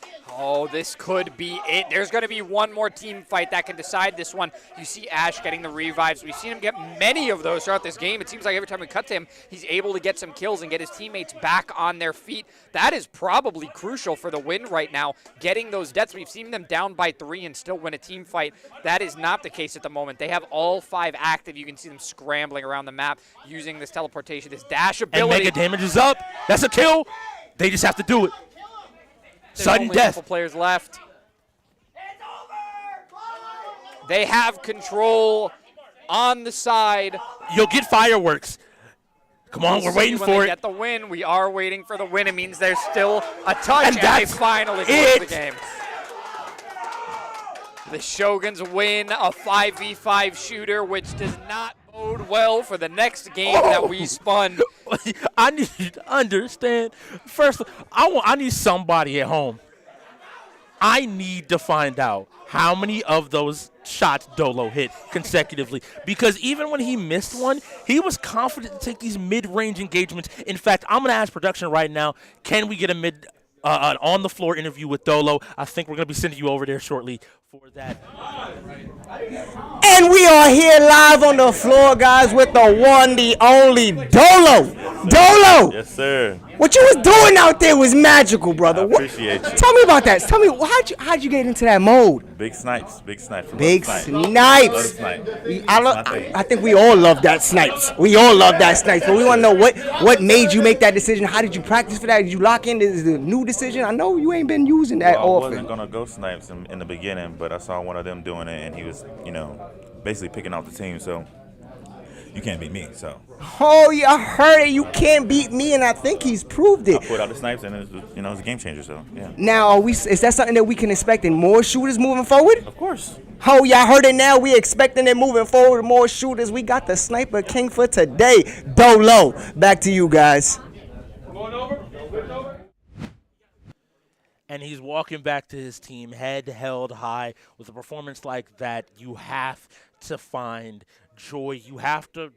[SPEAKER 8] Oh, this could be it. There's going to be one more team fight that can decide this one. You see Ash getting the revives. We've seen him get many of those throughout this game. It seems like every time we cut to him, he's able to get some kills and get his teammates back on their feet. That is probably crucial for the win right now, getting those deaths. We've seen them down by 3 and still win a team fight. That is not the case at the moment. They have all 5 active. You can see them scrambling around the map using this teleportation, this dash ability.
[SPEAKER 5] And mega damage is up. That's a kill. They just have to do it.
[SPEAKER 8] There's
[SPEAKER 5] Sudden
[SPEAKER 8] only
[SPEAKER 5] death.
[SPEAKER 8] A couple players left. They have control on the side.
[SPEAKER 5] You'll get fireworks. Come on, we're waiting for it.
[SPEAKER 8] Get the win. We are waiting for the win. It means there's still a touch,
[SPEAKER 5] and
[SPEAKER 8] they finally close the game. The Shoguns win a 5v5 shooter, which does not bode well for the next game that we spun.
[SPEAKER 5] I need you to understand. First, I need somebody at home. I need to find out how many of those shots Dolo hit consecutively. Because even when he missed one, he was confident to take these mid-range engagements. In fact, I'm going to ask production right now, can we get a an on-the-floor interview with Dolo. I think we're going to be sending you over there shortly for that.
[SPEAKER 11] And we are here live on the floor, guys, with the one, the only Dolo. Dolo!
[SPEAKER 17] Yes, sir.
[SPEAKER 11] What you was doing out there was magical, brother.
[SPEAKER 17] I appreciate you.
[SPEAKER 11] Tell me about that. Tell me, how'd you get into that mode?
[SPEAKER 17] Big snipes. Big snipes.
[SPEAKER 11] Big
[SPEAKER 17] Love
[SPEAKER 11] snipes.
[SPEAKER 17] Love snipe.
[SPEAKER 11] I think we all love that snipes. We all love that snipes. But we want to know what made you make that decision. How did you practice for that? Did you lock in? Is it a new decision? I know you ain't been using that
[SPEAKER 17] Well, I
[SPEAKER 11] often.
[SPEAKER 17] wasn't gonna go snipes in the beginning, but I saw one of them doing it, and he was, basically picking out the team. So you can't beat me. So
[SPEAKER 11] Oh, yeah, I heard it. You can't beat me, and I think he's proved it.
[SPEAKER 17] I put out the snipes, and it's a game changer. So yeah.
[SPEAKER 11] Now, is that something that we can expect in more shooters moving forward?
[SPEAKER 17] Of course.
[SPEAKER 11] Oh, y'all heard it now. We expecting it moving forward. More shooters. We got the Sniper King for today. Dolo. Back to you guys.
[SPEAKER 5] And he's walking back to his team, head held high. With a performance like that, you have to find joy. You have to.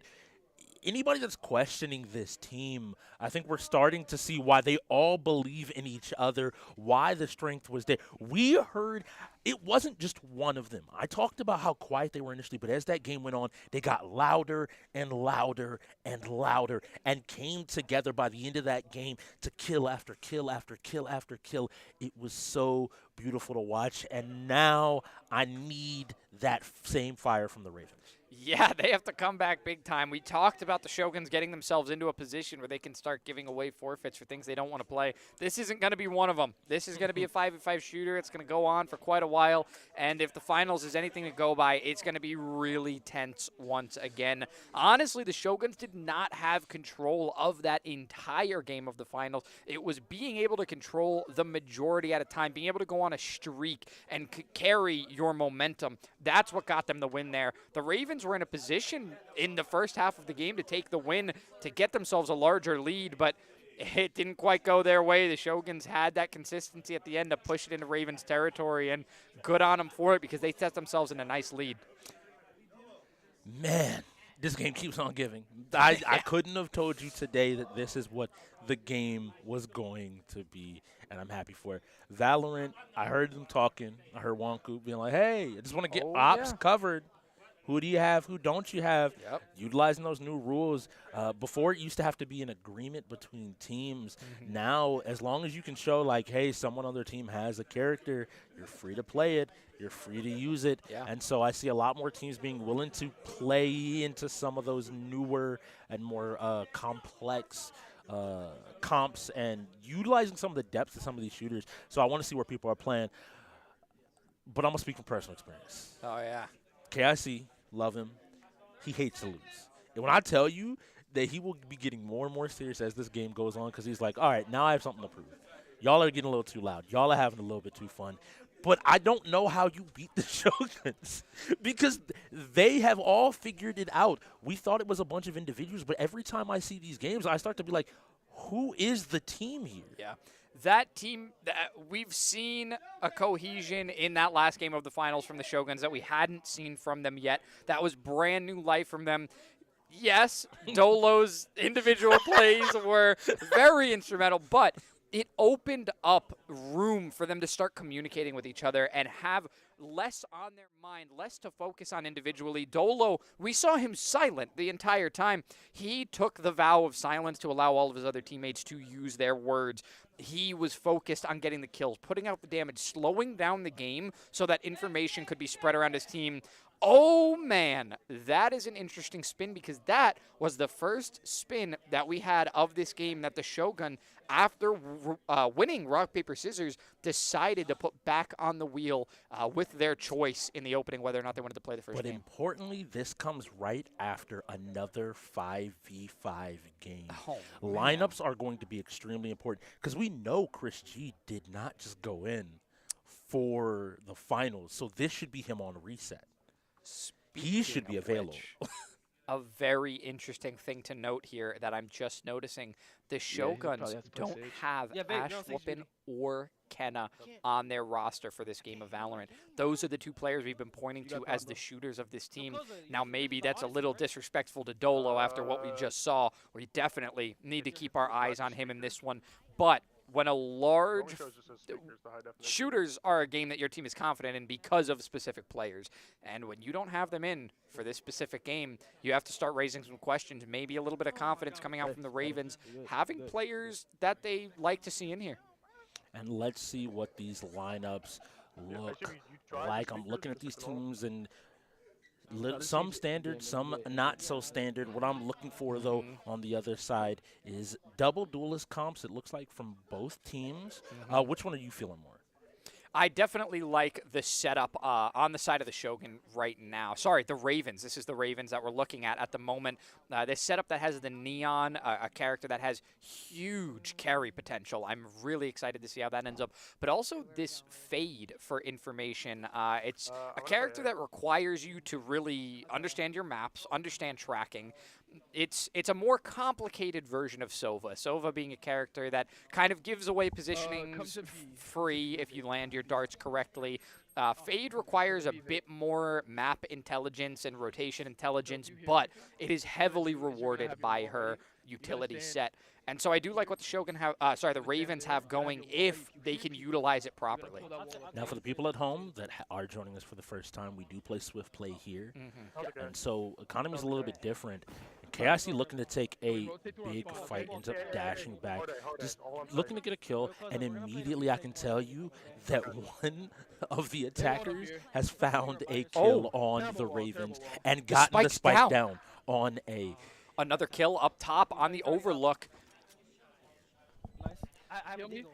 [SPEAKER 5] Anybody that's questioning this team, I think we're starting to see why they all believe in each other, why the strength was there. We heard it wasn't just one of them. I talked about how quiet they were initially, but as that game went on, they got louder and louder and louder and came together by the end of that game to kill after kill after kill after kill. It was so beautiful to watch, and now I need that same fire from the Ravens.
[SPEAKER 8] Yeah, they have to come back big time. We talked about the Shoguns getting themselves into a position where they can start giving away forfeits for things they don't want to play. This isn't going to be one of them. This is going to be a 5v5 shooter. It's going to go on for quite a while. And if the finals is anything to go by, it's going to be really tense once again. Honestly, the Shoguns did not have control of that entire game of the finals. It was being able to control the majority at a time, being able to go on a streak and carry your momentum. That's what got them the win there. The Ravens were in a position in the first half of the game to take the win, to get themselves a larger lead, but it didn't quite go their way. The Shoguns had that consistency at the end to push it into Ravens territory, and good on them for it because they set themselves in a nice lead.
[SPEAKER 5] Man, this game keeps on giving. I couldn't have told you today that this is what the game was going to be, and I'm happy for it. Valorant, I heard them talking. I heard Wonku being like, hey, I just want to get ops covered. Who do you have? Who don't you have?
[SPEAKER 8] Yep.
[SPEAKER 5] Utilizing those new rules. Before, it used to have to be an agreement between teams. Now, as long as you can show, like, hey, someone on their team has a character, you're free to play it. You're free to use it.
[SPEAKER 8] Yeah.
[SPEAKER 5] And so I see a lot more teams being willing to play into some of those newer and more complex comps and utilizing some of the depth of some of these shooters. So I want to see where people are playing. But I'm going to speak from personal experience.
[SPEAKER 8] Oh, yeah.
[SPEAKER 5] KIC, love him. He hates to lose. And when I tell you that he will be getting more and more serious as this game goes on because he's like, all right, now I have something to prove. Y'all are getting a little too loud. Y'all are having a little bit too fun. But I don't know how you beat the Shoguns because they have all figured it out. We thought it was a bunch of individuals, but every time I see these games, I start to be like, who is the team here?
[SPEAKER 8] Yeah. That team, we've seen a cohesion in that last game of the finals from the Shoguns that we hadn't seen from them yet. That was brand new life from them. Yes, Dolo's individual plays were very instrumental, but it opened up room for them to start communicating with each other and have less on their mind, less to focus on individually. Dolo, we saw him silent the entire time. He took the vow of silence to allow all of his other teammates to use their words. He was focused on getting the kills, putting out the damage, slowing down the game so that information could be spread around his team. Oh, man, that is an interesting spin because that was the first spin that we had of this game that the Shogun, after winning rock, paper, scissors, decided to put back on the wheel with their choice in the opening whether or not they wanted to play the first game.
[SPEAKER 5] But importantly, this comes right after another 5v5 game.
[SPEAKER 8] Oh,
[SPEAKER 5] lineups are going to be extremely important because we know Chris G did not just go in for the finals, so this should be him on reset. He should be available.
[SPEAKER 8] A very interesting thing to note here that I'm just noticing. The Shoguns don't have Ash Whoopin or Kenna on their roster for this game of Valorant. Those are the two players we've been pointing to as the shooters of this team. Now, maybe that's a little disrespectful to Dolo after what we just saw. We definitely need to keep our eyes on him in this one. But when a large shooters are a game that your team is confident in because of specific players. And when you don't have them in for this specific game, you have to start raising some questions, maybe a little bit of confidence coming out from the Ravens, having players that they like to see in here.
[SPEAKER 5] And let's see what these lineups look like. I'm looking at these teams and some standard, some not so standard. What I'm looking for, though, on the other side is double duelist comps, it looks like, from both teams. Which one are you feeling more?
[SPEAKER 8] I definitely like the setup on the side of the Shogun right now. Sorry, the Ravens. This is the Ravens that we're looking at the moment. This setup that has the Neon, a character that has huge carry potential. I'm really excited to see how that ends up. But also this Fade for information. It's a character that requires you to really understand your maps, understand tracking. It's a more complicated version of Sova. Sova being a character that kind of gives away positioning free if you land your darts correctly. Fade requires a bit more map intelligence and rotation intelligence, but it is heavily rewarded by her utility set. And so I do like what the Shogun have, the Ravens have going if they can utilize it properly.
[SPEAKER 5] Now, for the people at home that are joining us for the first time, we do play Swift Play here. And so economy is a little bit different. KIC looking to take a big fight, ends up dashing back, just looking to get a kill, and immediately I can tell you that one of the attackers has found a kill on the Ravens and gotten the spike down on A.
[SPEAKER 8] Another kill up top on the overlook.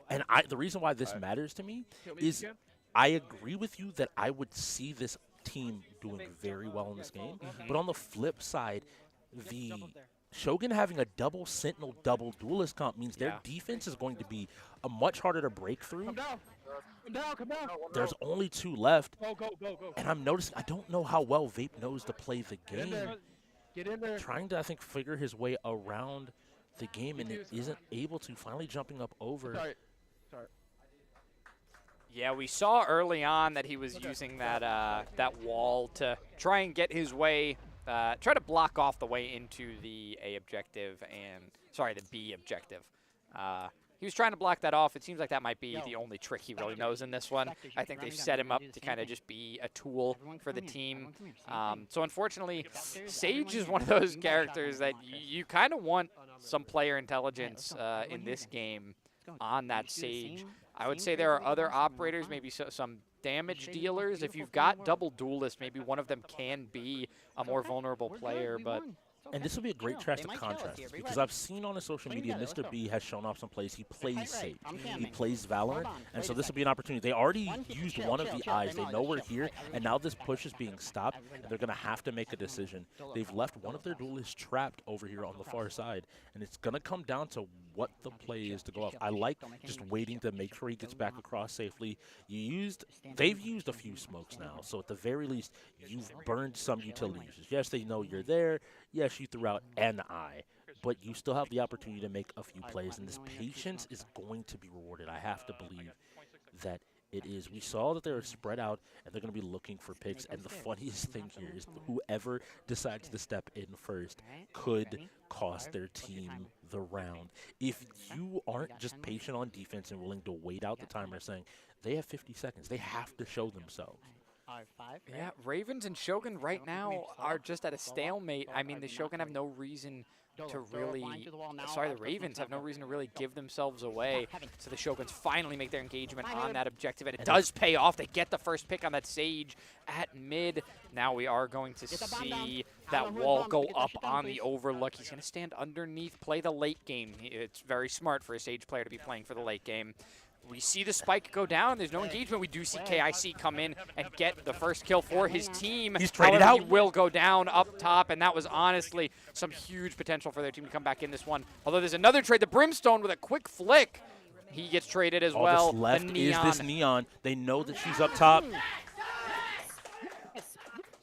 [SPEAKER 5] And the reason why this matters to me is I agree with you that I would see this team doing very well in this game, but on the flip side, the Shogun having a double Sentinel, double Duelist comp means their defense is going to be a much harder to break through.
[SPEAKER 9] Come down.
[SPEAKER 5] There's only 2 left, and I'm noticing I don't know how well Vape knows to play the game.
[SPEAKER 9] Get in there.
[SPEAKER 5] Trying to, I think, figure his way around the game, and it isn't able to. Finally jumping up over.
[SPEAKER 9] Sorry.
[SPEAKER 8] Yeah, we saw early on that he was using that that wall to try and get his way, try to block off the way into the A objective the B objective. He was trying to block that off. It seems like that might be the only trick he really knows in this one. I think they've set him up to kind of just be a tool for the team. So unfortunately, Sage is one of those characters that you kind of want some player intelligence in this game on that Sage. I would say there are other operators, maybe some damage dealers. If you've got double duelist, maybe one of them can be a more vulnerable player, but
[SPEAKER 5] And this will be a great trash to contrast because I've seen on his social media Mr. B has shown off some plays. He plays Sage. He plays Valorant. And so this will be an opportunity. They already used one of the eyes. They know we're here. And now this push is being stopped. And they're going to have to make a decision. They've left one of their duelists trapped over here on the far side. And it's going to come down to what the play is to go off. I like just waiting to make sure he gets back across safely. They've used a few smokes now. So at the very least, you've burned some utility users. Yes, they know you're there. Yes, you threw out an eye, but you still have the opportunity to make a few plays, and this patience is going to be rewarded. I have to believe that it is. We saw that they're spread out, and they're going to be looking for picks, and the funniest thing here is whoever decides to step in first could cost their team the round. If you aren't just patient on defense and willing to wait out the timer saying they have 50 seconds, they have to show themselves.
[SPEAKER 8] Yeah, Ravens and Shogun right now are just at a stalemate. I mean, the Shogun have no reason to really, the Ravens have no reason to really give themselves away. So the Shoguns finally make their engagement on that objective, and it does pay off. They get the first pick on that Sage at mid. Now we are going to see that wall go up on the overlook. He's going to stand underneath, play the late game. It's very smart for a Sage player to be playing for the late game. We see the spike go down. There's no engagement. We do see KIC come in and get the first kill for his team.
[SPEAKER 5] He's traded out.
[SPEAKER 8] He will go down up top, and that was honestly some huge potential for their team to come back in this one. Although there's another trade. The Brimstone with a quick flick. He gets traded as well.
[SPEAKER 5] All that's left is this Neon. They know that she's up top.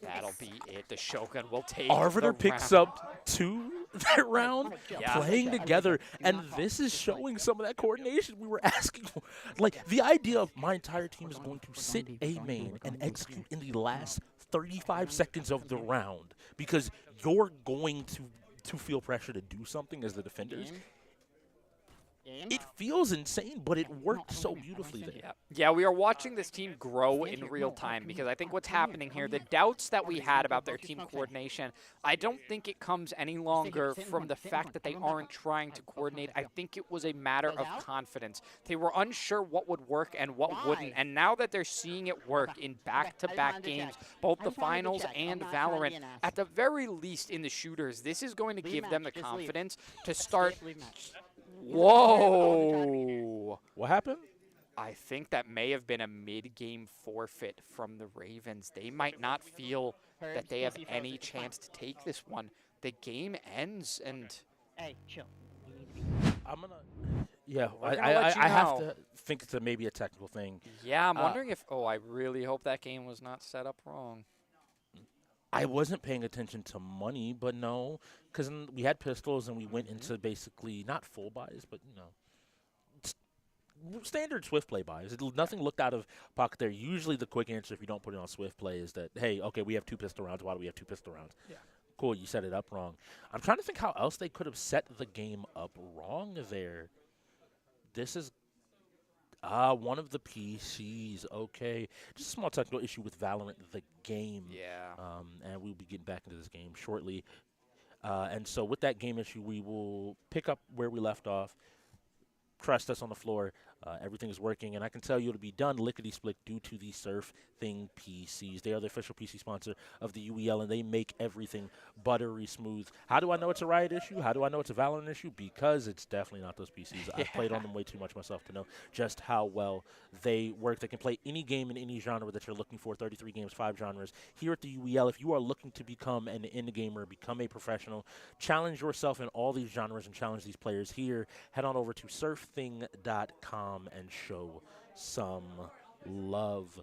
[SPEAKER 8] That'll be it. The Shogun will take
[SPEAKER 5] Arbiter picks up 2 that round,
[SPEAKER 8] Yeah.
[SPEAKER 5] playing together, and this is showing some of that coordination we were asking for. Like, the idea of my entire team is going to sit A main and execute in the last 35 seconds of the round because you're going to feel pressure to do something as the defenders. It feels insane, but it worked so beautifully there.
[SPEAKER 8] Yeah, we are watching this team grow in real time because I think what's happening here, the doubts that we had about their team coordination, I don't think it comes any longer from the fact that they aren't trying to coordinate. I think it was a matter of confidence. They were unsure what would work and what wouldn't, and now that they're seeing it work in back-to-back games, both the finals and Valorant, at the very least in the shooters, this is going to give them the confidence to start... Whoa!
[SPEAKER 5] What happened?
[SPEAKER 8] I think that may have been a mid-game forfeit from the Ravens. They might not feel that they have any chance to take this one. The game ends, and...
[SPEAKER 18] Hey, chill.
[SPEAKER 5] I'm going to... Yeah,
[SPEAKER 8] I
[SPEAKER 5] have to think it's maybe a technical thing.
[SPEAKER 8] Yeah, I'm wondering if... Oh, I really hope that game was not set up wrong.
[SPEAKER 5] I wasn't paying attention to money, but no, because we had pistols and we went into basically not full buys, but standard Swift play buys. Nothing looked out of pocket there. Usually the quick answer if you don't put it on Swift play is that, hey, okay, we have 2 pistol rounds. Why do we have 2 pistol rounds? Yeah. Cool, you set it up wrong. I'm trying to think how else they could have set the game up wrong there. This is one of the PCs, okay. Just a small technical issue with Valorant, the game.
[SPEAKER 8] Yeah.
[SPEAKER 5] And we'll be getting back into this game shortly. And so with that game issue, we will pick up where we left off. Trust us on the floor. Everything is working, and I can tell you it'll be done lickety-split due to the SurfThing PCs. They are the official PC sponsor of the UEL, and they make everything buttery smooth. How do I know it's a Riot issue? How do I know it's a Valorant issue? Because it's definitely not those PCs. I've played on them way too much myself to know just how well they work. They can play any game in any genre that you're looking for, 33 games, 5 genres. Here at the UEL, if you are looking to become an end-gamer, become a professional, challenge yourself in all these genres and challenge these players here, head on over to SurfThing.com and show some love.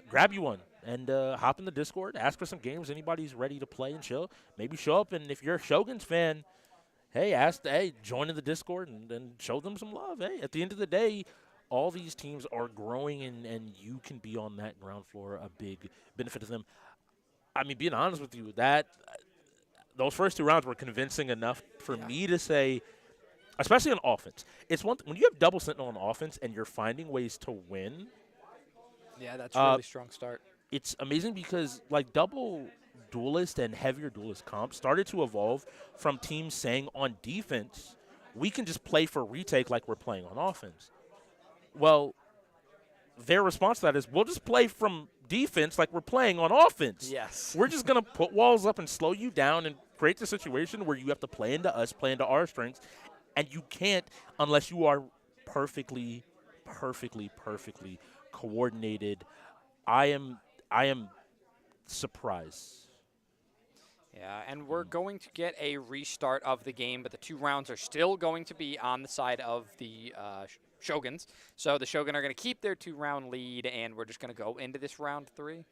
[SPEAKER 5] Grab you one and hop in the Discord, ask for some games anybody's ready to play and chill. Maybe show up, and if you're a Shoguns fan, hey, join in the Discord and show them some love. Hey, at the end of the day, all these teams are growing, and you can be on that ground floor, a big benefit to them. I mean, being honest with you, that those first 2 rounds were convincing enough for me to say, especially on offense. It's one when you have double sentinel on offense and you're finding ways to win.
[SPEAKER 8] Yeah, that's a really strong start.
[SPEAKER 5] It's amazing because like double duelist and heavier duelist comp started to evolve from teams saying on defense, we can just play for retake like we're playing on offense. Well, their response to that is, we'll just play from defense like we're playing on offense.
[SPEAKER 8] Yes.
[SPEAKER 5] We're just going to put walls up and slow you down and create the situation where you have to play into us, play into our strengths. And you can't unless you are perfectly coordinated. I am surprised.
[SPEAKER 8] Yeah, and we're going to get a restart of the game, but the 2 rounds are still going to be on the side of the Shoguns. So the Shogun are going to keep their 2-round lead, and we're just going to go into this round 3.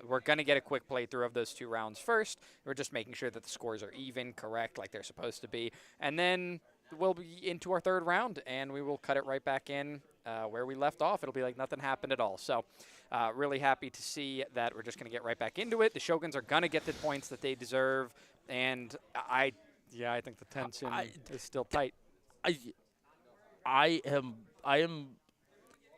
[SPEAKER 8] We're going to get a quick playthrough of those 2 rounds first. We're just making sure that the scores are even, correct, like they're supposed to be. And then we'll be into our 3rd round, and we will cut it right back in where we left off. It'll be like nothing happened at all. So really happy to see that we're just going to get right back into it. The Shoguns are going to get the points that they deserve. And I think the tension is still tight.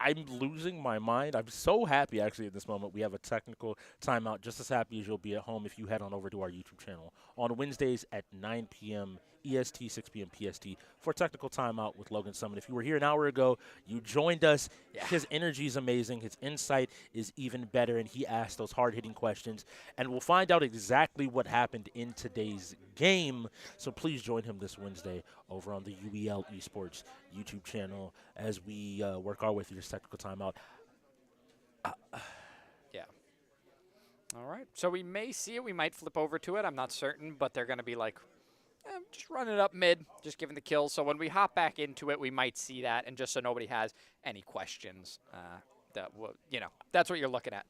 [SPEAKER 5] I'm losing my mind. I'm so happy, actually, at this moment. We have a technical timeout, just as happy as you'll be at home if you head on over to our YouTube channel on Wednesdays at 9 p.m. EST, 6 p.m. PST for technical timeout with Logan Summon. If you were here an hour ago, you joined us. Yeah. His energy is amazing. His insight is even better, and he asked those hard-hitting questions. And we'll find out exactly what happened in today's game. So please join him this Wednesday over on the UEL Esports YouTube channel as we work our way through this technical timeout.
[SPEAKER 8] Yeah. All right. So we may see it. We might flip over to it. I'm not certain, but they're going to be like, just run it up mid, just giving the kills. So when we hop back into it, we might see that. And just so nobody has any questions, that's what you're looking at.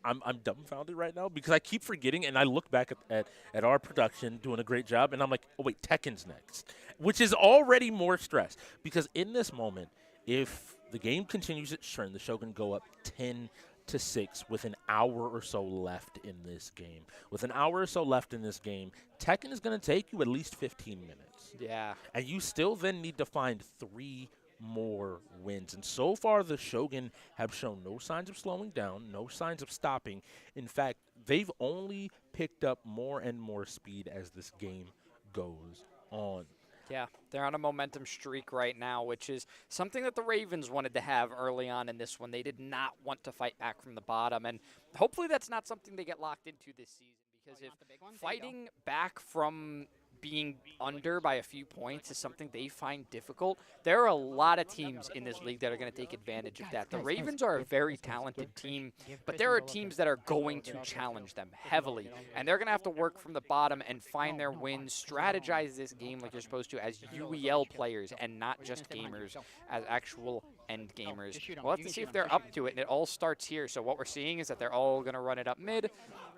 [SPEAKER 5] I'm dumbfounded right now because I keep forgetting, and I look back at our production doing a great job, and I'm like, oh, wait, Tekken's next, which is already more stress because in this moment, if the game continues its trend, the Shogun go up 10 8-6 with an hour or so left in this game. With an hour or so left in this game, Tekken is going to take you at least 15 minutes.
[SPEAKER 8] Yeah.
[SPEAKER 5] And you still then need to find 3 more wins. And so far, the Shogun have shown no signs of slowing down, no signs of stopping. In fact, they've only picked up more and more speed as this game goes on.
[SPEAKER 8] Yeah, they're on a momentum streak right now, which is something that the Ravens wanted to have early on in this one. They did not want to fight back from the bottom, and hopefully that's not something they get locked into this season, because if fighting back from being under by a few points is something they find difficult, there are a lot of teams in this league that are going to take advantage of that. The Ravens are a very talented team, but there are teams that are going to challenge them heavily, and they're going to have to work from the bottom and find their wins, strategize this game like you're supposed to as UEL players and not just gamers, as actual end gamers. We'll have to see if they're up to it, and it all starts here. So what we're seeing is that they're all going to run it up mid.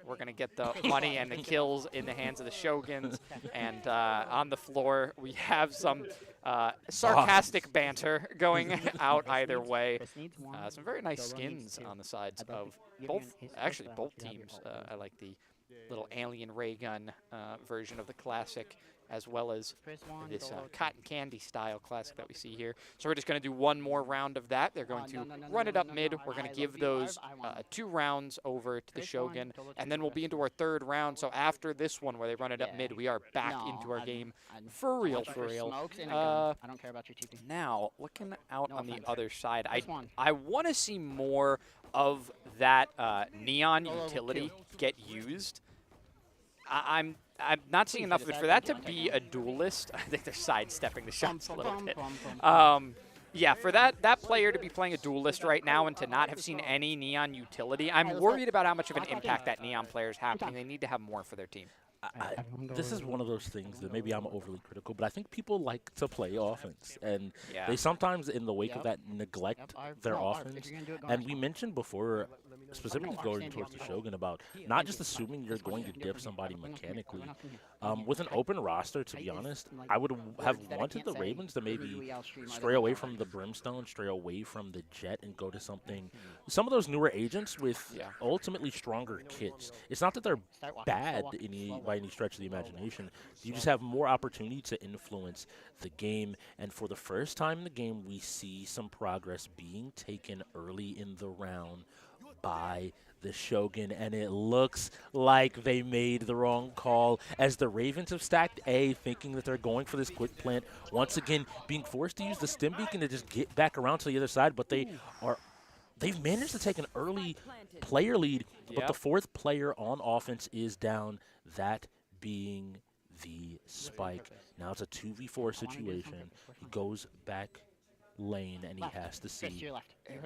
[SPEAKER 8] We're going to get the money and the kills in the hands of the Shoguns. And on the floor, we have some sarcastic banter going out either way. Some very nice skins on the sides of both teams. I like the little alien ray gun version of the classic, as well as this cotton candy style classic that we see here. So we're just going to do one more round of that. They're going to run it up mid. We're going to give those 2 rounds over to the Shogun, and then we'll be into our 3rd round. So after this one where they run it up mid, we are back into our game for real, for real. Now, looking out on the other side, I want to see more of that neon utility get used. I'm not seeing enough of it. For that to be a duelist, I think they're sidestepping the shots a little bit. Yeah, for that player to be playing a duelist right now and to not have seen any neon utility, I'm worried about how much of an impact that neon player is having. They need to have more for their team.
[SPEAKER 5] This is one of those things that maybe I'm overly critical, but I think people like to play offense, and they sometimes, in the wake of that, neglect their offense. And we mentioned before, specifically going towards the Shogun, about not just assuming you're going to dip somebody mechanically. With an open roster, to be honest, I would have wanted the Ravens to maybe stray away from the Brimstone, stray away from the Jet, and go to some of those newer agents with ultimately stronger kits. It's not that they're bad by any stretch of the imagination. You just have more opportunity to influence the game, and for the first time in the game, we see some progress being taken early in the round by the Shogun, and it looks like they made the wrong call as the Ravens have stacked A, thinking that they're going for this quick plant. Once again, being forced to use the stim beacon to just get back around to the other side, but they've managed to take an early player lead, but the 4th player on offense is down, that being the Spike. Now it's a 2v4 situation. He goes back lane, and he has to see.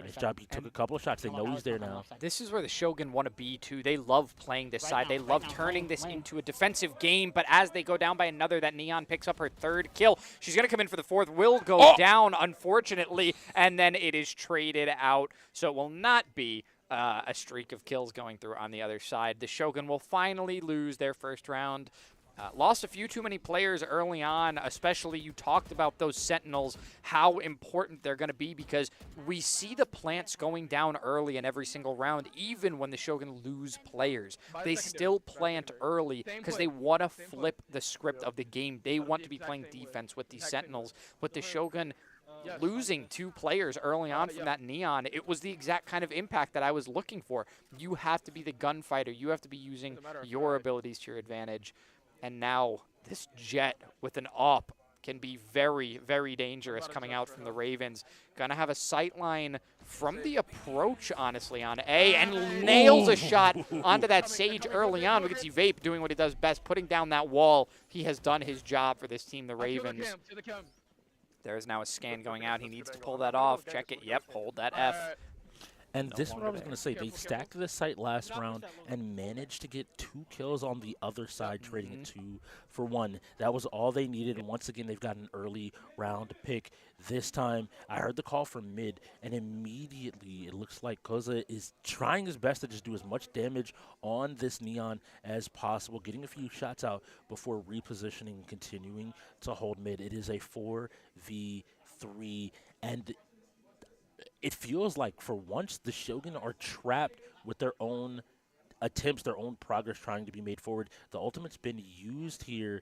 [SPEAKER 5] Nice job. He took a couple of shots. They know he's there now.
[SPEAKER 8] This is where the Shogun want to be, too. They love playing this side. They love turning this into a defensive game, but as they go down by another, that Neon picks up her 3rd kill. She's going to come in for the 4th. Will go down, unfortunately, and then it is traded out. So it will not be a streak of kills going through on the other side. The Shogun will finally lose their 1st round. Lost a few too many players early on, especially you talked about those Sentinels, how important they're going to be, because we see the plants going down early in every single round, even when the Shogun lose players. They still plant early because they want to flip the script of the game. They want to be playing defense with these Sentinels. With the Shogun losing 2 players early on from that Neon, it was the exact kind of impact that I was looking for. You have to be the gunfighter. You have to be using your abilities to your advantage. And now this Jet with an AWP can be very, very dangerous coming out from the Ravens. Gonna have a sight line from the approach, honestly, on A, and nails a shot onto that Sage early on. We can see Vape doing what he does best, putting down that wall. He has done his job for this team, the Ravens. There's now a scan going out. He needs to pull that off. Check it. Yep, hold that F.
[SPEAKER 5] And this is what I was going to say. They stacked this site last round and managed to get 2 kills on the other side, trading it 2 for 1. That was all they needed. And once again, they've got an early round pick. This time, I heard the call from mid, and immediately it looks like Koza is trying his best to just do as much damage on this Neon as possible, getting a few shots out before repositioning and continuing to hold mid. It is a 4v3, and it feels like for once the Shogun are trapped with their own attempts, their own progress trying to be made forward. The ultimate's been used here.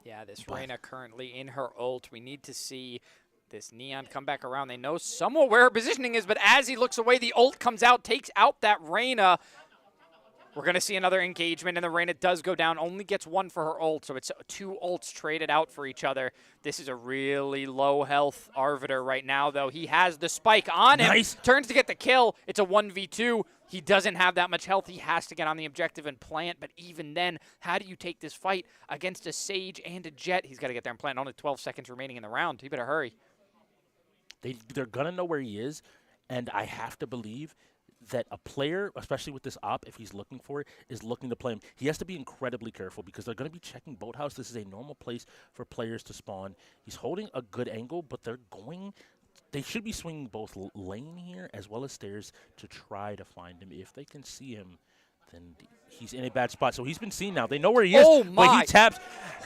[SPEAKER 8] Yeah, this Reyna currently in her ult. We need to see this Neon come back around. They know somewhat where her positioning is, but as he looks away, the ult comes out, takes out that Reyna. We're going to see another engagement, and the Reyna does go down, only gets one for her ult, so it's 2 ults traded out for each other. This is a really low health Arbiter right now, though. He has the spike on him.
[SPEAKER 5] Nice.
[SPEAKER 8] Turns to get the kill. It's a 1v2. He doesn't have that much health. He has to get on the objective and plant, but even then, how do you take this fight against a Sage and a Jet? He's got to get there and plant. Only 12 seconds remaining in the round. He better hurry.
[SPEAKER 5] They're going to know where he is, and I have to believe that a player, especially with this op, if he's looking for it, is looking to play him. He has to be incredibly careful because they're going to be checking Boathouse. This is a normal place for players to spawn. He's holding a good angle, but they should be swinging both lane here as well as stairs to try to find him. If they can see him, then he's in a bad spot. So he's been seen now. They know where he is,
[SPEAKER 8] Oh my.
[SPEAKER 5] but he taps.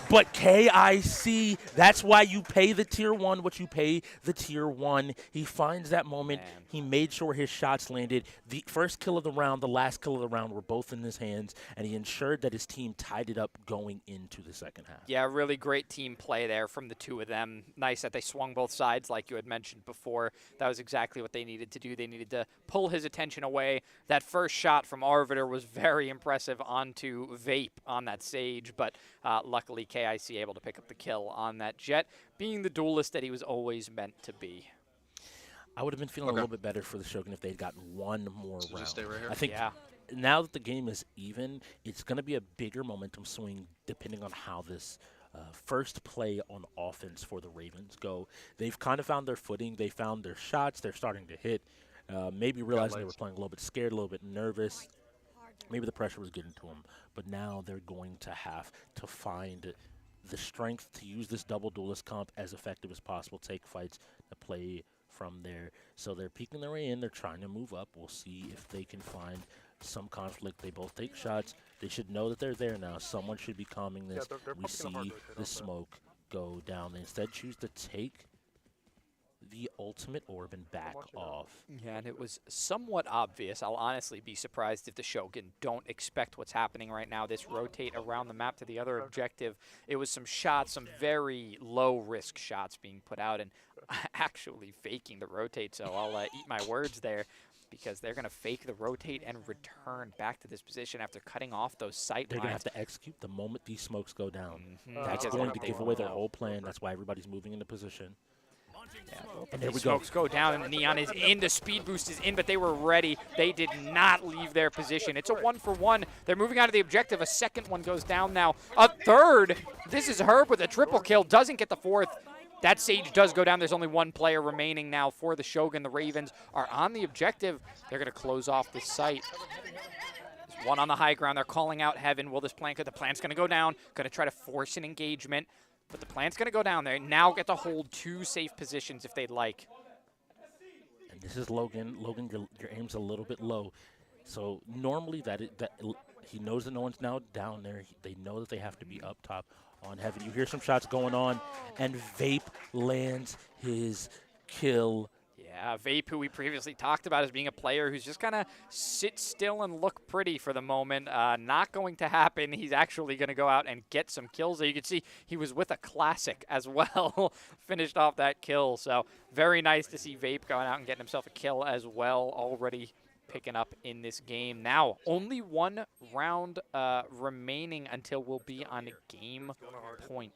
[SPEAKER 5] But KIC, that's why you pay the tier 1 what you pay the tier 1. He finds that moment.
[SPEAKER 8] Man.
[SPEAKER 5] He made sure his shots landed. The first kill of the round, the last kill of the round were both in his hands, and he ensured that his team tied it up going into the second half.
[SPEAKER 8] Yeah, really great team play there from the two of them. Nice that they swung both sides like you had mentioned before. That was exactly what they needed to do. They needed to pull his attention away. That first shot from Arbiter was very impressive onto Vape on that Sage, but luckily KIC able to pick up the kill on that Jet, being the duelist that he was always meant to be.
[SPEAKER 5] I would have been feeling a little bit better for the Shogun if they'd gotten one more round.
[SPEAKER 16] Just stay right here?
[SPEAKER 5] I think now that the game is even, it's going to be a bigger momentum swing depending on how this first play on offense for the Ravens go. They've kind of found their footing. They found their shots. They're starting to hit. Maybe realizing they were playing a little bit scared, a little bit nervous. Maybe the pressure was getting to them. But now they're going to have to find the strength to use this double duelist comp as effective as possible, take fights to play from there. So they're peeking their way in. They're trying to move up. We'll see if they can find some conflict. They both take shots. They should know that they're there now. Someone should be calming this. We see the smoke go down. They instead choose to take the ultimate orb and back off.
[SPEAKER 8] Yeah, and it was somewhat obvious. I'll honestly be surprised if the Shogun don't expect what's happening right now. This rotate around the map to the other objective. It was some shots, some very low-risk shots being put out, and actually faking the rotate. So I'll eat my words there, because they're going to fake the rotate and return back to this position after cutting off those sight
[SPEAKER 5] They're
[SPEAKER 8] lines.
[SPEAKER 5] going to have to execute the moment these smokes go down.
[SPEAKER 8] Mhm.
[SPEAKER 5] That's
[SPEAKER 8] Because
[SPEAKER 5] going to
[SPEAKER 8] they
[SPEAKER 5] give away their whole plan. That's why everybody's moving into position.
[SPEAKER 8] Yeah,
[SPEAKER 5] and there we go.
[SPEAKER 8] Smokes go down, and the Neon is in. The speed boost is in, but they were ready. They did not leave their position. It's a 1-for-1. They're moving out of the objective. A second one goes down now. A third. This is Herb with a triple kill. Doesn't get the fourth. That Sage does go down. There's only one player remaining now for the Shogun. The Ravens are on the objective. They're going to close off the site. There's one on the high ground. They're calling out Heaven. Will this plant? The plant's going to go down. Going to try to force an engagement. But the plant's going to go down there. Now get to hold 2 safe positions if they'd like.
[SPEAKER 5] And this is Logan. Logan, your aim's a little bit low. So normally he knows that no one's now down there. They know that they have to be up top on Heaven. You hear some shots going on, and Vape lands his kill.
[SPEAKER 8] Yeah, Vape, who we previously talked about as being a player who's just kind of sit still and look pretty for the moment. Not going to happen. He's actually going to go out and get some kills. You can see he was with a classic as well. Finished off that kill. So very nice to see Vape going out and getting himself a kill as well. Already picking up in this game. Now, only 1 round remaining until we'll be on a game point.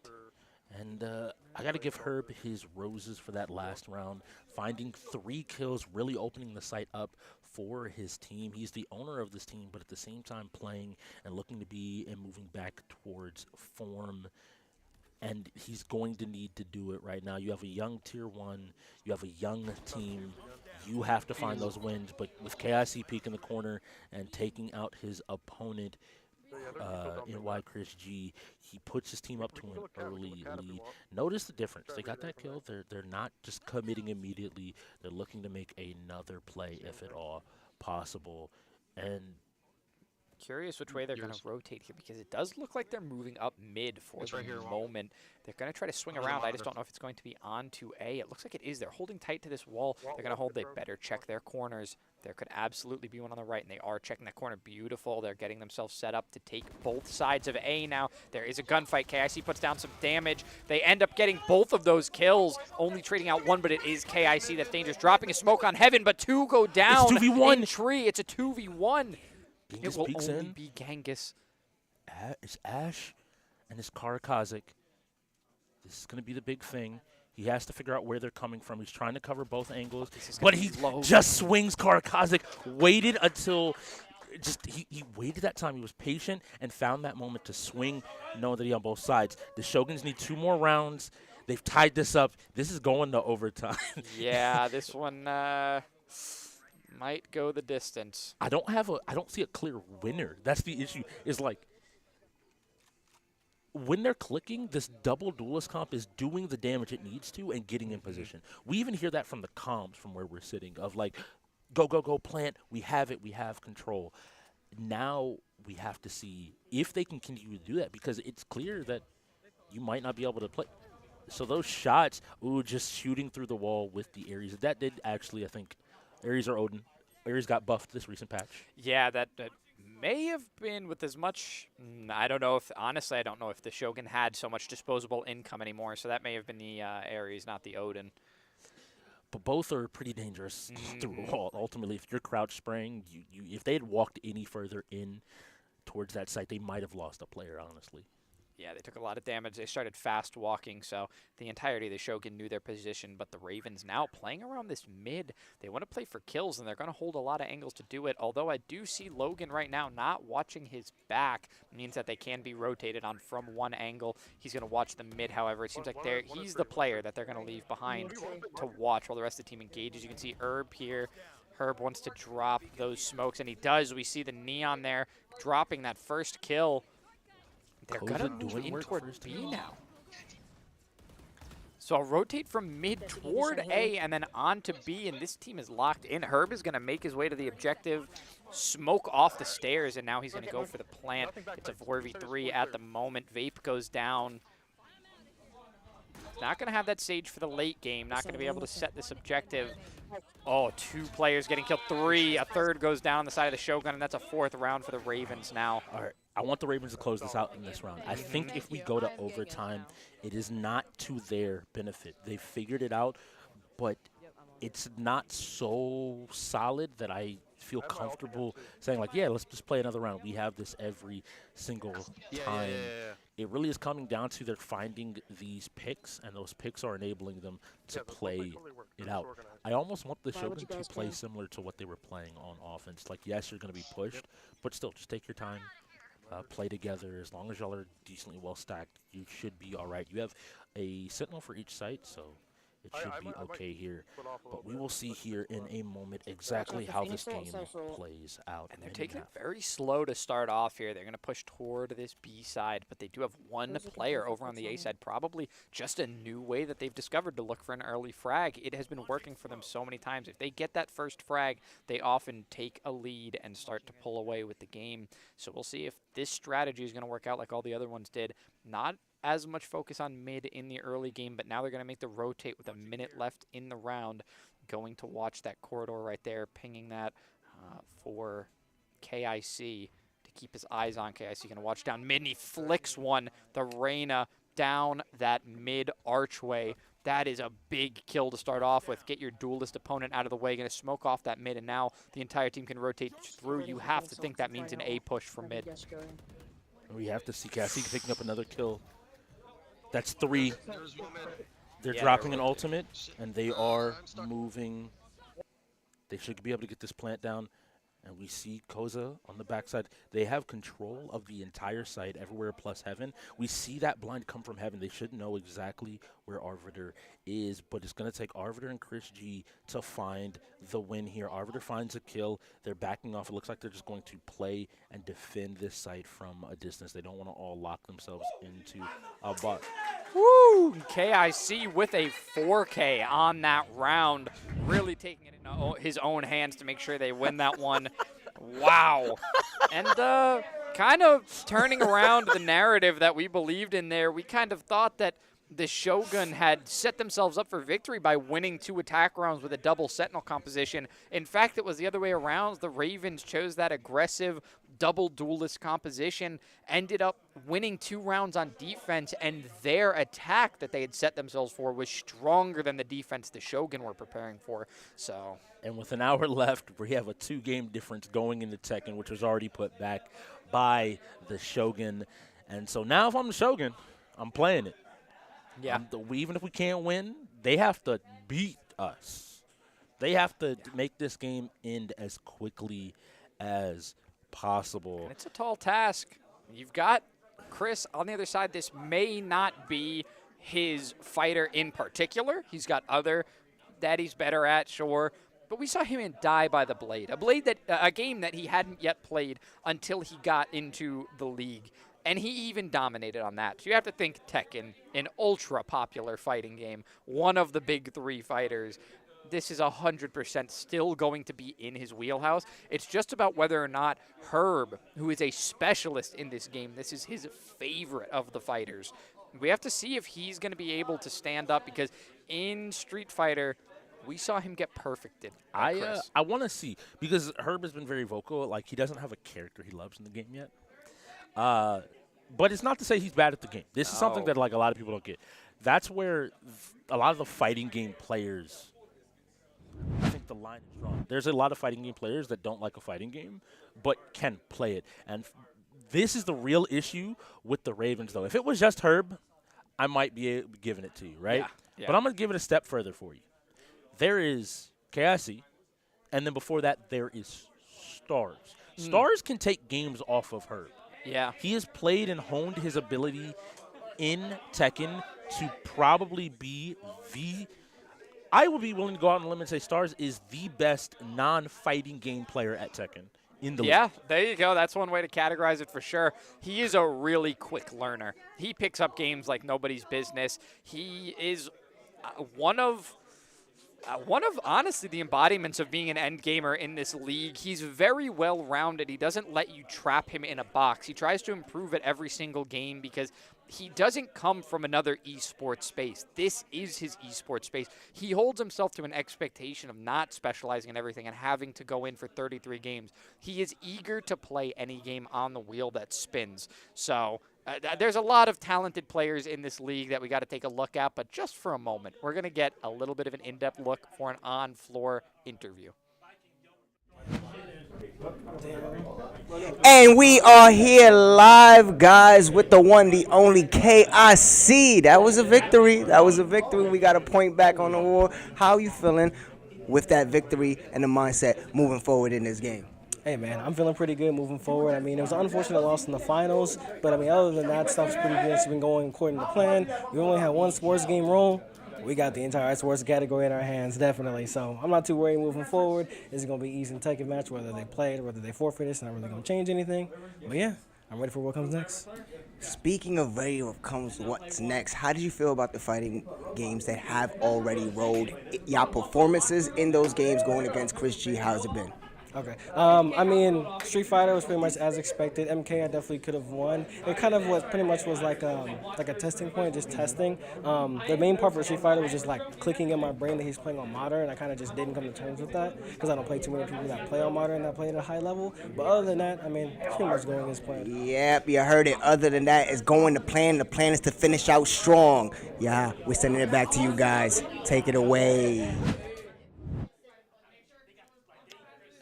[SPEAKER 5] And I got to give Herb his roses for that last round. Finding 3 kills, really opening the site up for his team. He's the owner of this team, but at the same time playing and looking to be and moving back towards form. And he's going to need to do it right now. You have a young tier 1. You have a young team. You have to find those wins. But with KIC peek in the corner and taking out his opponent, in Wk3, he puts his team up to an early lead. Notice the difference. They got that kill. They're not just committing immediately. They're looking to make another play if at all possible. And
[SPEAKER 8] Curious which way they're going to rotate here because it does look like they're moving up mid for the moment. They're going to try to swing around. I just don't know if it's going to be onto A. It looks like it is. They're holding tight to this wall. They're going to hold. They better check their corners. There could absolutely be one on the right, and they are checking that corner. Beautiful. They're getting themselves set up to take both sides of A now. There is a gunfight. KIC puts down some damage. They end up getting both of those kills, only trading out one, but it is KIC that's dangerous. Dropping a smoke on Heaven, but 2 go down.
[SPEAKER 5] It's 2v1.
[SPEAKER 8] In Tree. It's a 2v1. It will
[SPEAKER 5] peeks
[SPEAKER 8] only
[SPEAKER 5] in.
[SPEAKER 8] be Genghis.
[SPEAKER 5] It's Ash and his Karakazik. This is going to be the big thing. He has to figure out where they're coming from. He's trying to cover both angles, but he just swings Karakazik. Waited until he waited that time. He was patient and found that moment to swing, knowing that he on both sides. The Shoguns need 2 more rounds. They've tied this up. This is going to overtime.
[SPEAKER 8] Yeah, this one might go the distance.
[SPEAKER 5] I don't see a clear winner. That's the issue. Is like when they're clicking, this double duelist comp is doing the damage it needs to and getting in position. We even hear that from the comms from where we're sitting of like, go, go, go, plant. We have it. We have control. Now we have to see if they can continue to do that because it's clear that you might not be able to play. So those shots, just shooting through the wall with the Ares, that did actually, I think, Ares or Odin. Ares got buffed this recent patch.
[SPEAKER 8] Yeah, that may have been with as much. I don't know if, honestly, I don't know if the Shogun had so much disposable income anymore. So that may have been the Ares, not the Odin.
[SPEAKER 5] But both are pretty dangerous through a wall. Ultimately, if you're crouch spraying, if they had walked any further in towards that site, they might have lost a player, honestly.
[SPEAKER 8] Yeah, they took a lot of damage. They started fast walking, so the entirety of the Shogun knew their position. But the Ravens now playing around this mid. They want to play for kills, and they're going to hold a lot of angles to do it. Although I do see Logan right now not watching his back. It means that they can be rotated on from one angle. He's going to watch the mid, however. It seems like he's the player that they're going to leave behind to watch while the rest of the team engages. You can see Herb here. Herb wants to drop those smokes, and he does. We see the Neon there dropping that first kill. They're going to move in toward B now. So I'll rotate from mid toward A and then on to B, and this team is locked in. Herb is going to make his way to the objective, smoke off the stairs, and now he's going to go for the plant. It's a 4v3 at the moment. Vape goes down. Not going to have that Sage for the late game. Not going to be able to set this objective. Oh, 2 players getting killed. 3. A third goes down on the side of the Shogun, and that's a 4th round for the Ravens now.
[SPEAKER 5] All right. I want the Ravens to close this out in this round. I think if we go to overtime, it is not to their benefit. They figured it out, but it's not so solid that I feel comfortable saying, like, yeah, let's just play another round. We have this every single time. It really is coming down to they're finding these picks, and those picks are enabling them to play it out. I almost want the Shogun to play similar to what they were playing on offense. Like, yes, you're going to be pushed, but still, just take your time. Play together. As long as y'all are decently well stacked, you should be all right. You have a sentinel for each site, so it should be okay here. But we will see here in a moment exactly how this game plays out.
[SPEAKER 8] And they're taking it very slow to start off here. They're going to push toward this B side, but they do have one player over on the A side. Probably just a new way that they've discovered to look for an early frag. It has been working for them so many times. If they get that first frag, they often take a lead and start to pull away with the game. So we'll see if this strategy is going to work out like all the other ones did. Not as much focus on mid in the early game, but now they're going to make the rotate with a minute left in the round. Going to watch that corridor right there, pinging that for KIC to keep his eyes on KIC. Going to watch down mid, and he flicks one, the Reyna, down that mid archway. That is a big kill to start off with. Get your duelist opponent out of the way. Going to smoke off that mid, and now the entire team can rotate through. You have to think that means an A push for mid.
[SPEAKER 5] We have to see KIC picking up another kill. That's 3. They're dropping an ultimate, and they are moving. They should be able to get this plant down. And we see Koza on the backside. They have control of the entire site, everywhere plus Heaven. We see that blind come from Heaven. They should know exactly where Arvider is, but it's going to take Arvider and Chris G to find the win here. Arvider finds a kill. They're backing off. It looks like they're just going to play and defend this site from a distance. They don't want to all lock themselves into a bot.
[SPEAKER 8] Woo! KIC with a 4K on that round. Really taking it in his own hands to make sure they win that one. Wow. And kind of turning around the narrative that we believed in there, we kind of thought that the Shogun had set themselves up for victory by winning 2 attack rounds with a double Sentinel composition. In fact, it was the other way around. The Ravens chose that aggressive double duelist composition, ended up winning 2 rounds on defense, and their attack that they had set themselves for was stronger than the defense the Shogun were preparing for. So,
[SPEAKER 5] and with an hour left, we have a 2-game difference going into Tekken, which was already put back by the Shogun. And so now if I'm the Shogun, I'm playing it.
[SPEAKER 8] Yeah.
[SPEAKER 5] Even if we can't win, they have to beat us. They have to make this game end as quickly as possible.
[SPEAKER 8] It's a tall task. You've got Chris on the other side. This may not be his fighter in particular. He's got other that he's better at, sure. But we saw him die by the blade, a game that he hadn't yet played until he got into the league. And he even dominated on that. So you have to think Tekken, an ultra-popular fighting game, one of the big 3 fighters. This is 100% still going to be in his wheelhouse. It's just about whether or not Herb, who is a specialist in this game, this is his favorite of the fighters. We have to see if he's going to be able to stand up, because in Street Fighter, we saw him get perfected.
[SPEAKER 5] I want to see, because Herb has been very vocal. Like, he doesn't have a character he loves in the game yet. But it's not to say he's bad at the game. This is something that, like, a lot of people don't get. That's where a lot of the fighting game players, I think the line is wrong. There's a lot of fighting game players that don't like a fighting game but can play it. And this is the real issue with the Ravens, though. If it was just Herb, I might be giving it to you, right?
[SPEAKER 8] Yeah.
[SPEAKER 5] But I'm going to give it a step further for you. There is KIC, and then before that, there is Stars. Stars can take games off of Herb.
[SPEAKER 8] Yeah.
[SPEAKER 5] He has played and honed his ability in Tekken to probably be I would be willing to go out on a limb and say Stars is the best non-fighting game player at Tekken in the league.
[SPEAKER 8] There you go. That's one way to categorize it for sure. He is a really quick learner. He picks up games like nobody's business. He is one of honestly the embodiments of being an end gamer in this league. He's very well rounded. He doesn't let you trap him in a box. He tries to improve at every single game because he doesn't come from another esports space. This is his esports space. He holds himself to an expectation of not specializing in everything and having to go in for 33 games. He is eager to play any game on the wheel that spins. So there's a lot of talented players in this league that we got to take a look at, but just for a moment, we're going to get a little bit of an in-depth look for an on-floor interview.
[SPEAKER 11] And we are here live, guys, with the one, the only KIC. That was a victory. We got a point back on the wall. How are you feeling with that victory and the mindset moving forward in this game?
[SPEAKER 18] Hey, man, I'm feeling pretty good moving forward. I mean, it was an unfortunate loss in the finals, but, I mean, other than that, stuff's pretty good. It's been going according to plan. We only had one sports game roll. We got the entire sports category in our hands, definitely. So I'm not too worried moving forward. It's going to be easy and Tekken match, whether they play it, whether they forfeit it. It's not really going to change anything. But, yeah, I'm ready for what comes next.
[SPEAKER 11] Speaking of ready what comes what's next, how did you feel about the fighting games that have already rolled? Y'all performances in those games going against Chris G, how's it been?
[SPEAKER 18] Okay. I mean, Street Fighter was pretty much as expected. MK, I definitely could have won. It kind of was pretty much was like a testing point, just testing. The main part for Street Fighter was just like clicking in my brain that he's playing on modern. I kind of just didn't come to terms with that because I don't play too many people that play on modern that play at a high level. But other than that, I mean, pretty much going as planned.
[SPEAKER 11] Yep, you heard it. Other than that, it's going to plan. The plan is to finish out strong. Yeah, we're sending it back to you guys. Take it away.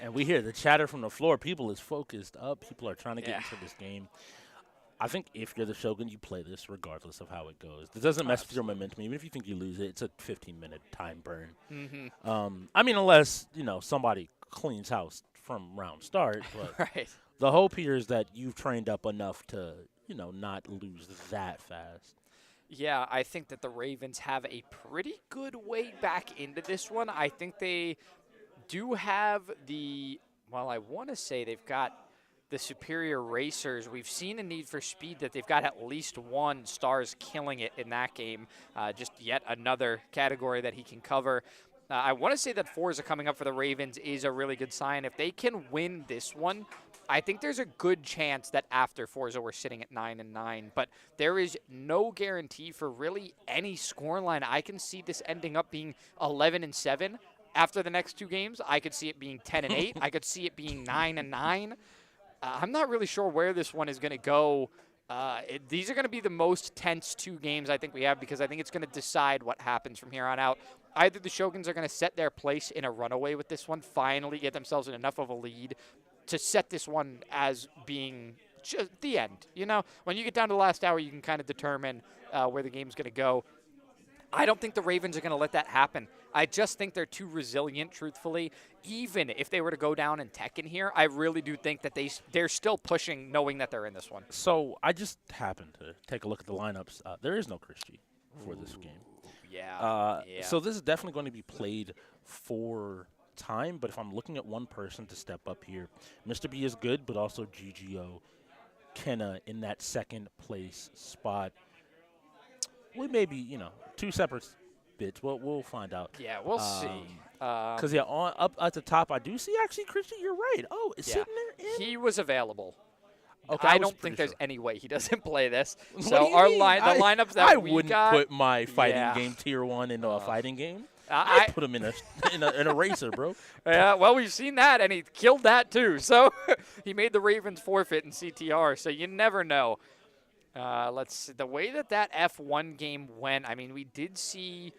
[SPEAKER 5] And we hear the chatter from the floor. People is focused up. People are trying to get into this game. I think if you're the Shogun, you play this regardless of how it goes. It doesn't mess with your momentum. Even if you think you lose it, it's a 15-minute time burn. I mean, unless, somebody cleans house from round start. But the hope here is that you've trained up enough to, not lose that fast.
[SPEAKER 8] Yeah, I think that the Ravens have a pretty good way back into this one. I think they do have I want to say they've got the superior racers. We've seen a need for speed that they've got at least one. Stars killing it in that game. Just yet another category that he can cover. I want to say that Forza coming up for the Ravens is a really good sign. If they can win this one, I think there's a good chance that after Forza we're sitting at 9-9. But there is no guarantee for really any scoreline. I can see this ending up being 11-7 after the next 2 games. I could see it being 10-8. I could see it being 9-9. I'm not really sure where this one is going to go. These are going to be the most tense 2 games I think we have, because I think it's going to decide what happens from here on out. Either the Shoguns are going to set their place in a runaway with this one, finally get themselves in enough of a lead to set this one as being just the end. You know, when you get down to the last hour, you can kind of determine where the game's going to go. I don't think the Ravens are going to let that happen. I just think they're too resilient, truthfully. Even if they were to go down in Tekken here, I really do think that they're still pushing, knowing that they're in this one.
[SPEAKER 5] So I just happened to take a look at the lineups. There is no Chris G for this game.
[SPEAKER 8] Yeah.
[SPEAKER 5] So this is definitely going to be played for time, but if I'm looking at one person to step up here, Mr. B is good, but also GGO Kenna in that second place spot. We may be, 2 separate bits. We'll find out.
[SPEAKER 8] Yeah, we'll see.
[SPEAKER 5] Because, up at the top, I do see actually, Christian, you're right. Oh, it's sitting there.
[SPEAKER 8] He was available.
[SPEAKER 5] Okay,
[SPEAKER 8] I don't think there's any way he doesn't play this.
[SPEAKER 5] What
[SPEAKER 8] So
[SPEAKER 5] do you
[SPEAKER 8] our
[SPEAKER 5] mean?
[SPEAKER 8] lineups that we
[SPEAKER 5] wouldn't
[SPEAKER 8] got,
[SPEAKER 5] put my fighting game tier 1 into a fighting game. I put him in a racer, bro.
[SPEAKER 8] Yeah, well, we've seen that, and he killed that too. So he made the Ravens forfeit in CTR. So you never know. Let's see. The way that F1 game went, I mean, we did see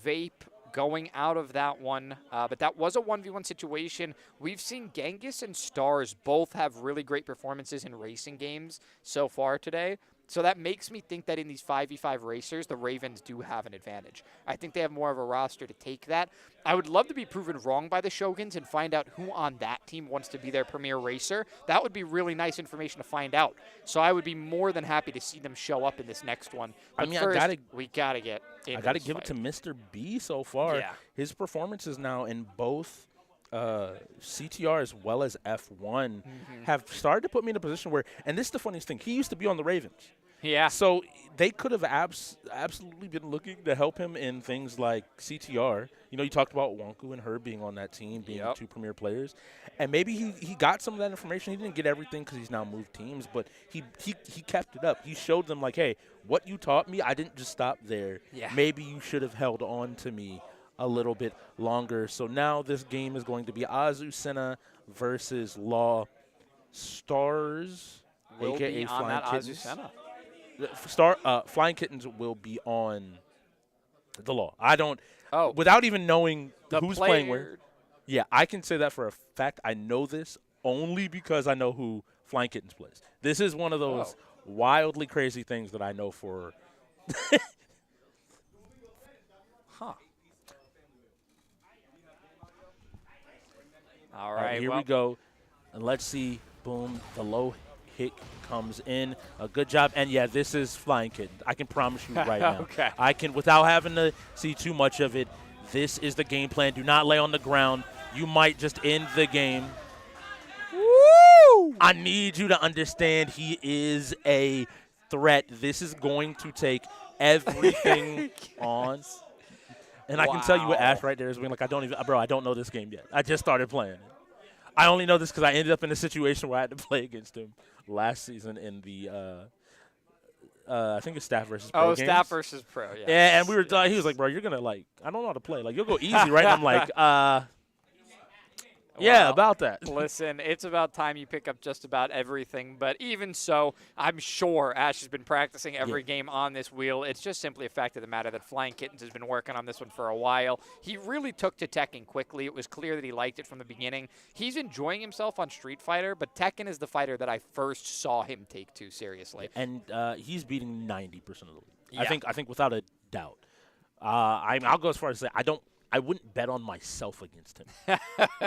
[SPEAKER 8] Vape going out of that one, but that was a 1v1 situation. We've seen Genghis and Stars both have really great performances in racing games so far today. So that makes me think that in these 5v5 racers, the Ravens do have an advantage. I think they have more of a roster to take that. I would love to be proven wrong by the Shoguns and find out who on that team wants to be their premier racer. That would be really nice information to find out. So I would be more than happy to see them show up in this next one. But first, we got to get into
[SPEAKER 5] I got to
[SPEAKER 8] this
[SPEAKER 5] give
[SPEAKER 8] fight.
[SPEAKER 5] it to Mr. B so far.
[SPEAKER 8] Yeah.
[SPEAKER 5] His performances now in both CTR as well as F1 have started to put me in a position where, and this is the funniest thing, he used to be on the Ravens.
[SPEAKER 8] Yeah.
[SPEAKER 5] So they could have absolutely been looking to help him in things like CTR. You talked about Wonku and her being on that team, being 2 premier players. And maybe he got some of that information. He didn't get everything because he's now moved teams, but he kept it up. He showed them, like, hey, what you taught me, I didn't just stop there.
[SPEAKER 8] Yeah.
[SPEAKER 5] Maybe you should have held on to me a little bit longer. So now this game is going to be Azu Senna versus Law Stars,
[SPEAKER 8] Will
[SPEAKER 5] a.k.a.
[SPEAKER 8] be on
[SPEAKER 5] Flying
[SPEAKER 8] that
[SPEAKER 5] Kittens.
[SPEAKER 8] Azu Senna.
[SPEAKER 5] Flying Kittens will be on the Law. I don't,
[SPEAKER 8] Oh.
[SPEAKER 5] without even knowing
[SPEAKER 8] The
[SPEAKER 5] who's
[SPEAKER 8] player.
[SPEAKER 5] playing where. Yeah, I can say that for a fact. I know this only because I know who Flying Kittens plays. This is one of those wildly crazy things that I know for.
[SPEAKER 8] Huh. All right,
[SPEAKER 5] Here
[SPEAKER 8] well,
[SPEAKER 5] we go. And let's see. Boom. The low hit comes in. A good job. And, yeah, this is Flying Kitten. I can promise you right now.
[SPEAKER 8] Okay.
[SPEAKER 5] I can, without having to see too much of it, this is the game plan. Do not lay on the ground. You might just end the game. Woo! I need you to understand he is a threat. This is going to take everything on. And I can tell you what Ash right there is being like, I don't know this game yet. I just started playing it. I only know this because I ended up in a situation where I had to play against him last season in the, I think it's staff versus pro games.
[SPEAKER 8] staff versus pro, yeah.
[SPEAKER 5] Yeah, and we were, he was like, bro, you're going to I don't know how to play. You'll go easy, right? And I'm like, yeah, about that.
[SPEAKER 8] Listen, it's about time you pick up just about everything. But even so, I'm sure Ash has been practicing every game on this wheel. It's just simply a fact of the matter that Flying Kittens has been working on this one for a while. He really took to Tekken quickly. It was clear that he liked it from the beginning. He's enjoying himself on Street Fighter, but Tekken is the fighter that I first saw him take to seriously.
[SPEAKER 5] And he's beating 90% of the league.
[SPEAKER 8] Yeah.
[SPEAKER 5] I think without a doubt. I'll go as far as to say I wouldn't bet on myself against him.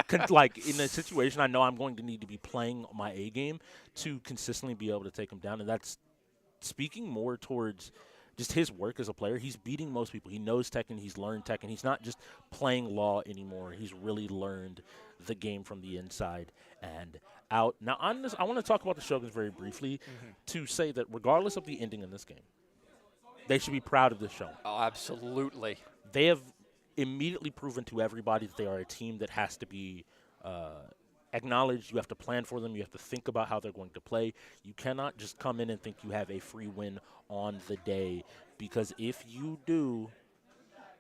[SPEAKER 5] In a situation I know I'm going to need to be playing my A game to consistently be able to take him down. And that's speaking more towards just his work as a player. He's beating most people. He knows Tekken. He's learned Tekken. He's not just playing Law anymore. He's really learned the game from the inside and out. Now, on this, I want to talk about the Shoguns very briefly to say that regardless of the ending in this game, they should be proud of this show.
[SPEAKER 8] Oh, absolutely.
[SPEAKER 5] They have immediately proven to everybody that they are a team that has to be acknowledged. You have to plan for them. You have to think about how they're going to play. You cannot just come in and think you have a free win on the day, because if you do,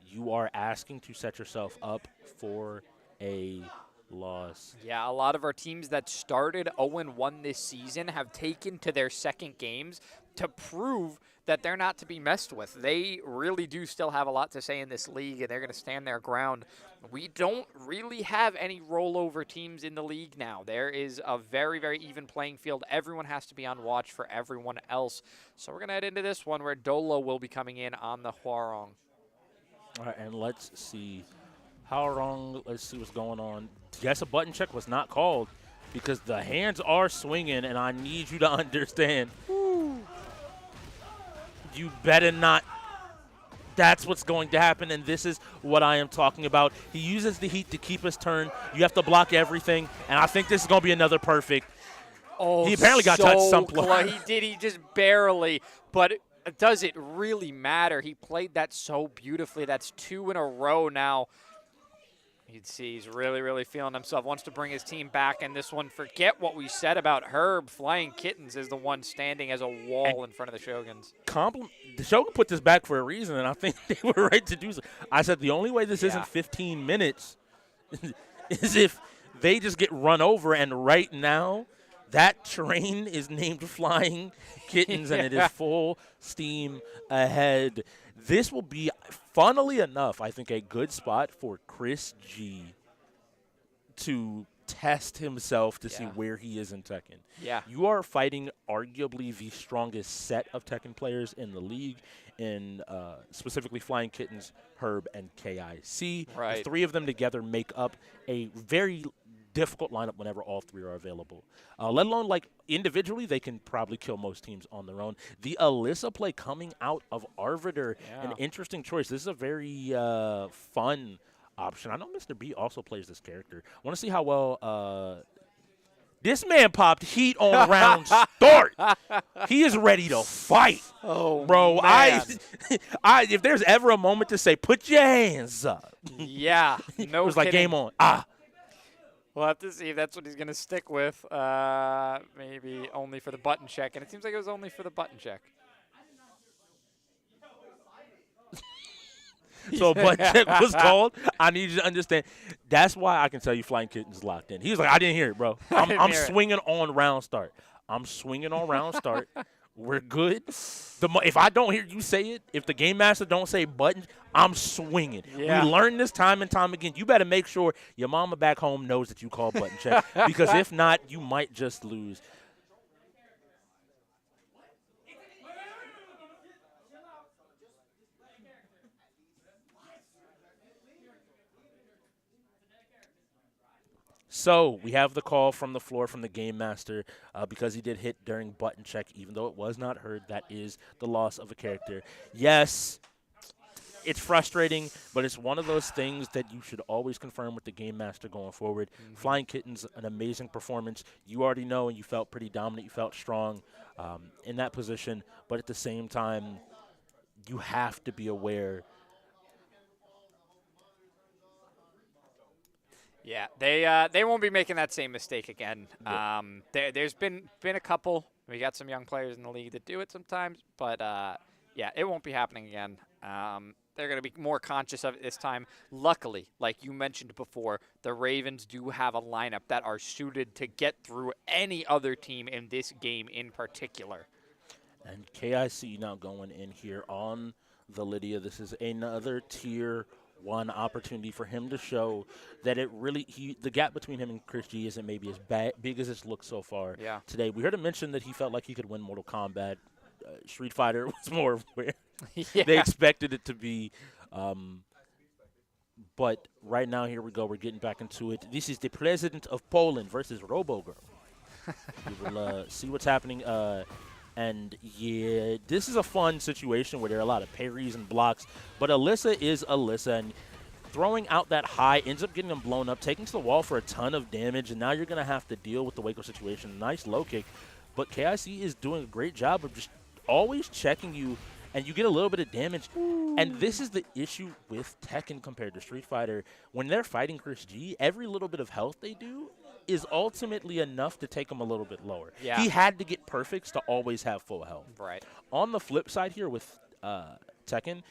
[SPEAKER 5] you are asking to set yourself up for a loss.
[SPEAKER 8] Yeah, a lot of our teams that started 0-1 this season have taken to their second games to prove that they're not to be messed with. They really do still have a lot to say in this league, and they're going to stand their ground. We don't really have any rollover teams in the league now. There is a very, very even playing field. Everyone has to be on watch for everyone else. So we're going to head into this one where Dolo will be coming in on the Hwarong.
[SPEAKER 5] All right, and let's see. Hwarong, let's see what's going on. Yes, a button check was not called because the hands are swinging, and I need you to understand. You better not. That's what's going to happen, and this is what I am talking about. He uses the heat to keep his turn. You have to block everything, and I think this is going to be another perfect.
[SPEAKER 8] Oh,
[SPEAKER 5] he apparently got touched someplace.
[SPEAKER 8] He did. He just barely. But does it really matter? He played that so beautifully. That's 2 in a row now. You'd see he's really, really feeling himself. Wants to bring his team back in this one. Forget what we said about Herb. Flying Kittens is the one standing as a wall in front of the Shoguns.
[SPEAKER 5] The Shogun put this back for a reason, and I think they were right to do so. I said the only way this isn't 15 minutes is if they just get run over, and right now that train is named Flying Kittens, and it is full steam ahead. This will be, funnily enough, I think a good spot for Chris G to test himself to see where he is in Tekken.
[SPEAKER 8] Yeah.
[SPEAKER 5] You are fighting arguably the strongest set of Tekken players in the league, in specifically Flying Kittens, Herb, and KIC.
[SPEAKER 8] Right.
[SPEAKER 5] The three of them together make up a very difficult lineup whenever all three are available. Let alone, like, individually, they can probably kill most teams on their own. The Alyssa play coming out of Arbiter, an interesting choice. This is a very fun option. I know Mr. B also plays this character. I want to see how well this man popped heat on round start. He is ready to fight.
[SPEAKER 8] Oh,
[SPEAKER 5] bro,
[SPEAKER 8] man.
[SPEAKER 5] I if there's ever a moment to say, put your hands up.
[SPEAKER 8] Yeah, no
[SPEAKER 5] it was like
[SPEAKER 8] kidding.
[SPEAKER 5] game on.
[SPEAKER 8] We'll have to see if that's what he's going to stick with. Maybe only for the button check. And it seems like it was only for the button check.
[SPEAKER 5] So a button check was called. I need you to understand. That's why I can tell you Flying Kitten's locked in. He was like, I didn't hear it, bro. I'm swinging on round start. I'm swinging on round start. We're good. If I don't hear you say it, if the game master don't say button, I'm swinging.
[SPEAKER 8] Yeah.
[SPEAKER 5] We learned this time and time again. You better make sure your mama back home knows that you call button check, because if not, you might just lose. So we have the call from the floor from the game master because he did hit during button check, even though it was not heard. That is the loss of a character. Yes, it's frustrating, but it's one of those things that you should always confirm with the game master going forward. Flying Kittens, an amazing performance. You already know, and you felt pretty dominant. You felt strong in that position, but at the same time, you have to be aware.
[SPEAKER 8] Yeah, they won't be making that same mistake again.
[SPEAKER 5] Yeah.
[SPEAKER 8] There's been a couple. We got some young players in the league that do it sometimes, but yeah, it won't be happening again. They're going to be more conscious of it this time. Luckily, like you mentioned before, the Ravens do have a lineup that are suited to get through any other team in this game in particular.
[SPEAKER 5] And KIC now going in here on the Lydia. This is another tier 1 opportunity for him to show that it really the gap between him and Chris G isn't maybe as big as it's looked so far today. We heard him mention that he felt like he could win Mortal Kombat. Street Fighter was more of where they expected it to be. But right now, here we go. We're getting back into it. This is the president of Poland versus RoboGirl. We will see what's happening. And, yeah, this is a fun situation where there are a lot of parries and blocks. But Alyssa is Alyssa, and throwing out that high ends up getting them blown up, taking to the wall for a ton of damage, and now you're going to have to deal with the Waco situation. Nice low kick. But KIC is doing a great job of just always checking you and you get a little bit of damage. And this is the issue with Tekken compared to Street Fighter. When they're fighting Chris G, every little bit of health they do is ultimately enough to take him a little bit lower.
[SPEAKER 8] Yeah.
[SPEAKER 5] He had to get perfects to always have full health.
[SPEAKER 8] Right.
[SPEAKER 5] On the flip side here with Tekken,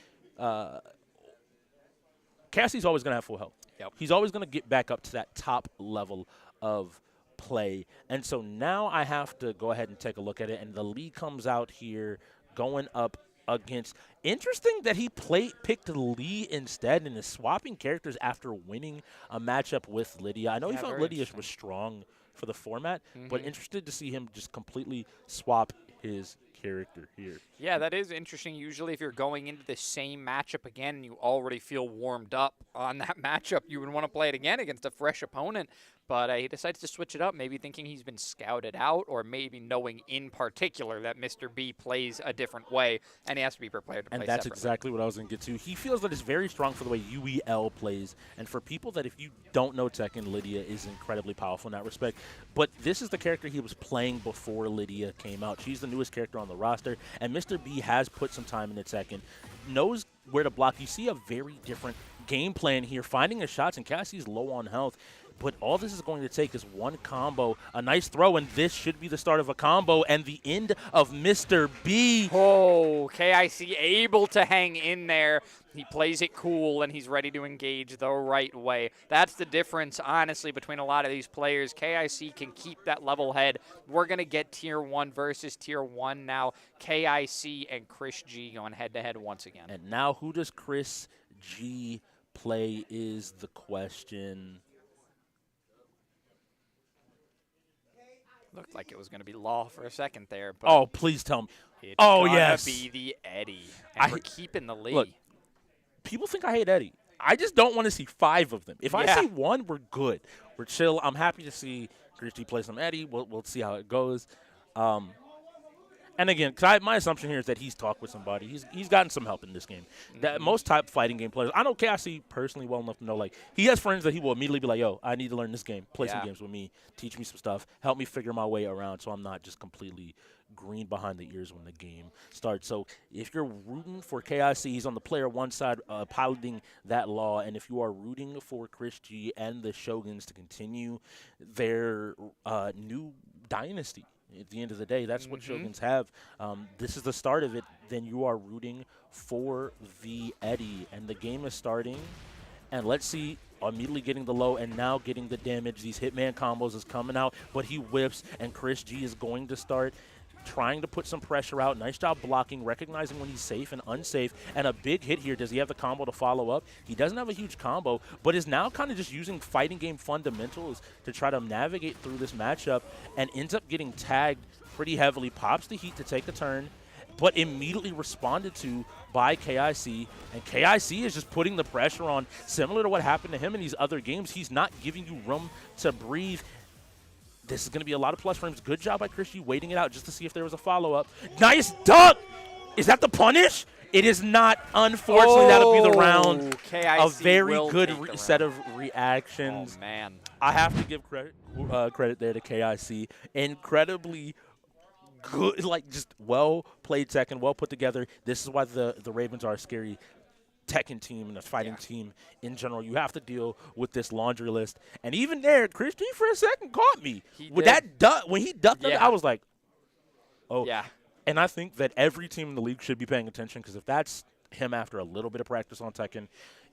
[SPEAKER 5] Cassie's always going to have full health.
[SPEAKER 8] Yep.
[SPEAKER 5] He's always going to get back up to that top level of play. And so now I have to go ahead and take a look at it, and the Lee comes out here going up against. Interesting that he picked Lee instead and is swapping characters after winning a matchup with Lydia. I know he felt Lydia was strong for the format, but interested to see him just completely swap his character here.
[SPEAKER 8] Yeah, that is interesting. Usually if you're going into the same matchup again and you already feel warmed up on that matchup, you would want to play it again against a fresh opponent. But he decides to switch it up, maybe thinking he's been scouted out or maybe knowing in particular that Mr. B plays a different way and he has to be prepared to play
[SPEAKER 5] And that's
[SPEAKER 8] separately.
[SPEAKER 5] exactly what I was going to get to. He feels that it's very strong for the way UEL plays. And for people that if you don't know Tekken, Lydia is incredibly powerful in that respect. But this is the character he was playing before Lydia came out. She's the newest character on the roster. And Mr. B has put some time into Tekken, knows where to block. You see a very different game plan here, finding his shots, and Cassie's low on health. But all this is going to take is one combo, a nice throw, and this should be the start of a combo and the end of Mr. B.
[SPEAKER 8] Oh, KIC able to hang in there. He plays it cool, and he's ready to engage the right way. That's the difference, honestly, between a lot of these players. KIC can keep that level head. We're going to get Tier 1 versus Tier 1 now. KIC and Chris G going head-to-head once again.
[SPEAKER 5] And now who does Chris G play is the question.
[SPEAKER 8] Looked like it was going to be Law for a second there. But
[SPEAKER 5] oh, please tell me.
[SPEAKER 8] It's
[SPEAKER 5] yes.
[SPEAKER 8] It's going to be the Eddie. And we're keeping the lead.
[SPEAKER 5] Look, people think I hate Eddie. I just don't want to see 5 of them. If I see 1, we're good. We're chill. I'm happy to see Chris G play some Eddie. We'll see how it goes. And again, my assumption here is that he's talked with somebody. He's gotten some help in this game. That most type fighting game players, I know KIC personally well enough to know, like, he has friends that he will immediately be like, yo, I need to learn this game. Play some games with me. Teach me some stuff. Help me figure my way around so I'm not just completely green behind the ears when the game starts. So if you're rooting for KIC, he's on the player 1 side piloting that Law. And if you are rooting for Chris G and the Shoguns to continue their new dynasty, at the end of the day, that's what Shoguns have. This is the start of it. Then you are rooting for the Eddie. And the game is starting. And let's see, immediately getting the low and now getting the damage. These Hitman combos is coming out, but he whips, and Chris G is going to start trying to put some pressure out. Nice job blocking, recognizing when he's safe and unsafe. And a big hit here. Does he have the combo to follow up? He doesn't have a huge combo, but is now kind of just using fighting game fundamentals to try to navigate through this matchup and ends up getting tagged pretty heavily. Pops the heat to take a turn, but immediately responded to by KIC. And KIC is just putting the pressure on, similar to what happened to him in these other games. He's not giving you room to breathe. This is going to be a lot of plus frames. Good job by Chris G waiting it out just to see if there was a follow-up. Nice duck! Is that the punish? It is not. Unfortunately, that'll be the round.
[SPEAKER 8] KIC
[SPEAKER 5] a very good
[SPEAKER 8] set
[SPEAKER 5] of reactions.
[SPEAKER 8] Oh, man.
[SPEAKER 5] I have to give credit there to KIC. Incredibly good, like just well-played Tekken, well put together. This is why the Ravens are a scary Tekken team and a fighting team in general. You have to deal with this laundry list. And even there, Chris G for a second caught me. With that duck, when he ducked it, I was like, oh.
[SPEAKER 8] Yeah.
[SPEAKER 5] And I think that every team in the league should be paying attention, because if that's him after a little bit of practice on Tekken,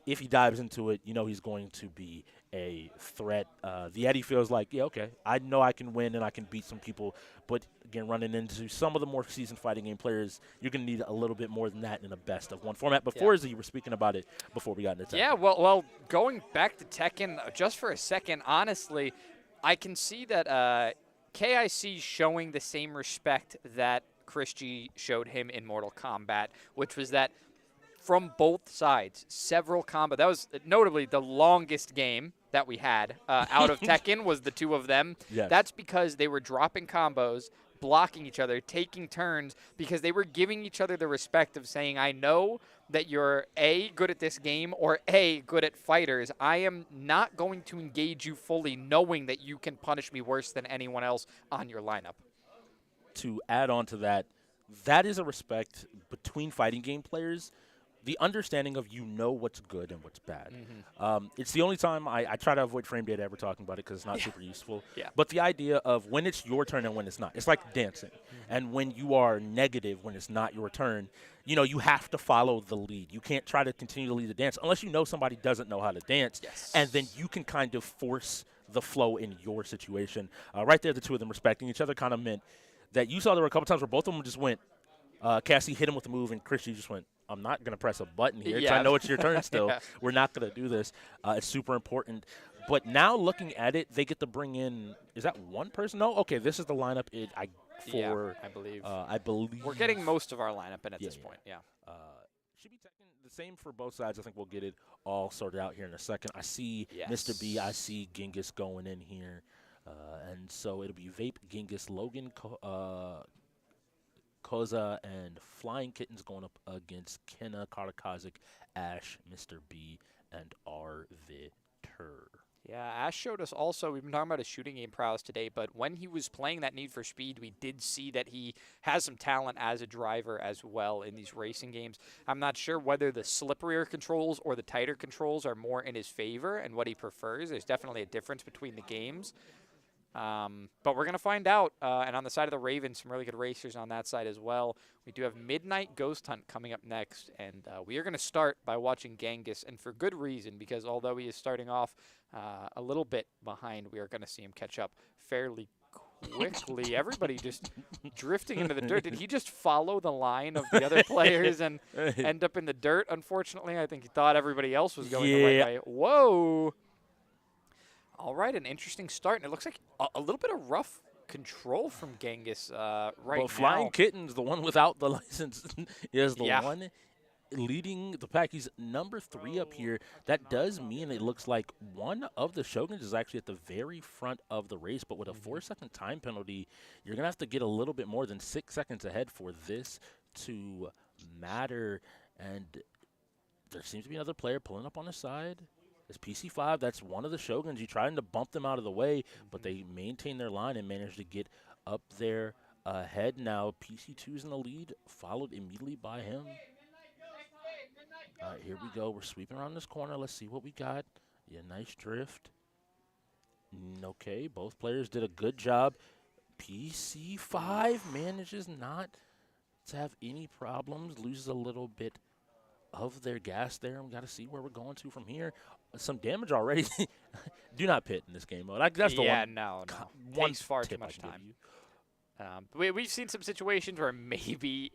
[SPEAKER 5] if he dives into it, you know he's going to be a threat. The Eddie feels like, yeah, okay, I know I can win and I can beat some people, but again, running into some of the more seasoned fighting game players, you're going to need a little bit more than that in a best-of-1 format. Before, you were speaking about it before we got into Tekken.
[SPEAKER 8] Yeah, well, going back to Tekken just for a second, honestly, I can see that KIC showing the same respect that Chris G showed him in Mortal Kombat, which was that from both sides, several combos. That was notably the longest game that we had out of Tekken was the 2 of them.
[SPEAKER 5] Yes.
[SPEAKER 8] That's because they were dropping combos, blocking each other, taking turns, because they were giving each other the respect of saying, I know that you're A, good at this game, or A, good at fighters. I am not going to engage you fully knowing that you can punish me worse than anyone else on your lineup.
[SPEAKER 5] To add on to that, that is a respect between fighting game players. The understanding of what's good and what's bad. It's the only time I try to avoid frame data ever talking about it because it's not super useful.
[SPEAKER 8] Yeah.
[SPEAKER 5] But the idea of when it's your turn and when it's not. It's like dancing. And when you are negative when it's not your turn, you have to follow the lead. You can't try to continue to lead the dance unless you know somebody doesn't know how to dance.
[SPEAKER 8] Yes.
[SPEAKER 5] And then you can kind of force the flow in your situation. Right there, the two of them respecting each other kind of meant that you saw there were a couple times where both of them just went, Cassie hit him with a move and Christy just went, I'm not going to press a button here because I know it's your turn still.
[SPEAKER 8] Yeah.
[SPEAKER 5] We're not going to do this. It's super important. But now looking at it, they get to bring in, is that one person? No? Okay, this is the lineup
[SPEAKER 8] I believe.
[SPEAKER 5] I believe.
[SPEAKER 8] We're getting most of our lineup in at this point, yeah.
[SPEAKER 5] Should be the same for both sides. I think we'll get it all sorted out here in a second. I see
[SPEAKER 8] Yes.
[SPEAKER 5] Mr. B. I see Genghis going in here. And so it'll be Vape, Genghis, Logan, Koza, and Flying Kittens going up against Kenna, Karakazik, Ash, Mr. B, and Arvitor.
[SPEAKER 8] Yeah, Ash showed us also, we've been talking about his shooting game prowess today, but when he was playing that Need for Speed, we did see that he has some talent as a driver as well in these racing games. I'm not sure whether the slipperier controls or the tighter controls are more in his favor and what he prefers. There's definitely a difference between the games. But we're going to find out. And on the side of the Ravens, some really good racers on that side as well. We do have Midnight Ghost Hunt coming up next. And we are going to start by watching Genghis. And for good reason, because although he is starting off a little bit behind, we are going to see him catch up fairly quickly. Everybody just drifting into the dirt. Did he just follow the line of the other players and end up in the dirt? Unfortunately, I think he thought everybody else was going the right way. Whoa. All right, an interesting start, and it looks like a little bit of rough control from Genghis right now.
[SPEAKER 5] Flying Kittens, the one without the license, is the one leading the pack. He's number 3 up here. That does mean it looks like one of the Shoguns is actually at the very front of the race, but with a 4-second time penalty, you're going to have to get a little bit more than 6 seconds ahead for this to matter. And there seems to be another player pulling up on the side. It's PC5. That's one of the Shoguns. You're trying to bump them out of the way, but they maintain their line and manage to get up there ahead. Now PC2's in the lead, followed immediately by him. All right, here we go. We're sweeping around this corner. Let's see what we got. Yeah, nice drift. Okay, both players did a good job. PC5 manages not to have any problems, loses a little bit of their gas there. We got to see where we're going to from here. Some damage already. Do not pit in this game mode. That's the one.
[SPEAKER 8] No.
[SPEAKER 5] One
[SPEAKER 8] takes far too much time. We've seen some situations where maybe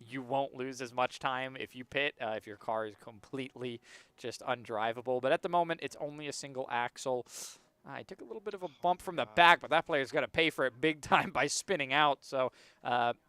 [SPEAKER 8] you won't lose as much time if you pit, if your car is completely just undrivable. But at the moment, it's only a single axle. I took a little bit of a bump from the back, but that player's going to pay for it big time by spinning out. So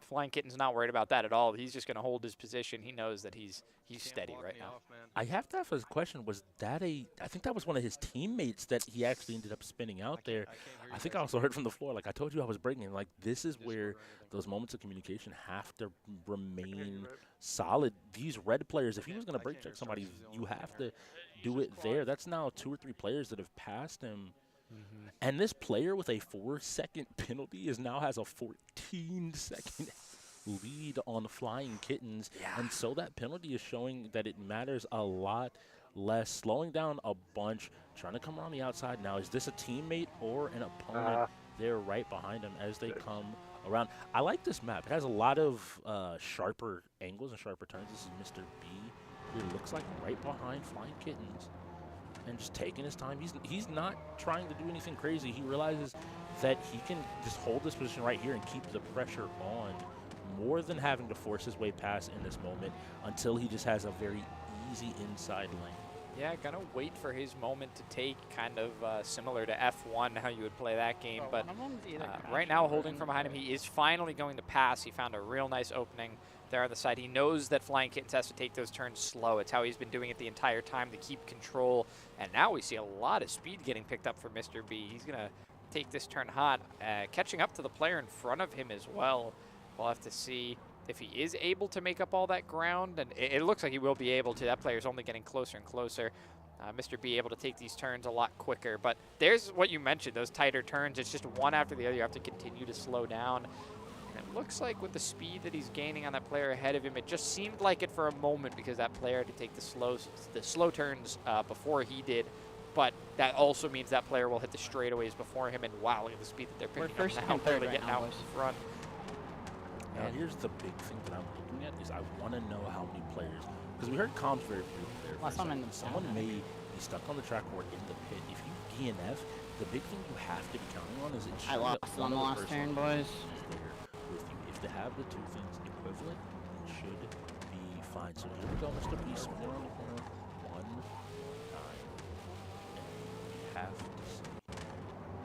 [SPEAKER 8] Flying Kitten's not worried about that at all. He's just going to hold his position. He knows that he's steady right now.
[SPEAKER 5] I have to ask a question. Was that I think that was one of his teammates that he actually ended up spinning out there. I think I also heard from the floor, like I told you I was breaking. Like this is where those moments of communication have to remain solid. These red players, if he was going to break check somebody, you have to do it there. That's now 2 or 3 players that have passed him. And this player with a 4-second penalty now has a 14-second lead on Flying Kittens. And so that penalty is showing that it matters a lot less. Slowing down a bunch, trying to come around the outside now. Is this a teammate or an opponent? They're right behind him as they come around. I like this map. It has a lot of sharper angles and sharper turns. This is Mr. B. It looks like right behind Flying Kittens. And just taking his time. He's not trying to do anything crazy. He realizes that he can just hold this position right here and keep the pressure on more than having to force his way past in this moment until he just has a very easy inside lane.
[SPEAKER 8] Yeah, gonna wait for his moment to take, kind of similar to F1, how you would play that game. But right now, holding from behind him, he is finally going to pass. He found a real nice opening there on the side. He knows that Flying Kittens has to take those turns slow. It's how he's been doing it the entire time to keep control. And now we see a lot of speed getting picked up for Mr. B. He's going to take this turn hot, catching up to the player in front of him as well. We'll have to see if he is able to make up all that ground. And it looks like he will be able to. That player's only getting closer and closer. Mr. B able to take these turns a lot quicker. But there's what you mentioned, those tighter turns. It's just one after the other. You have to continue to slow down. And it looks like with the speed that he's gaining on that player ahead of him, it just seemed like it for a moment because that player had to take the slow turns before he did. But that also means that player will hit the straightaways before him, and wow, look at the speed that they're picking up now. Clearly getting out in front.
[SPEAKER 5] Now, here's the big thing that I'm looking at is I want to know how many players, because we heard comms very briefly there. Someone may be stuck on the track or in the pit. If you DNF, the big thing you have to be counting on is
[SPEAKER 19] I lost on the last turn, boys.
[SPEAKER 5] With you. If they have the two things equivalent, it should be fine. So here we go, Mr. B, swinging around the corner. 1, 9, and we have to see.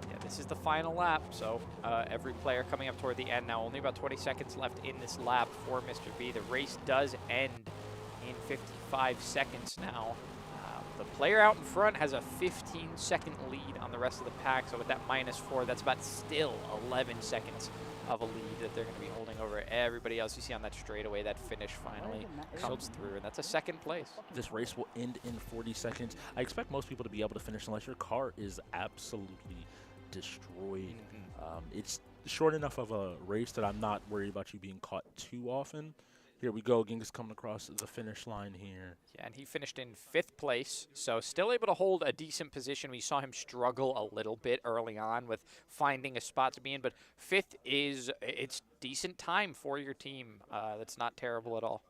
[SPEAKER 8] Yeah, this is the final lap, so every player coming up toward the end now. Only about 20 seconds left in this lap for Mr. B. The race does end in 55 seconds now. The player out in front has a 15-second lead on the rest of the pack, so with that -4, that's about still 11 seconds of a lead that they're going to be holding over everybody else. You see on that straightaway, that finish finally comes through, and that's a second place.
[SPEAKER 5] This race will end in 40 seconds. I expect most people to be able to finish unless your car is absolutely destroyed. It's short enough of a race that I'm not worried about you being caught too often. Here we go, Genghis coming across the finish line here.
[SPEAKER 8] Yeah, and he finished in 5th place, so still able to hold a decent position. We saw him struggle a little bit early on with finding a spot to be in, but 5th it's decent time for your team. That's not terrible at all.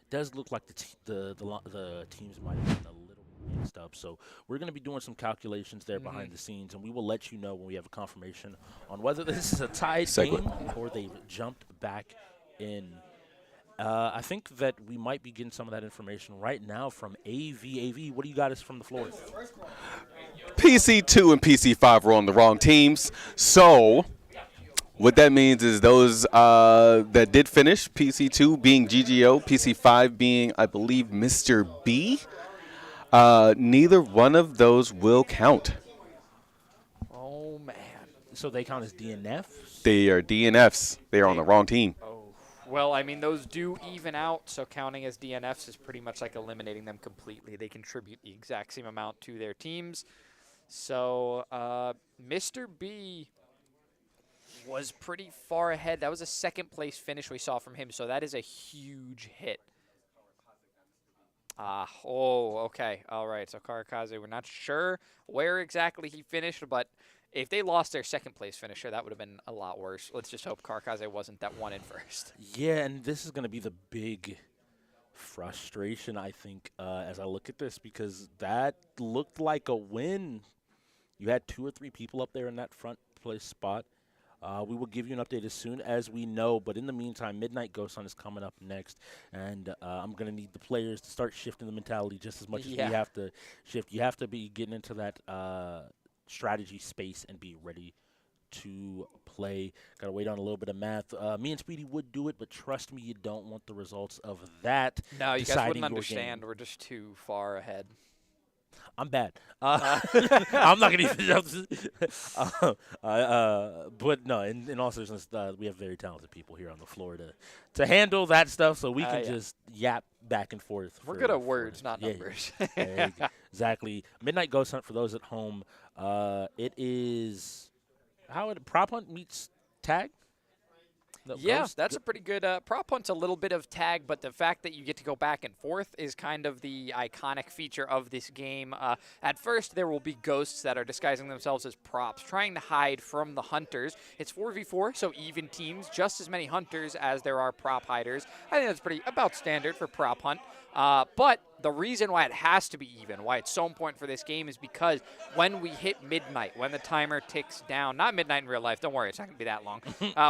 [SPEAKER 5] Does look like the teams might have been a little mixed up, so we're going to be doing some calculations there behind the scenes, and we will let you know when we have a confirmation on whether this is a tied game or they've jumped back in. I think that we might be getting some of that information right now from AV. AV, what do you got us from the floor?
[SPEAKER 12] PC2 and PC5 were on the wrong teams. So what that means is those that did finish, PC2 being GGO, PC5 being, I believe, Mr. B, neither one of those will count.
[SPEAKER 8] Oh, man.
[SPEAKER 5] So they count as DNFs?
[SPEAKER 12] They are DNFs. They are on the wrong team.
[SPEAKER 8] Well, I mean, those do even out, so counting as DNFs is pretty much like eliminating them completely. They contribute the exact same amount to their teams. So Mr. B was pretty far ahead. That was a 2nd place finish we saw from him, so that is a huge hit. Okay. All right, so Karakaze, we're not sure where exactly he finished, but if they lost their 2nd place finisher, that would have been a lot worse. Let's just hope Karakaze wasn't that one in first.
[SPEAKER 5] Yeah, and this is going to be the big frustration, I think, as I look at this, because that looked like a win. You had 2 or 3 people up there in that front place spot. We will give you an update as soon as we know, but in the meantime, Midnight Ghost Hunt is coming up next, and I'm going to need the players to start shifting the mentality just as much as we have to shift. You have to be getting into that strategy space and be ready to play. Got to wait on a little bit of math. Me and Speedy would do it, but trust me, you don't want the results of that.
[SPEAKER 8] No, you guys wouldn't understand. We're just too far ahead.
[SPEAKER 5] I'm bad. I'm not going to even but no, in all seriousness, we have very talented people here on the floor to handle that stuff, so we can just yap back and forth.
[SPEAKER 8] We're good at words, not numbers.
[SPEAKER 5] Exactly. Midnight Ghost Hunt, for those at home, it is how it prop hunt meets tag.
[SPEAKER 8] Yeah, that's a pretty good prop hunt's a little bit of tag, but the fact that you get to go back and forth is kind of the iconic feature of this game. At first, there will be ghosts that are disguising themselves as props, trying to hide from the hunters. It's 4v4, so even teams, just as many hunters as there are prop hiders. I think that's pretty about standard for prop hunt. But the reason why it has to be even, why it's so important for this game, is because when we hit midnight, when the timer ticks down, not midnight in real life, don't worry, it's not going to be that long.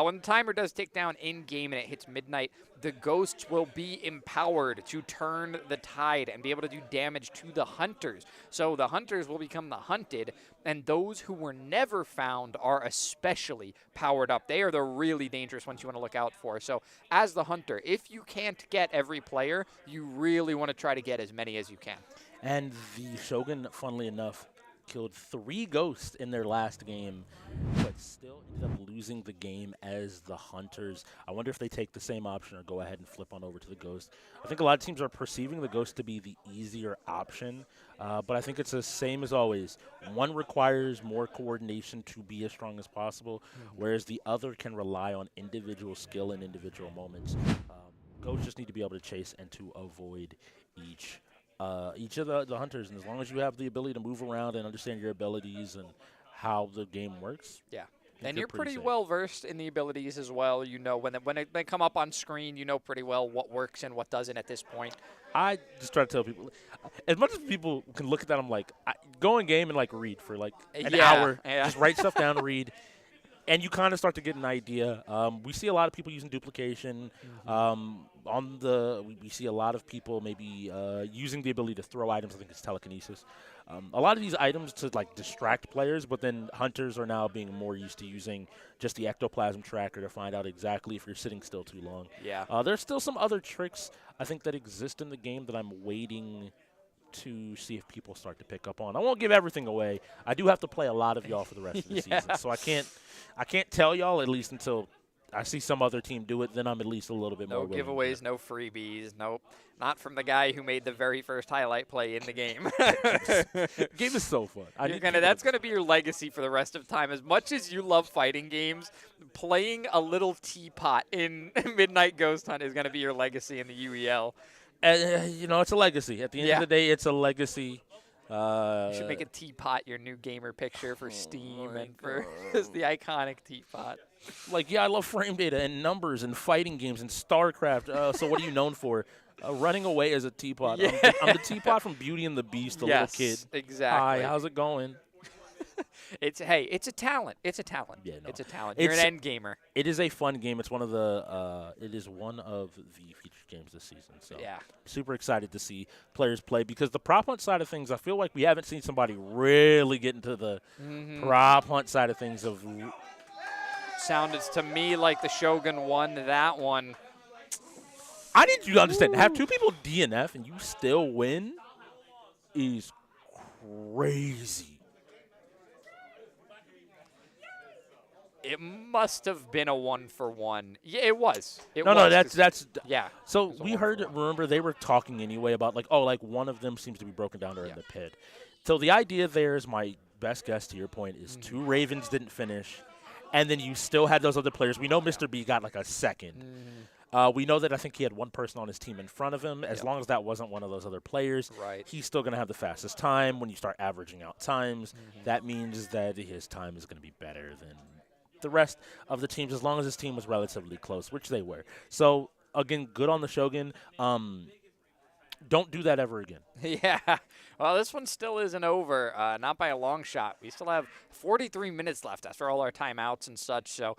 [SPEAKER 8] When the timer does tick down in-game and it hits midnight, the ghosts will be empowered to turn the tide and be able to do damage to the hunters. So the hunters will become the hunted, and those who were never found are especially powered up. They are the really dangerous ones you want to look out for. So as the hunter, if you can't get every player, you really want to try to get as many as you can.
[SPEAKER 5] And the Shogun, funnily enough, killed 3 ghosts in their last game, but still ended up losing the game as the Hunters. I wonder if they take the same option or go ahead and flip on over to the Ghost. I think a lot of teams are perceiving the Ghost to be the easier option, but I think it's the same as always. One requires more coordination to be as strong as possible, whereas the other can rely on individual skill in individual moments. Ghosts just need to be able to chase and to avoid each of the Hunters, and as long as you have the ability to move around and understand your abilities and how the game works.
[SPEAKER 8] Yeah.
[SPEAKER 5] I think
[SPEAKER 8] And you're pretty
[SPEAKER 5] safe.
[SPEAKER 8] well versed in the abilities as well. You know, when they come up on screen, you know pretty well what works and what doesn't at this point.
[SPEAKER 5] I just try to tell people, as much as people can look at that, I'm like, go in game and like read for like an hour.
[SPEAKER 8] Yeah.
[SPEAKER 5] Just write stuff down, read. And you kind of start to get an idea. We see a lot of people using duplication. We see a lot of people maybe using the ability to throw items. I think it's telekinesis. A lot of these items to like distract players, but then Hunters are now being more used to using just the ectoplasm tracker to find out exactly if you're sitting still too long.
[SPEAKER 8] Yeah.
[SPEAKER 5] There's still some other tricks I think that exist in the game that I'm waiting to see if people start to pick up on. I won't give everything away. I do have to play a lot of y'all for the rest of the season, so I can't tell y'all, at least until I see some other team do it. Then I'm at least a little bit more
[SPEAKER 8] No
[SPEAKER 5] willing.
[SPEAKER 8] giveaways, no freebies, nope. Not from the guy who made the very first highlight play in the game.
[SPEAKER 5] Game is so fun.
[SPEAKER 8] That's gonna be your legacy for the rest of time. As much as you love fighting games, playing a little teapot in Midnight Ghost Hunt is gonna be your legacy in the UEL.
[SPEAKER 5] It's a legacy. At the end of the day, it's a legacy.
[SPEAKER 8] You should make a teapot your new gamer picture for Steam and for just the iconic teapot.
[SPEAKER 5] Like, yeah, I love frame data and numbers and fighting games and StarCraft. So what are you known for? Running away as a teapot.
[SPEAKER 8] Yeah.
[SPEAKER 5] I'm the teapot from Beauty and the Beast, the little kid.
[SPEAKER 8] Exactly.
[SPEAKER 5] Hi, how's it going?
[SPEAKER 8] It's a talent. It's a talent.
[SPEAKER 5] Yeah, no.
[SPEAKER 8] It's a talent. You're an end gamer.
[SPEAKER 5] It is a fun game. It's one of the featured games this season. So
[SPEAKER 8] yeah,
[SPEAKER 5] super excited to see players play, because the prop hunt side of things, I feel like we haven't seen somebody really get into the prop hunt side of things.
[SPEAKER 8] Sounded to me like the Shogun won that one.
[SPEAKER 5] I need you to understand, have two people DNF and you still win is crazy.
[SPEAKER 8] It must have been a 1-for-1. Yeah, it was.
[SPEAKER 5] That's
[SPEAKER 8] yeah.
[SPEAKER 5] So we heard. Remember, they were talking anyway about like one of them seems to be broken down or in the pit. So the idea there is, my best guess to your point, is two Ravens didn't finish, and then you still had those other players. We know Mr. B got like a second. We know that I think he had one person on his team in front of him. As long as that wasn't one of those other players, he's still going to have the fastest time. When you start averaging out times, that means that his time is going to be better than the rest of the teams, as long as his team was relatively close, which they were. So, again, good on the Shogun. Don't do that ever again.
[SPEAKER 8] Yeah. Well, this one still isn't over, not by a long shot. We still have 43 minutes left after all our timeouts and such, so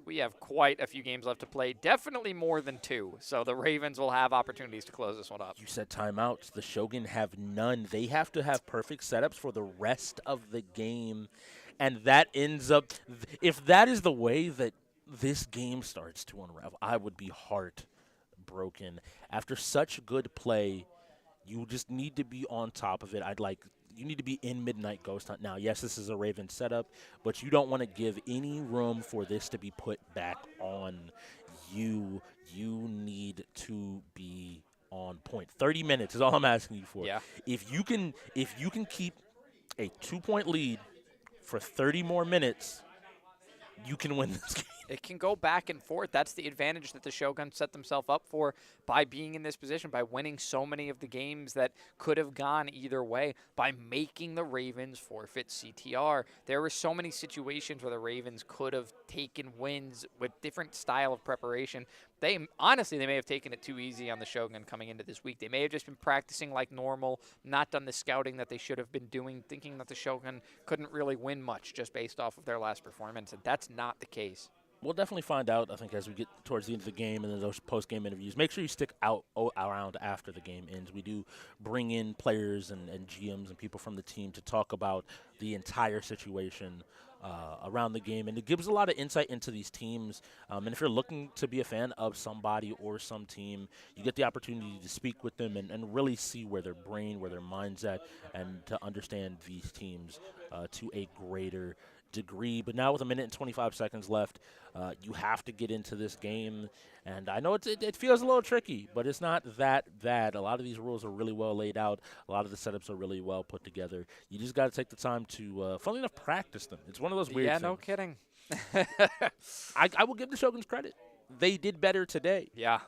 [SPEAKER 8] we have quite a few games left to play, definitely more than 2. So the Ravens will have opportunities to close this one up.
[SPEAKER 5] You said timeouts. The Shogun have none. They have to have perfect setups for the rest of the game, and that ends up, if that is the way that this game starts to unravel, I would be heartbroken. After such good play, you just need to be on top of it. You need to be in Midnight Ghost Hunt. Now, yes, this is a Raven setup, but you don't want to give any room for this to be put back on you. You need to be on point. 30 minutes is all I'm asking you for.
[SPEAKER 8] Yeah.
[SPEAKER 5] If you can keep a 2-point lead for 30 more minutes, you can win this game.
[SPEAKER 8] It can go back and forth. That's the advantage that the Shoguns set themselves up for by being in this position, by winning so many of the games that could have gone either way, by making the Ravens forfeit CTR. There were so many situations where the Ravens could have taken wins with different style of preparation. They may have taken it too easy on the Shogun coming into this week. They may have just been practicing like normal, not done the scouting that they should have been doing, thinking that the Shogun couldn't really win much just based off of their last performance, and that's not the case.
[SPEAKER 5] We'll definitely find out, I think, as we get towards the end of the game and then those post-game interviews. Make sure you stick around after the game ends. We do bring in players and GMs and people from the team to talk about the entire situation around the game, and it gives a lot of insight into these teams. And if you're looking to be a fan of somebody or some team, you get the opportunity to speak with them and really see where their brain, where their mind's at, and to understand these teams to a greater degree. But now with 1 minute and 25 seconds left, you have to get into this game. And I know it feels a little tricky, but it's not that bad. A lot of these rules are really well laid out. A lot of the setups are really well put together. You just got to take the time to, funnily enough, practice them. It's one of those weird things.
[SPEAKER 8] Yeah, no kidding.
[SPEAKER 5] I will give the Shoguns credit. They did better today.
[SPEAKER 8] Yeah.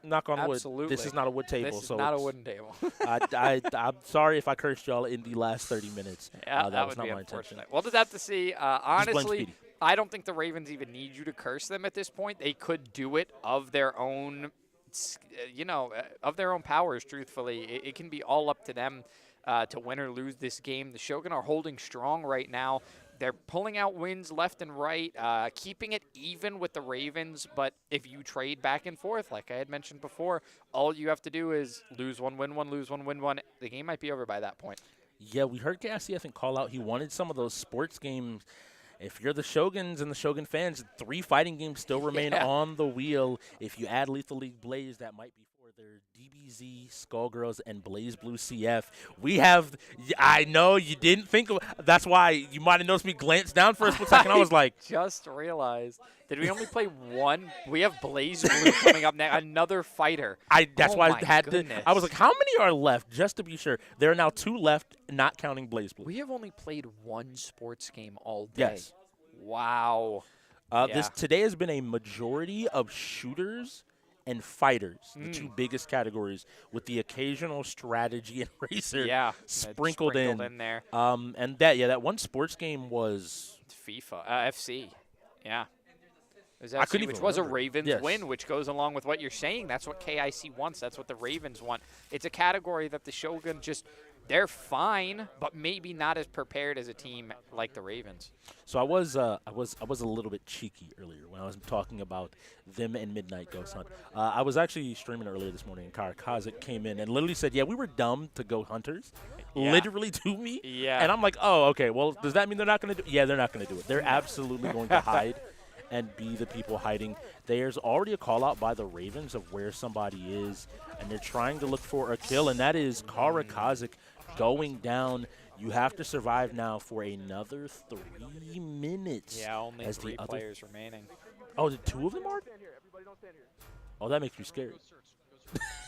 [SPEAKER 5] Knock on
[SPEAKER 8] Absolutely.
[SPEAKER 5] wood. This is not a wood table.
[SPEAKER 8] This is
[SPEAKER 5] so
[SPEAKER 8] not a wooden table.
[SPEAKER 5] I'm sorry if I cursed y'all in the last 30 minutes.
[SPEAKER 8] Yeah,
[SPEAKER 5] that
[SPEAKER 8] would
[SPEAKER 5] was not
[SPEAKER 8] be
[SPEAKER 5] my
[SPEAKER 8] unfortunate.
[SPEAKER 5] intention.
[SPEAKER 8] We'll just have to see.
[SPEAKER 5] blame
[SPEAKER 8] Honestly,
[SPEAKER 5] Speedy.
[SPEAKER 8] I don't think the Ravens even need you to curse them at this point. They could do it of their own, of their own powers, truthfully. It can be all up to them to win or lose this game. The Shogun are holding strong right now. They're pulling out wins left and right, keeping it even with the Ravens. But if you trade back and forth, like I had mentioned before, all you have to do is lose one, win one, lose one, win one. The game might be over by that point.
[SPEAKER 5] Yeah, we heard Cassie, I think, call out. He wanted some of those sports games. If you're the Shoguns and the Shogun fans, 3 fighting games still remain on the wheel. If you add Lethal League Blaze, that might be for their DBZ, Skullgirls, and Blaze Blue CF. We have, I know you didn't think of, that's why you might have noticed me glance down for a split second. I was like.
[SPEAKER 8] Just realized. Did we only play one? We have Blaze Blue coming up next, another fighter.
[SPEAKER 5] That's why I had
[SPEAKER 8] goodness.
[SPEAKER 5] to. I was like, how many are left? Just to be sure. There are now 2 left, not counting Blaze Blue.
[SPEAKER 8] We have only played one sports game all day.
[SPEAKER 5] Yes.
[SPEAKER 8] Wow.
[SPEAKER 5] Today has been a majority of shooters and fighters, the 2 biggest categories, with the occasional strategy and racer sprinkled in
[SPEAKER 8] there.
[SPEAKER 5] And that one sports game was
[SPEAKER 8] FIFA, FC. Yeah. It was
[SPEAKER 5] I
[SPEAKER 8] FC,
[SPEAKER 5] couldn't
[SPEAKER 8] which
[SPEAKER 5] even
[SPEAKER 8] was a
[SPEAKER 5] remember.
[SPEAKER 8] Ravens
[SPEAKER 5] Yes.
[SPEAKER 8] win, which goes along with what you're saying. That's what KIC wants. That's what the Ravens want. It's a category that the Shogun they're fine, but maybe not as prepared as a team like the Ravens.
[SPEAKER 5] So I was a little bit cheeky earlier when I was talking about them and Midnight Ghost Hunt. I was actually streaming earlier this morning, and Karakazik came in and literally said, "Yeah, we were dumb to go hunters," literally to me.
[SPEAKER 8] Yeah.
[SPEAKER 5] And I'm like, "Oh, okay. Well, does that mean they're not going to do?" Yeah, they're not going to do it. They're absolutely going to hide and be the people hiding. There's already a call out by the Ravens of where somebody is, and they're trying to look for a kill, and that is Karakazik going down. You have to survive now for another 3 minutes.
[SPEAKER 8] Yeah, only
[SPEAKER 5] as
[SPEAKER 8] 3
[SPEAKER 5] the other
[SPEAKER 8] players remaining.
[SPEAKER 5] Oh, the 2 of them are? Oh, that makes me scared.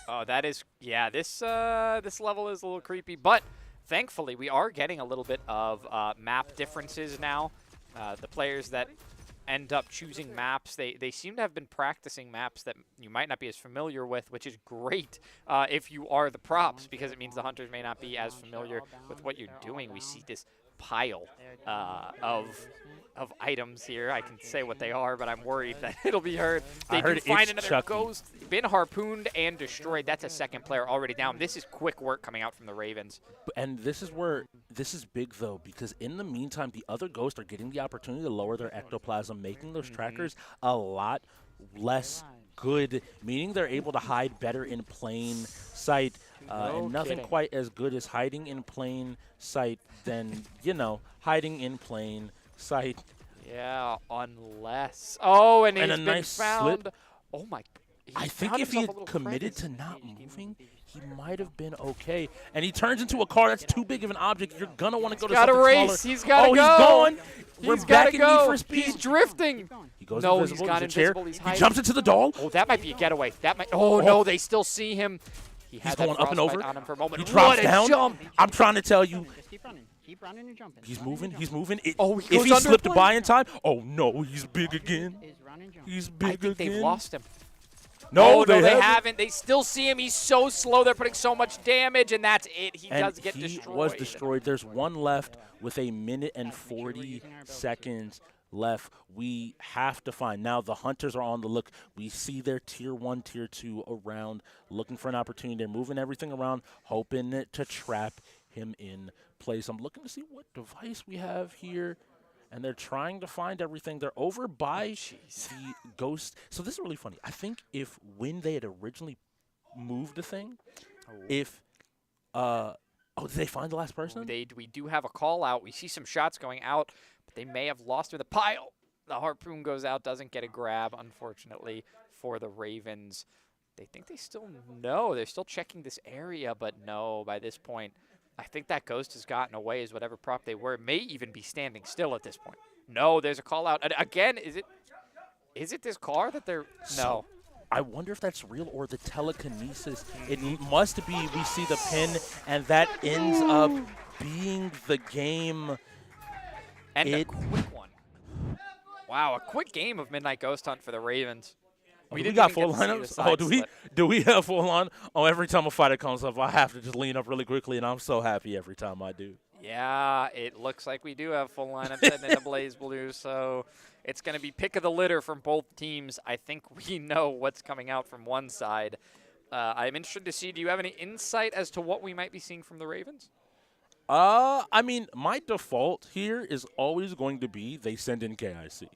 [SPEAKER 8] Oh, that is, this level is a little creepy, but thankfully we are getting a little bit of map differences now. The players that end up choosing maps, they seem to have been practicing maps that you might not be as familiar with, which is great if you are the props, because it means the hunters may not be as familiar with what you're doing. We see this pile of items here. I can say what they are, but I'm worried that it'll be heard. They do find another ghost. Been harpooned and destroyed. That's a 2nd player already down. This is quick work coming out from the Ravens.
[SPEAKER 5] And this is big, though, because in the meantime, the other ghosts are getting the opportunity to lower their ectoplasm, making those trackers a lot less good, meaning they're able to hide better in plain sight. And nothing quite as good as hiding in plain sight than, hiding in plain sight.
[SPEAKER 8] Yeah, unless. Oh, and he's
[SPEAKER 5] a
[SPEAKER 8] been
[SPEAKER 5] nice
[SPEAKER 8] found.
[SPEAKER 5] slip.
[SPEAKER 8] Oh, my.
[SPEAKER 5] I think if he had committed to not moving, he might have been okay. And he turns into a car. That's too big of an object. You're going to want to go to something smaller.
[SPEAKER 8] He's got to
[SPEAKER 5] go.
[SPEAKER 8] go.
[SPEAKER 5] He's going. We're
[SPEAKER 8] He's got to
[SPEAKER 5] back in Need
[SPEAKER 8] go.
[SPEAKER 5] for Speed.
[SPEAKER 8] He's drifting.
[SPEAKER 5] He goes
[SPEAKER 8] no,
[SPEAKER 5] invisible.
[SPEAKER 8] he's got
[SPEAKER 5] He's a chair.
[SPEAKER 8] invisible. He's
[SPEAKER 5] He
[SPEAKER 8] hiding.
[SPEAKER 5] jumps into the doll.
[SPEAKER 8] Oh, that might be a getaway. That might. Oh, no, they still see him.
[SPEAKER 5] He's going up and over.
[SPEAKER 8] On him for a moment.
[SPEAKER 5] He drops
[SPEAKER 8] what a
[SPEAKER 5] down.
[SPEAKER 8] Jump.
[SPEAKER 5] I'm trying to tell you.
[SPEAKER 19] Keep running. Keep running and jumping.
[SPEAKER 5] He's moving. He's moving.
[SPEAKER 8] Oh,
[SPEAKER 5] if he slipped by in time. Oh, no. He's big again. He's big again.
[SPEAKER 8] I think they've lost him.
[SPEAKER 5] No,
[SPEAKER 8] they haven't. They still see him. He's so slow. They're putting so much damage, and that's it. He does get destroyed.
[SPEAKER 5] He was destroyed. There's one left with 1 minute and 40 seconds left. We have to find. Now the hunters are on the look. We see their tier 1, tier 2 around, looking for an opportunity. They're moving everything around, hoping to trap him in place. I'm looking to see what device we have here. And they're trying to find everything. They're over by the ghost. So this is really funny. I think when they had originally moved the thing, did they find the last person?
[SPEAKER 8] We do have a call out. We see some shots going out, but they may have lost the pile. The harpoon goes out, doesn't get a grab, unfortunately, for the Ravens. They think they still know. They're still checking this area, but no, by this point, I think that ghost has gotten away as whatever prop they were. It may even be standing still at this point. No, there's a call out. And again, is it this car that they're no.
[SPEAKER 5] I wonder if that's real or the telekinesis. It must be we see the pin, and that ends up being the game.
[SPEAKER 8] And a quick one. Wow, a quick game of Midnight Ghost Hunt for the Ravens.
[SPEAKER 5] We got full lineups? Oh, do we have full line? Oh, every time a fighter comes up, I have to just lean up really quickly, and I'm so happy every time I do.
[SPEAKER 8] Yeah, it looks like we do have full lineups heading into Blaze Blue, so it's going to be pick of the litter from both teams. I think we know what's coming out from one side. I'm interested to see, do you have any insight as to what we might be seeing from the Ravens?
[SPEAKER 5] I mean, my default here is always going to be they send in KIC,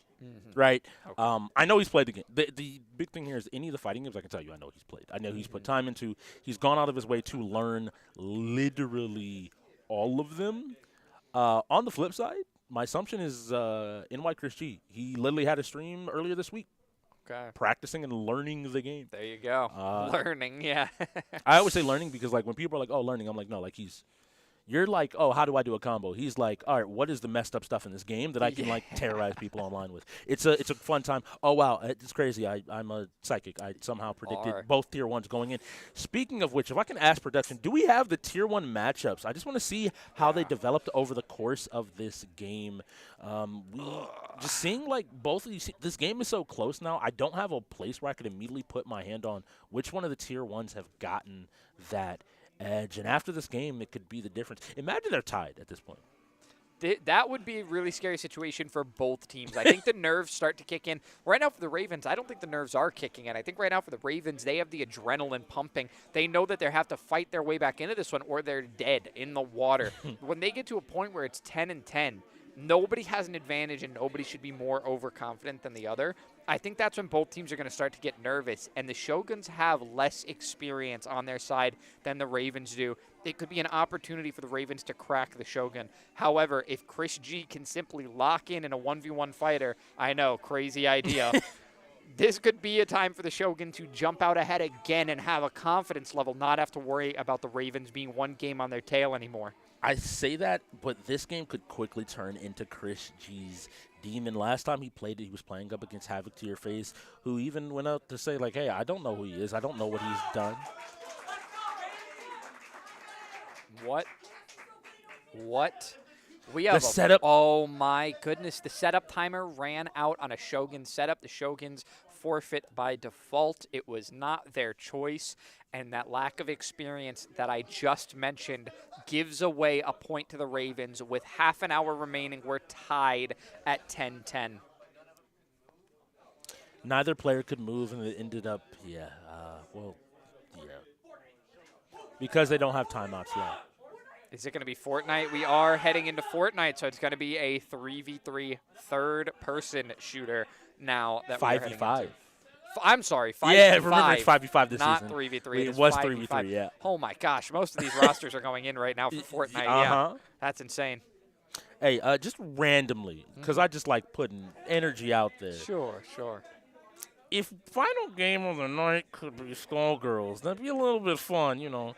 [SPEAKER 5] right? Okay. I know he's played the game. The big thing here is any of the fighting games, I can tell you, I know he's played. I know he's put time into. He's gone out of his way to learn literally all of them. On the flip side, my assumption is NY Chris G. He literally had a stream earlier this week.
[SPEAKER 8] Okay.
[SPEAKER 5] Practicing and learning the game.
[SPEAKER 8] There you go. Learning, yeah.
[SPEAKER 5] I always say learning because, like, when people are like, oh, learning, I'm like, no, like, you're like, oh, how do I do a combo? He's like, all right, what is the messed up stuff in this game that I can, like, terrorize people online with? It's a fun time. Oh, wow, it's crazy. I'm a psychic. I somehow predicted both Tier 1s going in. Speaking of which, if I can ask production, do we have the Tier 1 matchups? I just want to see how they developed over the course of this game. Just seeing, like, both of these. This game is so close now, I don't have a place where I could immediately put my hand on which one of the Tier 1s have gotten that edge, and after this game, it could be the difference. Imagine they're tied at this point.
[SPEAKER 8] That would be a really scary situation for both teams. I think the nerves start to kick in. Right now for the Ravens, I don't think the nerves are kicking in. I think right now for the Ravens, they have the adrenaline pumping. They know that they have to fight their way back into this one or they're dead in the water. When they get to a point where it's 10-10, nobody has an advantage and nobody should be more overconfident than the other. I think that's when both teams are going to start to get nervous, and the Shoguns have less experience on their side than the Ravens do. It could be an opportunity for the Ravens to crack the Shogun. However, if Chris G can simply lock in a 1v1 fighter, I know, crazy idea, this could be a time for the Shogun to jump out ahead again and have a confidence level, not have to worry about the Ravens being one game on their tail anymore.
[SPEAKER 5] I say that, but this game could quickly turn into Chris G's demon. Last time he played it, he was playing up against Havoc to Your Face, who even went out to say, like, hey, I don't know who he is. I don't know what he's done.
[SPEAKER 8] What? We have
[SPEAKER 5] the setup.
[SPEAKER 8] Oh, my goodness. The setup timer ran out on a Shogun setup. The Shoguns forfeit by default. It was not their choice. And that lack of experience that I just mentioned gives away a point to the Ravens. With half an hour remaining, we're tied at 10-10.
[SPEAKER 5] Neither player could move, and it ended up, because they don't have timeouts left.
[SPEAKER 8] Is it going to be Fortnite? We are heading into Fortnite, so it's going to be a 3v3 third-person shooter now that we're heading into. I'm sorry, 5v5.
[SPEAKER 5] Yeah, remember it's 5v5 this
[SPEAKER 8] not
[SPEAKER 5] season.
[SPEAKER 8] Not 3v3.
[SPEAKER 5] It was 3v3, yeah.
[SPEAKER 8] Oh, my gosh. Most of these rosters are going in right now for Fortnite. Yeah, that's insane.
[SPEAKER 5] Hey, just randomly, because I just like putting energy out there.
[SPEAKER 8] Sure.
[SPEAKER 5] If final game of the night could be Skullgirls, that'd be a little bit fun, you know.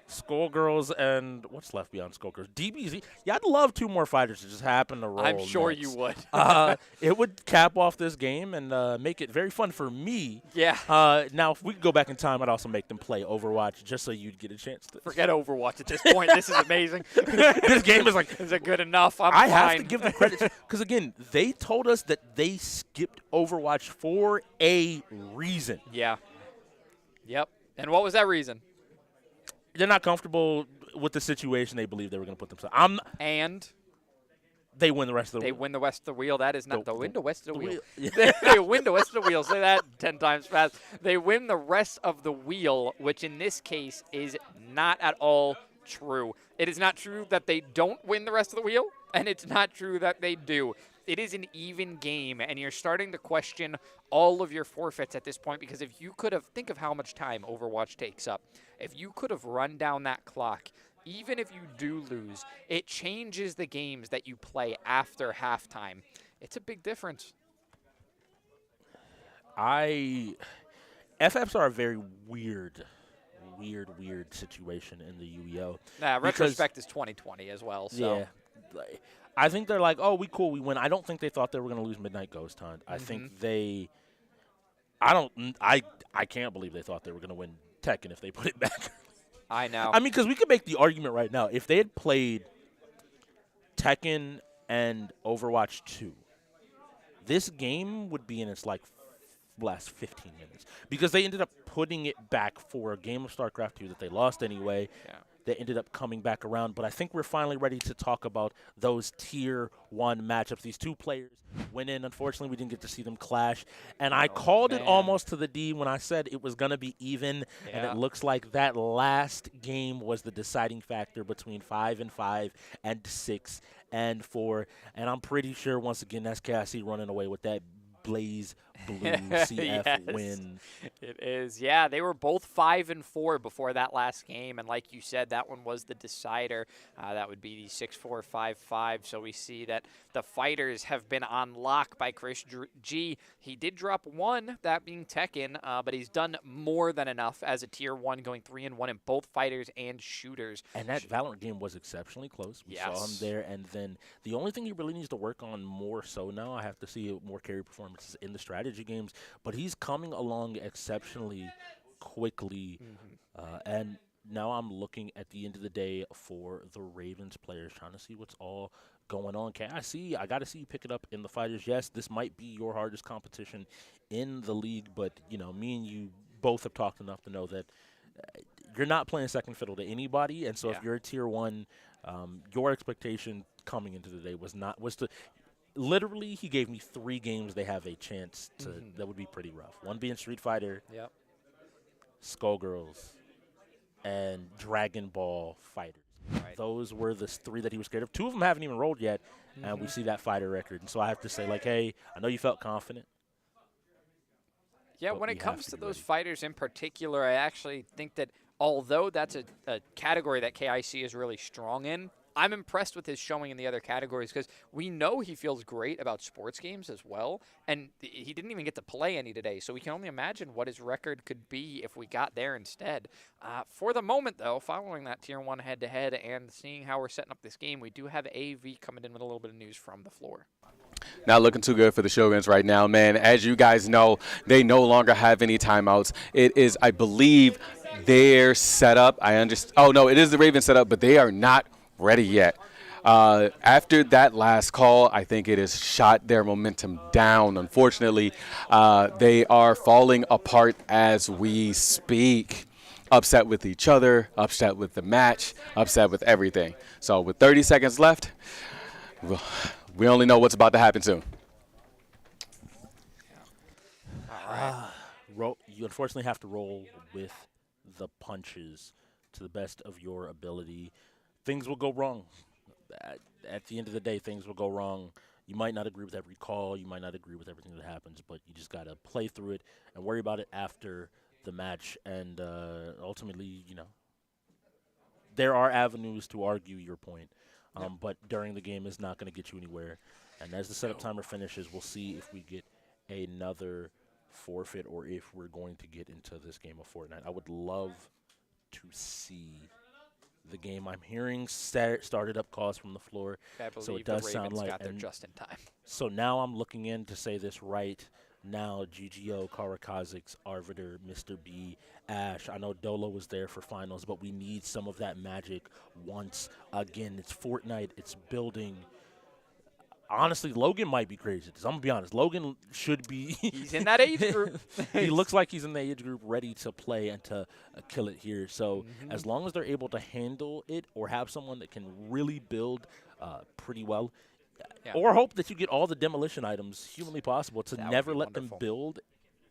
[SPEAKER 5] Skullgirls and what's left beyond Skullgirls? DBZ. Yeah, I'd love two more fighters to just happen to roll.
[SPEAKER 8] I'm sure
[SPEAKER 5] next.
[SPEAKER 8] you would.
[SPEAKER 5] It would cap off this game and make it very fun for me.
[SPEAKER 8] Yeah.
[SPEAKER 5] Now, if we could go back in time, I'd also make them play Overwatch just so you'd get a chance to.
[SPEAKER 8] Forget Overwatch at this point. This is amazing.
[SPEAKER 5] This game is like.
[SPEAKER 8] Is it good enough?
[SPEAKER 5] I have to give them credit because again, they told us that they skipped Overwatch for a reason.
[SPEAKER 8] Yeah. Yep. And what was that reason?
[SPEAKER 5] They're not comfortable with the situation they believe they were going to put themselves.
[SPEAKER 8] And
[SPEAKER 5] they win the rest of the wheel.
[SPEAKER 8] They win the rest of the wheel. That is not the win the rest of the wheel.
[SPEAKER 5] Yeah.
[SPEAKER 8] They win the rest of the wheel. Say that 10 times fast. They win the rest of the wheel, which in this case is not at all true. It is not true that they don't win the rest of the wheel, and it's not true that they do. It is an even game, and you're starting to question all of your forfeits at this point because if you could have, think of how much time Overwatch takes up. If you could have run down that clock, even if you do lose, it changes the games that you play after halftime. It's a big difference.
[SPEAKER 5] FFs are a very weird situation in the UEO.
[SPEAKER 8] Retrospect is 2020 as well. So.
[SPEAKER 5] Yeah. I think they're like, oh, we cool, we win. I don't think they thought they were going to lose Midnight Ghost Hunt. I think they – I can't believe they thought they were going to win Tekken if they put it back.
[SPEAKER 8] I know.
[SPEAKER 5] I mean, because we could make the argument right now. If they had played Tekken and Overwatch 2, this game would be in its, like, last 15 minutes. Because they ended up putting it back for a game of StarCraft 2 that they lost anyway.
[SPEAKER 8] Yeah.
[SPEAKER 5] They ended up coming back around. But I think we're finally ready to talk about those Tier 1 matchups. These two players went in. Unfortunately, we didn't get to see them clash. And I called it almost to the D when I said it was going to be even.
[SPEAKER 8] Yeah.
[SPEAKER 5] And it looks like that last game was the deciding factor between 5-5 and 6-4. And I'm pretty sure, once again, that's KIC running away with that Blaze Blue CF win.
[SPEAKER 8] It is. Yeah, they were both 5-4 before that last game, and like you said, that one was the decider. That would be the 6-4, 5-5. So we see that the fighters have been on lock by Chris G. He did drop one, that being Tekken, but he's done more than enough as a Tier 1, going 3-1 in both fighters and shooters.
[SPEAKER 5] And that Valorant game was exceptionally close. We saw him there, and then the only thing he really needs to work on more so now, I have to see more carry performances in the strategy games, but he's coming along exceptionally quickly. And now I'm looking at the end of the day for the Ravens players, trying to see what's all going on. I got to see you pick it up in the fighters. Yes, this might be your hardest competition in the league, but, you know, me and you both have talked enough to know that you're not playing second fiddle to anybody, and so if you're a Tier 1, your expectation coming into the day was to – literally, he gave me 3 games they have a chance to that would be pretty rough. One being Street Fighter, Skullgirls, and Dragon Ball Fighters. Those were the 3 that he was scared of. 2 of them haven't even rolled yet, and we see that fighter record. And so I have to say, like, hey, I know you felt confident.
[SPEAKER 8] Yeah, when it comes to those fighters in particular, I actually think that although that's a category that KIC is really strong in, I'm impressed with his showing in the other categories because we know he feels great about sports games as well, and he didn't even get to play any today, so we can only imagine what his record could be if we got there instead. For the moment, though, following that Tier 1 head-to-head and seeing how we're setting up this game, we do have AV coming in with a little bit of news from the floor.
[SPEAKER 12] Not looking too good for the Shoguns right now, man. As you guys know, they no longer have any timeouts. It is, I believe, their setup. Oh, no, it is the Ravens setup, but they are not ready yet. After that last call, I think it has shot their momentum down. Unfortunately, they are falling apart as we speak. Upset with each other, upset with the match, upset with everything. So with 30 seconds left, we only know what's about to happen soon.
[SPEAKER 5] You unfortunately have to roll with the punches to the best of your ability. Things will go wrong. At the end of the day, things will go wrong. You might not agree with every call. You might not agree with everything that happens, but you just got to play through it and worry about it after the match. And ultimately, you know, there are avenues to argue your point, but during the game is not going to get you anywhere. And as the setup timer finishes, we'll see if we get another forfeit or if we're going to get into this game of Fortnite. I would love to see the game. I'm hearing started up calls from the floor, so it does sound like
[SPEAKER 8] got there just in time.
[SPEAKER 5] So now I'm looking in to say this right now. GGO, Kara Kazakhs, Arbiter, Mr. B, Ash. I know Dolo was there for finals, but we need some of that magic once again. It's Fortnite. It's building. Honestly, Logan might be crazy. I'm going to be honest. Logan should be.
[SPEAKER 8] He's in that age group.
[SPEAKER 5] He looks like he's in the age group ready to play and to kill it here. So as long as they're able to handle it or have someone that can really build pretty well, or hope that you get all the demolition items humanly possible to never let them build.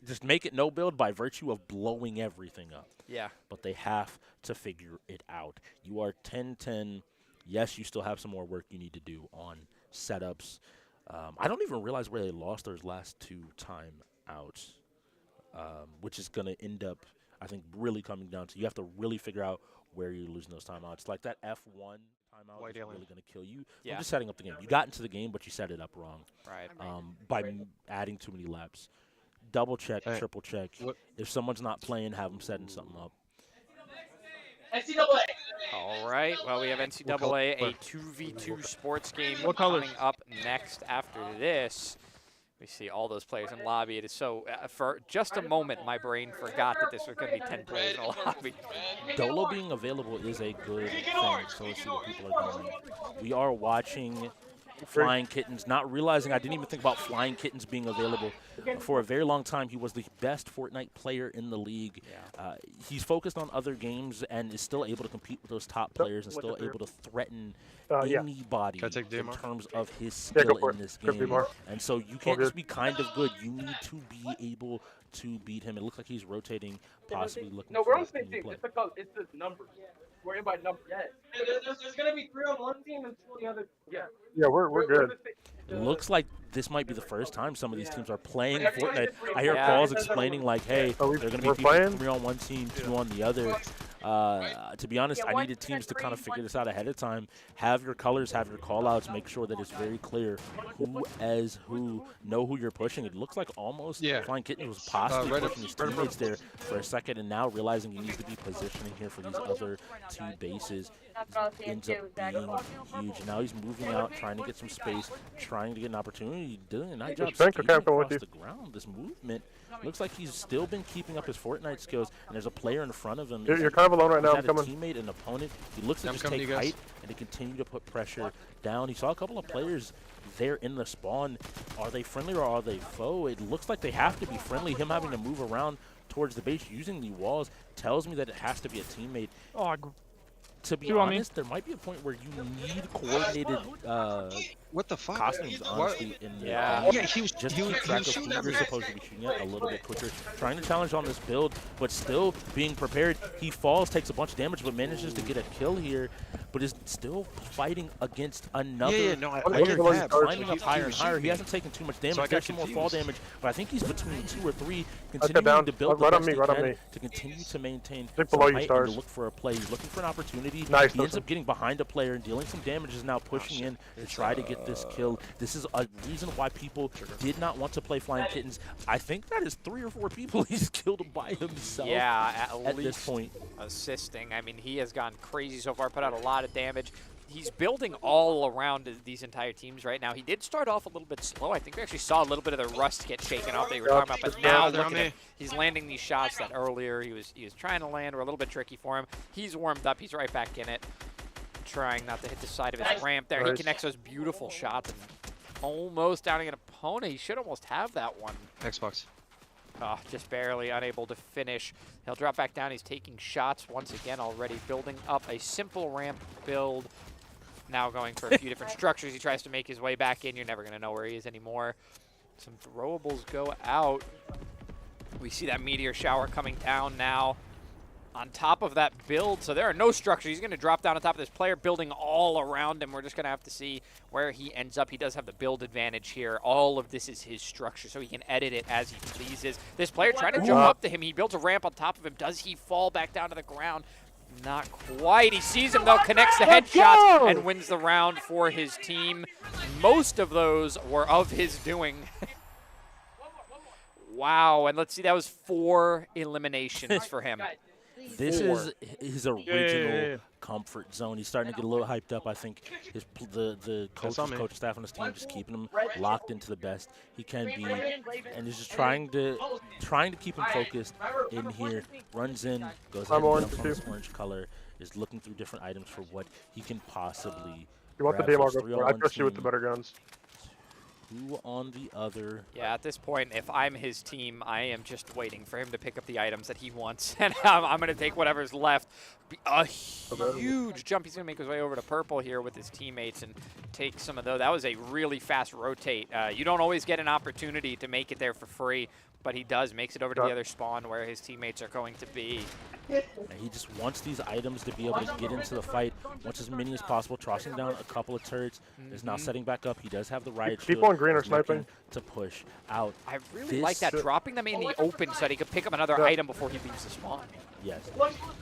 [SPEAKER 5] Just make it no build by virtue of blowing everything up.
[SPEAKER 8] Yeah.
[SPEAKER 5] But they have to figure it out. You are 10-10. Yes, you still have some more work you need to do on setups. I don't even realize where they lost their last 2 timeouts, which is going to end up, I think, really coming down to you have to really figure out where you're losing those timeouts. Like that F1 timeout is really going to kill you. You're just setting up the game. You got into the game, but you set it up wrong.
[SPEAKER 8] Right.
[SPEAKER 5] By adding too many laps. Double check, triple check. If someone's not playing, have them setting something up.
[SPEAKER 8] Oh, All right. Well, we have NCAA, a 2v2 sports game
[SPEAKER 9] What colors?
[SPEAKER 8] coming up next after this. We see all those players in lobby. It is so, for just a moment, my brain forgot that this was going to be 10 players in a lobby.
[SPEAKER 5] Dolo being available is a good thing, so let's see what people are doing. We are watching Flying Kittens, not realizing I didn't even think about Flying Kittens being available. For a very long time, he was the best Fortnite player in the league. He's focused on other games and is still able to compete with those top players and still able to threaten anybody in terms of his skill in this game. And so you can't just be kind of good. You need to be able to beat him. It looks like he's rotating, possibly looking for
[SPEAKER 9] we're on the
[SPEAKER 5] a
[SPEAKER 9] same
[SPEAKER 5] new
[SPEAKER 9] team.
[SPEAKER 5] play.
[SPEAKER 9] It's the numbers. We're in by numbers. Yeah. There's going to be 3 on one team and 2 on the other. Yeah. Yeah, we're good.
[SPEAKER 5] It looks like this might be the first time some of these teams are playing Fortnite. I hear calls explaining like, hey, they're going to be people 3 on one team, 2 on the other. To be honest, I needed teams to kind of figure this out ahead of time. Have your colors, have your call-outs, make sure that it's very clear who as who, know who you're pushing. It looks like almost Flying Kitten was possibly pushing his teammates there for a second, and now realizing he needs to be positioning here for these other 2 bases ends up being huge. Now he's moving out, trying to get some space, trying to get an opportunity, doing a nice job skating across the ground. This movement looks like he's still been keeping up his Fortnite skills, and there's a player in front of him.
[SPEAKER 9] You're kind of alone right now. I'm coming.
[SPEAKER 5] A teammate, an opponent. He looks to just take height and to continue to put pressure down. He saw a couple of players there in the spawn. Are they friendly or are they foe? It looks like they have to be friendly. Him having to move around towards the base using the walls tells me that it has to be a teammate. To be honest, there might be a point where you need coordinated
[SPEAKER 16] what the fuck?
[SPEAKER 5] costumes, honestly, in the
[SPEAKER 16] he was
[SPEAKER 5] just to keep track of who you're supposed to be shooting at a little bit quicker. Trying to challenge on this build, but still being prepared. He falls, takes a bunch of damage, but manages to get a kill here, but is still fighting against another player. He's climbing up higher and higher. He hasn't taken too much damage. There's some more fall damage, but I think he's between 2 or 3, continuing to build the best he can to continue to maintain some height and to look for a play. He's looking for an opportunity. He ends up getting behind a player and dealing some damage, is now pushing in to try to get this kill. This is a reason why people did not want to play Flying Kittens. I think that is 3 or 4 people he's killed by himself at this point.
[SPEAKER 8] Assisting. I mean, he has gone crazy so far, put out a lot of damage. He's building all around these entire teams right now. He did start off a little bit slow. I think we actually saw a little bit of the rust get shaken off that you were talking about, but now look at him. He's landing these shots that earlier he was trying to land were a little bit tricky for him. He's warmed up. He's right back in it, trying not to hit the side of his ramp there. He connects those beautiful shots and almost downing an opponent. He should almost have that one.
[SPEAKER 16] Xbox.
[SPEAKER 8] Just barely unable to finish. He'll drop back down. He's taking shots once again already, building up a simple ramp build. Now going for a few different structures. He tries to make his way back in. You're never going to know where he is anymore. Some throwables go out. We see that meteor shower coming down now on top of that build. So there are no structures. He's going to drop down on top of this player, building all around him. We're just going to have to see where he ends up. He does have the build advantage here. All of this is his structure, so he can edit it as he pleases. This player trying to jump up to him. He builds a ramp on top of him. Does he fall back down to the ground? Not quite. He sees him, though, connects the headshots, and wins the round for his team. Most of those were of his doing. Wow, and let's see, that was 4 eliminations for him.
[SPEAKER 5] This is his original comfort zone. He's starting to get a little hyped up. I think the coaching staff on his team just keeping him locked into the best he can be, and he's just trying to keep him focused in here. Runs in, goes ahead and jumps on this orange color, is looking through different items for what he can possibly.
[SPEAKER 9] You want the DMR? Go for it. I trust you with the better guns.
[SPEAKER 5] 2 on the other.
[SPEAKER 8] Yeah, at this point, if I'm his team, I am just waiting for him to pick up the items that he wants, and I'm going to take whatever's left. A huge jump. He's going to make his way over to purple here with his teammates and take some of those. That was a really fast rotate. You don't always get an opportunity to make it there for free, but he does. Makes it over to the other spawn where his teammates are going to be.
[SPEAKER 5] And he just wants these items to be able to get into the fight, wants as many as possible, tossing down a couple of turrets. Is now setting back up. He does have the riot shield.
[SPEAKER 9] on green or sniping.
[SPEAKER 5] To push out.
[SPEAKER 8] I really like that, dropping them in the open so that he could pick up another item before he leaves the spawn.
[SPEAKER 5] Yes.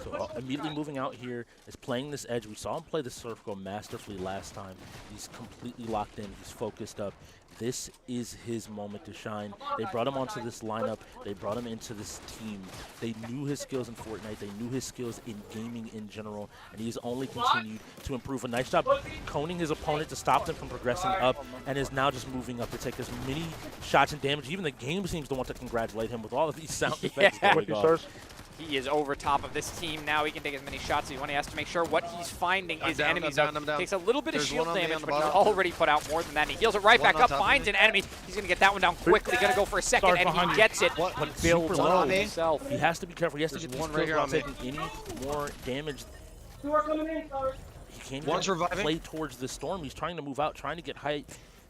[SPEAKER 5] So immediately moving out here is playing this edge. We saw him play the Surf go masterfully last time. He's completely locked in. He's focused up. This is his moment to shine. They brought him onto this lineup. They brought him into this team. They knew his skills in Fortnite. They knew his skills in gaming in general, and he's only continued to improve. A nice job coning his opponent to stop them from progressing up, and is now just moving up to take as many shots and damage. Even the game seems to want to congratulate him with all of these sound effects going off.
[SPEAKER 8] He is over top of this team now. He can take as many shots as he wants. He has to make sure what he's finding is enemies. Takes a little bit of shield damage, but he's already put out more than that. He heals it right back up, finds an enemy. He's going to get that one down quickly. Going to go for a second, and he gets it. But builds on himself.
[SPEAKER 5] He has to be careful. He has to get these kills without taking any more damage. He can't even play towards the storm. He's trying to move out, trying to get height,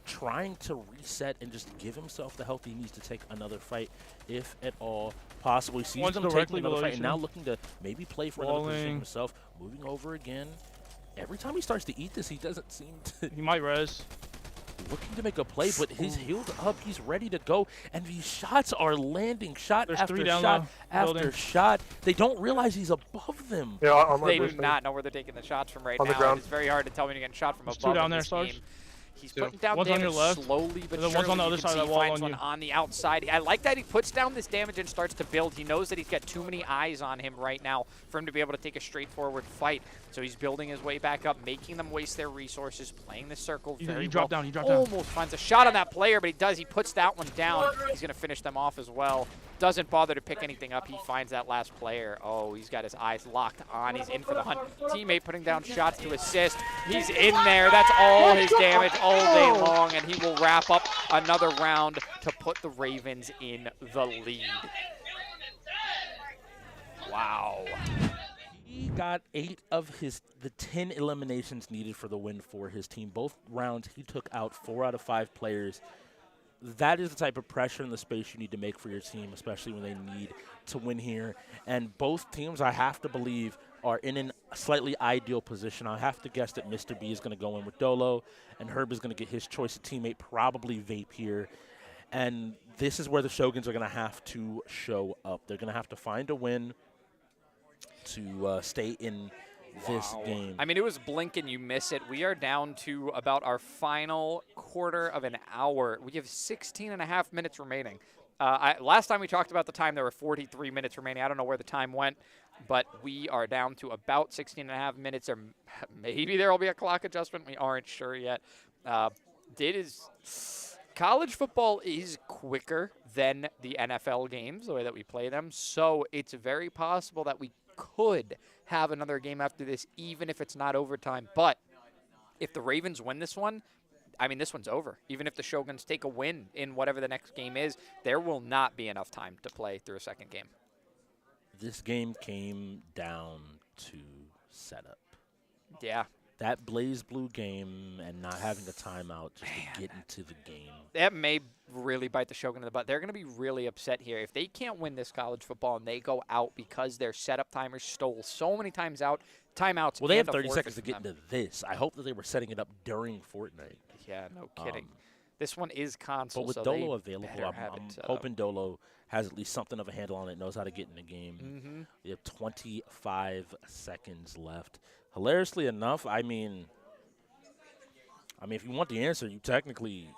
[SPEAKER 5] trying to reset and just give himself the health he needs to take another fight, if at all possible. He sees them taking another fight and now looking to maybe play for another position himself. Moving over again. Every time he starts to eat this, he doesn't seem to...
[SPEAKER 14] He might res.
[SPEAKER 5] Looking to make a play, but he's healed up. He's ready to go. And these shots are landing shot after shot after shot. They don't realize he's above them.
[SPEAKER 8] Yeah, they do not know where they're taking the shots from right now. It's very hard to tell when you're getting shot from above.
[SPEAKER 14] Two down there, Sarge.
[SPEAKER 8] He's putting down damage slowly, but surely.
[SPEAKER 14] One's on the other side of the wall on you.
[SPEAKER 8] On the outside. I like that he puts down this damage and starts to build. He knows that he's got too many eyes on him right now for him to be able to take a straightforward fight. So he's building his way back up, making them waste their resources, playing the circle very well.
[SPEAKER 14] He dropped down.
[SPEAKER 8] Almost finds a shot on that player, but he does. He puts that one down. He's going to finish them off as well. Doesn't bother to pick anything up. He finds that last player. Oh, he's got his eyes locked on. He's in for the hunt. Teammate putting down shots to assist. He's in there. That's all his damage all day long, and he will wrap up another round to put the Ravens in the lead. Wow.
[SPEAKER 5] He got 8 of the 10 eliminations needed for the win for his team. Both rounds, he took out 4 out of 5 players. That is the type of pressure in the space you need to make for your team, especially when they need to win here. And both teams, I have to believe, are in a slightly ideal position. I have to guess that Mr. B is going to go in with Dolo, and Herb is going to get his choice of teammate, probably Vape here. And this is where the Shoguns are going to have to show up. They're going to have to find a win to stay in this game.
[SPEAKER 8] I mean, it was blink and you miss it. We are down to about our final quarter of an hour. We have 16.5 minutes remaining. Last time we talked about the time, there were 43 minutes remaining. I don't know where the time went, but we are down to about 16.5 minutes, or maybe there will be a clock adjustment. We aren't sure yet. College football is quicker than the NFL games, the way that we play them, so it's very possible that we could have another game after this, even if it's not overtime. But if the Ravens win this one, I mean, this one's over. Even if the Shoguns take a win in whatever the next game is, there will not be enough time to play through a second game.
[SPEAKER 5] This game came down to setup.
[SPEAKER 8] Yeah.
[SPEAKER 5] That Blaze Blue game and not having a timeout just to get into the game.
[SPEAKER 8] That may really bite the Shogun in the butt. They're going to be really upset here. If they can't win this college football and they go out because their setup timers stole so many timeouts.
[SPEAKER 5] Well, they have 30 seconds to get into this. I hope that they were setting it up during Fortnite.
[SPEAKER 8] Yeah, no kidding. This one is console.
[SPEAKER 5] But with
[SPEAKER 8] so
[SPEAKER 5] Dolo available, I'm hoping Dolo has at least something of a handle on it, knows how to get in the game.
[SPEAKER 8] Mm-hmm.
[SPEAKER 5] We have 25 seconds left. Hilariously enough, I mean, if you want the answer, you technically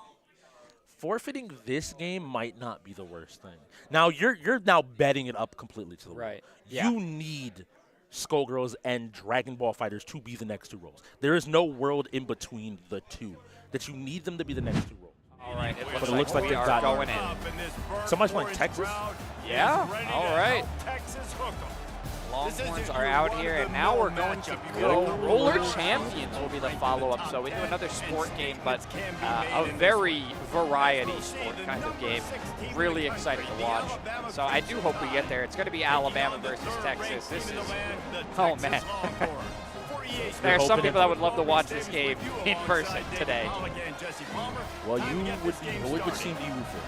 [SPEAKER 5] forfeiting this game might not be the worst thing. Now you're now betting it up completely to the
[SPEAKER 8] right.
[SPEAKER 5] wall.
[SPEAKER 8] Yeah.
[SPEAKER 5] You need Skullgirls and Dragon Ball Fighters to be the next 2 roles. There is no world in between the two. That you need them to be the next 2 roles.
[SPEAKER 8] All right,
[SPEAKER 5] But it looks like they've got
[SPEAKER 8] going in.
[SPEAKER 5] Somebody's playing Texas.
[SPEAKER 8] Yeah. All right. Longhorns are out here, and now we're going to go. Roller Champions will be the follow-up, so into another sport game, but a very variety sport kind of game. Really exciting to watch. So I do hope we get there. It's going to be Alabama versus Texas. This is, oh man. There are some people that would love to watch this game in person today.
[SPEAKER 5] Well, what would seem to you for?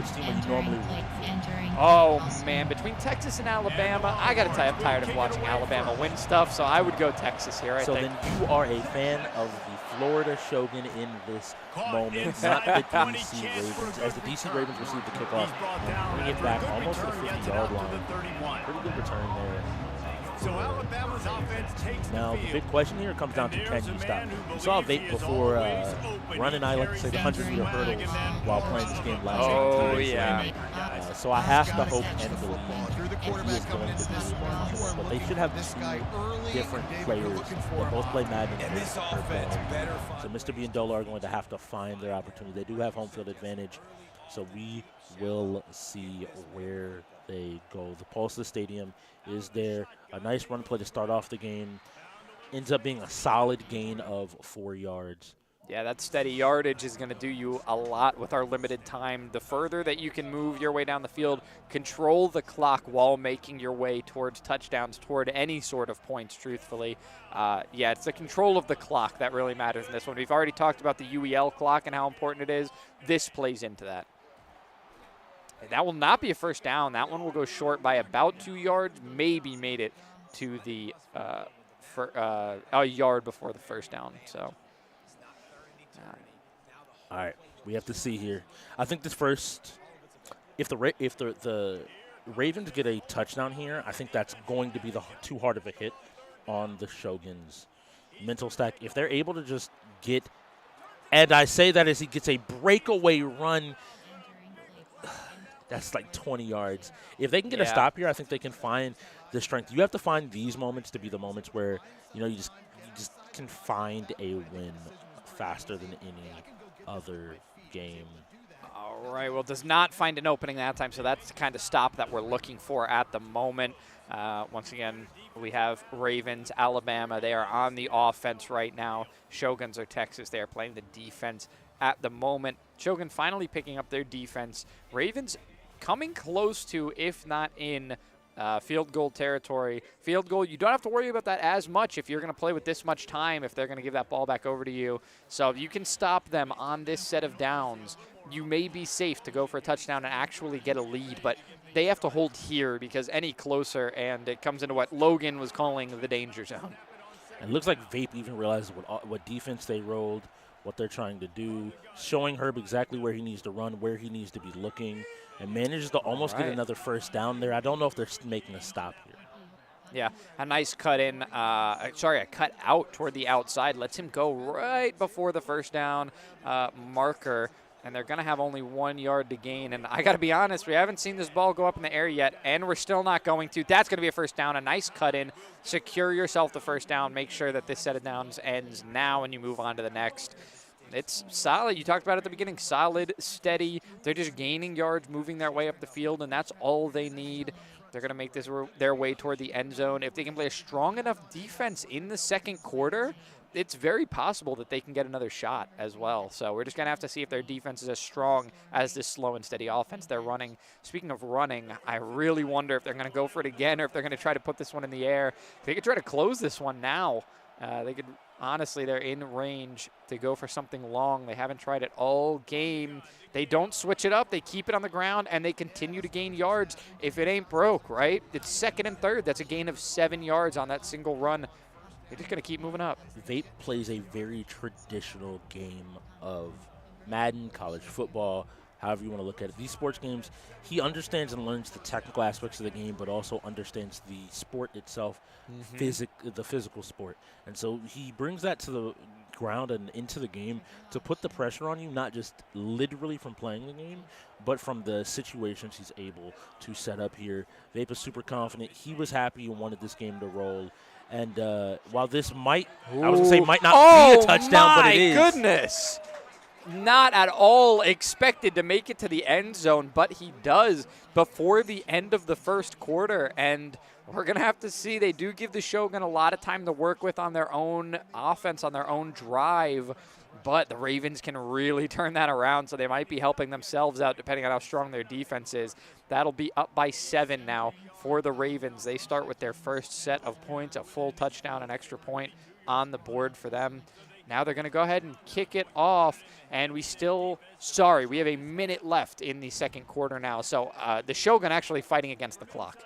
[SPEAKER 5] Which team are you normally rooting for?
[SPEAKER 8] Oh, man. Between Texas and Alabama, I got to tell you, I'm tired of watching Alabama win stuff, so I would go Texas here, I think.
[SPEAKER 5] Then you are a fan of the Florida Shogun in this moment, not the DC Ravens. As the DC Ravens receive the kickoff and bring it back almost to the 50-yard line. Pretty good return there.
[SPEAKER 6] So Alabama's offense takes
[SPEAKER 5] now, the big question here comes down to can you stop? We saw Vape before running, I like to say, the 100-meter hurdles while playing this game last year.
[SPEAKER 8] Oh, yeah.
[SPEAKER 5] So I have to hope and believe that he is going to be able to find a way. But they should have two different players that both play Madden and football. So Mr. B and Dola are going to have to find their opportunity. They do have home field advantage, so we will see where they go. The pulse of the stadium is there. A nice run play to start off the game. Ends up being a solid gain of 4 yards.
[SPEAKER 8] Yeah, that steady yardage is going to do you a lot with our limited time. The further that you can move your way down the field, control the clock while making your way towards touchdowns, toward any sort of points, truthfully. Yeah, it's the control of the clock that really matters in this one. We've already talked about the UEL clock and how important it is. This plays into that. That will not be a first down. That one will go short by about 2 yards, maybe made it to the a yard before the first down. So,
[SPEAKER 5] all right, we have to see here. I think this first, if the Ravens get a touchdown here, I think that's going to be too hard of a hit on the Shoguns' mental stack. If they're able to just get, and I say that as he gets a breakaway run. That's like 20 yards. If they can get a stop here, I think they can find the strength. You have to find these moments to be the moments where, you just can find a win faster than any other game.
[SPEAKER 8] All right, well, does not find an opening that time, so that's the kind of stop that we're looking for at the moment. Once again, we have Ravens, Alabama. They are on the offense right now. Shoguns are Texas. They are playing the defense at the moment. Shogun finally picking up their defense. Ravens coming close to, if not in, field goal territory. Field goal, you don't have to worry about that as much if you're going to play with this much time, if they're going to give that ball back over to you. So if you can stop them on this set of downs, you may be safe to go for a touchdown and actually get a lead. But they have to hold here because any closer, and it comes into what Logan was calling the danger zone.
[SPEAKER 5] And it looks like Vape even realizes what defense they rolled, what they're trying to do, showing Herb exactly where he needs to run, where he needs to be looking, and manages to almost get another first down there. I don't know if they're making a stop here.
[SPEAKER 8] Yeah, a nice cut in, a cut out toward the outside. Lets him go right before the first down marker, and they're going to have only 1 yard to gain. And I got to be honest, we haven't seen this ball go up in the air yet, and we're still not going to. That's going to be a first down, a nice cut in. Secure yourself the first down. Make sure that this set of downs ends now and you move on to the next. It's solid. You talked about it at the beginning. Solid, steady. They're just gaining yards, moving their way up the field, and that's all they need. They're going to make this their way toward the end zone. If they can play a strong enough defense in the second quarter, it's very possible that they can get another shot as well. So we're just going to have to see if their defense is as strong as this slow and steady offense they're running. Speaking of running, I really wonder if they're going to go for it again or if they're going to try to put this one in the air. They could try to close this one now. They could, honestly, they're in range to go for something long. They haven't tried it all game. They don't switch it up. They keep it on the ground, and they continue to gain yards. If it ain't broke, right? It's second and third. That's a gain of 7 yards on that single run. They're just going to keep moving up.
[SPEAKER 5] Vape plays a very traditional game of Madden, college football, however you want to look at it. These sports games, he understands and learns the technical aspects of the game, but also understands the sport itself, the physical sport. And so he brings that to the ground and into the game to put the pressure on you, not just literally from playing the game, but from the situations he's able to set up here. Vape is super confident. He was happy and wanted this game to roll. And while this might, I was going to say might not be a touchdown, but it is.
[SPEAKER 8] Oh, my goodness. Not at all expected to make it to the end zone, but he does before the end of the first quarter. And we're going to have to see. They do give the Shogun a lot of time to work with on their own offense, on their own drive. But the Ravens can really turn that around, so they might be helping themselves out depending on how strong their defense is. That'll be up by 7 now for the Ravens. They start with their first set of points, a full touchdown, an extra point on the board for them. Now they're going to go ahead and kick it off, and we have a minute left in the second quarter now. So the Shogun actually fighting against the clock.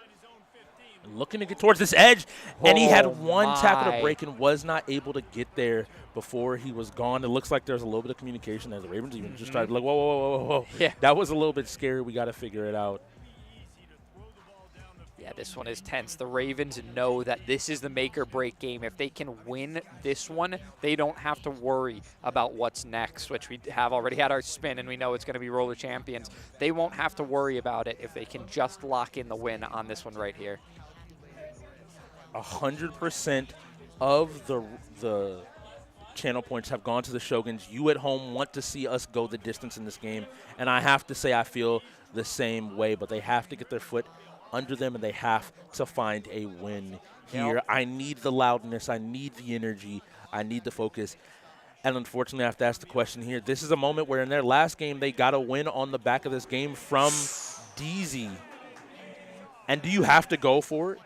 [SPEAKER 5] Looking to get towards this edge, and he had one tackle to
[SPEAKER 8] my.
[SPEAKER 5] break and was not able to get there before he was gone. It looks like there's a little bit of communication there. The Ravens even just started like, whoa, whoa, whoa, whoa, whoa.
[SPEAKER 8] Yeah.
[SPEAKER 5] That was a little bit scary. We got to figure it out.
[SPEAKER 8] Yeah, this one is tense. The Ravens know that this is the make or break game. If they can win this one, they don't have to worry about what's next, which we have already had our spin, and we know it's going to be Roller Champions. They won't have to worry about it if they can just lock in the win on this one right here.
[SPEAKER 5] 100% of the channel points have gone to the Shoguns. You at home want to see us go the distance in this game, and I have to say I feel the same way, but they have to get their foot under them, and they have to find a win here.
[SPEAKER 8] Yep.
[SPEAKER 5] I need the loudness. I need the energy. I need the focus. And unfortunately, I have to ask the question here. This is a moment where in their last game, they got a win on the back of this game from DZ. And do you have to go for it?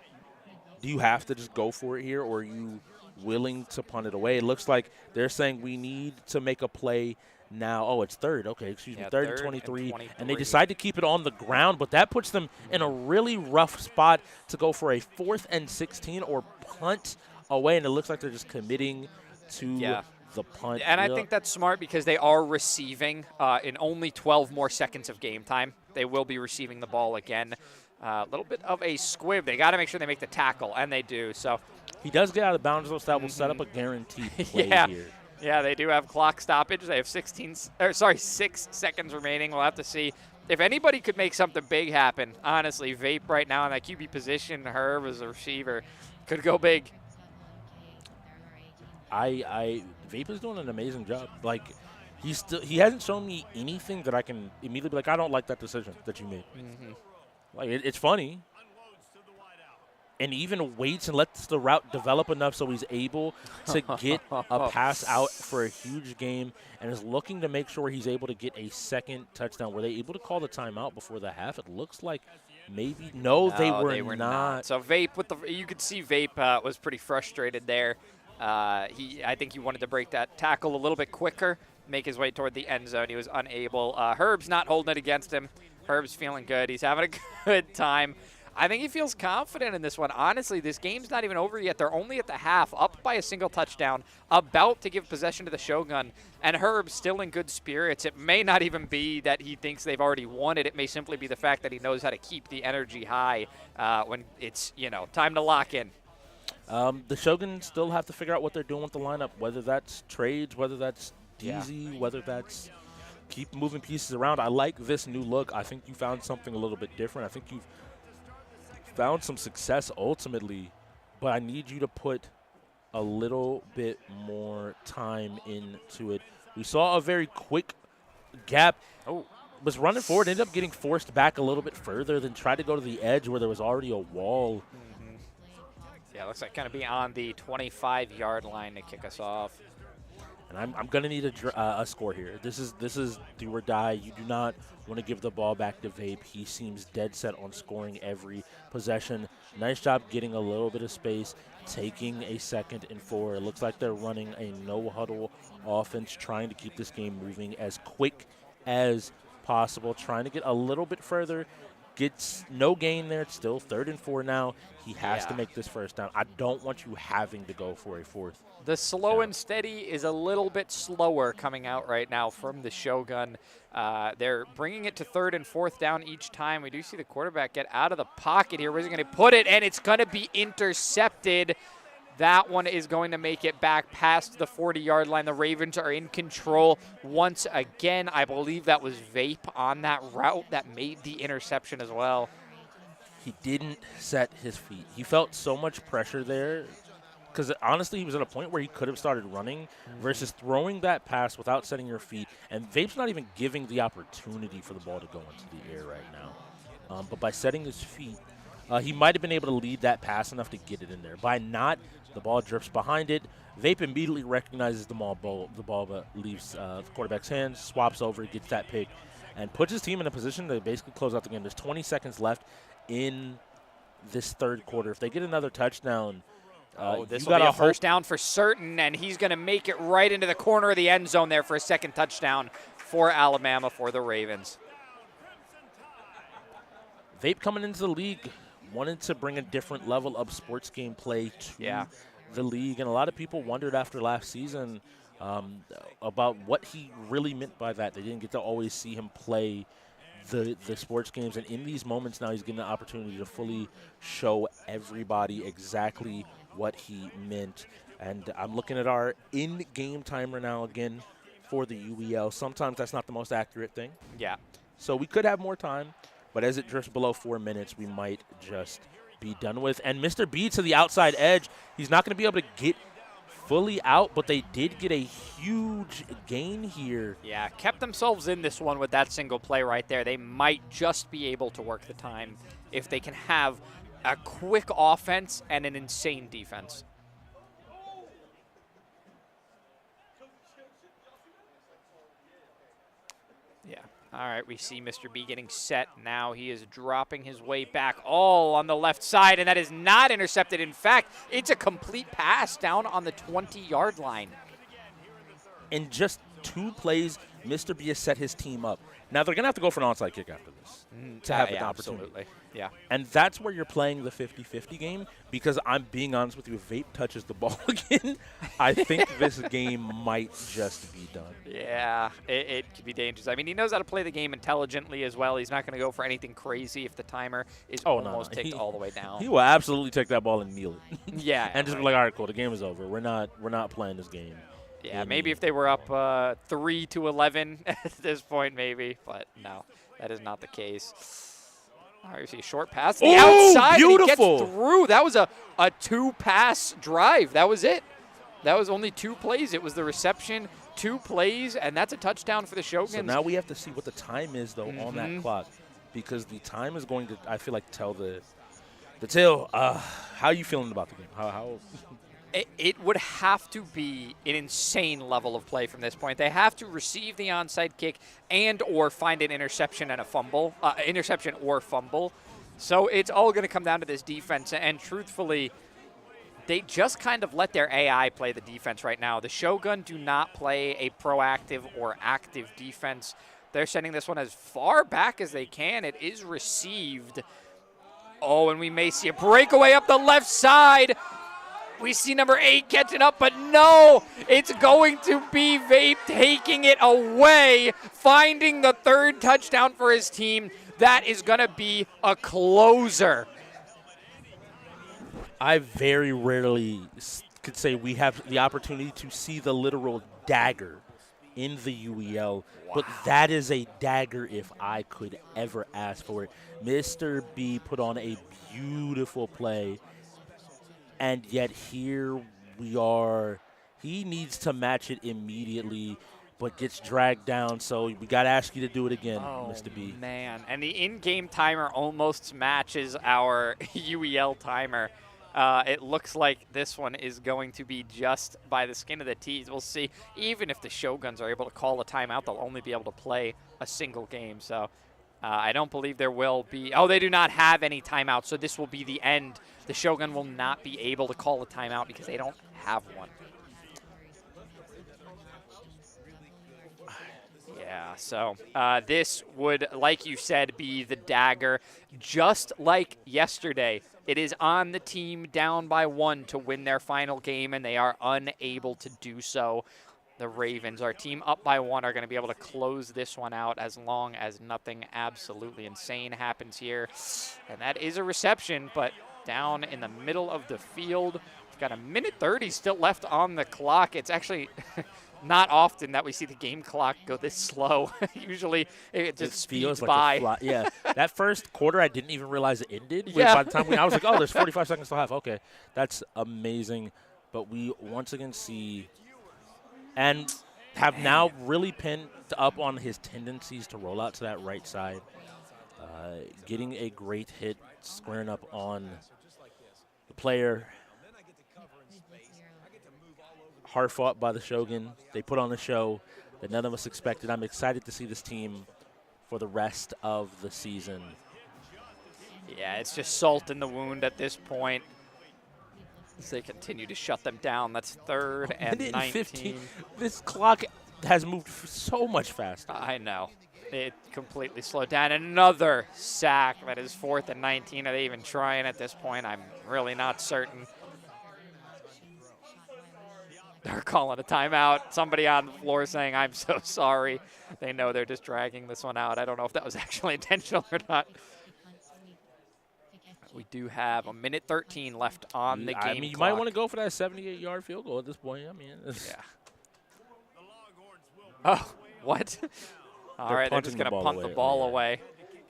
[SPEAKER 5] Do you have to just go for it here, or are you willing to punt it away? It looks like they're saying we need to make a play now. Oh, it's third. Okay, excuse me. Third and 23. And they decide to keep it on the ground, but that puts them in a really rough spot to go for a 4th and 16 or punt away. And it looks like they're just committing to the punt.
[SPEAKER 8] And I think that's smart because they are receiving in only 12 more seconds of game time. They will be receiving the ball again. A little bit of a squib. They got to make sure they make the tackle, and they do. So
[SPEAKER 5] he does get out of bounds, though, so that will set up a guaranteed play here.
[SPEAKER 8] Yeah, they do have clock stoppage. They have 6 seconds remaining. We'll have to see. If anybody could make something big happen, honestly, Vape right now in that QB position, Herb as a receiver, could go big.
[SPEAKER 5] Vape is doing an amazing job. Like, he hasn't shown me anything that I can immediately be like, I don't like that decision that you made. Like, it's funny. And even waits and lets the route develop enough so he's able to get a pass out for a huge game and is looking to make sure he's able to get a second touchdown. Were they able to call the timeout before the half? It looks like maybe. No, they were not.
[SPEAKER 8] So Vape, you could see Vape was pretty frustrated there. I think he wanted to break that tackle a little bit quicker, make his way toward the end zone. He was unable. Herb's not holding it against him. Herb's feeling good. He's having a good time. I think he feels confident in this one. Honestly, this game's not even over yet. They're only at the half, up by a single touchdown, about to give possession to the Shogun, and Herb's still in good spirits. It may not even be that he thinks they've already won it. It may simply be the fact that he knows how to keep the energy high when it's, time to lock in.
[SPEAKER 5] The Shogun still have to figure out what they're doing with the lineup, whether that's trades, whether that's DZ, whether that's keep moving pieces around. I like this new look. I think you found something a little bit different. I think you've found some success ultimately, but I need you to put a little bit more time into it. We saw a very quick gap. Was running forward, ended up getting forced back a little bit further, then tried to go to the edge where there was already a wall.
[SPEAKER 8] Yeah, looks like going to be on the 25-yard line to kick us off.
[SPEAKER 5] And I'm going to need a score here. This is do or die. You do not want to give the ball back to Vape. He seems dead set on scoring every possession. Nice job getting a little bit of space, taking a 2nd and 4. It looks like they're running a no-huddle offense, trying to keep this game moving as quick as possible, trying to get a little bit further. Gets no gain there. It's still 3rd and 4 now. He has to make this first down. I don't want you having to go for a 4th.
[SPEAKER 8] The slow and steady is a little bit slower coming out right now from the Shogun. They're bringing it to 3rd and 4th down each time. We do see the quarterback get out of the pocket here. Where's he going to put it? And it's going to be intercepted. That one is going to make it back past the 40-yard line. The Ravens are in control once again. I believe that was Vape on that route that made the interception as well.
[SPEAKER 5] He didn't set his feet. He felt so much pressure there because, honestly, he was at a point where he could have started running versus throwing that pass without setting your feet. And Vape's not even giving the opportunity for the ball to go into the air right now. But by setting his feet, he might have been able to lead that pass enough to get it in there. By not, the ball drifts behind it. Vape immediately recognizes the ball but leaves the quarterback's hands, swaps over, gets that pick, and puts his team in a position to basically close out the game. There's 20 seconds left in this 3rd quarter. If they get another touchdown,
[SPEAKER 8] This will be a first down for certain, and he's going to make it right into the corner of the end zone there for a second touchdown for Alabama for the Ravens.
[SPEAKER 5] Vape coming into the league wanted to bring a different level of sports game play to the league, and a lot of people wondered after last season about what he really meant by that. They didn't get to always see him play the sports games, and in these moments now he's getting the opportunity to fully show everybody exactly what he meant. And I'm looking at our in-game timer now again for the UEL. Sometimes that's not the most accurate thing.
[SPEAKER 8] Yeah.
[SPEAKER 5] So we could have more time, but as it drifts below 4 minutes, we might just be done with. And Mr. B to the outside edge, he's not going to be able to get fully out, but they did get a huge gain here.
[SPEAKER 8] Yeah, kept themselves in this one with that single play right there. They might just be able to work the time if they can have a quick offense and an insane defense. Yeah. All right, we see Mr. B getting set. Now he is dropping his way back all on the left side, and that is not intercepted. In fact, it's a complete pass down on the 20-yard line.
[SPEAKER 5] In just 2 plays, Mr. B has set his team up. Now they're going to have to go for an onside kick after this to have an opportunity.
[SPEAKER 8] Absolutely. Yeah.
[SPEAKER 5] And that's where you're playing the 50-50 game, because I'm being honest with you, if Vape touches the ball again, I think this game might just be done.
[SPEAKER 8] Yeah, it could be dangerous. I mean, he knows how to play the game intelligently as well. He's not going to go for anything crazy if the timer is almost ticked all the way down.
[SPEAKER 5] He will absolutely take that ball and kneel it.
[SPEAKER 8] Yeah.
[SPEAKER 5] And just be like, all right, cool, the game is over. We're not playing this game.
[SPEAKER 8] Yeah, maybe if they were up 3-11 at this point, maybe. But no, that is not the case. All right, you see a short pass to the outside.
[SPEAKER 5] Beautiful.
[SPEAKER 8] And he gets through. That was a 2-pass drive. That was it. That was only 2 plays. It was the reception, 2 plays, and that's a touchdown for the Shoguns.
[SPEAKER 5] So now we have to see what the time is, though, on that clock, because the time is going to, I feel like, tell the tale. How are you feeling about the game? How?
[SPEAKER 8] It would have to be an insane level of play from this point. They have to receive the onside kick and or find an interception and a fumble, interception or fumble. So it's all going to come down to this defense. And truthfully, they just kind of let their AI play the defense right now. The Shogun do not play a proactive or active defense. They're sending this one as far back as they can. It is received. Oh, and we may see a breakaway up the left side. We see number 8 catching up, but no, it's going to be Vape taking it away, finding the 3rd touchdown for his team. That is going to be a closer.
[SPEAKER 5] I very rarely could say we have the opportunity to see the literal dagger in the UEL, but that is a dagger if I could ever ask for it. Mr. B put on a beautiful play. And yet here we are. He needs to match it immediately, but gets dragged down. So we got to ask you to do it again, Mr. B.
[SPEAKER 8] Man, and the in-game timer almost matches our UEL timer. It looks like this one is going to be just by the skin of the teeth. We'll see. Even if the Shoguns are able to call a timeout, they'll only be able to play a single game. So I don't believe there will be. Oh, they do not have any timeouts, so this will be the end. The Shogun will not be able to call a timeout because they don't have one. Yeah, so this would, like you said, be the dagger. Just like yesterday, it is on the team down by 1 to win their final game, and they are unable to do so. The Ravens, our team up by 1, are going to be able to close this one out as long as nothing absolutely insane happens here. And that is a reception, but down in the middle of the field. We've got 1:30 still left on the clock. It's actually not often that we see the game clock go this slow. Usually it just speeds by.
[SPEAKER 5] Yeah, that first quarter I didn't even realize it ended. Yeah. By the time I was like, oh, there's 45 seconds to half. Okay, that's amazing. But we once again see and have now really pinned up on his tendencies to roll out to that right side. Getting a great hit, squaring up on the player. Hard fought by the Shogun. They put on a show that none of us expected. I'm excited to see this team for the rest of the season.
[SPEAKER 8] Yeah, it's just salt in the wound at this point. As they continue to shut them down. That's 3rd and 19.
[SPEAKER 5] 15. This clock has moved so much faster.
[SPEAKER 8] I know. It completely slowed down. Another sack. That is 4th and 19. Are they even trying at this point? I'm really not certain. They're calling a timeout. Somebody on the floor saying, I'm so sorry. They know they're just dragging this one out. I don't know if that was actually intentional or not. We do have 1:13 left on the game
[SPEAKER 5] I mean, you
[SPEAKER 8] clock.
[SPEAKER 5] might want to go for that 78-yard field goal at this point. I mean,
[SPEAKER 8] yeah. Oh, what? All right, they're just going to punt the ball away.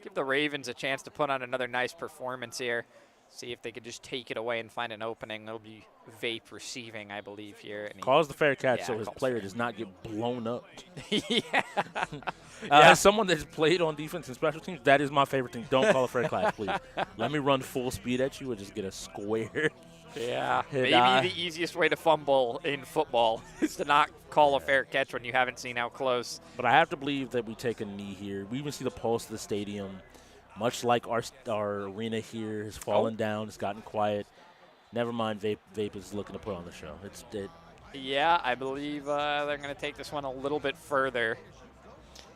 [SPEAKER 8] Give the Ravens a chance to put on another nice performance here. See if they could just take it away and find an opening. It'll be Vape receiving, I believe, here. And
[SPEAKER 5] calls the fair catch so his player does not get blown up. As someone that's played on defense and special teams, that is my favorite thing. Don't call a fair catch, please. Let me run full speed at you and just get a square.
[SPEAKER 8] Yeah, maybe the easiest way to fumble in football is to not call a fair catch when you haven't seen how close.
[SPEAKER 5] But I have to believe that we take a knee here. We even see the pulse of the stadium. Much like our arena here has fallen down, it's gotten quiet. Never mind, Vape is looking to put on the show. It's dead.
[SPEAKER 8] Yeah, I believe they're going to take this one a little bit further.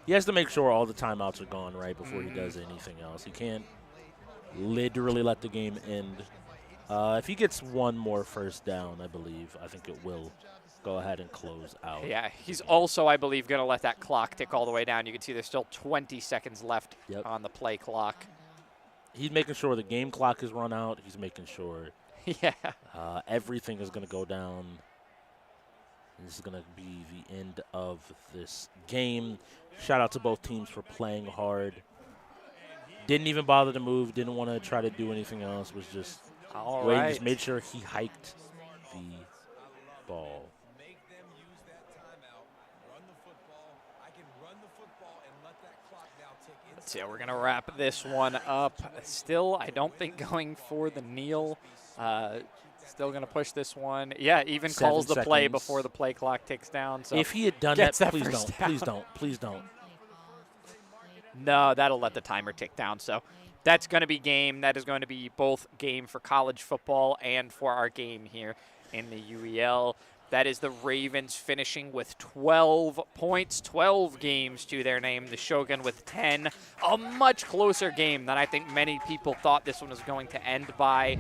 [SPEAKER 5] He has to make sure all the timeouts are gone right before he does anything else. He can't literally let the game end. If he gets one more first down, I think it will go ahead and close out.
[SPEAKER 8] Yeah, he's also, I believe, going to let that clock tick all the way down. You can see there's still 20 seconds left on the play clock.
[SPEAKER 5] He's making sure the game clock is run out. He's making sure everything is going to go down. This is going to be the end of this game. Shout out to both teams for playing hard. Didn't even bother to move. Didn't want to try to do anything else. Was just waiting. Just made sure he hiked the ball.
[SPEAKER 8] Let's see, we're going to wrap this one up. Still, I don't think going for the kneel. Still going to push this one. Yeah, even
[SPEAKER 5] 7
[SPEAKER 8] calls the play
[SPEAKER 5] seconds.
[SPEAKER 8] before the play clock ticks down. So
[SPEAKER 5] if he had done that, please don't.
[SPEAKER 8] No, that'll let the timer tick down. So that's going to be game. That is going to be both game for college football and for our game here in the UEL. That is the Ravens finishing with 12 points, 12 games to their name. The Shogun with 10. A much closer game than I think many people thought this one was going to end by.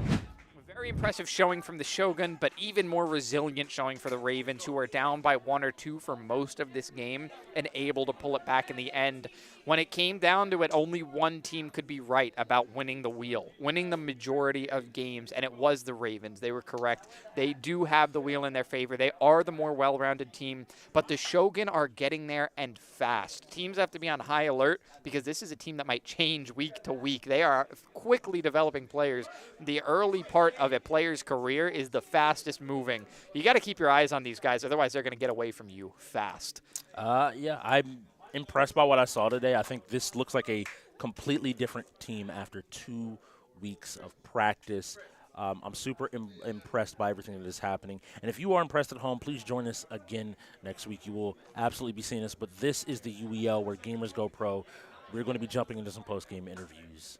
[SPEAKER 8] Very impressive showing from the Shogun, but even more resilient showing for the Ravens, who are down by 1 or 2 for most of this game and able to pull it back in the end. When it came down to it, only one team could be right about winning the wheel, winning the majority of games, and it was the Ravens. They were correct. They do have the wheel in their favor. They are the more well-rounded team, but the Shogun are getting there and fast. Teams have to be on high alert because this is a team that might change week to week. They are quickly developing players. The early part of a player's career is the fastest moving. You got to keep your eyes on these guys, otherwise they're going to get away from you fast.
[SPEAKER 5] Yeah, I'm impressed by what I saw today. I think this looks like a completely different team after 2 weeks of practice. I'm super impressed by everything that is happening. And if you are impressed at home, please join us again next week. You will absolutely be seeing us. But this is the UEL where gamers go pro. We're going to be jumping into some post-game interviews.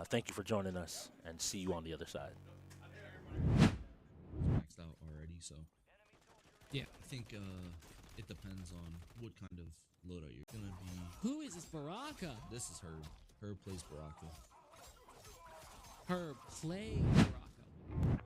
[SPEAKER 5] Thank you for joining us, and see you on the other side.
[SPEAKER 20] Maxed out already, so yeah, I think it depends on what kind of loadout you're gonna be.
[SPEAKER 21] Who is this Baraka?
[SPEAKER 20] This is Herb. Herb plays Baraka.
[SPEAKER 21] Herb plays Baraka.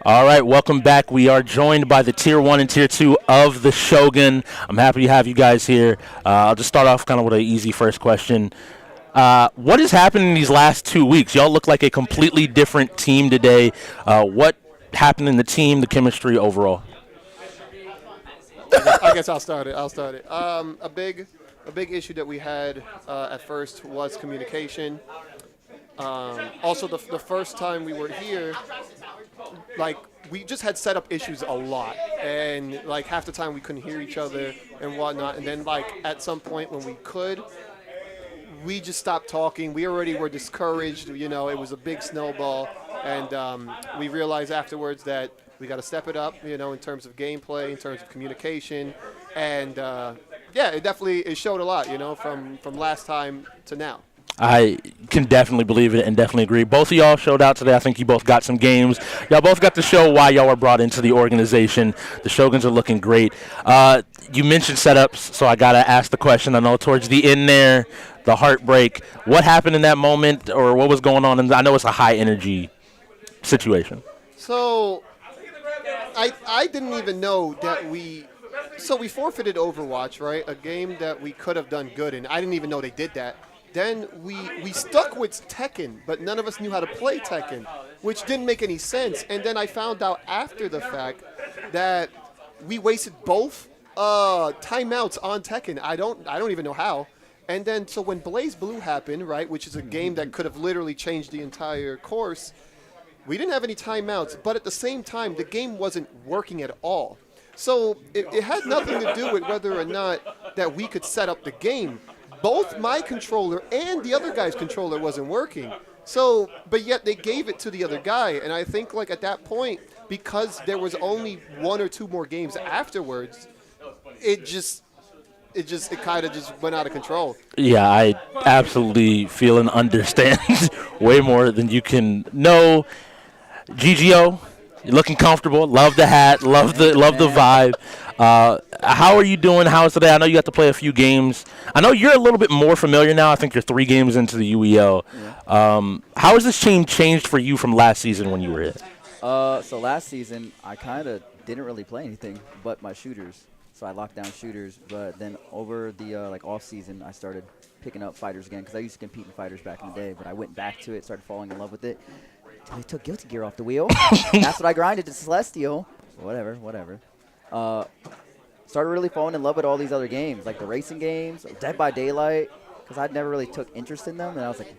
[SPEAKER 5] All right, welcome back. We are joined by the Tier 1 and Tier 2 of the Shogun. I'm happy to have you guys here. I'll just start off kind of with an easy first question. What has happened in these last 2 weeks? Y'all look like a completely different team today. What happened in the team, the chemistry overall?
[SPEAKER 3] I guess I'll start it. A big issue that we had at first was communication. Also, the first time we were here, like, we just had setup issues a lot, and like half the time we couldn't hear each other and whatnot. And then like at some point when we could, we just stopped talking. We already were discouraged. You know, it was a big snowball, and we realized afterwards that we got to step it up. You know, in terms of gameplay, in terms of communication, and yeah, it showed a lot. You know, from last time to now.
[SPEAKER 5] I can definitely believe it and definitely agree. Both of y'all showed out today. I think you both got some games. Y'all both got to show why y'all were brought into the organization. The Shoguns are looking great. You mentioned setups, so I got to ask the question. I know towards the end there, the heartbreak. What happened in that moment, or what was going on? And I know it's a high-energy situation.
[SPEAKER 3] So I didn't even know that we forfeited Overwatch, right? A game that we could have done good in. I didn't even know they did that. Then we stuck with Tekken, but none of us knew how to play Tekken, which didn't make any sense. And then I found out after the fact that we wasted both timeouts on Tekken. I don't even know how. And then so when Blaze Blue happened, right, which is a game that could have literally changed the entire course, we didn't have any timeouts. But at the same time, the game wasn't working at all. So it had nothing to do with whether or not that we could set up the game. Both my controller and the other guy's controller wasn't working. So, but yet they gave it to the other guy. And I think like at that point, because there was only 1 or 2 more games afterwards, it kind of just went out of control.
[SPEAKER 5] Yeah, I absolutely feel and understand way more than you can know. GGO, you're looking comfortable. Love the hat. Love the vibe. How are you doing? How is today? I know you got to play a few games. I know you're a little bit more familiar now. I think you're 3 games into the UEL. Yeah. How has this team changed for you from last season when you were in?
[SPEAKER 22] So last season, I kind of didn't really play anything but my shooters. So I locked down shooters. But then over the off season, I started picking up fighters again because I used to compete in fighters back in the day. But I went back to it, started falling in love with it. I took Guilty Gear off the wheel. That's what I grinded to Celestial. Whatever. Started really falling in love with all these other games, like the racing games, Dead by Daylight, because I'd never really took interest in them. And I was like,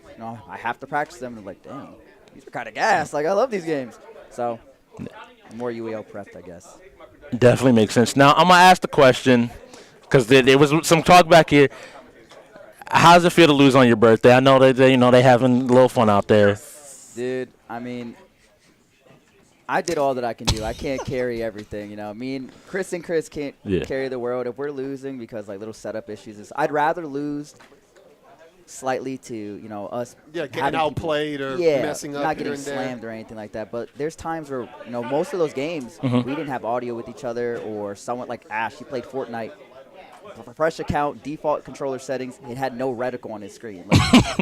[SPEAKER 22] I have to practice them. And I'm like, damn, these are kind of gas. Like, I love these games. So, more UEL prepped, I guess.
[SPEAKER 5] Definitely makes sense. Now, I'm going to ask the question, because there was some talk back here. How does it feel to lose on your birthday? I know they having a little fun out there.
[SPEAKER 22] Dude, I mean, I did all that I can do. I can't carry everything, Me and Chris can't carry the world. If we're losing because, little setup issues, I'd rather lose slightly to, us.
[SPEAKER 3] Yeah, getting outplayed or messing up
[SPEAKER 22] not getting
[SPEAKER 3] here and
[SPEAKER 22] slammed
[SPEAKER 3] there.
[SPEAKER 22] or anything like that. But there's times where, most of those games, we didn't have audio with each other, or someone like Ash, he played Fortnite. Fresh account, default controller settings, it had no reticle on his screen.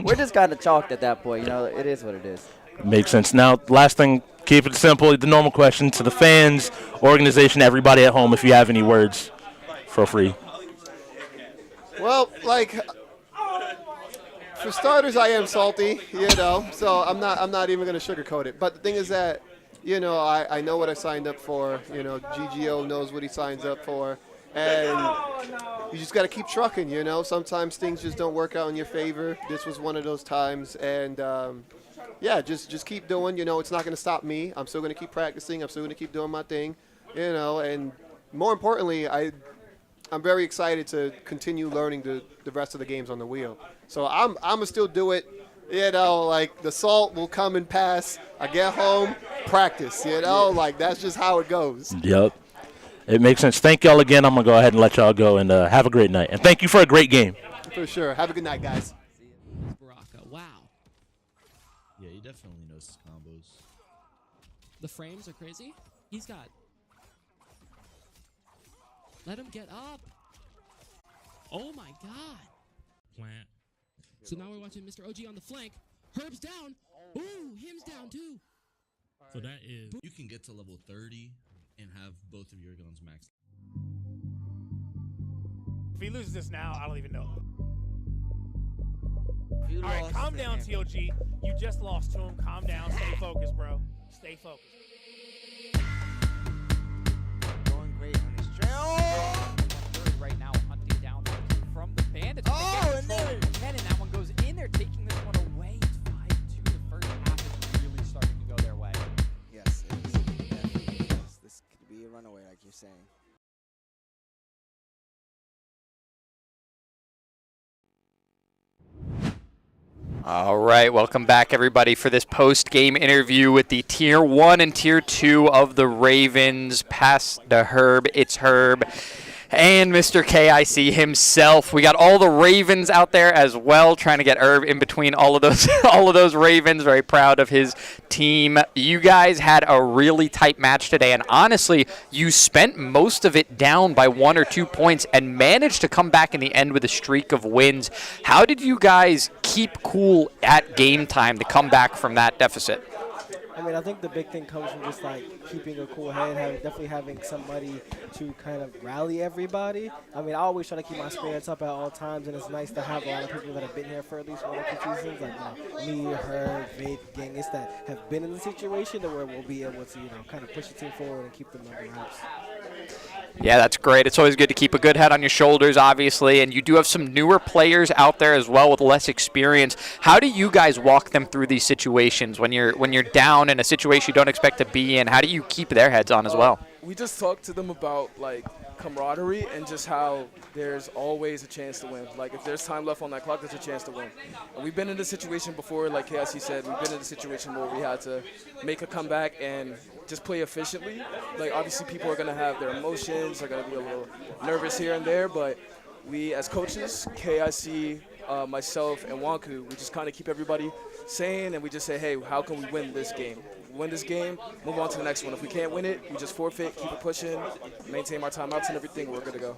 [SPEAKER 22] We're just kind of chalked at that point. It is what it is.
[SPEAKER 5] Makes sense. Now, last thing, keep it simple. The normal question to the fans, organization, everybody at home, if you have any words, feel free.
[SPEAKER 3] Well, for starters, I am salty, so I'm not even going to sugarcoat it. But the thing is that, I know what I signed up for. GGO knows what he signs up for. And you just got to keep trucking, Sometimes things just don't work out in your favor. This was one of those times. And, just keep doing. It's not going to stop me. I'm still going to keep practicing. I'm still going to keep doing my thing, And more importantly, I'm very excited to continue learning the rest of the games on the wheel. So I'm going to still do it. The salt will come and pass. I get home, practice, That's just how it goes.
[SPEAKER 5] Yep. It makes sense. Thank y'all again. I'm going to go ahead and let y'all go, and have a great night. And thank you for a great game.
[SPEAKER 3] For sure. Have a good night, guys.
[SPEAKER 21] Baraka, wow.
[SPEAKER 20] Yeah, he definitely knows his combos.
[SPEAKER 21] The frames are crazy. He's got... Let him get up. Oh, my God.
[SPEAKER 20] Plant.
[SPEAKER 21] So now we're watching Mr. OG on the flank. Herb's down. Ooh, him's down, too.
[SPEAKER 20] So that is... You can get to level 30... and have both of your guns maxed.
[SPEAKER 10] If he loses this now, I don't even know. All right, calm down, TOG. You just lost to him. Calm down. Stay focused, bro. Stay focused.
[SPEAKER 11] Going great on his trail.
[SPEAKER 8] Right now, hunting down from the Bandits.
[SPEAKER 11] Oh, and there.
[SPEAKER 8] And that one goes in there, taking this one away. It's 5-2. The first half is really starting to go their way.
[SPEAKER 11] Yes, it is. Definitely is. This could be a runaway, like you're saying.
[SPEAKER 8] All right, welcome back, everybody, for this post-game interview with the Tier 1 and Tier 2 of the Ravens. Pass to Herb. It's Herb. And Mr. KIC himself. We got all the Ravens out there as well, trying to get Herb in between all of those Ravens. Very proud of his team. You guys had a really tight match today, and honestly, you spent most of it down by 1 or 2 points and managed to come back in the end with a streak of wins. How did you guys keep cool at game time to come back from that deficit?
[SPEAKER 18] I mean, I think the big thing comes from just like keeping a cool head, definitely having somebody to kind of rally everybody. I mean, I always try to keep my spirits up at all times, and it's nice to have a lot of people that have been here for at least 1 or 2 seasons, like me, her, Vid, Genghis, that have been in the situation to where we'll be able to, kind of push the team forward and keep them under wraps.
[SPEAKER 8] Yeah, that's great. It's always good to keep a good head on your shoulders, obviously, and you do have some newer players out there as well with less experience. How do you guys walk them through these situations when you're down in a situation you don't expect to be in? How do you keep their heads on as well?
[SPEAKER 4] We just talk to them about like camaraderie and just how there's always a chance to win. Like if there's time left on that clock, there's a chance to win. And we've been in this situation before, like KIC said, we've been in a situation where we had to make a comeback and just play efficiently. Like obviously people are gonna have their emotions, they're gonna be a little nervous here and there, but we as coaches, KIC, myself and Wanku, we just kind of keep everybody sane and we just say, hey, how can we win this game? Win this game, move on to the next one. If we can't win it, we just forfeit, keep it pushing, maintain our timeouts and everything, we're good to go.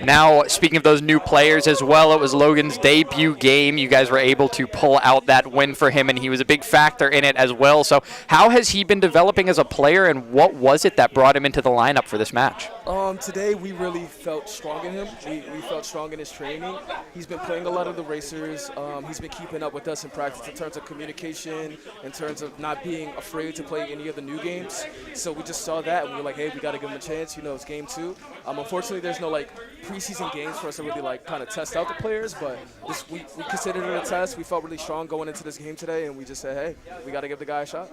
[SPEAKER 8] Now, speaking of those new players as well, it was Logan's debut game. You guys were able to pull out that win for him, and he was a big factor in it as well. So how has he been developing as a player, and what was it that brought him into the lineup for this match?
[SPEAKER 4] Today, we really felt strong in him. We felt strong in his training. He's been playing a lot of the racers. He's been keeping up with us in practice in terms of communication, in terms of not being afraid to play any of the new games. So we just saw that, and we were like, hey, we got to give him a chance. It's game 2. Unfortunately, there's no preseason games for us to really kind of test out the players, but we considered it a test. We felt really strong going into this game today, and we just said, hey, we got to give the guy a shot.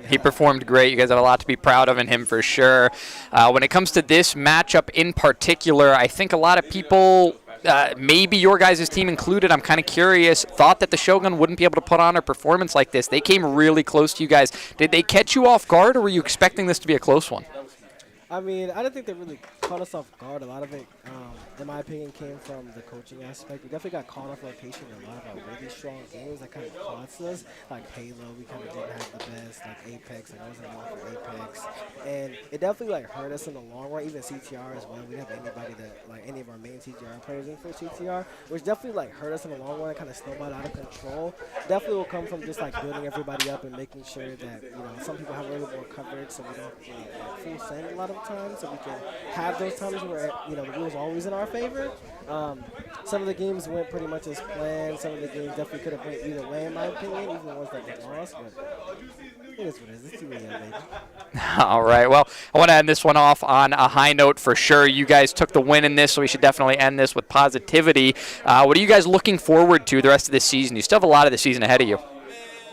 [SPEAKER 8] He performed great. You guys have a lot to be proud of in him for sure. When it comes to this matchup in particular, I think a lot of people, maybe your guys' team included, I'm kind of curious, thought that the Shogun wouldn't be able to put on a performance like this. They came really close to you guys. Did they catch you off guard, or were you expecting this to be a close one?
[SPEAKER 18] I mean, I don't think they really caught us off guard. A lot of it, in my opinion, came from the coaching aspect. We definitely got caught off rotation in a lot of our really strong games that kind of cost us. Like Halo, we kind of didn't have the best. Like Apex, I wasn't enough for Apex. And it definitely hurt us in the long run. Even CTR as well. We didn't have anybody that, any of our main CTR players in for CTR, which definitely hurt us in the long run and kind of snowballed out of control. Definitely will come from just building everybody up and making sure that, some people have a little more coverage so we don't full send a lot of times, so we can have those times where the rules are always in our favor. Some of the games went pretty much as planned. Some of the games definitely could have went either way, in my opinion, even the ones that get lost. But it is what it is. It's too early, baby.
[SPEAKER 8] All right. Well, I want to end this one off on a high note for sure. You guys took the win in this, so we should definitely end this with positivity. What are you guys looking forward to the rest of this season? You still have a lot of the season ahead of you.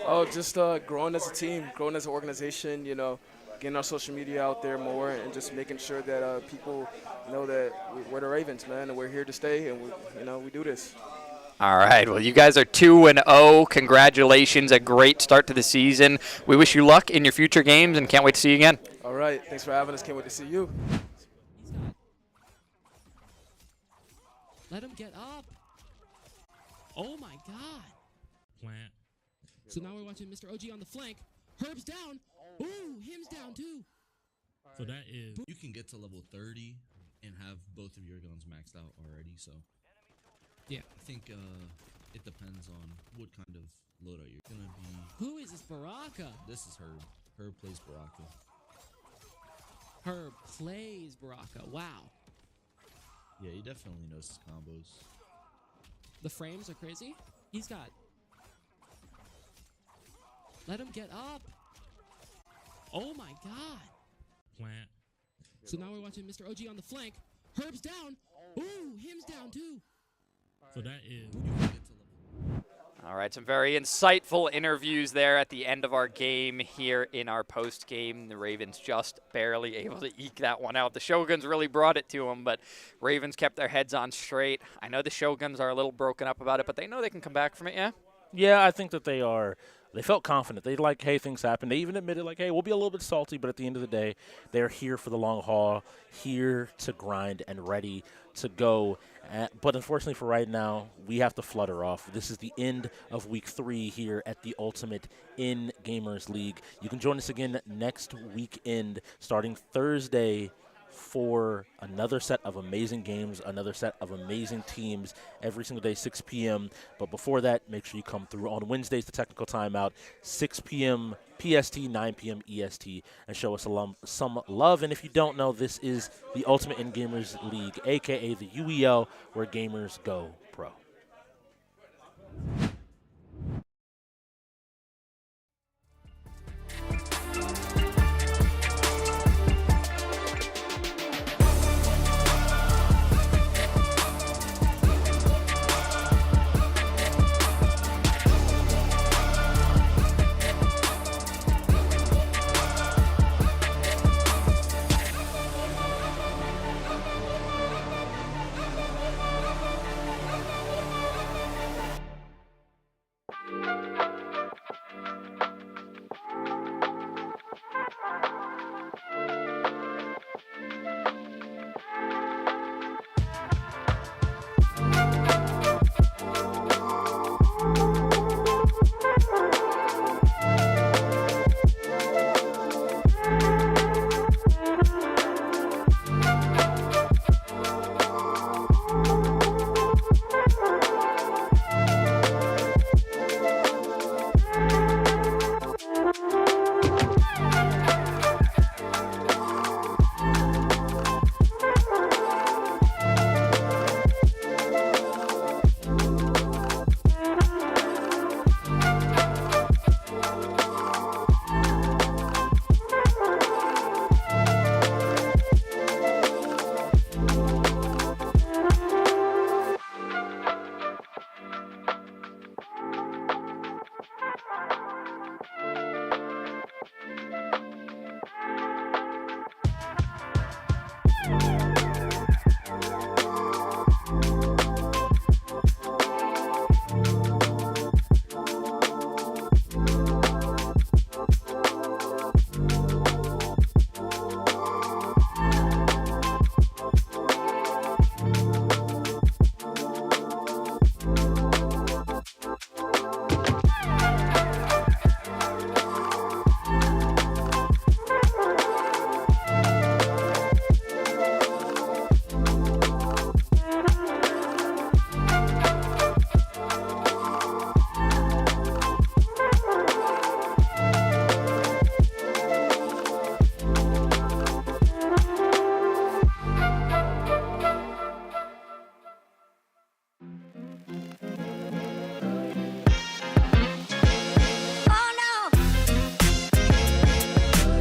[SPEAKER 4] Oh, just growing as a team, growing as an organization. Getting our social media out there more and just making sure that people know that we're the Ravens, man, and we're here to stay, and we do this.
[SPEAKER 8] All right. Well, you guys are 2-0. Congratulations. A great start to the season. We wish you luck in your future games and can't wait to see you again.
[SPEAKER 4] All right. Thanks for having us. Can't wait to see you.
[SPEAKER 21] Let him get up. Oh, my God. Plant. So now we're watching Mr. OG on the flank. Herb's down. Ooh, him's down too.
[SPEAKER 20] So that is, you can get to level 30 and have both of your guns maxed out already. So
[SPEAKER 21] yeah,
[SPEAKER 20] I think it depends on what kind of loadout you're gonna be.
[SPEAKER 21] Who is this Baraka?
[SPEAKER 20] This is Herb. Herb plays Baraka.
[SPEAKER 21] Herb plays Baraka. Wow.
[SPEAKER 20] Yeah, he definitely knows his combos.
[SPEAKER 21] The frames are crazy. He's got. Let him get up. Oh my God.
[SPEAKER 20] Plant.
[SPEAKER 21] So now we're watching Mr. OG on the flank. Herb's down. Ooh, him's down too. So that is.
[SPEAKER 8] All right, some very insightful interviews there at the end of our game here in our post game. The Ravens just barely able to eke that one out. The Shoguns really brought it to them, but Ravens kept their heads on straight. I know the Shoguns are a little broken up about it, but they know they can come back from it, yeah?
[SPEAKER 5] Yeah, I think that they are. They felt confident. They like, hey, things happen. They even admitted, like, hey, we'll be a little bit salty, but at the end of the day, they're here for the long haul, here to grind and ready to go. But unfortunately for right now, we have to flutter off. This is the end of week 3 here at the Ultimate in Gamers League. You can join us again next weekend, starting Thursday, for another set of amazing games, another set of amazing teams every single day, 6 p.m. But before that, make sure you come through on Wednesdays, the technical timeout, 6 p.m. PST, 9 p.m. EST, and show us some love. And if you don't know, this is the Ultimate in Gamers League, a.k.a. the UEL, where gamers go pro.